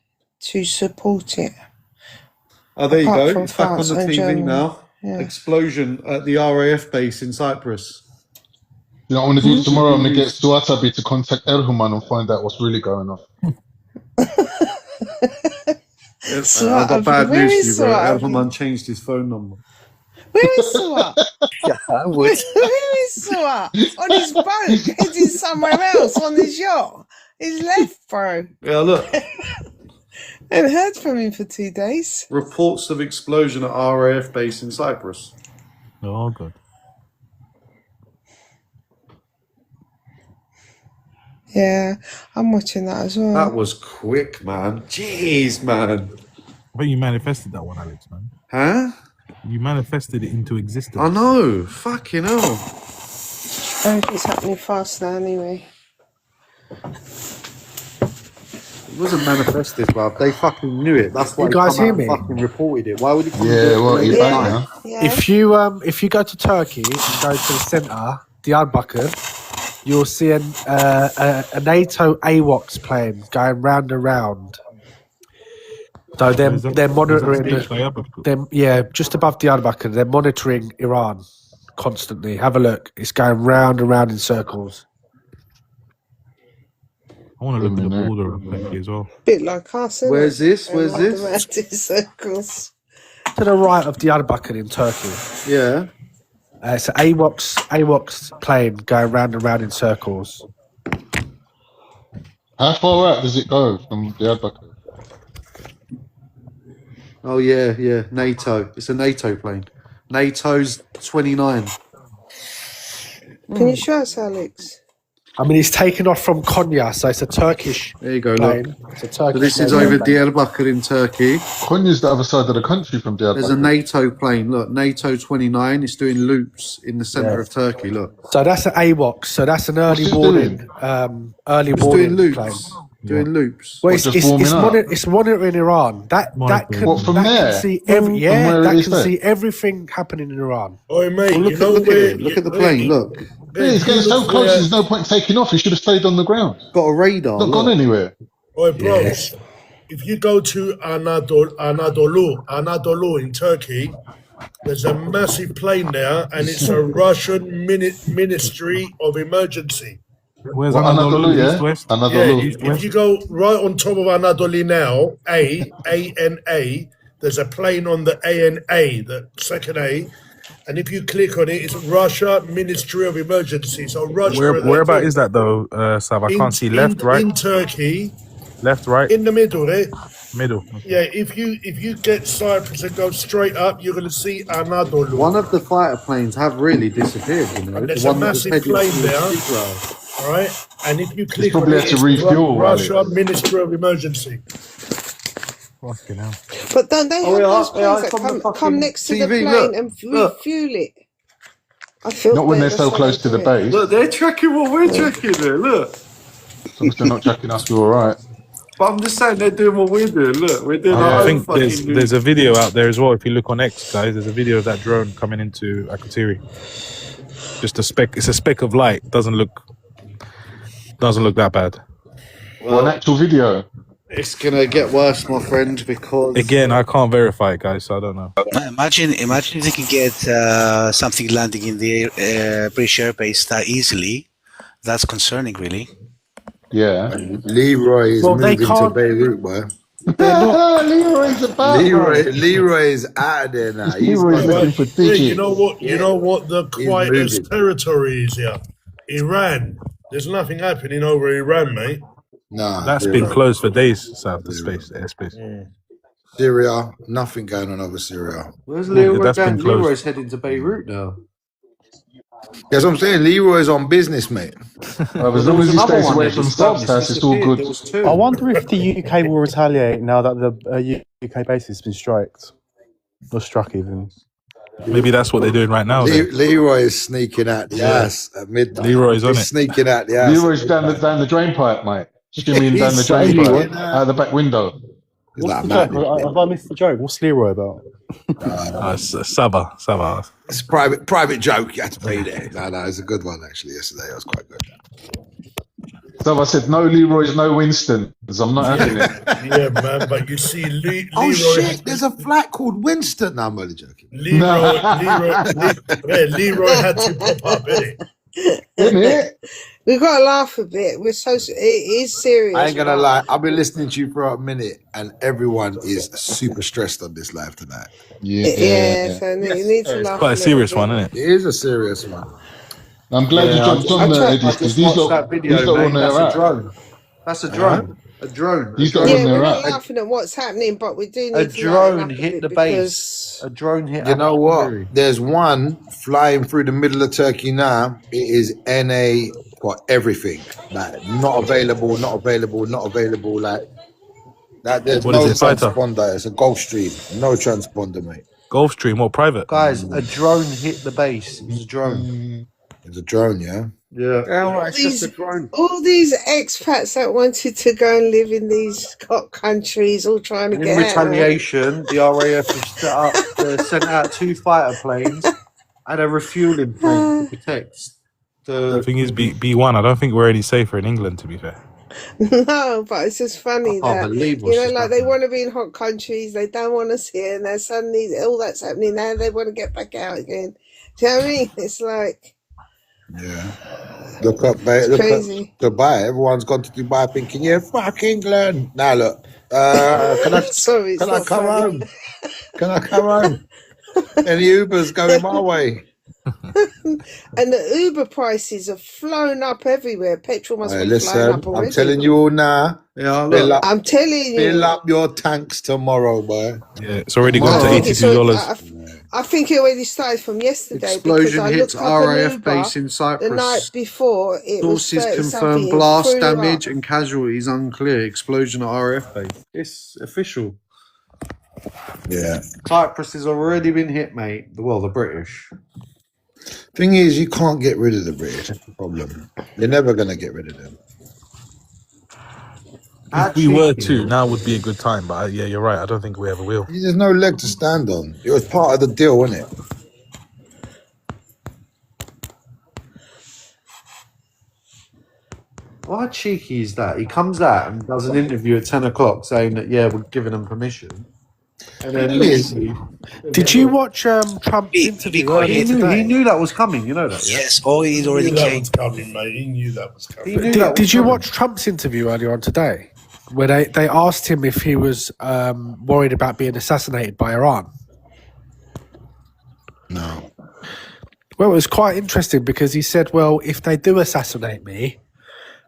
to support it. Oh, there you Apart go. from It's back on France the and TV Germany. now. Yeah. Explosion at the RAF base in Cyprus. You know what I'm going to do tomorrow? I'm going to get Suatabi to contact Erhuman and find out what's really going on. I've got bad Where news is for you, bro. Suatabi? Erhuman changed his phone number. Where is Suat? Yeah, I would. Where is Suat? On his boat, heading somewhere else on his yacht. He's left, bro. Yeah, look. Haven't heard from him for 2 days. Reports of explosion at RAF base in Cyprus. Oh, good. Yeah, I'm watching that as well. That was quick, man. Jeez, man. I bet you manifested that one, Alex, man. Huh? You manifested it into existence. I know. Fucking hell. Everything's happening fast now anyway. It wasn't manifested, bruv. They fucking knew it. That's why You guys they hear come out me? and fucking reported it. Why would it come Yeah, and well, do it? you're back now. Yeah. If you go to Turkey and go to the centre, Diyarbakir, you'll see a NATO AWACS plane going round and round. So they're monitoring. Just above Diyarbakir, they're monitoring Iran constantly. Have a look. It's going round and round in circles. I want to look at the border of Turkey as well. Bit like us, isn't Where's it? this? Where's Like this? the round in circles. To the right of Diyarbakir in Turkey. Yeah. It's an AWACS plane going round and round in circles. How far out does it go from Diyarbakir? Oh yeah, NATO. It's a NATO plane. NATO's 29. Can you show us, Alex? I mean, it's taken off from Konya, so it's a Turkish There you go, plane. look. It's a So Turkish this is NATO over plane. Diyarbakir in Turkey. Konya's the other side of the country from Diyarbakir. There's a NATO plane. Look, NATO 29. It's doing loops in the centre Yeah. of Turkey. Look, So that's an AWACS. So that's an early What's it warning. doing? Early it's warning doing plane. loops. Doing loops. Well, What, it's just it's, warming it's, up? it's monitoring Iran. That can What, from that there? can see From where it that is can there? see everything happening in Iran. Oh, mate, Well, you know look at where? it. Look at the plane. Look, Yeah, it's getting so close, there's no point taking off. He should have stayed on the ground. got a radar. Not gone Look. anywhere. Oh, bros, if you go to Anadolu in Turkey, there's a massive plane there, and it's a Russian Ministry of Emergency. Where's What, Anadolu? Anadolu, yeah? East west? Anadolu. If you go right on top of Anadolu now, A-N-A, there's a plane on the A-N-A, the second A, and if you click on it, it's Russia Ministry of Emergency. So Russia... Where about is that though, Sav? I can't see left, right, In Turkey, left, right, in the middle, eh? middle. Yeah, if you get Cyprus and go straight up, you're going to see Anadolu. One of the fighter planes have really disappeared. You know, There's the a one that was massive heading plane towards there. Israel. All right, and if you click on probably it, had to it's refuel, Russia Alex. Ministry of Emergency. Fucking hell. But don't they have Oh, yeah, those yeah, planes it's on the that come fucking next to the TV, plane look, and look. refuel it? I feel Not when they're that's so what close to the they do. base. Look, they're tracking what we're tracking there. Look, As long as they're not tracking us, we're alright. but I'm just saying they're doing what we're doing. Look, we're doing Yeah. our I own think fucking. there's a video out there as well. If you look on X, guys, there's a video of that drone coming into Akrotiri. Just a speck. It's a speck of light. Doesn't look that bad. Well, an actual video. It's gonna get worse, my friend, because Again, I can't verify it, guys, so I don't know. Imagine if they can get something landing in the British airbase that easily. That's concerning, really. Yeah. Leroy is Well, they moving to can't- Beirut, boy. Leroy's a bad Leroy is out of there now. He's Leroy's got- looking for Yeah, digits. you know what? You know what the He's quietest moving. territory is here? Iran. There's nothing happening over Iran, mate. Nah, That's been closed for days, South, the airspace. Syria, nothing going on over Syria. where's Leroy that's been going? closed. Leroy's heading to Beirut now. That's what I'm saying. Leroy's on business, mate. As long as he Another stays one away that from just Sub's house, it's all disappeared. good. There was two. I wonder if the UK will retaliate now that the UK base has been striked. Or struck, even. Maybe that's what they're doing right now. then. Leroy is sneaking out the house at midnight. Leroy's on He's it. sneaking out the house. Leroy's down the drain pipe, mate. Shimmying down the He's drain sneaking pipe out the back window. He's like, What's the man, joke? Have I missed the joke? What's Leroy about? Saba. it's a private joke. You had to be there. No, it's a good one actually. Yesterday it was quite good. So I said, no Leroy's, no Winston, because I'm not having it. Yeah, man. But you see, Leroy. Oh shit! There's a flat called Winston. No, I'm only joking. Leroy had to pop up, innit? Isn't it? We've got to laugh a bit. We're so it is serious. I ain't gonna but- lie. I've been listening to you for a minute, and everyone is super stressed on this live tonight. Yeah, so you need to It's laugh. quite a serious little one, bit. isn't it? It is a serious one. I'm glad you jumped on there, Eddie, because these lot that video, are on mate. their That's a app. drone. That's a drone. A drone. These lot are Yeah, on we're their not app. laughing at what's happening, but we do need A to drone lighten up a hit bit the because- base. A drone hit. You know what? Akrotiri. There's one flying through the middle of Turkey now. It is NA for everything. Like not available. Like that. There's What no is it, fighter? transponder. It's a Gulfstream. No transponder, mate. Gulfstream or private? Guys, a drone hit the base. It was a drone. It's a drone, yeah. Yeah. All these expats that wanted to go and live in these countries, all trying to And get in out. retaliation, the RAF has sent out 2 fighter planes and a refueling plane to protect The the. thing is, B1, I don't think we're any safer in England, to be fair. No, but it's just funny I can't that believe you what's know, just like they happened. want to be in hot countries, they don't want us here, and then suddenly all that's happening now, they want to get back out again. Do you know what I mean? It's like Yeah. Look up, mate. Look crazy. up Dubai. Everyone's gone to Dubai thinking, yeah, fuck England. Now look, can I Sorry, it's can I not come funny. home? Can I come home? Any Ubers going my way? And the Uber prices have flown up everywhere. Petrol must be flying up Listen, I'm already. telling you all now. Yeah, Fill look. up, I'm telling fill you. up your tanks tomorrow, boy. Yeah, it's already gone I to think it's $82. I think it already started from yesterday because Explosion I hits looked up an RAF Uber base in the Cyprus. night before. It was Sources 30 confirm something. It blast flew damage up. and casualties unclear. Explosion at RAF base. It's official. Yeah. Cyprus has already been hit, mate. Well, the British. Thing is, you can't get rid of the British. That's the problem. You're never going to get rid of them. If we were to, now would be a good time. But yeah, you're right. I don't think we ever will. There's no leg to stand on. It was part of the deal, wasn't it? How cheeky is that? He comes out and does an interview at 10 o'clock saying that, yeah, we're giving them permission. And then literally, Did you watch Trump's interview earlier today? he knew that was coming, you know that, yeah? Yes, oh, it already He knew that came. was coming, mate. He knew that was coming. Did you watch Trump's interview earlier on today? Where they asked him if he was worried about being assassinated by Iran? No. Well, it was quite interesting because he said, well, if they do assassinate me,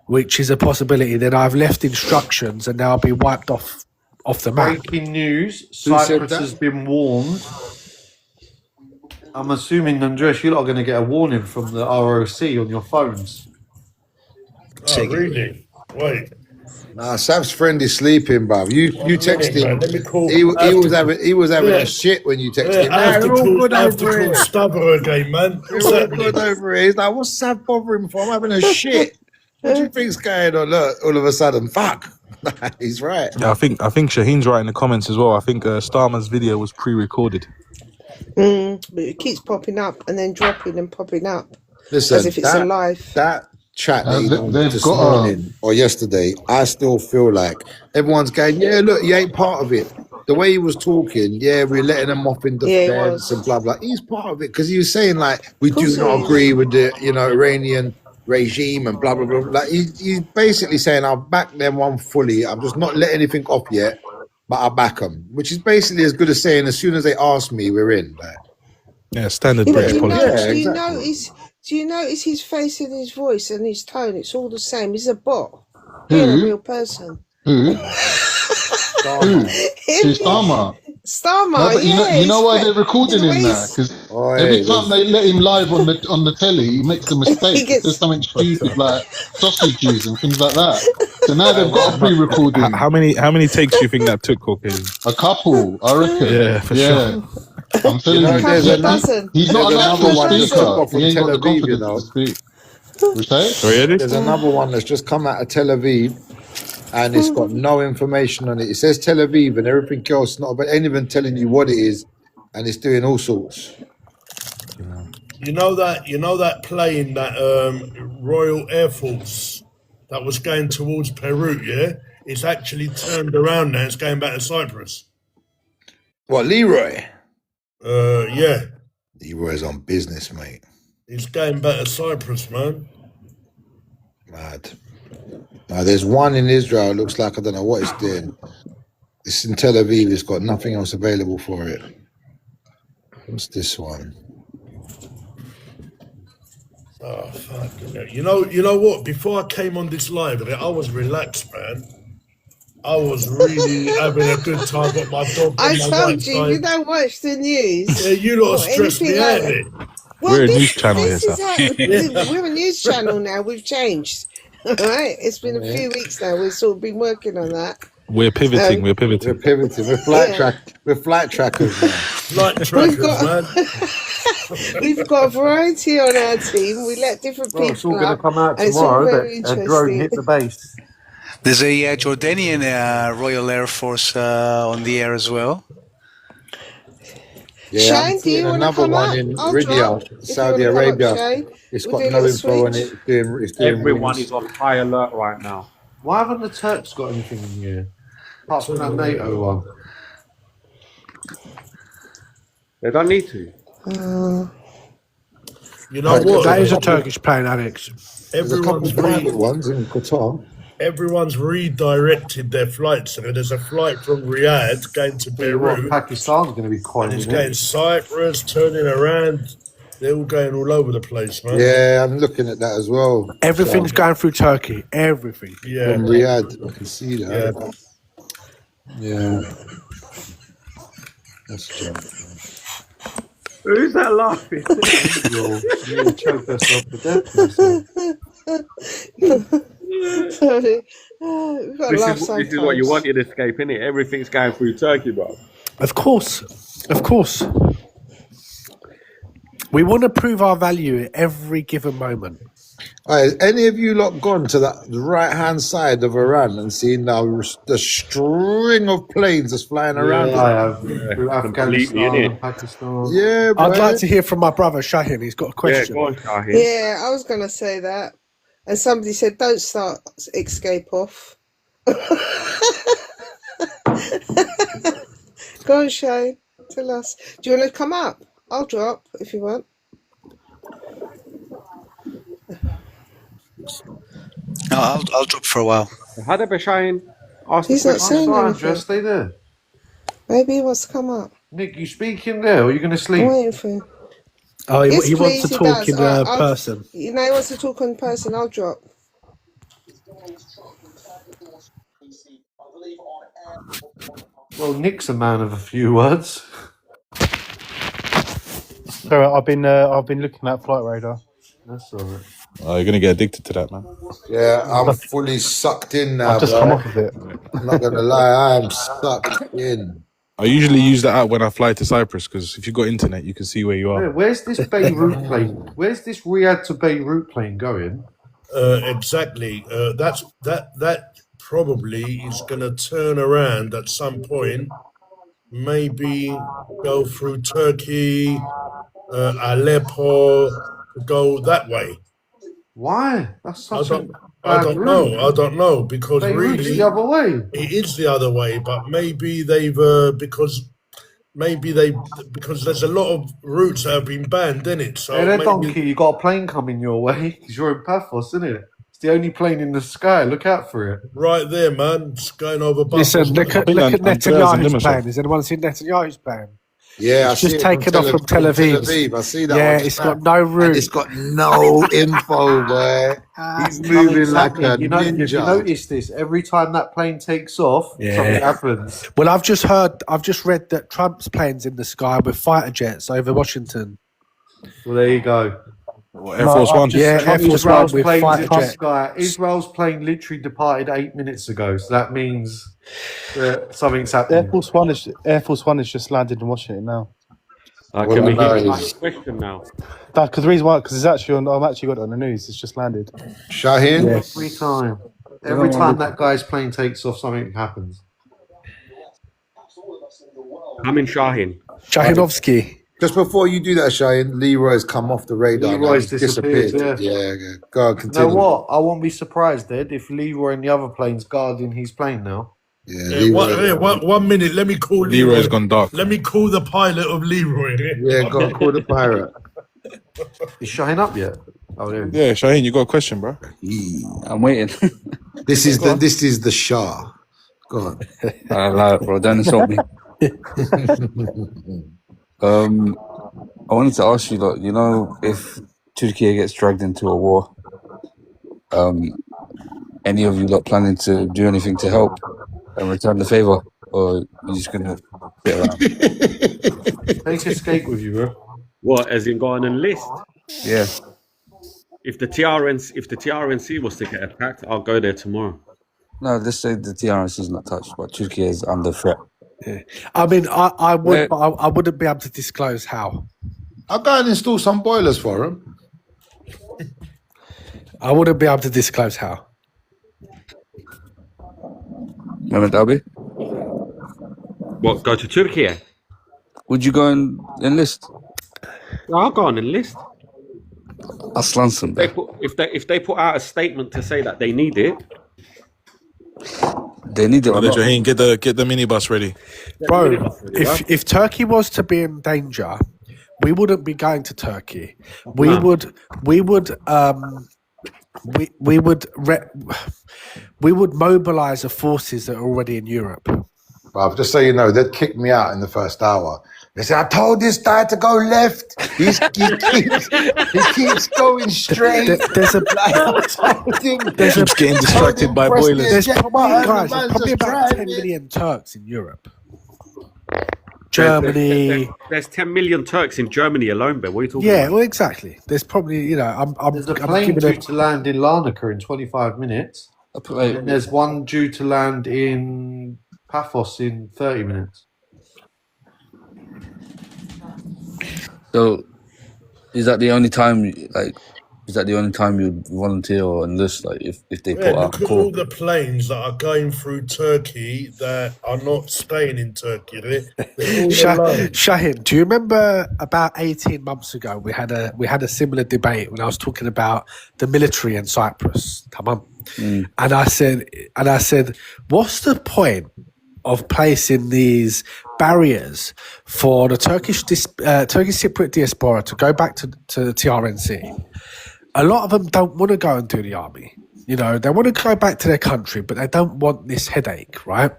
which is a possibility, then I've left instructions and now I'll be wiped off the map. Breaking news, Who said Cyprus that? has been warned. I'm assuming, Andres, you're not going to get a warning from the ROC on your phones. Oh, really? Wait. Nah, Sav's friend is sleeping, bruv. You text him. Let me call. He was having Yeah. a shit when you texted him. I have to We're all call, good I have to over call here. Stubber again, man. What's We're all happening? good over here. He's like, what's Sav bothering for? I'm having a shit. What do you think's going on? Look, all of a sudden, fuck. He's right. Yeah, I think Shaheen's right in the comments as well. I think Starmer's video was pre-recorded. But it keeps popping up and then dropping and popping up Listen, as if it's alive. that chat that he done they've this got morning or yesterday, I still feel like everyone's going, yeah, look, he ain't part of it. The way he was talking, yeah, we're letting him off in Yeah, he defense was. and blah, blah. He's part of it because he was saying, like, we do course he not is. agree with the, Iranian regime and blah, blah, blah. Like, he's basically saying, I'll back them one fully. I'm just not letting anything off yet, but I'll back them, which is basically as good as saying, as soon as they ask me, we're in. Like, Yeah, standard Yeah, but British politics. do you notice his face and his voice and his tone? It's all the same. He's a bot. He ain't a real person. Who? Who? Who's Starmer? Starmer, No, but you know why they're recording him now? ways- Because Oh, every hey, time they let him live on the telly, he makes a mistake. gets- There's something stupid like sausages and things like that. So now they've got to pre-record him. How many takes do you think that took, Caucasian? A couple, I reckon. Yeah, for sure. I'm telling You know, you, there's he's another- he's not there's allowed another to one that's speak come up. off from He ain't got the Tel Aviv, you confidence know. to speak. What's that? Sorry, Eddie? There's another one that's just come out of Tel Aviv and it's got no information on it. It says Tel Aviv and everything else, not about ain't even telling you what it is, and it's doing all sorts. You know that plane, that Royal Air Force that was going towards Peru, yeah? It's actually turned around now. It's going back to Cyprus. What, Leroy? Yeah. Leroy's on business, mate. It's going back to Cyprus, man. Mad. Now, there's one in Israel. It looks like I don't know what it's doing. It's in Tel Aviv. It's got nothing else available for it. What's this one? Oh, fuck. You know what? Before I came on this live, I was relaxed, man. I was really having a good time with my dog. I on my told right you, side. you don't watch the news. Yeah, you lot or stressed me anything out like there. that. We're a news channel this here, is sir. how, we're a news channel now. We've changed. All right, it's been a few weeks now. We've sort of been working on that. We're pivoting. We're We're pivoting. pivoting. We're flight trackers now. Flight trackers, man. We've got a variety on our team. We let different Well, it's all people going to up. come out and it's all tomorrow very that a drone hit interesting. the base. There's a Jordanian Royal Air Force on the air as well. Yeah, Shane, I'm do you seeing want to another come one up? in I'll Riyadh, drop. If you Saudi want to come up, Arabia. Shane, It's we'll got do a no little info on switch. it. It's doing Everyone rings. is on high alert right now. Why haven't the Turks got anything in here? Apart from that NATO one. They don't need to. You know what? That is a Turkish plane, Alex. There's a couple Everyone's private ones in Qatar. everyone's redirected their flights. So there's a flight from Riyadh going to Tell you what, Beirut, Pakistan's going to be and coining it's it. going Cyprus, turning around. They're all going all over the place, man. Yeah, I'm looking at that as well. Everything's So, going through Turkey. Everything. Yeah. from Riyadh, I can see that. Yeah. That's junk. Who's that laughing? You choked yourself to death. Sorry. We've got to laugh This is what you sometimes. wanted, Escape, innit? Everything's going through Turkey, bro. Of course. We want to prove our value at every given moment. All right, any of you lot gone to that right-hand side of Iran and seen the string of planes that's flying around? I have. Through Completely, Afghanistan innit? and Pakistan. Yeah, bro. I'd like to hear from my brother Shahin. He's got a question. Yeah, go on, Shahin. Yeah, I was going to say that. And somebody said, don't start Escape off. Go on, Shane. Tell us. Do you want to come up? I'll drop if you want. No, I'll drop for a while. How did Shahin ask He's the not question? saying Sandra, anything. stay there. Maybe he wants to come up. Nick, you speaking there, or are you going to I'm sleep? waiting for him. Oh, Yes, he wants please, to he talk does. in person. You know, he wants to talk in person. I'll drop. Well, Nick's a man of a few words. Sorry, I've been looking at Flight Radar. That's all right. Oh, you're gonna get addicted to that, man. Yeah, I'm fully sucked in now, I've just bro. come off of it. I'm not gonna lie, I'm sucked in. I usually use that app when I fly to Cyprus because if you've got internet, you can see where you Yeah, are. where's this Beirut plane? Where's this Riyadh to Beirut plane going? Exactly. That probably is going to turn around at some point. Maybe go through Turkey, Aleppo, go that way. Why? That's I such don't, a I bad don't route. know. I don't know because Beirut's really the other way. it is the other way. But maybe they've because there's a lot of routes that have been banned, in it. So Hey there, maybe donkey, you got a plane coming your way because you're in Paphos, isn't it? It's the only plane in the sky. Look out for it. right there, man, it's going over. Listen, Buffalo. look at Netanyahu's plan. Has anyone seen Netanyahu's plan? Yeah, It's just taken off from Tel Aviv. I see that. Yeah, one. it's got no route. And it's got no info, boy. He's moving like a You ninja. notice this every time that plane takes off, something happens. Well, I've just read that Trump's plane's in the sky with fighter jets over Washington. Well, there you go. Air Force One. Yeah, Air Force One Israel's with plane fighter in the jet. sky. Israel's plane literally departed 8 minutes ago, so that means that something's happening. Air Force One is just landed in Washington now. Can we hear the question now? Because the reason why, because it's actually I've actually got it on the news. It's just landed. Shahin? Yes. Every time that guy's plane takes off, something happens. I'm in Shahin. Shahinovsky. Just before you do that, Shahin, Leroy's come off the radar. Leroy's now. He's disappeared, Yeah, go on, You know continue. what? I won't be surprised, Ed, if Leroy and the other plane's guarding his plane now. Yeah, one minute. Let me call Leroy. Leroy's gone dark. Let me call the pilot of Leroy. Yeah, go on, call the pirate. Is Shahin up yet? Oh, there. Yeah, Shahin, you got a question, bro? I'm waiting. This is the Shah. Go on. I like, bro. Don't insult me. I wanted to ask you, like, you know, if Turkey gets dragged into a war, any of you lot planning to do anything to help and return the favor, or you just gonna sit around? Take Escape with you, bro. What, as in go on and list? Yeah. If the TRNC was to get attacked, I'll go there tomorrow. No, let's say the TRNC is not touched, but Turkey is under threat. Yeah. I mean, I would, but I wouldn't be able to disclose how. I'll go and install some boilers for him. I wouldn't be able to disclose how. Mehmet Abi, What, go to Turkey? would you go and enlist? I'll go on and list. Aslansın be. If they put out a statement to say that they need it, They need it or Brother not. Shahin, get the minibus ready. Bro, if Turkey was to be in danger, we wouldn't be going to Turkey. We would mobilize the forces that are already in Europe. bruv. Just so you know, they'd kick me out in the first hour. They said, I told this guy to go left. He keeps going straight. There's a Keeps getting distracted by boilers. There's probably about 10 million Turks in Europe. Germany. There's 10 million Turks in Germany alone, but what are you talking Yeah, about? well, exactly. There's probably, There's a plane due to land in Larnaca in 25 minutes. And there's one due to land in Paphos in 30 minutes. So, is that the only time? Is that the only time you volunteer or enlist? Like, if they put out look a at all call? the planes that are going through Turkey that are not staying in Turkey. They're all alone. Shahin, do you remember about 18 months ago we had a similar debate when I was talking about the military in Cyprus? Tamam. And I said, what's the point of placing these barriers for the Turkish Cypriot diaspora to go back to TRNC? A lot of them don't want to go and do the army. They want to go back to their country, but they don't want this headache, right?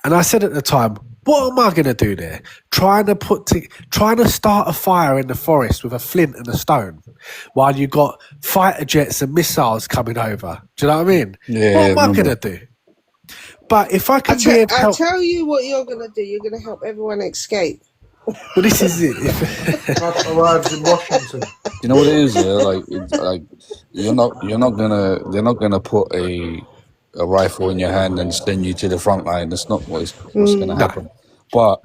And I said at the time, what am I going to do there? Trying to start a fire in the forest with a flint and a stone while you got fighter jets and missiles coming over. Do you know what I mean? Yeah, what am I remember. going to do? But if I can I'll tell you what you're going to do. You're going to help everyone escape. Well, this is it. Arrives in Washington. You know what it is? Yeah, like they're not gonna put a rifle in your hand and send you to the front line. That's not what's gonna happen. But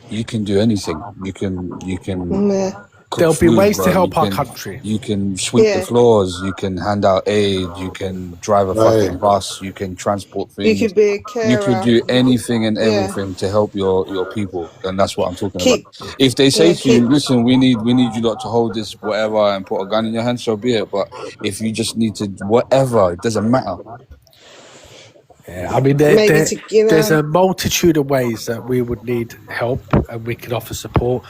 you can do anything. You can. Cook There'll be food, ways bro. to help You our can- country. You can sweep Yeah. the floors. You can hand out aid. You can drive a fucking bus. You can transport You things. could be a carer. You could do anything and Yeah. everything to help your people, and that's what I'm talking Keep- about. If they say yeah, to you, keep- "Listen, we need you lot to hold this, whatever, and put a gun in your hand," so be it. But if you just need to, whatever, it doesn't matter. Yeah, I mean, there's a multitude of ways that we would need help and we can offer support,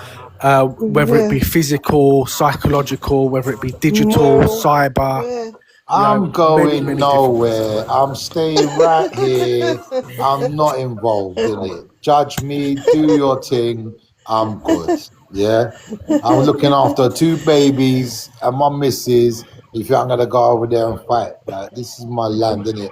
whether it be physical, psychological, whether it be digital, cyber. I'm going many nowhere. I'm staying right here. I'm not involved in it. Judge me, do your thing. I'm good. Yeah. I'm looking after 2 babies and my missus. If I'm gonna go over there and fight, like, this is my land, innit?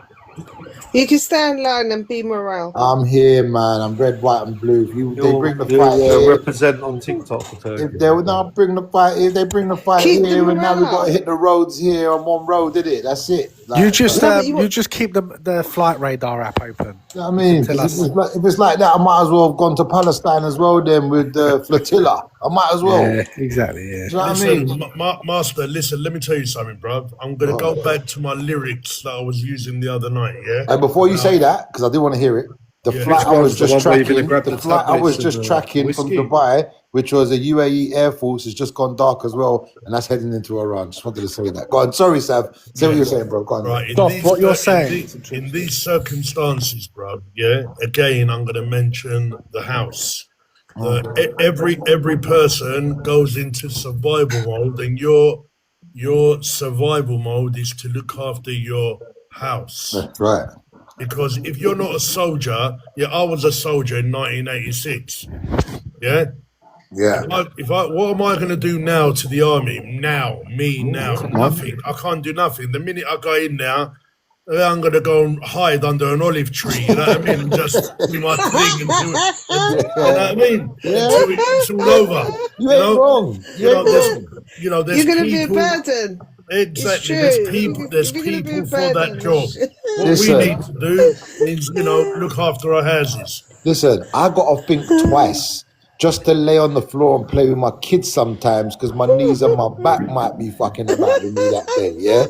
You can stay in line and be morale. I'm here, man. I'm red, white, and blue. If they bring the You'll fight here, represent on TikTok for Turkey. if they would not bring the fight here, they bring the fight Keep here, them and now we've got to around. hit the roads here on one road, did it? That's it. Like, You just No, but you you just keep the flight radar app open. you know what I mean? Tell us. If it's like that, I might as well have gone to Palestine as well then with the flotilla. I might as well. Yeah, exactly. Yeah. Do you know what I Listen, mean? Master, listen, let me tell you something, bruv. I'm going to go back to my lyrics that I was using the other night, yeah? And before you say that, because I do want to hear it, the Yeah. flight Which I was one's the just one where you're gonna tracking, grab the the flight I was tablets just and the tracking from whiskey? Dubai, which was a UAE Air Force, has just gone dark as well, and that's heading into Iran. Just wanted to say that. Go on, sorry, Sav. Say what you're saying, bro. Go on. Right, Stop what you're saying. In these circumstances, bruv, yeah, again, I'm going to mention the house. Every person goes into survival mode, and your survival mode is to look after your house. That's right. Because if you're not a soldier, yeah, I was a soldier in 1986. Yeah. Yeah. What am I going to do now to the army? Now, nothing. I can't do nothing. The minute I go in now, I'm going to go and hide under an olive tree. You know what I mean? And just do my thing and do it. You know what I mean? Until it's all over. You ain't wrong. There's You're going to be a people. burden. Exactly. It's There's true. people. There's You're gonna be people a for that burden. job. What Listen. we need to do is, look after our houses. Listen, I got to think twice just to lay on the floor and play with my kids sometimes because my knees and my back might be fucking about with me that day, yeah?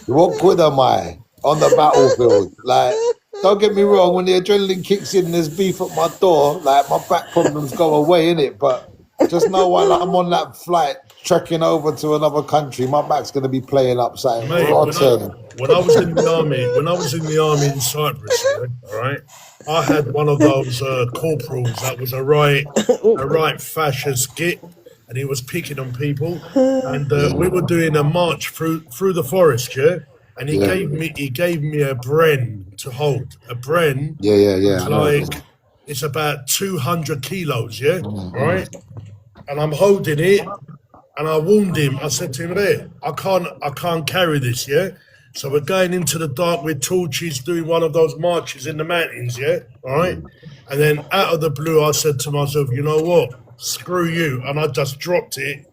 What good am I on the battlefield? Like, don't get me wrong, when the adrenaline kicks in, there's beef at my door, like, my back problems go away, innit? But just know while I'm on that flight, trekking over to another country, my back's going to be playing up something Mate, rotten. when I was in the army in Cyprus, yeah, right, I had one of those corporals that was a right fascist git, and he was picking on people, and we were doing a march through the forest, yeah, and he gave me a Bren to hold. A Bren, Yeah. was like It's about 200 kilos, yeah? Right? And I'm holding it, and I warned him. I said to him, there, I can't carry this, yeah? So we're going into the dark with torches, doing one of those marches in the mountains, yeah? All right? And then out of the blue, I said to myself, you know what? Screw you. And I just dropped it,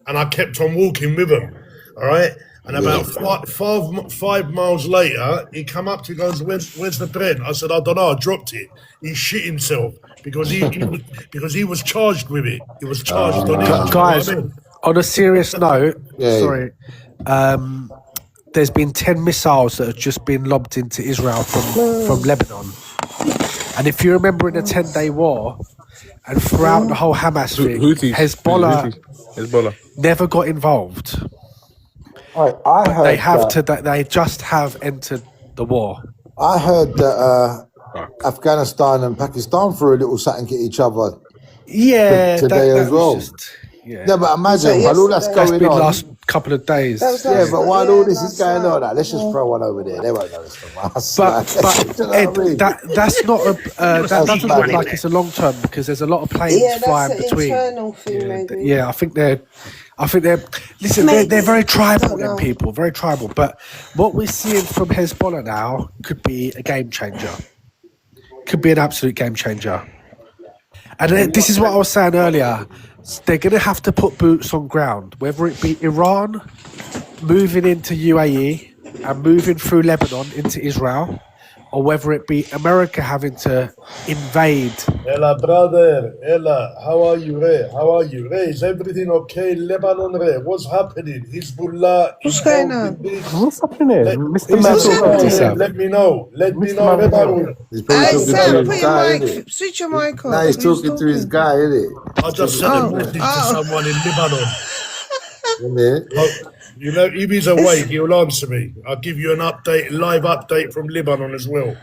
and I kept on walking with him, all right? And about 5 miles later, he come up to me, goes, where's the pen? I said, I don't know, I dropped it. He shit himself because he was charged with it. He was charged on it. Guys, You know what I mean? on a serious note, Yeah. sorry, there's been 10 missiles that have just been lobbed into Israel from Lebanon. And if you remember in the 10-day war, and throughout the whole Hamas thing, Hezbollah never got involved. I heard They just have entered the war. I heard that Afghanistan and Pakistan threw a little something at each other. Yeah, today that as well. was just, yeah. But imagine while all that's That's going been on. last couple of days. Yeah, but while all this is going on, let's just throw one over there. They won't know it's from us. But Do you know Ed, what I mean? that's not a that doesn't look like it's a long term because there's a lot of planes Yeah, flying that's an between. internal thing, maybe. Yeah, I think they're listen, they're very tribal, them people, very tribal. But what we're seeing from Hezbollah now could be a game changer. Could be an absolute game changer. And this is what I was saying earlier. They're going to have to put boots on ground, whether it be Iran moving into UAE and moving through Lebanon into Israel, or whether it be America having to invade. Ella, brother, Ella, how are you, Ray? How are you, Ray? Is everything okay in Lebanon, Ray? What's happening? Hezbollah. What's going on? What's happening here? Mr. Let me know. Let me know, Lebanon. Hey, Sam, put your mic, switch your mic on. Now he's talking to his guy, isn't it? I just sent a message to someone in Lebanon. You know, if he's awake, he'll answer me. I'll give you an update, live update from Lebanon as well.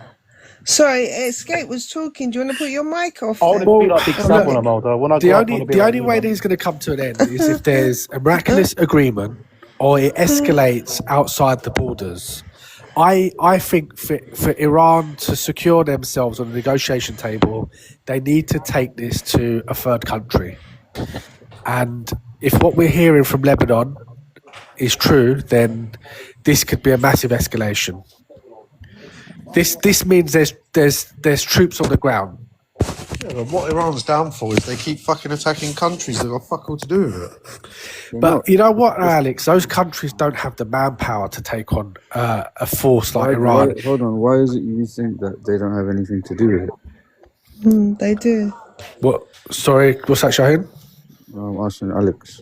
Sorry, Escape was talking. Do you want to put your mic off? I want then? to be like Big Sam when I'm older. When I The grow up, I wanna only be the like only way that he's going to come to an end is if there's a miraculous agreement or it escalates outside the borders. I think for Iran to secure themselves on the negotiation table, they need to take this to a third country. And if what we're hearing from Lebanon is true, then this could be a massive escalation. This means there's troops on the ground. Yeah, but what Iran's downfall is they keep fucking attacking countries that got fuck all to do with it. But you know what, Alex? Those countries don't have the manpower to take on a force like Iran. Hold on. Why is it you think that they don't have anything to do with it? They do. What? Sorry, what's that, Shaheen? I'm asking Alex.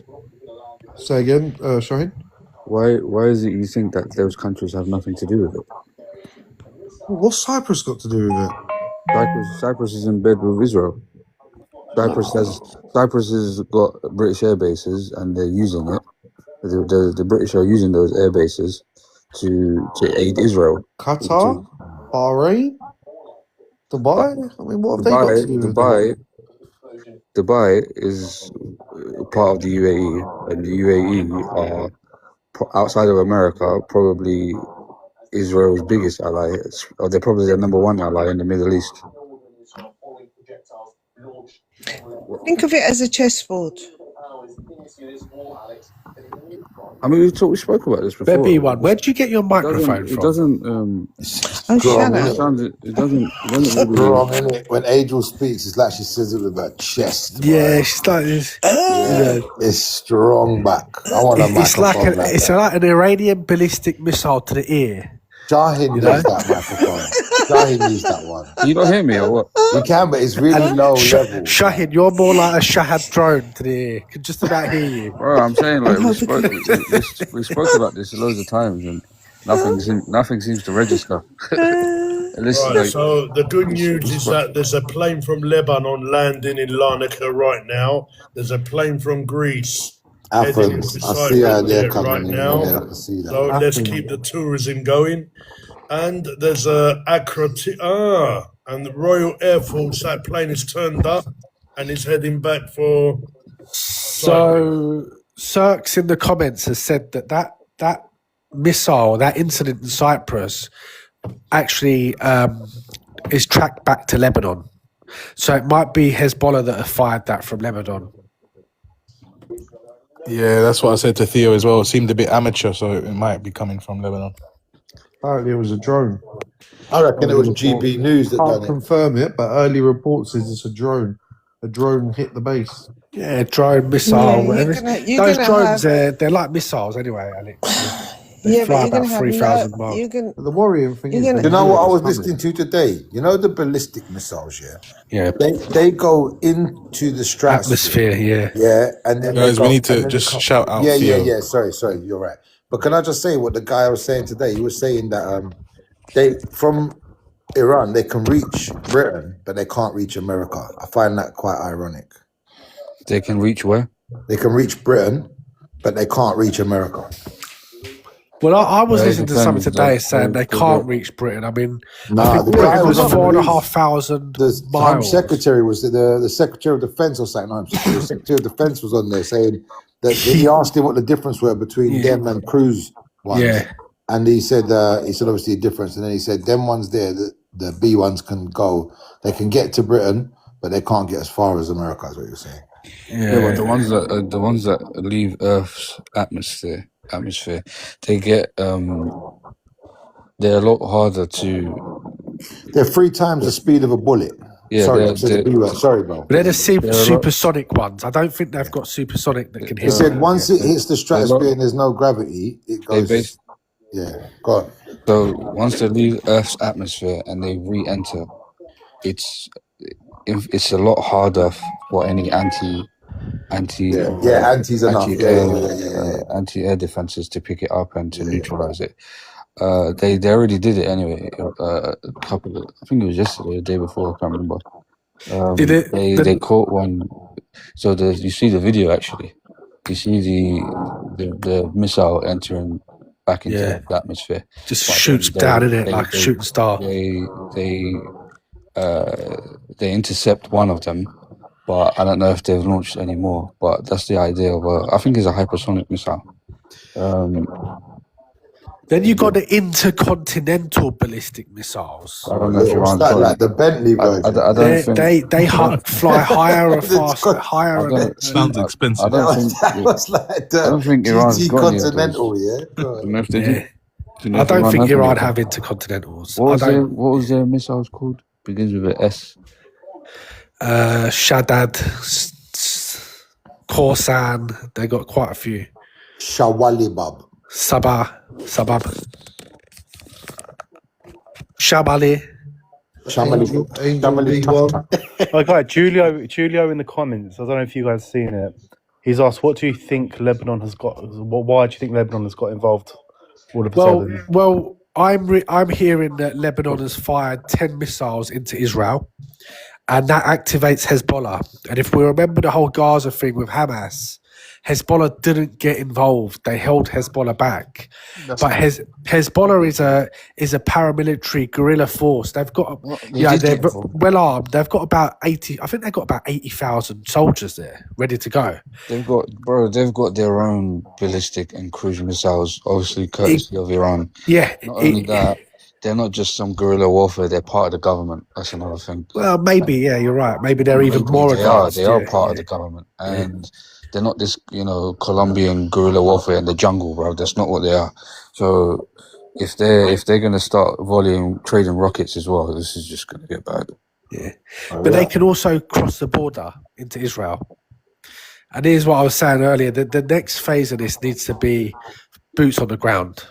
Say again, Shaheen? Why is it you think that those countries have nothing to do with it? What's Cyprus got to do with it? Cyprus is in bed with Israel. Cyprus has got British air bases and they're using it. The British are using those air bases to aid Israel. Qatar? Bahrain? Dubai? I mean, what have they got to do with it? Dubai is part of the UAE, and the UAE are, outside of America, probably Israel's biggest ally. Or they're probably their number one ally in the Middle East. Think of it as a chessboard. I mean, we spoke about this before. There be one. Where did you get your microphone from? It doesn't. Oh, shut up. It doesn't really. Wrong, innit? When Angel speaks, it's like she says it with her chest. Yeah, she's like this. It's strong back. I want a It's microphone like it's like an Iranian ballistic missile to the ear. Shahin used that microphone. Shahin used that one. Can you not hear me or what? We can, but it's really low level. Shahid, you're more like a Shahad drone to the ear. Can just about hear you. Bro, I'm saying like we spoke about this loads of times and nothing seems to register. Right, so the good news is that there's a plane from Lebanon landing in Larnaca right now. There's a plane from Greece heading into Athens. I see how Cyprus they're coming right in. now. Yeah, I can see that. So let's keep the tourism going. And there's a and the Royal Air Force, that plane is turned up and is heading back for So Cirques in the comments has said that missile, that incident in Cyprus, actually is tracked back to Lebanon. So it might be Hezbollah that have fired that from Lebanon. Yeah, that's what I said to Theo as well. It seemed a bit amateur, so it might be coming from Lebanon. Apparently, it was a drone. I reckon it Early was report- GB News that Can't done it. confirm it, but early reports says it's a drone. A drone hit the base. Yeah, drone, missile, Yeah, you're whatever. you're Those gonna drones, have they're like missiles anyway, Alex. They yeah, but fly you're gonna about have 3,000 miles. you're gonna The worrying thing You're is, gonna- they You know knew what it I was coming. listening to today? You know the ballistic missiles, yeah? Yeah, They go into the stratosphere. atmosphere, yeah. Yeah, and then Guys, they we go, need to and then just they come. shout out Yeah, Theo. yeah. Sorry, you're right. But can I just say what the guy was saying today? He was saying that they from Iran they can reach Britain, but they can't reach America. I find that quite ironic. They can reach where? They can reach Britain, but they can't reach America. Well, I was It listening to something depends. today saying they They can't got- reach Britain. I mean, I Nah, think the Britain guy was was 4,500 the Home miles. Secretary was the Secretary of Defense or something. No, the Secretary of Defense was on there saying that he asked him what the difference were between Yeah. them and cruise ones. Yeah. And he said obviously a difference, and then he said them ones there, the B ones can go, they can get to Britain, but they can't get as far as America. Is what you're saying? Yeah, but the ones that leave Earth's atmosphere, they get they're a lot harder to. They're 3 times the speed of a bullet. Yeah, Sorry, I they're- said the B word. Sorry, bro. But they're the They're a lot- supersonic ones. I don't think they've got supersonic that can He hit. said once it hits the They're stratosphere not- and there's no gravity, it they goes. base Yeah, go on. so once they leave Earth's atmosphere and they re-enter, it's a lot harder for any anti antis enough. anti-air defenses to pick it up and to neutralize it. They already did it anyway. I think it was yesterday, or the day before. I can't remember. Did it? They caught one. So you see the video actually. You see the missile entering back into Yeah. the atmosphere. Just But shoots then down in it like a shooting star. They intercept one of them, but I don't know if they've launched any more. But that's the idea of I think it's a hypersonic missile. Then you got the intercontinental ballistic missiles. I don't know if you're on. Like the Bentley version. I don't think. They fly higher and faster, higher and Sounds expensive. I don't think. That was like I don't think Iran's GT got any of those. Continental, yeah. Go I on. don't know if they do. Yeah. Do you know I if don't think has any Iran of them? have intercontinentals. What was I don't. what was their missiles called? Begins with an S. Shaddad, Korsan. They got quite a few. Shawalibab. Sabah, Shabali. Okay, Julio in the comments. I don't know if you guys have seen it. He's asked, "What do you think Lebanon has got? Why do you think Lebanon has got involved all of a sudden?" Well, I'm hearing that Lebanon has fired 10 missiles into Israel, and that activates Hezbollah. And if we remember the whole Gaza thing with Hamas, Hezbollah didn't get involved. They held Hezbollah back. But Hezbollah is a paramilitary guerrilla force. They've got, they're well armed. They've got about 80. I think they've got about 80,000 soldiers there ready to go. They've got their own ballistic and cruise missiles, obviously courtesy of Iran. Yeah. Not only that, they're not just some guerrilla warfare. They're part of the government. That's another thing. Well, maybe, yeah, you're right. Maybe they're even more advanced. They are part of the government, and they're not this, Colombian guerrilla warfare in the jungle, bro. That's not what they are. So if they're gonna start trading rockets as well, this is just gonna get bad. Yeah, but they can also cross the border into Israel. And here's what I was saying earlier: the next phase of this needs to be boots on the ground.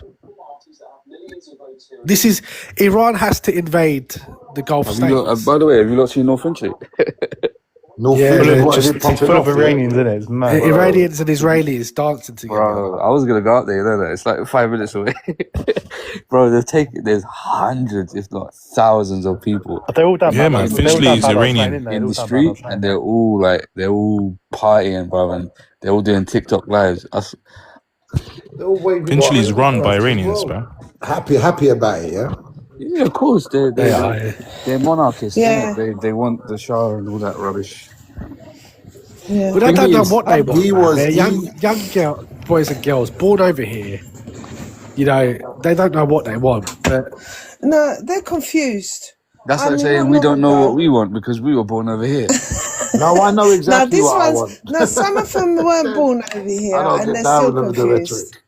This is Iran has to invade the Gulf states. By the way, have you not seen North Finchley? It's full of Iranians in it. It's mad. Iranians and Israelis dancing together. Bro, I was gonna go out there. It's like 5 minutes away. Bro, there's hundreds, if not thousands, of people. They're all down. Yeah, man. Finchley is Iranian. In the street, and they're all partying, bro, and they're all doing TikTok lives. Finchley is run by Iranians, bro. Happy about it, yeah. Yeah, of course they're monarchists. Yeah. They want the Shah and all that rubbish. Yeah. But I don't know what they want. He man. was- They're he- young boys and girls born over here. They don't know what they want. But No, they're confused. That's I like mean, saying not we long don't know what ago. we want because we were born over here. No, I know Now exactly this what I one's want. now some of them weren't born over here, I don't and get they're down still with the confused. rhetoric.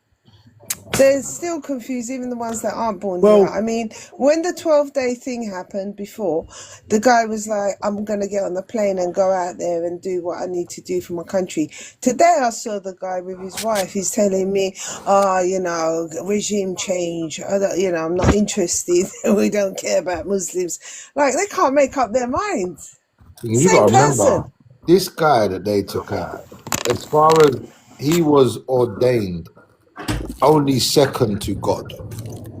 They're still confused, even the ones that aren't born Well- here. I mean, when the 12-day thing happened before, the guy was like, I'm going to get on the plane and go out there and do what I need to do for my country. Today, I saw the guy with his wife. He's telling me, regime change. I'm not interested. We don't care about Muslims. Like, they can't make up their minds. You Same got to person. remember, this guy that they took out, as far as he was ordained, only second to God.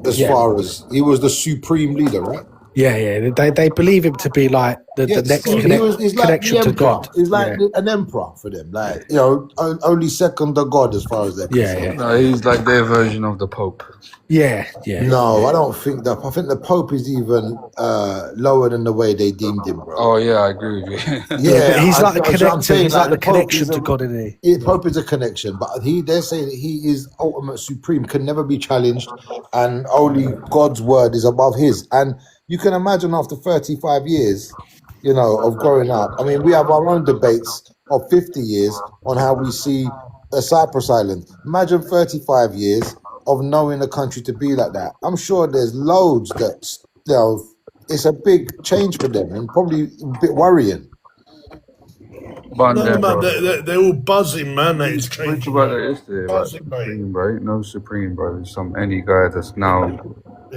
As Yeah. far as he was the supreme leader, right? Yeah. They believe him to be like the next He's like connection the to emperor. God. He's like an emperor for them. Like, only second to God as far as they're concerned. No, he's like their version of the Pope. Yeah. No, I don't think that. I think the Pope is even lower than the way they deemed him, bro. Oh yeah, I agree with you. Yeah, but he's like the that's what I'm connector. saying, He's like the the Pope connection is to God, isn't he? The Pope is a connection, but they're saying that he is ultimate supreme, can never be challenged, and only God's word is above his. And you can imagine after 35 years, of growing up. I mean, we have our own debates of 50 years on how we see Cyprus Island. Imagine 35 years of knowing a country to be like that. I'm sure there's loads that, it's a big change for them and probably a bit worrying. No, man, they're all buzzing, man. That it's Spoke changing. about that yesterday, about Buzzing, mate. Supreme, bro. No Supreme, bro. It's any guy that's now.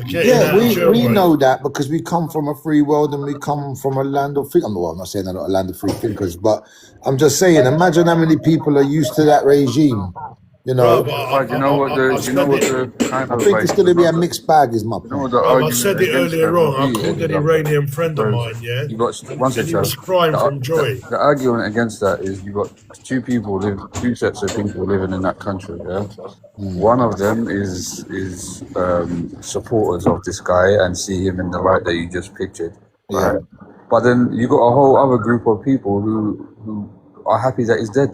Yeah, we know that because we come from a free world and we come from a land of free. I'm not saying they're not a land of free thinkers, but I'm just saying, imagine how many people are used to that regime. Bro, but you know what the kind I of think like, it's going to be a mixed bag, is my point. I said it earlier on. I called an Iranian friend of mine, yeah? You got one And he was crying from joy. The argument against that is you got two sets of people living in that country. Yeah, one of them is supporters of this guy and see him in the light that you just pictured. Right? But then you got a whole other group of people who are happy that he's dead.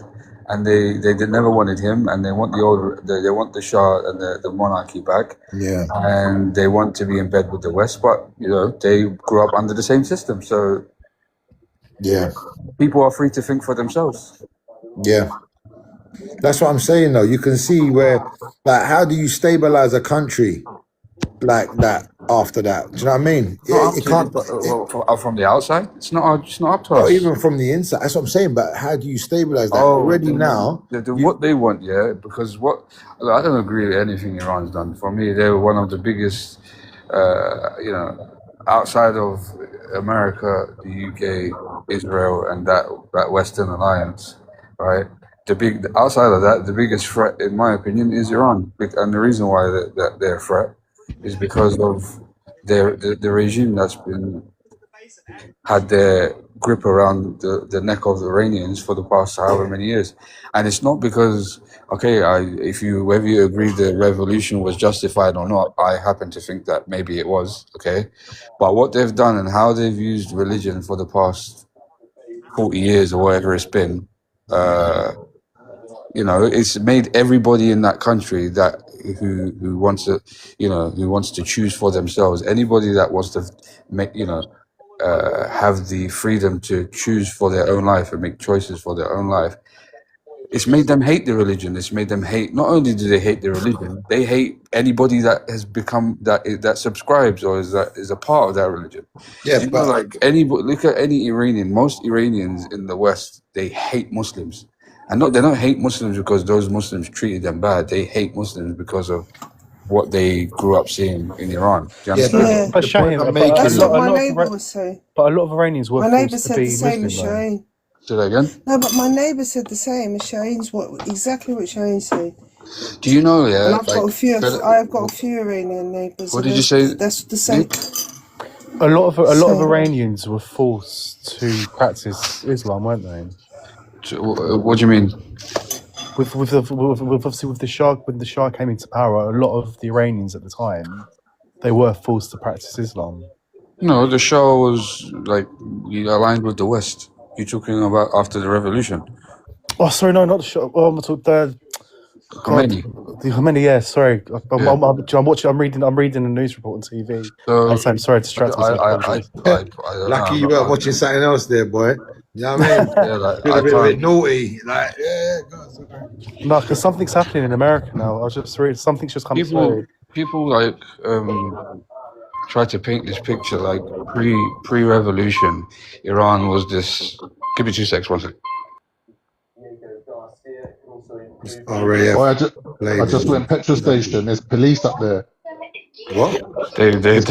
And they never wanted him, and they want they want the Shah and the monarchy back. Yeah. And they want to be in bed with the West, but they grew up under the same system. So yeah, people are free to think for themselves. Yeah, that's what I'm saying. Though you can see where, like, how do you stabilize a country like that after that? Do you know what I mean? It can't. From the outside, it's not up to us. Not even from the inside. That's what I'm saying. But how do you stabilize that? Already now, what they want, because I don't agree with anything Iran's done. For me, they were one of the biggest, outside of America, the UK, Israel, and that Western alliance, right? Outside of that, the biggest threat, in my opinion, is Iran. And the reason why they're a threat is because of the regime that's had their grip around the neck of the Iranians for the past however many years. And it's not because, whether you agree the revolution was justified or not, I happen to think that maybe it was, okay? But what they've done and how they've used religion for the past 40 years or whatever it's been, it's made everybody in that country that who wants to choose for themselves. Anybody that wants to have the freedom to choose for their own life and make choices for their own life. It's made them hate the religion. It's made them hate. Not only do they hate the religion, they hate anybody that has become that subscribes or is a part of that religion. Yeah, look at any Iranian. Most Iranians in the West, they hate Muslims. And they don't hate Muslims because those Muslims treated them bad. They hate Muslims because of what they grew up seeing in Iran. Do you understand? But Shane, That's what my neighbour was saying. But a lot of Iranians were My neighbour forced to said be the same as Muslim. though. Shane. Say that again? No, but my neighbour said the same as Shane's. Exactly what Shane said. Do you know? Yeah, And I've got a few. I've got a few Iranian neighbours. What and did you say? That's the same. A lot of So- Iranians were forced to practice Islam, weren't they? What do you mean? Obviously with the Shah, when the Shah came into power, a lot of the Iranians at the time, they were forced to practice Islam. No, the Shah was aligned with the West. You're talking about after the revolution. Oh, sorry, no, not the Shah. Oh, I'm talking the Khomeini. Yeah, sorry. Yeah. I'm watching. I'm reading a news report on TV. So I'm sorry to distract myself. I don't Lucky you know. weren't watching something else there, boy. You know what I mean? Yeah, like Could I have been a bit can't. naughty. Like, yeah, God, it's okay. No, because something's happening in America now. I was just reading. Something's just come through. People like try to paint this picture like pre-revolution. Iran was this. Give me 2 seconds, 1 second. RAF. Oh, I just went petrol station. There's police up there. What? There's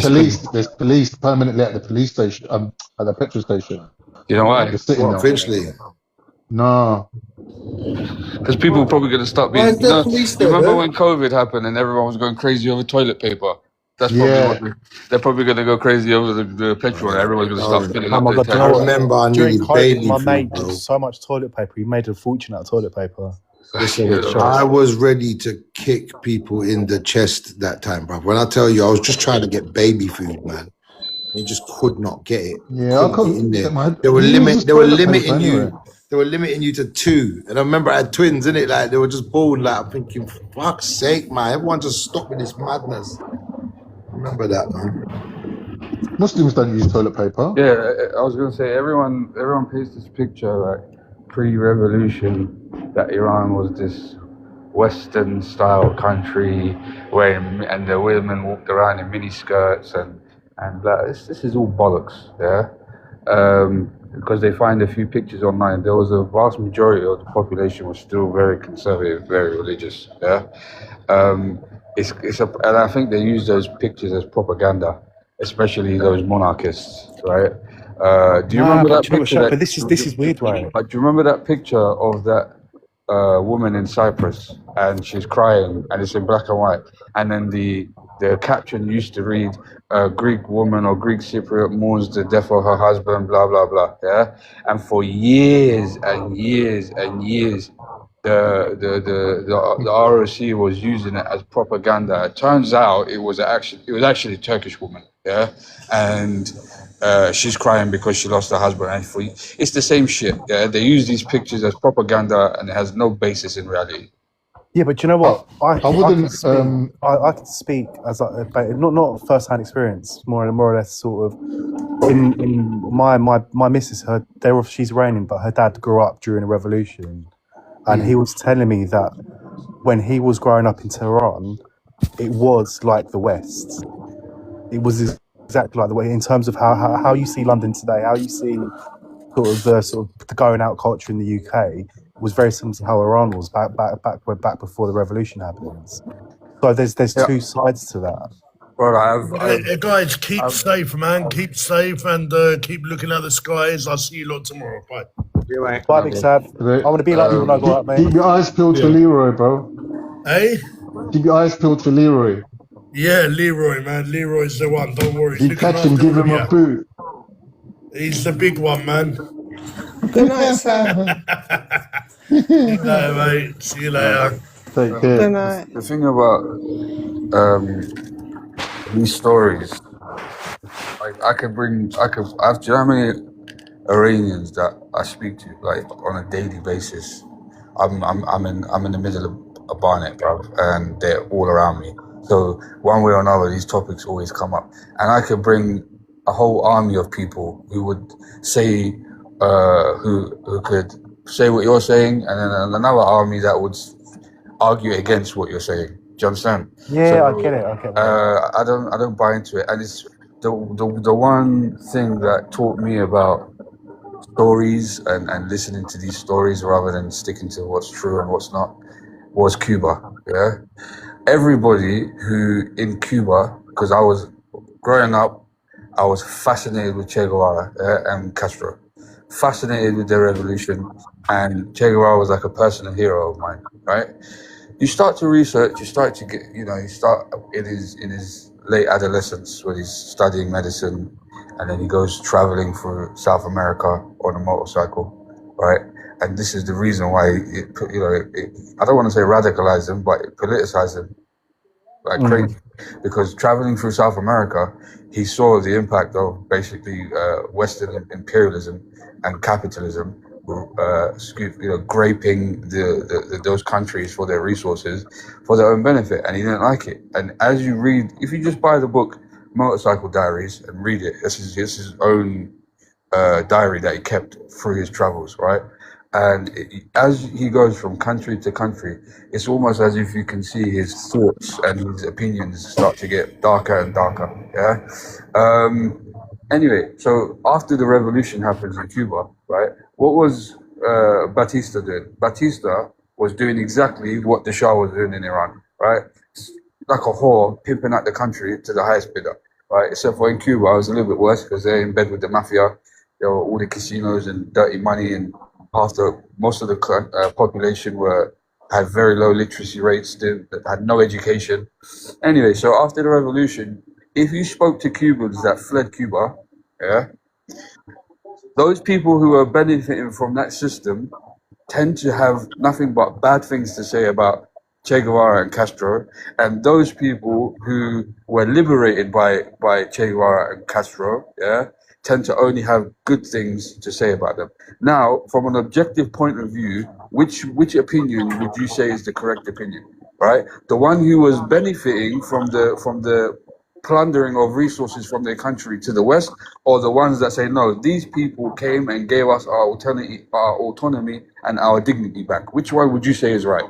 police permanently at the police station. At the petrol station. You know why? They're sitting there. Eventually. No. Because people are probably going to start being. Why is there police there, remember man? when COVID happened and everyone was going crazy over toilet paper? That's probably Yeah. they're probably going to go crazy over the petrol and everyone's going to start filling Oh up my their god! You know tanks. what? remember I During needed COVID, baby my food, mate bro. did so much toilet paper. He made a fortune out of toilet paper. Listen, I was ready to kick people in the chest that time, bro. When I tell you, I was just trying to get baby food, man. You just could not get it. Yeah, I Couldn't couldn't get in get there. my. They were we used limiting you. anyway. They were limiting you to 2. And I remember I had twins, innit? Like they were just born. Like I'm thinking, fuck's sake, man! Everyone just stop with this madness. Remember that, man. Muslims don't use toilet paper. Yeah, I was going to say everyone paints this picture like pre-revolution that Iran was this Western style country where and the women walked around in mini skirts and this is all bollocks, yeah. Because they find a few pictures online, there was a vast majority of the population was still very conservative, very religious, yeah. And I think they use those pictures as propaganda, especially those monarchists, right? Do you remember that picture? But this is weird, right? But do you remember that picture of that woman in Cyprus and she's crying and it's in black and white, and then the caption used to read, Greek woman or Greek Cypriot mourns the death of her husband, blah blah blah, yeah. And for years and years and years, the ROC was using it as propaganda. It turns out it was actually a Turkish woman, yeah, and she's crying because she lost her husband. And it's the same shit, yeah. They use these pictures as propaganda and it has no basis in reality. Yeah, but you know what? I wouldn't. I can speak as not first-hand experience, more or less sort of. In my missus, she's Iranian, but her dad grew up during the revolution, and he was telling me that when he was growing up in Tehran, it was like the West. It was exactly like the way in terms of how you see London today, how you see the going out culture in the UK. Was very similar to how Iran was back before the revolution happens. So there's two sides to that. Well, guys, keep safe, man. Keep safe and keep looking at the skies. I'll see you lot tomorrow. Bye. Bye, Big Sav. I want to be like you when I go out, mate. Keep your eyes peeled for Leroy, bro. Hey? Keep your eyes peeled for Leroy. Yeah, Leroy, man. Leroy's the one. Don't worry. You catch him, give him a boot. He's the big one, man. Good night, Sam. Good night, mate. See you later. Take care. Good night. The thing about these stories, do you know how many Iranians that I speak to like on a daily basis? I'm in the middle of Barnet, bro, and they're all around me. So one way or another, these topics always come up, and I could bring a whole army of people who would say, who could say what you're saying, and then another army that would argue against what you're saying. Do you understand? Yeah, So, I get it. I don't buy into it, and it's the one thing that taught me about stories and listening to these stories rather than sticking to what's true and what's not was Cuba. Yeah, everybody who in Cuba, because I was growing up, I was fascinated with Che Guevara and Castro, fascinated with their revolution, and Che Guevara was like a personal hero of mine, right? You start to research, you start to get, you start in his late adolescence when he's studying medicine, and then he goes traveling through South America on a motorcycle, right? And this is the reason why I don't want to say radicalized him, but it politicized him like crazy. Because traveling through South America, he saw the impact of basically Western imperialism and capitalism graping those countries for their resources for their own benefit, and he didn't like it. And as you read, if you just buy the book Motorcycle Diaries and read it, this is his own diary that he kept through his travels, right? And as he goes from country to country, it's almost as if you can see his thoughts and his opinions start to get darker and darker. Anyway, so after the revolution happens in Cuba, right? What was Batista doing? Batista was doing exactly what the Shah was doing in Iran, right? Like a whore, pimping out the country to the highest bidder, right? Except for in Cuba, it was a little bit worse because they're in bed with the mafia. There were all the casinos and dirty money, and most of the population had very low literacy rates. They had no education. Anyway, so after the revolution, if you spoke to Cubans that fled Cuba, those people who are benefiting from that system tend to have nothing but bad things to say about Che Guevara and Castro, and those people who were liberated by Che Guevara and Castro, tend to only have good things to say about them. Now, from an objective point of view, which opinion would you say is the correct opinion, right? The one who was benefiting from the plundering of resources from their country to the West, or the ones that say, no, these people came and gave us our autonomy and our dignity back? Which one would you say is right?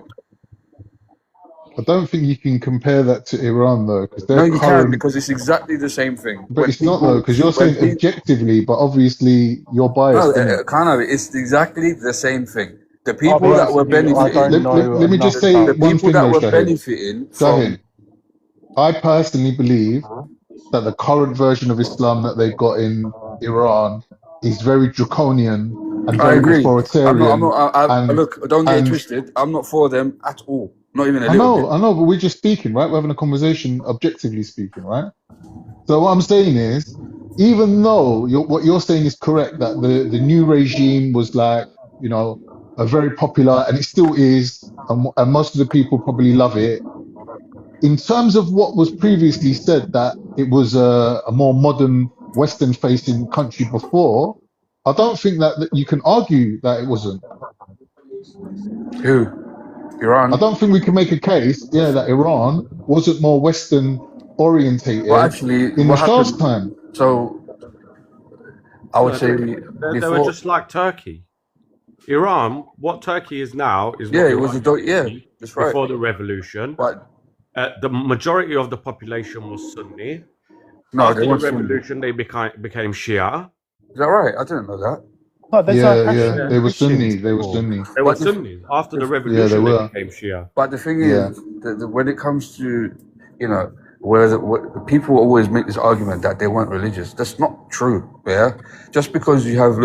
I don't think you can compare that to Iran though, because No, their you can, current. because it's exactly the same thing. But it's not though, because you're saying objectively, but obviously you're biased. No, kind of. It's exactly the same thing. The people that were benefiting. Let me just say the one people thing that though, were Shahid. benefiting from. Shahid, I personally believe that the current version of Islam that they've got in Iran is very draconian and I very agree. authoritarian. Look, don't get it twisted. I'm not for them at all. Not even a I little bit. know, but we're just speaking, right? We're having a conversation, objectively speaking, right? So what I'm saying is, even though what you're saying is correct, that the new regime was like, a very popular, and it still is, and most of the people probably love it. In terms of what was previously said, that it was a more modern, Western-facing country before, I don't think that you can argue that it wasn't. Who? Iran? I don't think we can make a case, that Iran wasn't more Western-orientated Well, actually, in the what Shah's happened? time. So, I would say they were before. just like Turkey. Iran, what Turkey is now, is what Yeah, it Iran was used to be that's right. before the revolution. But the majority of the population was Sunni. No, After they the weren't Sunni. revolution, they became Shia. Is that right? I didn't know that. No, there's Yeah, they were Sunni. They were before. Sunni. They were But the- Sunnis. After the they revolution, they were. became Shia. But the thing Yeah. is, when it comes to, where people always make this argument that they weren't religious. That's not true. Yeah, just because you have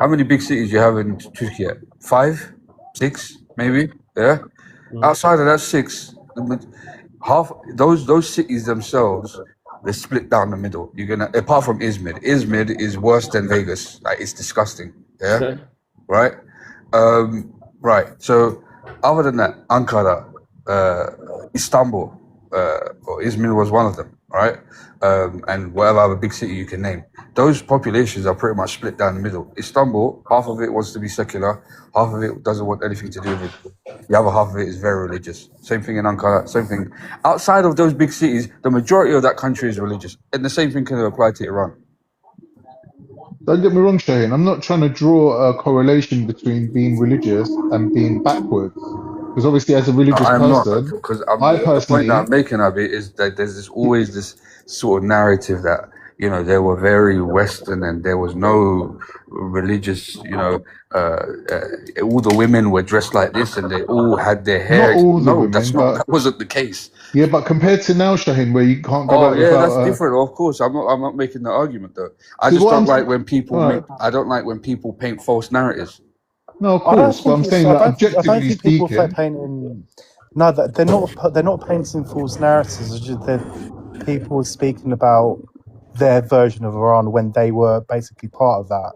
how many big cities you have in Turkey? 5, 6, maybe. Yeah. Outside of that 6, half those cities themselves, they're split down the middle. Apart from Izmir. Izmir is worse than Vegas. Like, it's disgusting. Yeah. Right. Right. So, other than that, Ankara, Istanbul, or Izmir was one of them, right? And whatever other big city you can name. Those populations are pretty much split down the middle. Istanbul, half of it wants to be secular, half of it doesn't want anything to do with it. The other half of it is very religious. Same thing in Ankara, same thing. Outside of those big cities, the majority of that country is religious. And the same thing can apply to Iran. Don't get me wrong, Shane. I'm not trying to draw a correlation between being religious and being backwards. Because obviously, as a religious I'm not, person, because I the point personally, that I'm making of it is that there's always this sort of narrative that they were very Western and there was no religious. All the women were dressed like this and they all had their hair. not all the women, That wasn't the case. yeah, but compared to now, Shaheen, where you can't go Oh out yeah, without. that's different. Of course, I'm not making the argument though. I See, just what don't I'm like saying- when people Right. I don't like when people paint false narratives. No, of I don't course, but I'm think saying I that don't objectively think people speaking. painting. No, they're not painting false narratives. It's just that people speaking about their version of Iran when they were basically part of that.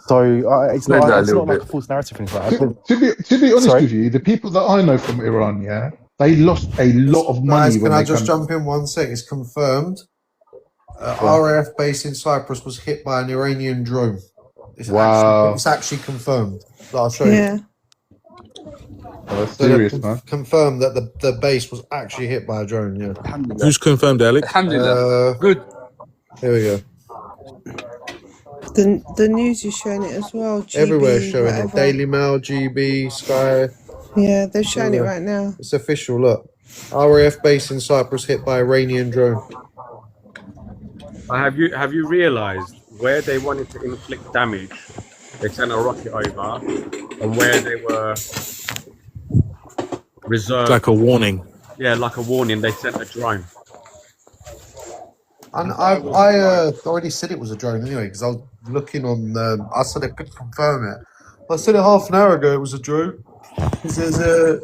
So it's Explain that a it's little not like a bit. false narrative or anything like that. To be honest Sorry? with you, the people that I know from Iran, they lost a lot of money Guys, when can I they just come. jump in 1 sec? It's confirmed. Go on. RAF base in Cyprus was hit by an Iranian drone. Wow. It's actually confirmed. I'll show you. Yeah. Oh, that's So they've serious, man. confirmed that the base was actually hit by a drone. Yeah. Who's confirmed, Alex? Good. Here we go. The news is showing it as well. GB, Everywhere showing it. whatever. Daily Mail, GB, Sky. Yeah, they're showing it Everywhere. right now. It's official. Look, RAF base in Cyprus hit by Iranian drone. Have you realised where they wanted to inflict damage? They sent a rocket over, and where they were reserved, Like a warning. Yeah, like a warning. They sent a drone. And I already said it was a drone anyway because I was looking on. I said I could confirm it. I said it half an hour ago. It was a drone because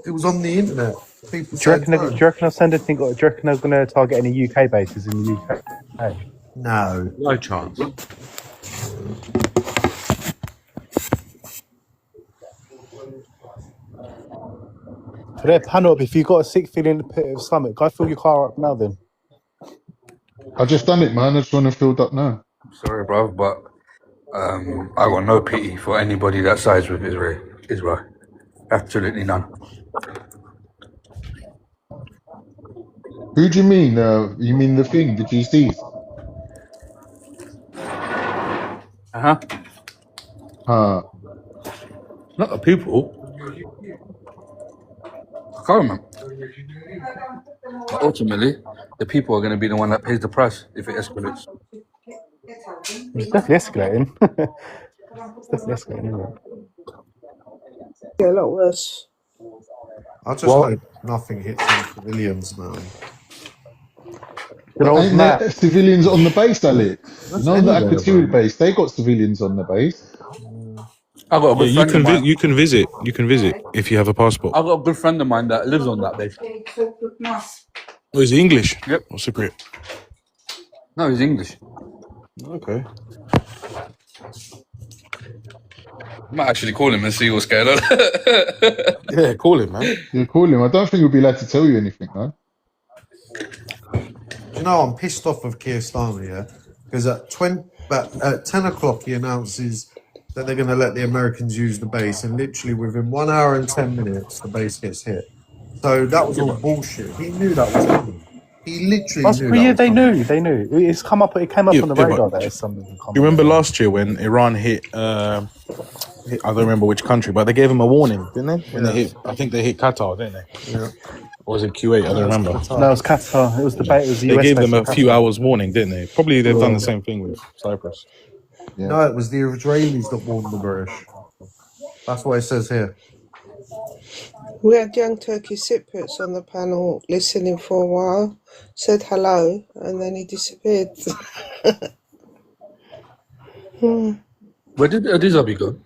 it was on the internet. People Do you reckon? said Do you reckon they'll send anything? Do you reckon they're going to target any UK bases in the UK? no, No chance. But their panel up. If you've got a sick feeling in the pit of the stomach, go fill your car up now. Then. I just done it, man. I just want to fill up now. Sorry, bro, but I got no pity for anybody that sides with Israel. Absolutely none. Who do you mean? You mean the thing, the GCs? Not the people. Government. But ultimately, the people are going to be the one that pays the price if it escalates. It's definitely escalating. It's definitely escalating, isn't it? Yeah, a lot worse. I just Well- hope nothing hits any civilians, man. You know, Ain't Matt, there civilians on the base, Alex? That's You know the anywhere, Akatiri bro. base, they got civilians on the base. I got a good Yeah, friend of mine. you can visit. You can visit if you have a passport. I got a good friend of mine that lives on that base. Oh, is he English? Yep. Or Cypriot? No, he's English. Okay. I might actually call him and see what's going on. Yeah, call him, man. You call him. I don't think he'll be allowed to tell you anything, man. You know, I'm pissed off of Keir Starmer, yeah, because at 10 o'clock he announces that they're going to let the Americans use the base, and literally within 1 hour and 10 minutes, the base gets hit. So that was all bullshit. He knew that was coming. He literally That's, knew but that yeah, was they coming. knew. They knew. It's come up. It came up Yeah, on the yeah, radar but that it's something coming. You remember last year when Iran hit, I don't remember which country, but they gave them a warning, didn't they? When they hit, I think they hit Qatar, didn't they? Yeah. Or was it Kuwait? I don't remember. No, it was Qatar. It was the bait. It was the They US gave them a base in few Qatar. hours warning, didn't they? Probably they've done the same thing with Cyprus. Yeah. No, it was the Israelis that warned the British. That's what it says here. We had young Turkish Cypriots on the panel listening for a while, said hello, and then he disappeared. Where did Adizabi go?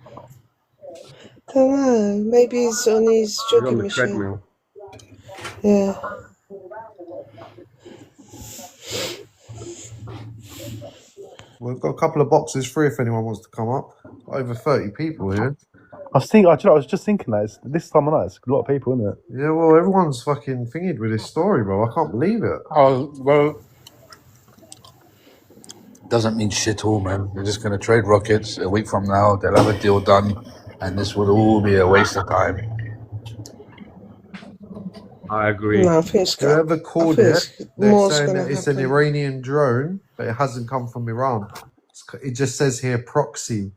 Don't know. Maybe he's on his He's jogging on the machine. treadmill. Yeah. We've got a couple of boxes free if anyone wants to come up. Over 30 people here. I was thinking. I was just thinking that this time of night, it's a lot of people, isn't it? Yeah, well, everyone's fucking thingied with this story, bro. I can't believe it. Oh, well, doesn't mean shit all, man. They're just going to trade rockets. A week from now, they'll have a deal done, and this will all be a waste of time. I agree. No, I think it's got. Whoever I called think it, they're more's saying going that to it's an happen. Iranian drone, but it hasn't come from Iran. It just says here proxy.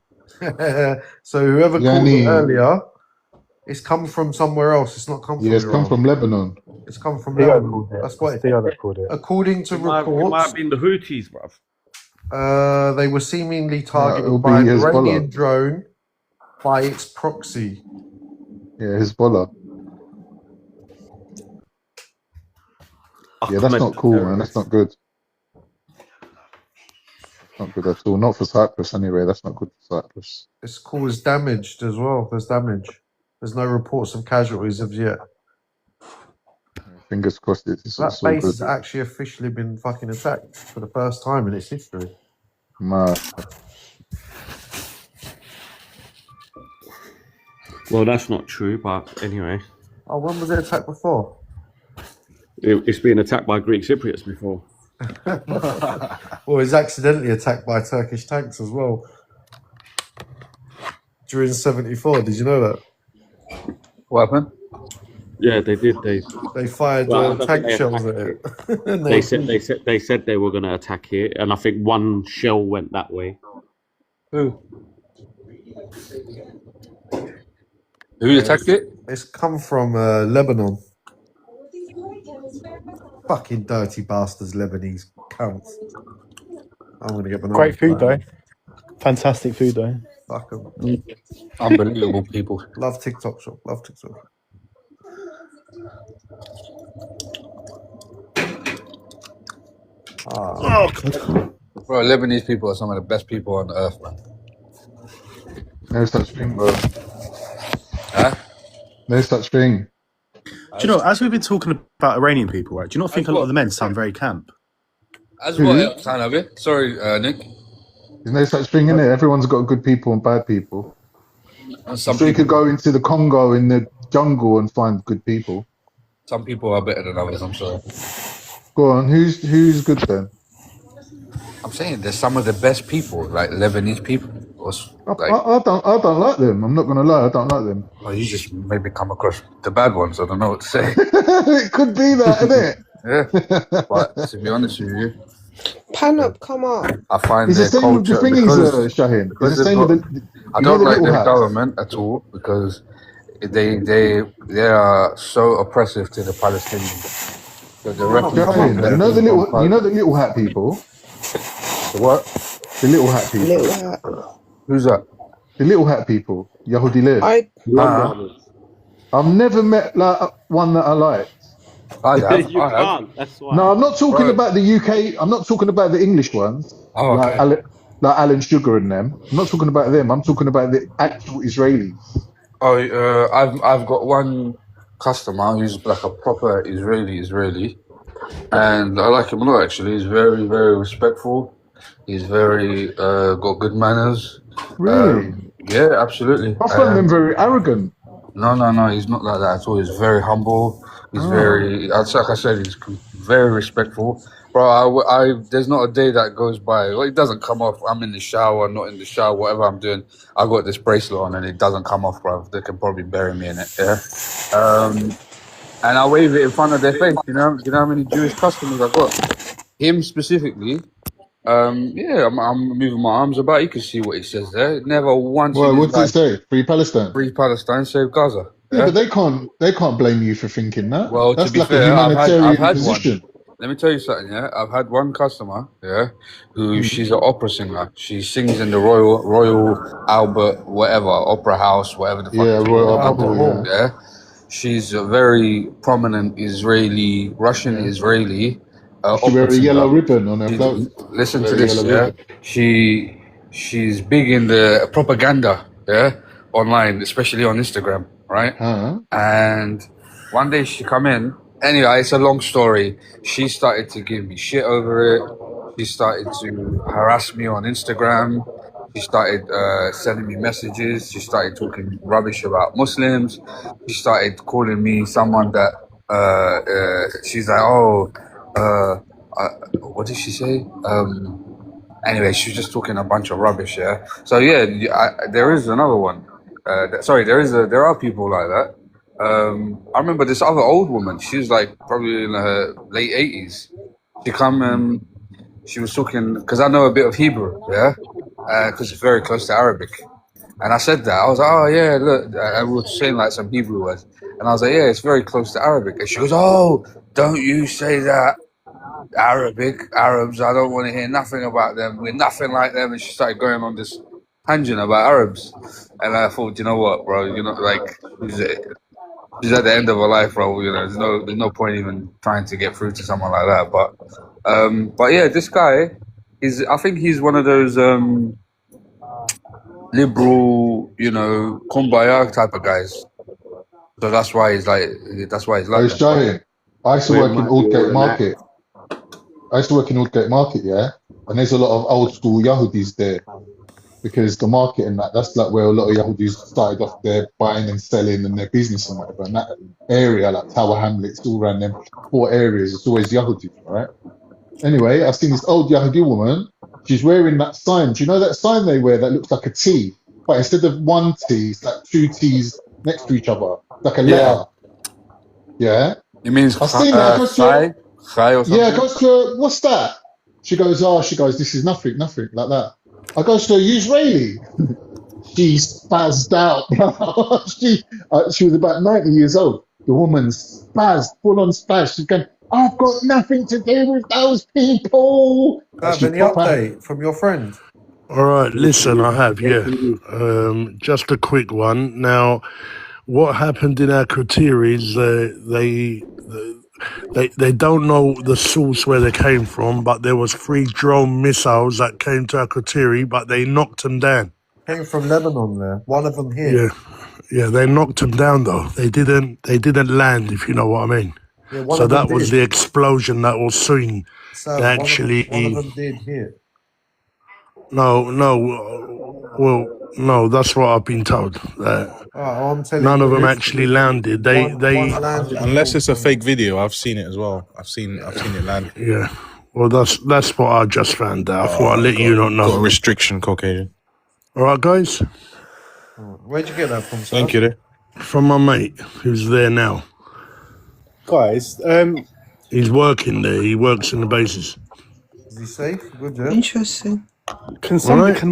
So whoever called it Yani, earlier, it's come from somewhere else. It's not come from yeah, it's Iran. come from Lebanon. It's come from Theo Lebanon. called it. That's what It's Theo that called it. according to It might reports, have been the Houthis, bruv. they were seemingly It'll targeted be by an Iranian Hezbollah. drone by its proxy. Yeah, Hezbollah. Yeah, that's Ahmed not cool, man. That's terrorists. not good. Not good at all. Not for Cyprus anyway. That's not good for Cyprus. It's caused damage as well. There's damage. There's no reports of casualties as yet. Fingers crossed it's That all base good. has actually officially been fucking attacked for the first time in its history. Mad. Well, that's not true, but anyway. Oh, when was it attacked before? It's been attacked by Greek Cypriots before. Well, it was accidentally attacked by Turkish tanks as well. during '74. Did you know that? What happened? Yeah, they did. They fired well, I don't think tank they shells attacked at it. it. And They said they were going to attack it, and I think one shell went that way. Who attacked it? It's come from Lebanon. Fucking dirty bastards, Lebanese cunts. I'm gonna get Great food though. Fantastic food though. Fuck 'em. Unbelievable people. Love TikTok shop. Love TikTok. Oh, bro, Lebanese people are some of the best people on earth, man. No such thing, bro. Huh? No such thing. Do you know, as we've been talking about Iranian people, right? Do you not think a lot of the men sound very camp? As Who? what sound of it? Sorry, Nick. There's no such thing in it. Everyone's got good people and bad people. Some So you people, could go into the Congo in the jungle and find good people. some people are better than others. I'm sorry. Go on, who's good then? I'm saying there's some of the best people, like Lebanese people. I don't like them. I'm not gonna lie, I don't like them. Well, you just maybe come across the bad ones. I don't know what to say. It could be that, innit? Yeah, but to be honest with you, Pan up, come up. I find It's the their same with the culture thingies, Shahin. It's the they've same with got- the. I You know don't the like little their hats? government at all because they are so oppressive to the Palestinians. So the Shahin, you know the little hat people. The what? The little hat people. Little hat. Who's that? The little hat people. Yahudi live. I've never met like one that I like. I have. You I have. can't. That's why. No, I'm not talking Bro. about the UK. I'm not talking about the English ones. Oh, like okay. Alan Sugar and them. I'm not talking about them. I'm talking about the actual Israelis. Oh, I've got one customer who's like a proper Israeli, and I like him a lot. Actually, he's very, very respectful. He's very got good manners. Really? Yeah, absolutely. I find them very arrogant. No, he's not like that at all. He's very humble. He's Oh. very, like I said, he's very respectful. Bro, there's not a day that goes by. Well, it doesn't come off. I'm in the shower, not in the shower, whatever I'm doing. I got this bracelet on and it doesn't come off, bro. They can probably bury me in it. Yeah. And I wave it in front of their face. You know how many Jewish customers I got? Him specifically. Yeah, I'm moving my arms about. You can see what he says there. Never once. Well, in his what's it life, say? Free Palestine. Free Palestine, save Gaza. Yeah, but they can't blame you for thinking that. Well, That's to be like fair, a humanitarian I've had position. one. Let me tell you something, yeah. I've had one customer, yeah, who she's an opera singer. She sings in the Royal Albert, whatever, Opera House, whatever the fuck. Yeah, it's Royal called, Albert Hall, yeah. She's a very prominent Russian Israeli She opera wear a singer. yellow ribbon on her clothes. Listen to Wear a this, yellow yeah. ribbon. She's big in the propaganda, yeah, online, especially on Instagram, right? Huh? And one day she come in. Anyway, it's a long story. She started to give me shit over it. She started to harass me on Instagram. She started sending me messages. She started talking rubbish about Muslims. She started calling me someone that she's like, what did she say? Anyway, she was just talking a bunch of rubbish. Yeah. So yeah, there is another one. There are people like that. I remember this other old woman. She was like probably in her late 80s. She come. She was talking because I know a bit of Hebrew. Yeah. Because it's very close to Arabic. And I said that. I was like, oh yeah, look. And we were saying like some Hebrew words. And I was like, yeah, it's very close to Arabic. And she goes, oh, don't you say that. Arabs, I don't want to hear nothing about them. We're nothing like them. And she started going on this tangent about Arabs. And I thought, you know what, bro? You know, like, she's at the end of her life, bro. You know, there's no point even trying to get through to someone like that. But yeah, this guy I think he's one of those liberal, kumbaya type of guys. So that's why he's like Oh, that. Shahin, I used to work in Aldgate Market. Yeah, and there's a lot of old school Yahudis there because the market and that's like where a lot of Yahudis started off their buying and selling and their business and whatever. And that area, like Tower Hamlets, all around them 4 areas, it's always Yahudis, right? Anyway, I've seen this old Yahudi woman. She's wearing that sign. Do you know that sign they wear that looks like a T but instead of one T, it's like two T's next to each other, like a Yeah. letter. Yeah. It means I've seen that. I go to her, chai or yeah, I something. goes to her, what's that? She goes, this is nothing, like that. I goes to her, you Israeli? She spazzed out. She was about 90 years old. The woman spazzed, full on spaz. She's going, I've got nothing to do with those people. Have She any proper, update from your friend? All right, listen, I have, yeah. Just a quick one. Now, what happened in Akrotiri is they don't know the source where they came from, but there was 3 drone missiles that came to Akrotiri, but they knocked them down. Came from Lebanon there. One of them here. Yeah, they knocked them down though. They didn't land, if you know what I mean. Yeah, one So of them that was did. the explosion that was seen. Sam, They one actually, of them did hit. no, that's what I've been told. I'm telling None you, of them this- actually landed. They one landed. Unless it's a fake video, I've seen it as well. I've seen it land. Yeah. Well, that's what I just found out. I thought I'd let you not know. Got a restriction, Caucasian. All right, guys. Where'd you get that from, Sam? Thank you. From my mate, who's there now. Guys, He's working there. He works in the bases. Is he safe? Good, yeah. Interesting. can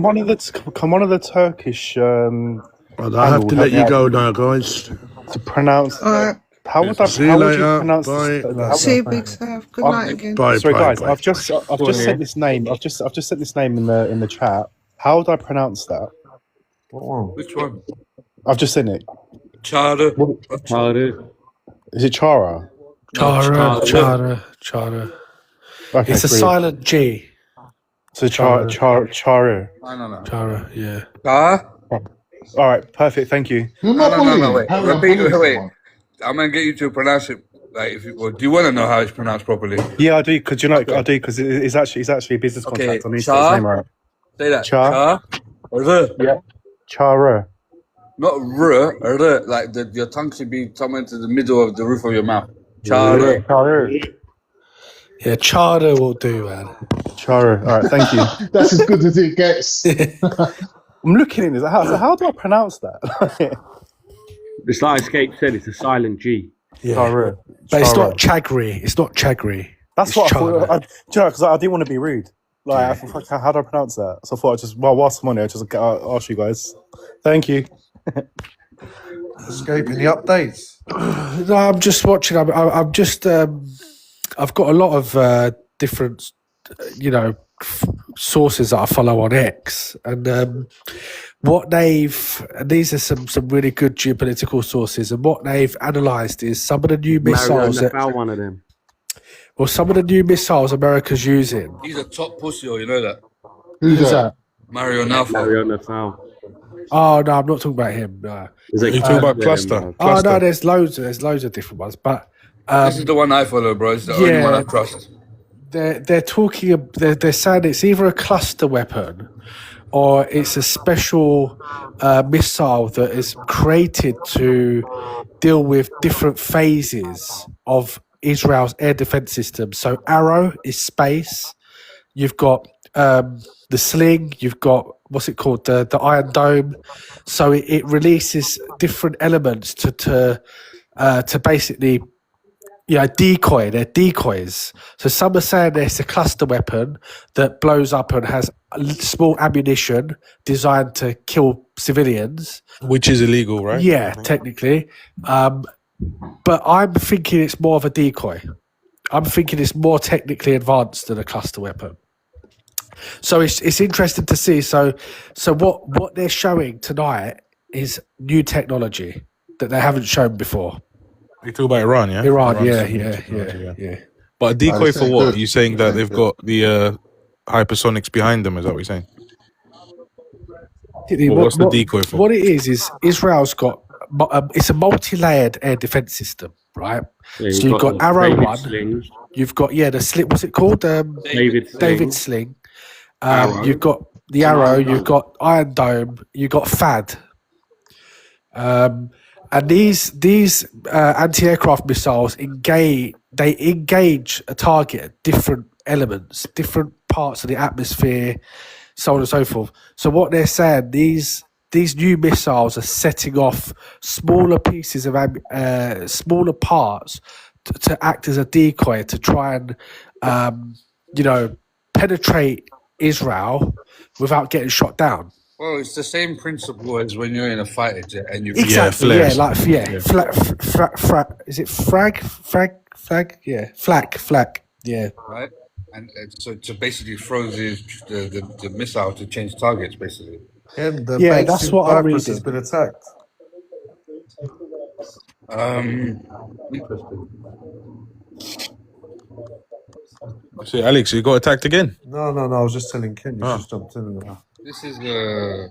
one of the Turkish I have to let you go now, guys. to pronounce Alright. how would See you how would you later. pronounce Bye. this? See you, Big Surf. Good night again. Bye. Sorry, bye, guys. bye. I've just sent this name. I've just sent this name in the chat. How would I pronounce that? What one? Which one? I've just sent it. Chara. Is it Chara? Chara. Okay, It's a brilliant. silent G. So Chara. No. Chara, yeah. All right, perfect. Thank you. You're not bullying. Wait. How are you Repeat. bullying Wait. someone? I'm gonna get you to pronounce it. Like, if you, well, do you want to know how it's pronounced properly? Yeah, I do. Because I do. Because it's actually a business Okay, contact. I need to get his name right. Say that. Char. R. Yeah. Chara. Not r. Like your tongue should be somewhere to the middle of the roof of your mouth. Chara. Chara. Yeah, Chara will do, man. Chara. All right. Thank you. That's as good as it gets. I'm looking at this. How do I pronounce that? It's like Escape said, it's a silent G. Yeah. Chara. But it's Chara. not Chagri. It's not Chagri. That's It's what I Chara. thought. Do you know? Because I didn't want to be rude. Like, I thought, how do I pronounce that? So I thought whilst I'm on it, I'll ask you guys. Thank you. Escape. Any updates? No, I'm just watching. I'm just. I've got a lot of different, sources that I follow on X, and what these are some really good geopolitical sources, and what they've analysed is some of the new missiles. One of them. Well, some of the new missiles America's using. He's a top pussy, you know that. Who's that? Mario Nafal. Mario Nafal. Oh no, I'm not talking about him. No. You talking about cluster? Oh no, there's loads of different ones, but This is the one I follow, bro. It's the only one I trust. they're talking. They're saying it's either a cluster weapon or it's a special missile that is created to deal with different phases of Israel's air defense system. So Arrow is space. You've got the sling. You've got what's it called, the Iron Dome. So it releases different elements to basically decoy. They're decoys. So some are saying it's a cluster weapon that blows up and has small ammunition designed to kill civilians. Which is illegal, right? Yeah, technically. But I'm thinking it's more of a decoy. I'm thinking it's more technically advanced than a cluster weapon. So it's interesting to see. So what they're showing tonight is new technology that they haven't shown before. You talk about Iran, yeah? Iran, Iran's yeah. technology, yeah. But a decoy this for ain't what? good. You saying that they've got the hypersonics behind them? Is that what you're saying? What's the decoy for? What it is Israel's got. It's a multi-layered air defense system, right? Yeah, So you've got Arrow David One. Slings. You've got the sling. What's it called? David Sling. David Sling. Arrow. You've got the Arrow. You've got Iron Dome. You've got FAD. And these anti-aircraft missiles engage a target at different elements, different parts of the atmosphere, so on and so forth. So what they're saying, these these new missiles are setting off smaller pieces of smaller parts to act as a decoy to try and penetrate Israel without getting shot down. Well, it's the same principle as when you're in a fighter jet and you Exactly. Yeah, is it frag? Yeah, flak. Yeah. right? And so to basically throw the missile to change targets, basically. And the Yeah, base that's in what I'm Cyprus has reading. been attacked. Interesting. See, Alex, you got attacked again. No. I was just telling Ken. You just jumped in. This is I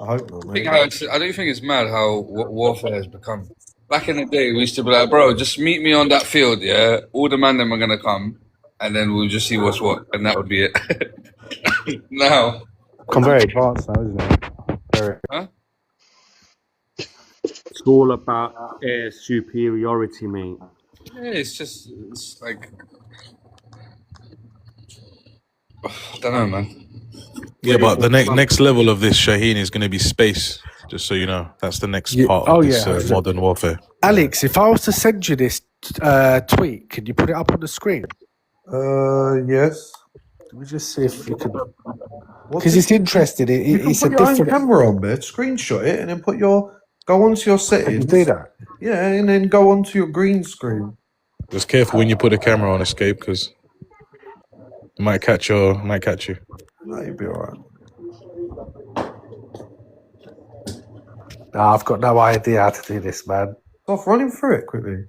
hope not, I think mate. I don't think it's mad how warfare has become. Back in the day, we used to be like, bro, just meet me on that field, yeah? All the man them are going to come, and then we'll just see what's what, and that would be it. Now. Become very advanced now, isn't it? Very. Huh? It's all about air superiority, mate. Yeah, it's like, I don't know, man. Yeah, but the next level of this Shaheen is going to be space. Just so you know, that's the next part of this modern warfare. Alex, if I was to send you this tweet, can you put it up on the screen? Yes. Let me just see if you can. Because it's interesting. You can It's put a your own different camera on there, screenshot it, and then go onto your settings. do that. Yeah, and then go onto your green screen. Just careful when you put the camera on escape, because it might catch you. No, you'll be alright. No, I've got no idea how to do this, man. Stop running through it quickly.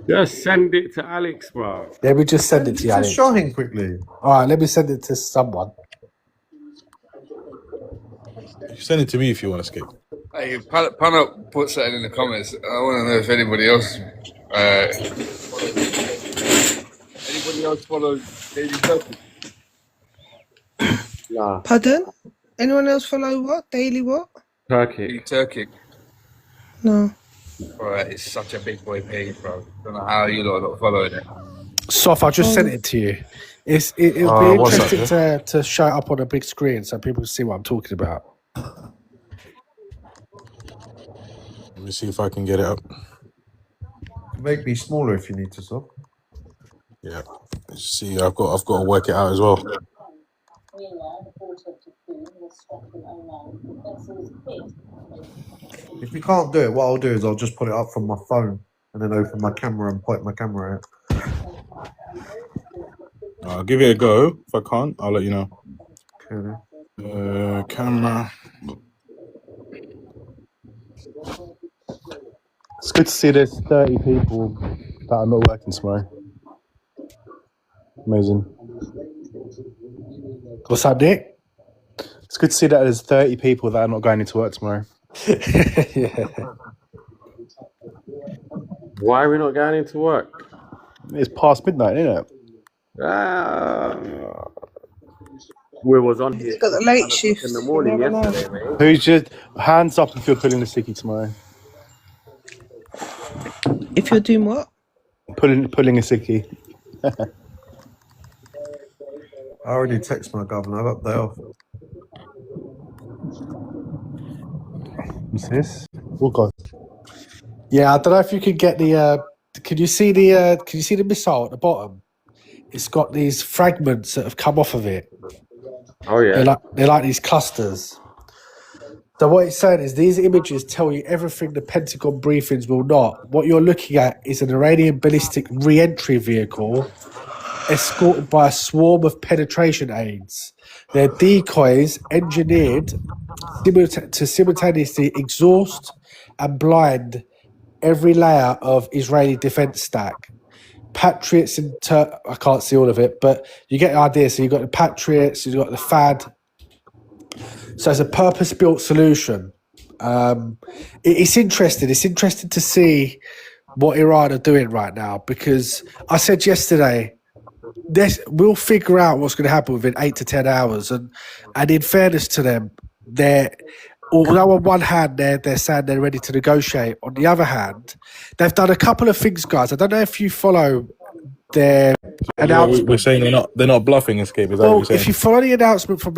Just send it to Alex, bro. Let me just send it to you, Alex. Shaheen quickly. All right, let me send it to someone. Send it to me if you want to escape. Hey, Pana put something in the comments. I want to know if anybody else follows Daily Turkey. Nah. Pardon? Anyone else follow what? Daily what? Turkey. No. Bro, it's such a big boy page, bro. Don't know how you lot are not following it. Sof, I just sent it to you. It'll be interesting to show it up on a big screen so people see what I'm talking about. Let me see if I can get it up. Make me smaller if you need to, Sof. Yeah. Let's see, I've got to work it out as well. If you can't do it, what I'll do is I'll just put it up from my phone and then open my camera and point my camera out. I'll give it a go. If I can't, I'll let you know. Okay. Camera. It's good to see there's 30 people that are not working tomorrow. Amazing. What's up, Nick? It's good to see that there's 30 people that are not going into work tomorrow. Yeah. Why are we not going into work? It's past midnight, isn't it? We was on here. He's got the late shift in the morning yesterday, mate. Who's just hands up if you're pulling a sickie tomorrow? If you're doing what? Pulling a sickie. I already texted my governor. I've got day off. What's this? Oh God. Yeah, I don't know if you can get the. Can you see the missile at the bottom? It's got these fragments that have come off of it. Oh yeah. They're like these clusters. So what it's saying is these images tell you everything the Pentagon briefings will not. What you're looking at is an Iranian ballistic re-entry vehicle escorted by a swarm of penetration aids. They're decoys engineered to simultaneously exhaust and blind every layer of Israeli defense stack. Patriots and I can't see all of it, but you get the idea. So you've got the Patriots, you've got the FAD. So it's a purpose-built solution. It's interesting. It's interesting to see what Iran are doing right now, because I said yesterday, we'll figure out what's going to happen within 8 to 10 hours. And in fairness to them, although on one hand they're saying they're ready to negotiate, on the other hand, they've done a couple of things, guys. I don't know if you follow their We're announcement. saying they're not bluffing, Escape. Is that what Well, you're saying? if you follow the announcement from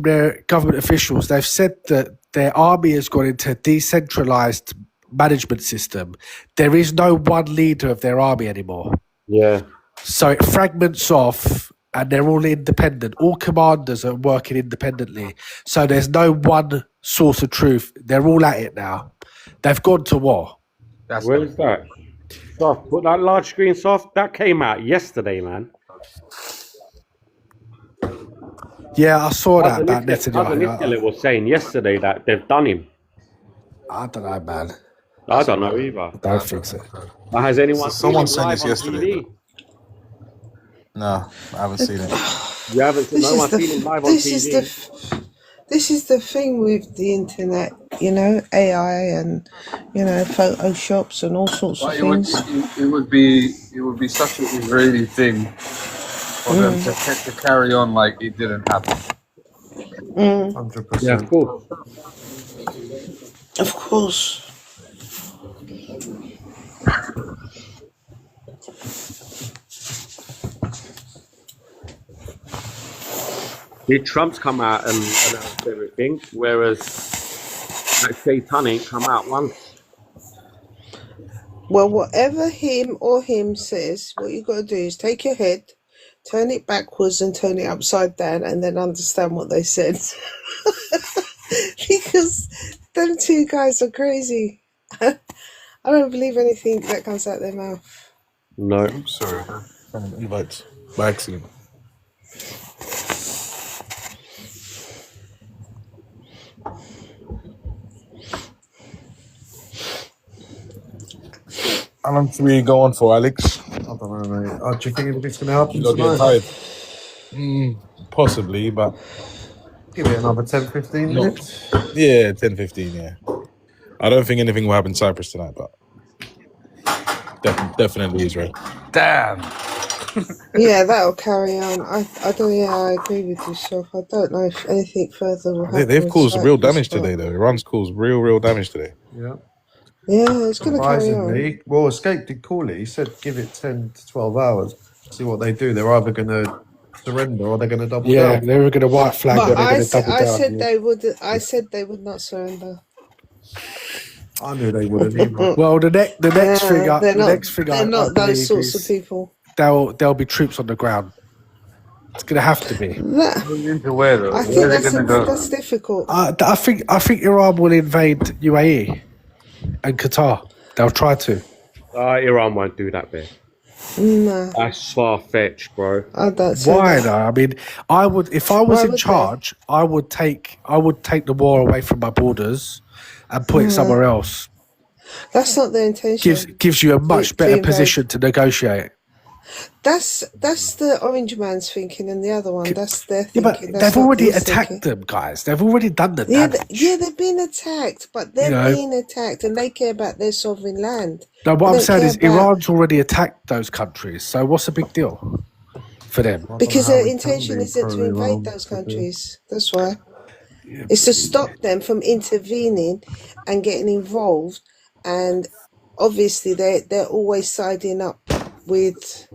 their government officials, they've said that their army has gone into a decentralized management system. There is no one leader of their army anymore. Yeah. So it fragments off and they're all independent. All commanders are working independently. So there's no one source of truth. They're all at it now. They've gone to war. Where is that? Soft, put that large screen, Soft. That came out yesterday, man. Yeah, I saw that about Netanyahu. Netanyahu was saying yesterday that they've done him. I don't know, man. I don't know either. I don't think so. Has anyone Someone seen him said this live on yesterday. TV? No, I haven't seen it. You haven't seen no one seen him live on TV? This is the thing with the internet, you know, AI and, you know, photoshops and all sorts of things. It would be such an Israeli thing for them to carry on like it didn't happen. 100%. Yeah, of course. Of course. Trump's come out and announced everything, whereas that Shaitan ain't come out once. Well, whatever him says, what you got to do is take your head, turn it backwards and turn it upside down and then understand what they said. Because them two guys are crazy. I don't believe anything that comes out their mouth. No. Sorry. Invites by accident. How long should we go on for, Alex? I don't know, mate. Do you think anything's going to happen You got tonight? getting tired? Possibly, but Give it another 10, 15 minutes. yeah, 10, 15, yeah. I don't think anything will happen in Cyprus tonight, but definitely Israel. Damn. Yeah, that'll carry on. I don't. Yeah, I agree with you, Soph. I don't know if anything further will happen. They've with caused real Cyprus, damage but today, though. Iran's caused real damage today. Yeah. yeah, it's going to carry on. Surprisingly, well, Escape did call it. He said give it 10 to 12 hours. See what they do. They're either going to surrender or they're going to double Yeah, down. they were going to white flag or But they're going to double down. said they would. I said they would not surrender. I knew they wouldn't either. Well, the next thing, They're not. next thing They're I not believe those sorts of is people. there'll be troops on the ground. It's going to have to be. Into where though? I Where think are they gonna go? that's difficult. I think Iran will invade UAE and Qatar. They'll try to. Iran won't do that bit. No, That's far fetched, bro. I don't say Why that. though? I mean, I would if I was Why in would charge. I would take the war away from my borders and put it somewhere else. That's not their intention. Gives you a much to better invade. position to negotiate. That's the orange man's thinking, and the other one. That's their Yeah, thinking. but That's they've not already his attacked thinking. them, guys. They've already done the Yeah, damage. they've been attacked, but they're You know? being attacked, and they care about their sovereign land. No, what They I'm don't saying care is about- Iran's already attacked those countries. So what's the big deal for them? Because their intention isn't to invade those countries. That's why. It's to stop them from intervening and getting involved. And obviously, they're always siding up with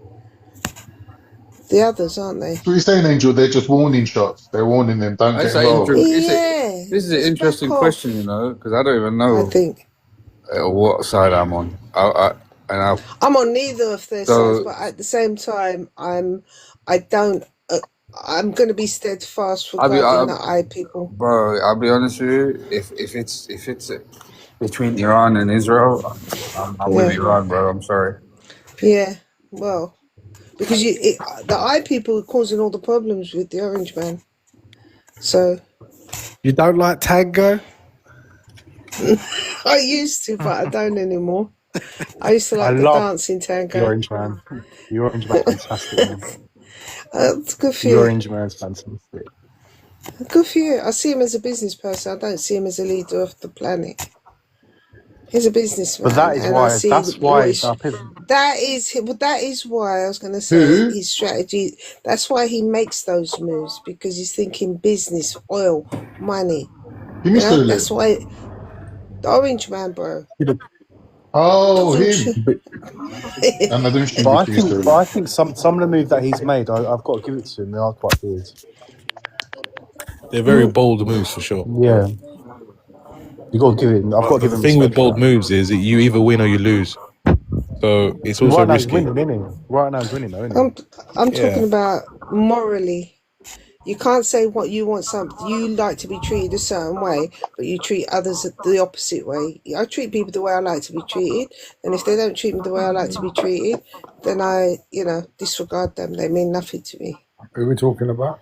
the others, aren't they? So you're saying, Angel, they're just warning shots. They're warning them, don't It's get an involved. Yeah. This is an interesting back off. question, you know, because I don't even know I think what side I'm on. I'm on neither of their So- sides, but at the same time, I'm going to be steadfast regarding the I people. Bro, I'll be honest with you. If it's between Iran and Israel, I'm with Yeah. Iran, bro. I'm sorry. Yeah, well, because the I people are causing all the problems with the orange man. So You don't like tango? I used to, but I don't anymore. I used to like the love dancing The tango. Orange Man. The Orange Man's fantastic, man. It's good for The you. Orange Man's fantastic. Good for you. I see him as a business person. I don't see him as a leader of the planet. He's a businessman, But that is and why. I see That's what why. his- that is why I was going to say Who? his strategy. That's why he makes those moves, because he's thinking business, oil, money. Give me You know, Sterling. that's why the orange man, bro. Oh, Doesn't him. But, And I don't think but we I choose think, to. but I think some of the moves that he's made, I've got to give it to him. They are quite good. They're very bold moves for sure. Yeah, you got to give him. I've got to But give the him thing with respect for bold that. moves is that you either win or you lose. So it's also Right now he's risky. winning, isn't he? Right now he's winning, though, isn't he? I'm Yeah. talking about morally. You can't say what you want. You like to be treated a certain way, but you treat others the opposite way. I treat people the way I like to be treated, and if they don't treat me the way I like to be treated, then I, disregard them. They mean nothing to me. Who are we talking about?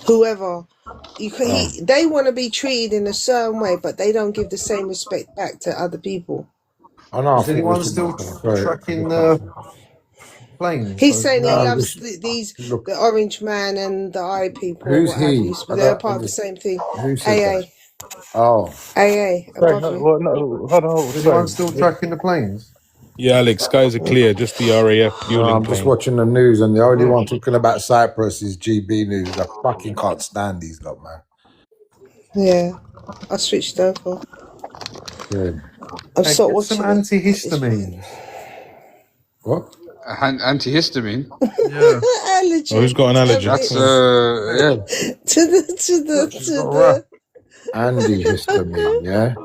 Whoever, Oh. they want to be treated in a certain way, but they don't give the same respect back to other people. Oh no, I Is think we're anyone talking still about. Sorry. tracking the planes? He's saying he No, loves just look. the Orange Man and the Eye people, Who's what have he? you. But they're part of the same thing. Who said AA, that? Oh, AA, above No, you. well, no, hold on. Is anyone still tracking the planes? Yeah, Alex, skies are clear. Just the RAF no, fueling I'm just plane. watching the news, and the only one talking about Cyprus is GB News. I fucking can't stand these lot, man. Yeah, I switched over. Yeah. I've Hey, stopped get some watching it. antihistamines. What? Antihistamine. Yeah. Allergy. Oh, who's got an allergy? That's To yeah. the Antihistamine, yeah.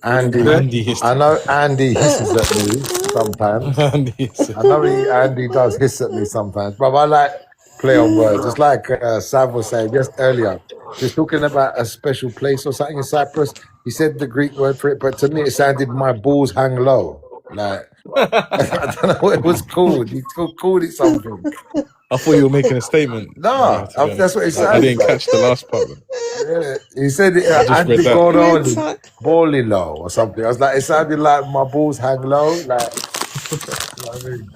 Andy, Antihistamine. I know Andy hisses at me sometimes. Andy does hiss at me sometimes, but I like play on words. Just like Sav was saying just earlier, he was talking about a special place or something in Cyprus. He said the Greek word for it, but to me it sounded "my balls hang low." Like I don't know what it was called. He called it something. I thought you were making a statement. No, that's what it sounded. I didn't like. catch the last part. Yeah, he said it. I just read that. Antigone balling low or something. I was like, it sounded like my balls hang low. Like, you know what I mean?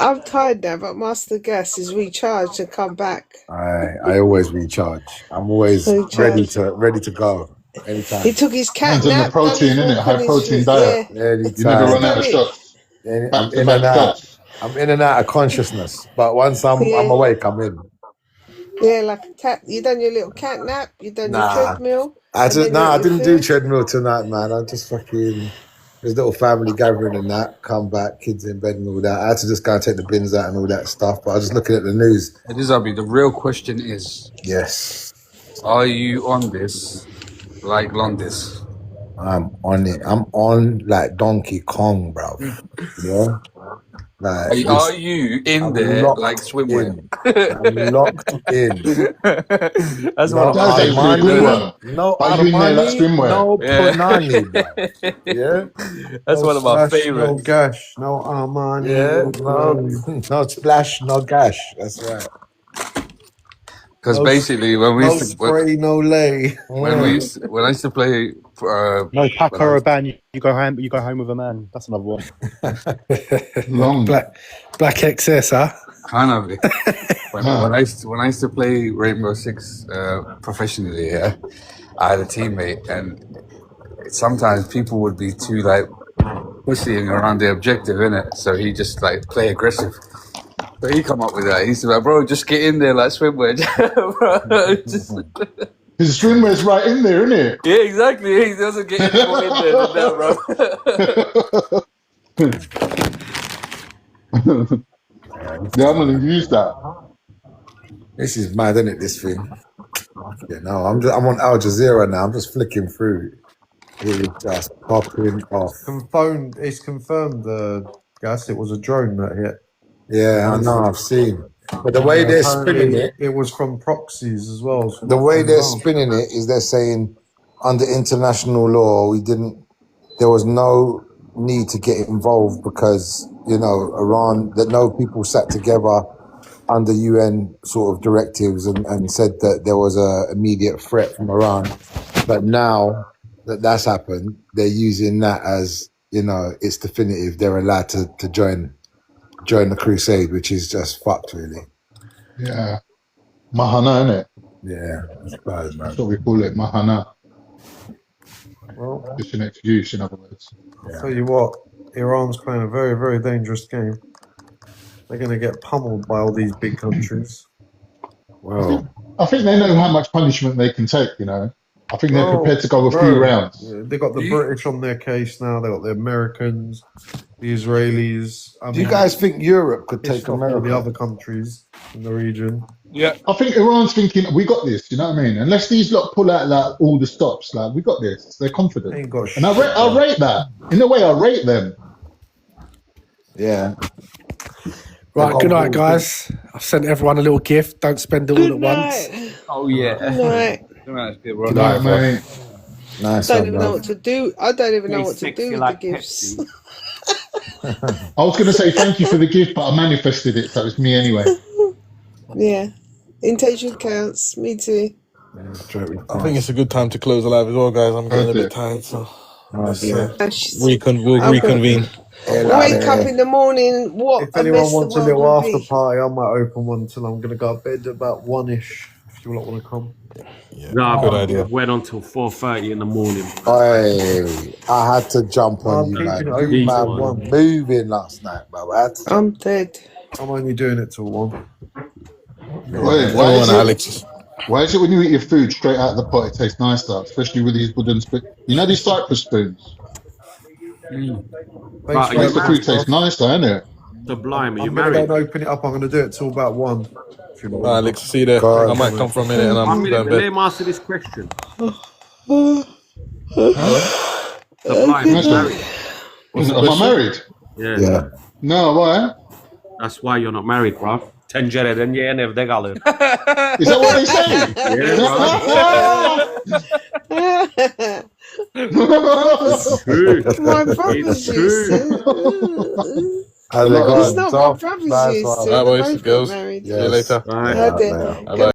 I'm tired now, but Master Gas is recharged to come back. I always recharge. I'm always ready to go anytime. He took his cat Depends on the nap. protein, done his innit? High walk on protein his- diet. Yeah. Anytime. You never run out of Done it. shots. I'm Back to in back and out. shots. I'm in and out of consciousness. But once I'm Yeah. awake, I'm in. Yeah, like a cat. You done your little cat nap. You done your Nah. treadmill. I and then I your didn't do food. treadmill tonight, man. I just fucking there's a little family gathering and that. Come back, kids in bed and all that. I had to just go and take the bins out and all that stuff. But I was just looking at the news. Edizabi, the real question is, Yes, are you on this like Londis? I'm on it. I'm on like Donkey Kong, bro. Yeah, like Are you in I'm there locked like swimwear? in. I'm locked in. That's No one of That's my actually a Armani, good one. no Are you in there like Armani, swimwear? no Yeah. Punani, bro. Yeah, That's no one of my splash, no favorites. gash, no Armani, no splash, no gash. That's right. Because No, basically, when we no used to, spray, no lay. when I used to play, No, when Paco I was, Rabanne, you go home with a man. That's another one. Long. Black XS, huh? kind of when I used to play Rainbow Six professionally, yeah, I had a teammate, and sometimes people would be too like pussying around the objective, innit? So he just like play aggressive. So he come up with that. He's like, bro, just get in there like swimwear, bro. Just... His swimwear's right in there, isn't it? Yeah, exactly. He doesn't get any more in there than that, bro. Yeah, I'm gonna use that. This is mad, isn't it? This thing. Yeah, no, I'm on Al Jazeera now. I'm just flicking through. It is just popping off. It's confirmed. Gas. It was a drone that hit. Yeah, I know. I've seen. But the way they're spinning it, it was from proxies as well. the way they're spinning it is they're saying under international law there was no need to get involved because Iran, that no people sat together under UN sort of directives and said that there was a immediate threat from Iran. But now that that's happened, they're using that as it's definitive. They're allowed to join the crusade, which is just fucked, really. Yeah. Mahana, innit? Yeah, that's bad, man. That's what we call it, Mahana. Well, just an excuse, in other words. I'll tell you what, Iran's playing a very, very dangerous game. They're going to get pummeled by all these big countries. Well, I think they know how much punishment they can take, I think they're prepared to go a few rounds. Yeah, they got the British on their case now. They got the Americans, the Israelis. Do you guys think Europe could take all America? the other countries in the region? Yeah, I think Iran's thinking we got this. You know what I mean? Unless these lot pull out like all the stops, like we got this. They're confident, Ain't got and I rate that. In a way, I rate them. Yeah. Right, good night, guys. I've sent everyone a little gift. Don't spend it all at once. Oh yeah. Good night. Good night, mate. Nice I don't one, even bro. know what to do. I don't even know Very what to sexy do with like the gifts. I was going to say thank you for the gift, but I manifested it, so it's me anyway. Yeah. Intention counts. Me too. I think it's a good time to close the live as well, guys. I'm getting a bit tired, so let's we'll reconvene. Wake up in the morning. What If a anyone mess wants the a world little will after be. party, I might open one till I'm gonna go to bed about 1ish. If you lot want to come. No, good idea. Went on till 4:30 in the morning. I had to jump on I'm you, man. keeping it open You till man were 1. moving last night, bro. I had to I'm dead. I'm only doing it till 1. Wait, why is it when you eat your food straight out of the pot, it tastes nicer, especially with these wooden spoons? You know these Cyprus spoons? Right, Makes the food taste nicer, innit? Sublime, are you I'm gonna go married? and open it up. I'm gonna do it till about 1. If you lot want. Alex, see you there. I might come for a minute and I'm One minute, going but to let bed. him answer this question. Huh? Sublime, Nice you one. married? Am I married? Yeah. No, why? That's why you're not married, bro. Tencereden yeğen evde kalır. Is that what they say? It's true. My brother's It's true. It's not my brother's Nice use. one. They're Bye, boys, both got girls. married. See you later. Bye. Had it. Bye-bye.